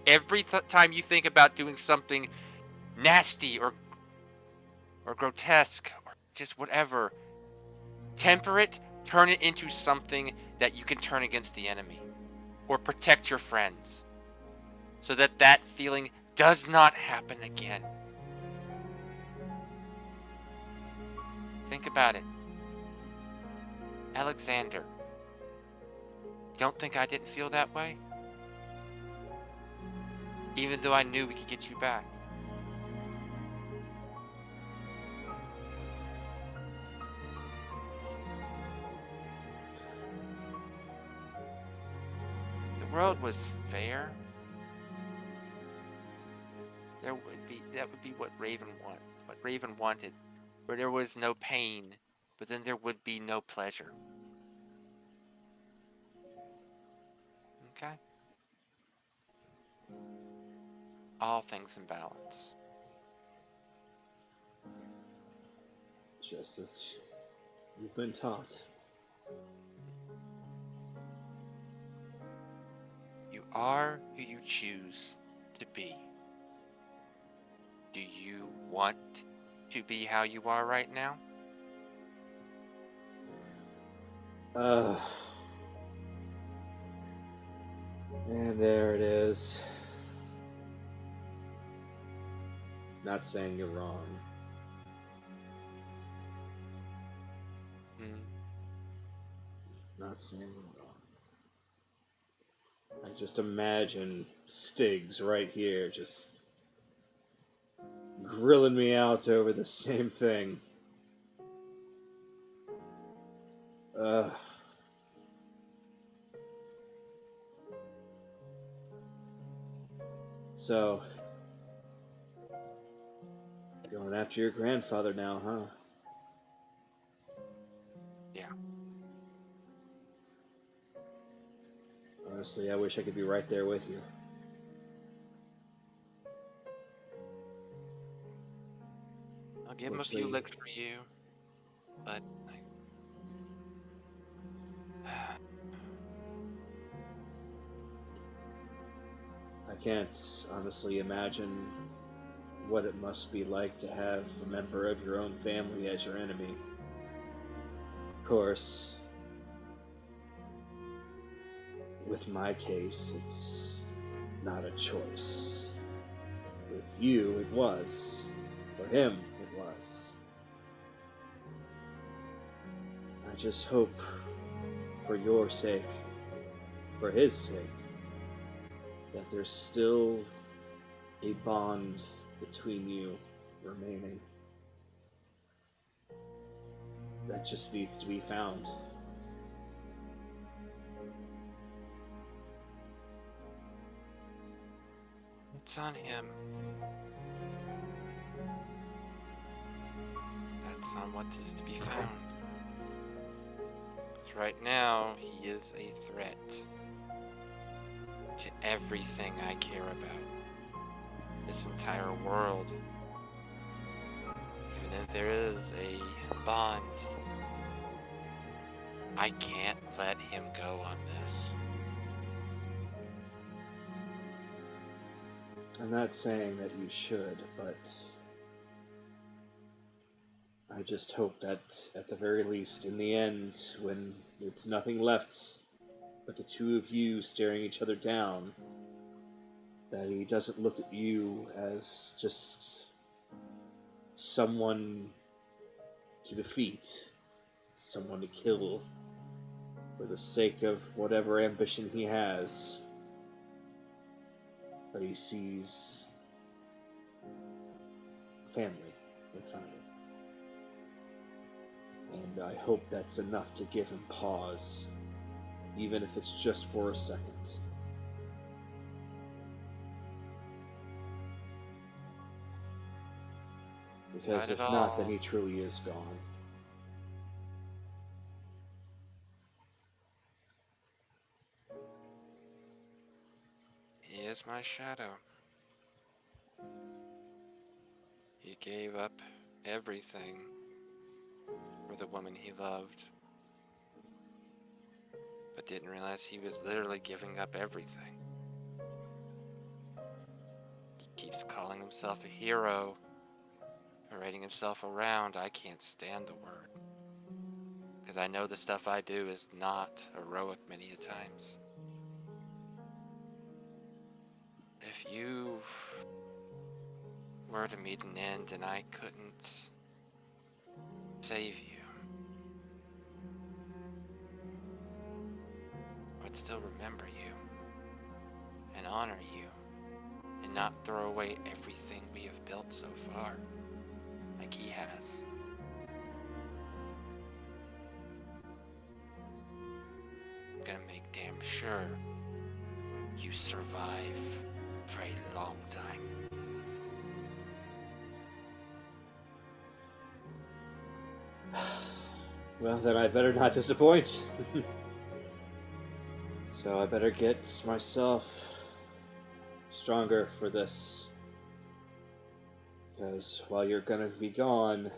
Every time you think about doing something nasty or grotesque or just whatever, temper it, turn it into something that you can turn against the enemy or protect your friends so that that feeling does not happen again. Think about it. Alexander, you don't think I didn't feel that way? Even though I knew we could get you back. The world was fair. That would be what Raven wanted, where there was no pain, but then there would be no pleasure. Okay? All things in balance. Just as you've been taught. You are who you choose to be. Do you want to be how you are right now? And there it is. Not saying you're wrong. Not saying you're wrong. I just imagine Stiggs right here just grilling me out over the same thing. So, going after your grandfather now, huh? Yeah. Honestly, I wish I could be right there with you. I'll give him a few licks for you, but I can't honestly imagine what it must be like to have a member of your own family as your enemy. Of course, with my case, it's not a choice. With you, it was. For him, it was. I just hope, for your sake, for his sake, that there's still a bond between you remaining. That just needs to be found. It's on him. That's on what is to be found. Because right now, he is a threat to everything I care about. This entire world. Even if there is a bond, I can't let him go on this. I'm not saying that you should, but I just hope that at the very least, in the end, when it's nothing left but the two of you staring each other down, that he doesn't look at you as just someone to defeat, someone to kill, for the sake of whatever ambition he has, but he sees family in front of him. And I hope that's enough to give him pause, even if it's just for a second. Because Not if at not, then all. he truly is gone. He is my shadow. He gave up everything for the woman he loved, but didn't realize he was literally giving up everything. He keeps calling himself a hero, parading himself around. I can't stand the word, because I know the stuff I do is not heroic many a times. If you were to meet an end and I couldn't save you, I'd still remember you and honor you and not throw away everything we have built so far, like he has. I'm gonna make damn sure you survive for a long time. Well, then I better not disappoint. So I better get myself stronger for this. Because while you're gonna be gone,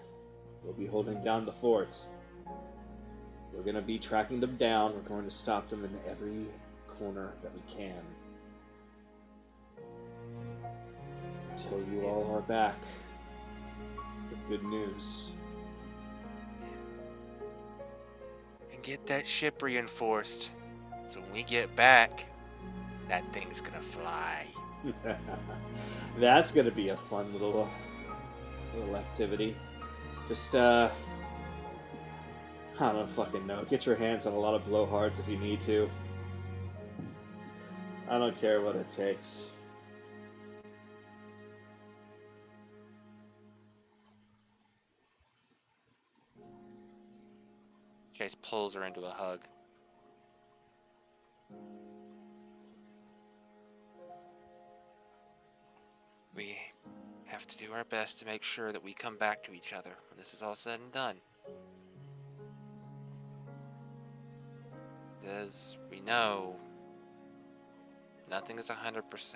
we'll be holding down the fort. We're gonna be tracking them down. We're going to stop them in every corner that we can. Until you all are back with good news. And get that ship reinforced, so when we get back, that thing's gonna fly. That's gonna be a fun little activity. Just I don't fucking know. Get your hands on a lot of blowhards if you need to. I don't care what it takes. Chase pulls her into a hug. We have to do our best to make sure that we come back to each other when this is all said and done. As we know, nothing is 100%.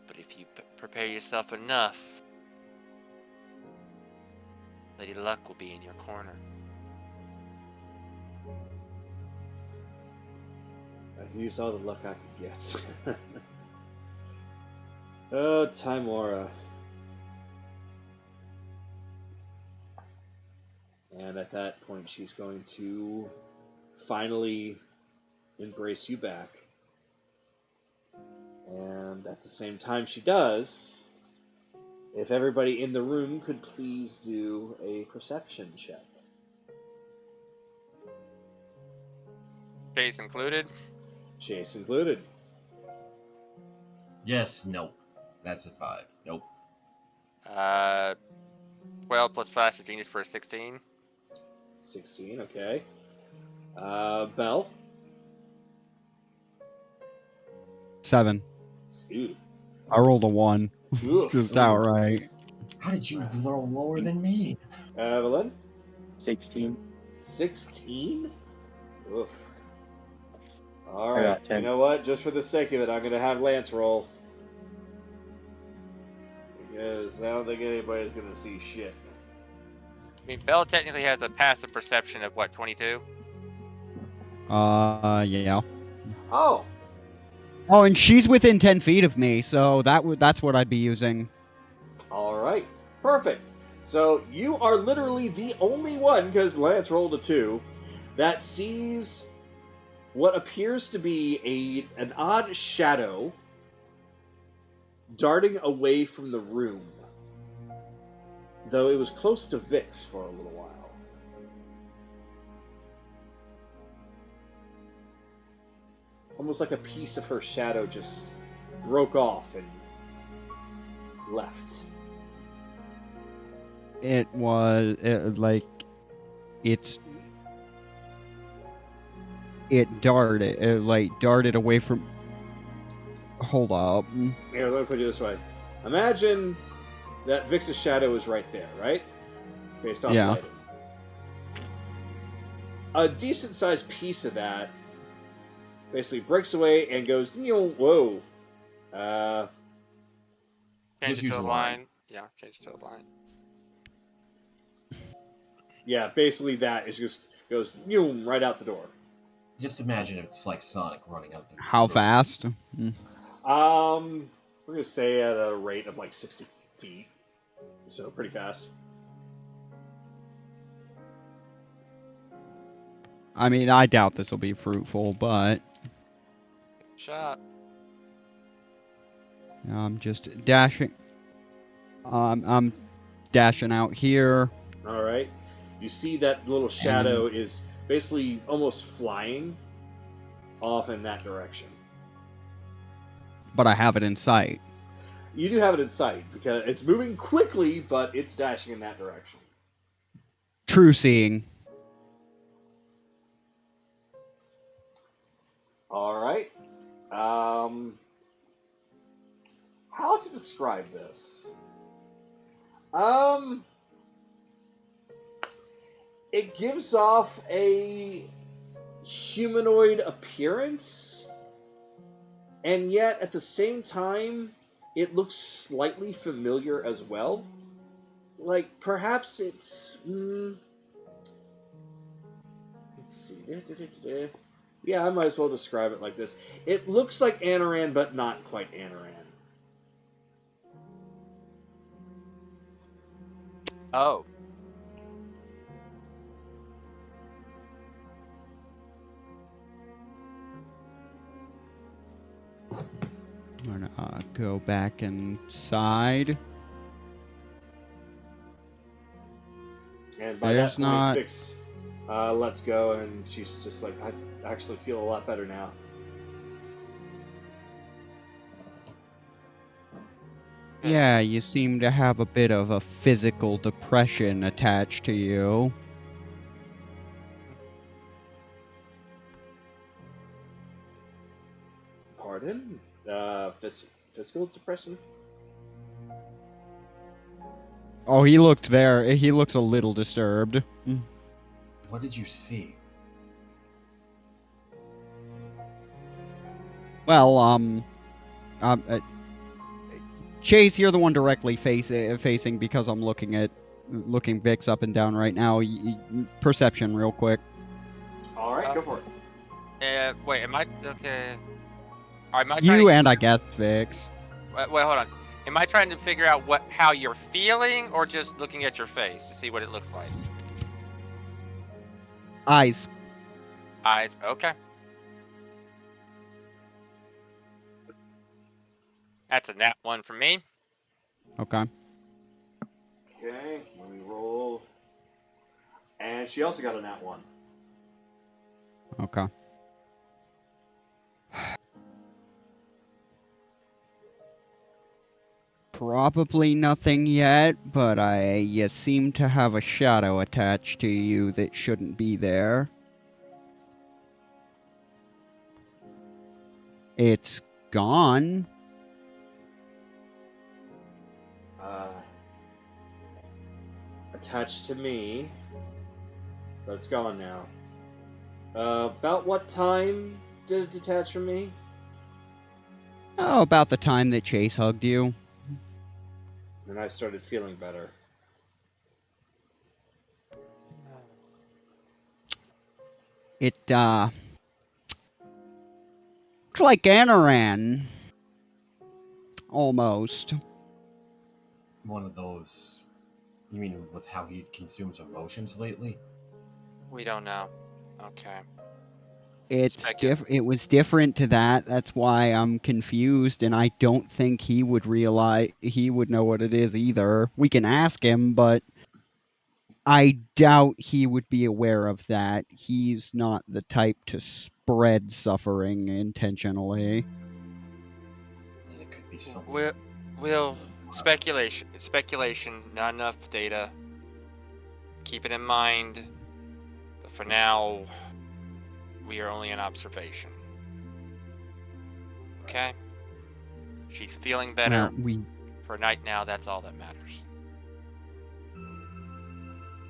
But if you prepare yourself enough, Lady Luck will be in your corner. I've used all the luck I could get. Oh, Timora. And at that point, she's going to finally embrace you back. And at the same time she does, if everybody in the room could please do a perception check. Chase included. Chase included. Yes, nope. That's a 5. Nope. 12 plus plastic genius for a 16. 16, okay. Bell. 7. Ooh. I rolled a 1. Oof. Just outright. How did you roll lower than me? Evelyn. 16. 16? Oof. I Alright, got 10. you know what? Just for the sake of it, I'm going to have Lance roll. Because I don't think anybody's going to see shit. I mean, Belle technically has a passive perception of what, 22? Yeah. Oh! Oh, and she's within 10 feet of me, so that's what I'd be using. Alright, perfect. So you are literally the only one, because Lance rolled a 2, that sees what appears to be an odd shadow darting away from the room. Though it was close to Vix for a little while. Almost like a piece of her shadow just broke off and left. It darted away from. Hold up. Here, let me put it this way. Imagine that Vix's shadow is right there, right? Based on lighting. A decent-sized piece of that basically breaks away and goes, whoa. Change it to a line. Yeah, change it to a line. Yeah, basically that is just goes right out the door. Just imagine it's like Sonic running out the How fast? We're gonna say at a rate of like 60 feet, so pretty fast. I mean, I doubt this will be fruitful, but Shot. I'm just dashing. I'm dashing out here. All right, you see that little shadow is basically almost flying off in that direction. But I have it in sight. You do have it in sight because it's moving quickly, but it's dashing in that direction. True seeing. All right. How to describe this? It gives off a humanoid appearance, and yet at the same time, it looks slightly familiar as well. Like, perhaps it's... let's see. Yeah, I might as well describe it like this. It looks like Anoran, but not quite Anoran. Oh. I'm gonna go back inside. And by There's that point, not- Vix lets go, and she's just like, I actually feel a lot better now. Yeah, you seem to have a bit of a physical depression attached to you. Pardon? Physical depression? Oh, he looks a little disturbed. What did you see? Well, Chase, you're the one directly facing because I'm looking Vix up and down right now. Perception real quick. Alright, go for it. Wait, am I okay? Am I You trying and I guess Vix. wait, hold on. Am I trying to figure out how you're feeling, or just looking at your face to see what it looks like? Eyes. Eyes. Okay. That's a nat 1 for me. Okay. Okay, let me roll. And she also got a nat 1. Okay. Probably nothing yet, but you seem to have a shadow attached to you that shouldn't be there. It's gone. Attached to me. But it's gone now. About what time did it detach from me? Oh, about the time that Chase hugged you. And I started feeling better. It, looked like Anaran. Almost. One of those. You mean with how he consumes emotions lately? We don't know. Okay. It was different to that. That's why I'm confused, and I don't think he would know what it is either. We can ask him, but I doubt he would be aware of that. He's not the type to spread suffering intentionally. Then it could be something. We'll speculation, not enough data. Keep it in mind. But for now, we are only an observation. Okay? She's feeling better. For right now, that's all that matters.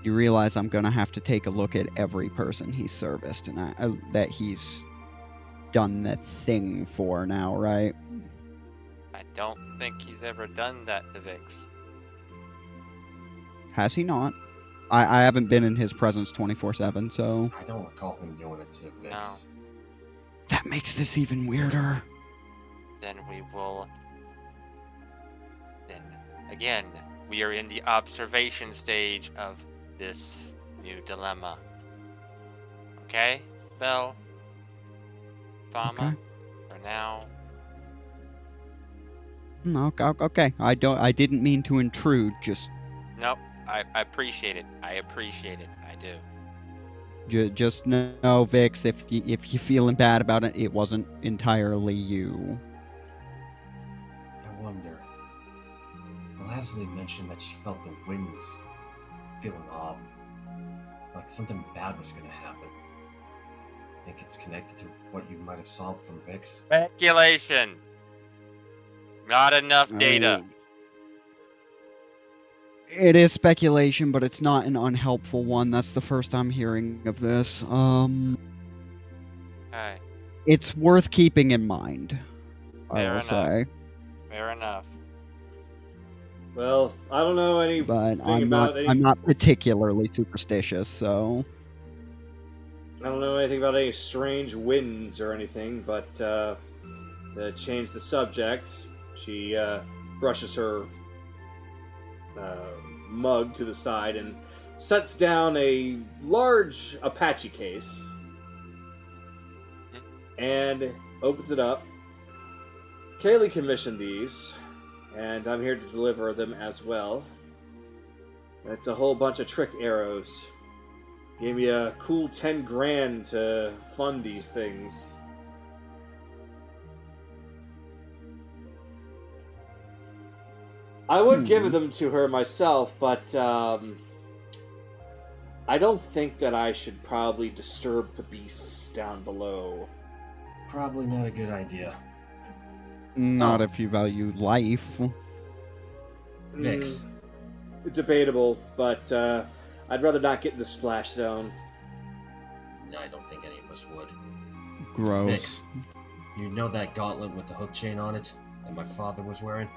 You realize I'm gonna have to take a look at every person he's serviced and that he's done the thing for now, right? I don't think he's ever done that to Vix. Has he not? I haven't been in his presence 24/7, so... I don't recall him doing it to Vix. No. That makes this even weirder. Then we will... Then, again, we are in the observation stage of this new dilemma. Okay, Belle? Thama? Okay. For now... Okay. I didn't mean to intrude, just... Nope, I appreciate it. I do. Just know, Vix, if you're feeling bad about it, it wasn't entirely you. I wonder. Leslie mentioned that she felt the winds feeling off. Like something bad was going to happen. Think it's connected to what you might have solved from Vix? Speculation. Not enough data. It is speculation, but it's not an unhelpful one. That's the first I'm hearing of this. Okay. It's worth keeping in mind, I will say. Fair enough. Well, I don't know anything But I'm not particularly superstitious, so... I don't know anything about any strange winds or anything, but to change the subject, she brushes her mug to the side and sets down a large Apache case and opens it up. Kaylee commissioned these, and I'm here to deliver them as well. It's a whole bunch of trick arrows. Gave me a cool 10 grand to fund these things. I would give them to her myself, but I don't think that I should probably disturb the beasts down below. Probably not a good idea. Not if you value life. Vix. Debatable, but I'd rather not get in the splash zone. No, I don't think any of us would. Gross. Vix, you know that gauntlet with the hook chain on it that my father was wearing?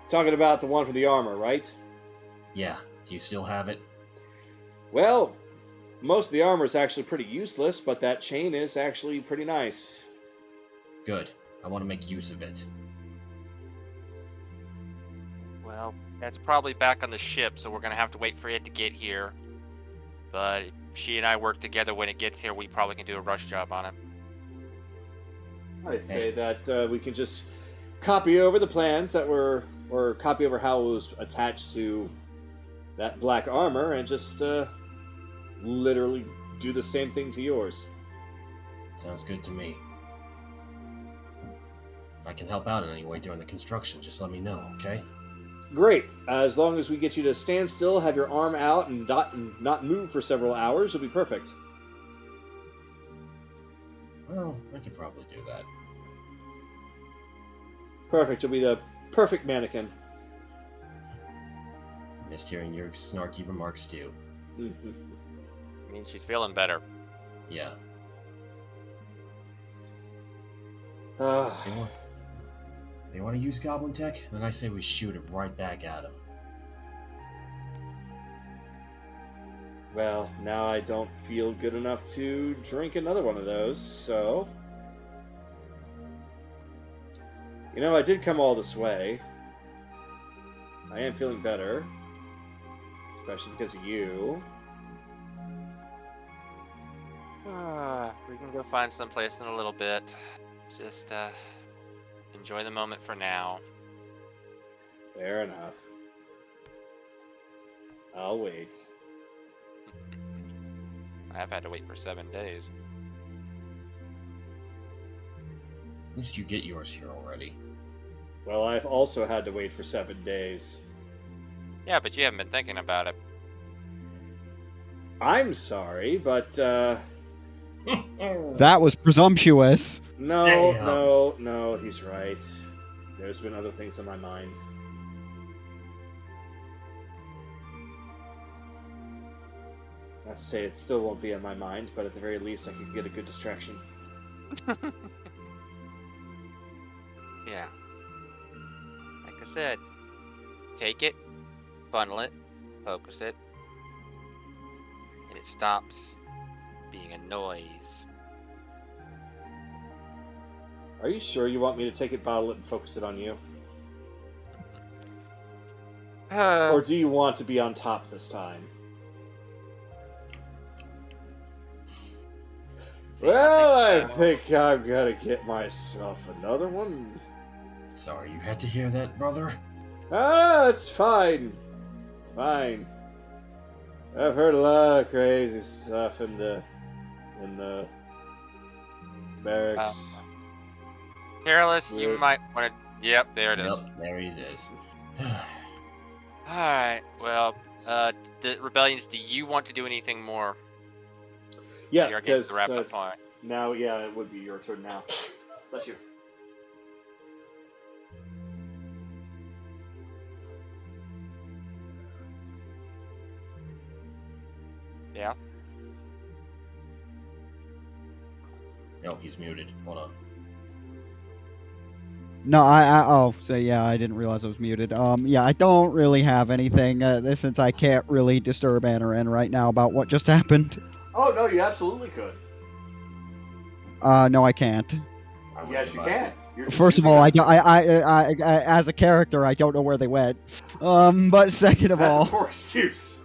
Talking about the one for the armor, right? Yeah. Do you still have it? Well, Most of the armor is actually pretty useless, but that chain is actually pretty nice. Good. I want to make use of it. Well, that's probably back on the ship, so we're gonna have to wait for it to get here. But if she and I work together when it gets here, we probably can do a rush job on it. I'd say that we can just copy over the plans that were, or copy over how it was attached to that black armor, and just literally do the same thing to yours. Sounds good to me. If I can help out in any way during the construction, just let me know, okay? Great. As long as we get you to stand still, have your arm out, and not move for several hours, it'll be perfect. Well, I could probably do that. Perfect. You'll be the perfect mannequin. Missed hearing your snarky remarks too. I mean, she's feeling better. Yeah. Uh, They want to use goblin tech? Then I say we shoot it right back at them. well, now I don't feel good enough to drink another one of those, so... You know, I did come all this way. I am feeling better. Especially because of you. We can go find someplace in a little bit. Just enjoy the moment for now. Fair enough. I'll wait. I've had to wait for 7 days. At least you get yours here already. Well, I've also had to wait for 7 days. Yeah, but you haven't been thinking about it. I'm sorry, but, That was presumptuous. No, Damn. no, he's right. There's been other things on my mind. Not to say it still won't be on my mind, but at the very least I could get a good distraction. Yeah. Like I said, take it, funnel it, focus it, and it stops being a noise. Are you sure you want me to take it, bottle it, and focus it on you? Or do you want to be on top this time? Well, I think I'm gonna get myself another one. Sorry you had to hear that, brother. Ah, it's fine. Fine. I've heard a lot of crazy stuff in the barracks. Careless, you Weird. might want to... Yep, there it is. Yep, there he is. Alright, well, Rebellions, do you want to do anything more? Yeah, We are getting because to wrap up point. now, yeah, it would be your turn now. Bless you. Yeah? No, he's muted. Hold on. No, so yeah, I didn't realize I was muted. Yeah, I don't really have anything, since I can't really disturb Anaran right now about what just happened. Oh, no, you absolutely could. No, I can't. I would Yes, you advise can. it. You're just First of using all, that- as a character, I don't know where they went. But second of That's all, a poor excuse.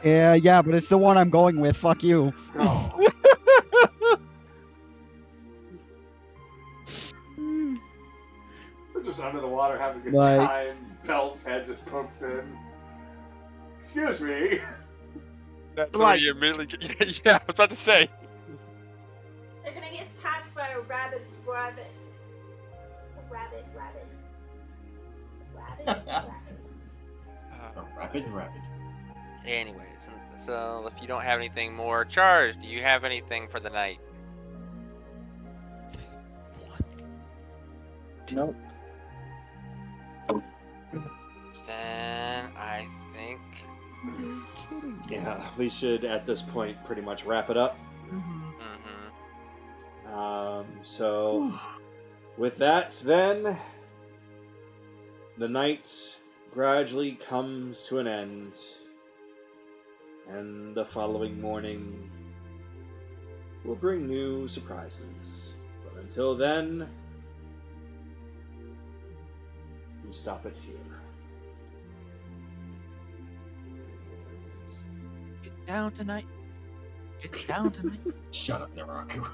yeah, but it's the one I'm going with. Fuck you. Oh. We're just under the water having a good Like- time. Bell's head just pokes in. Excuse me. That's Like- what you immediately... Yeah, I was about to say. They're gonna get attacked by a rabbit. Rapid. Anyways, so if you don't have anything more, Charles, do you have anything for the night? Nope. Then I think... Yeah, we should at this point pretty much wrap it up. So, with that, then, the night gradually comes to an end. And the following morning will bring new surprises. But until then, we stop it here. Get down tonight. Get down tonight. Shut up, Naraku.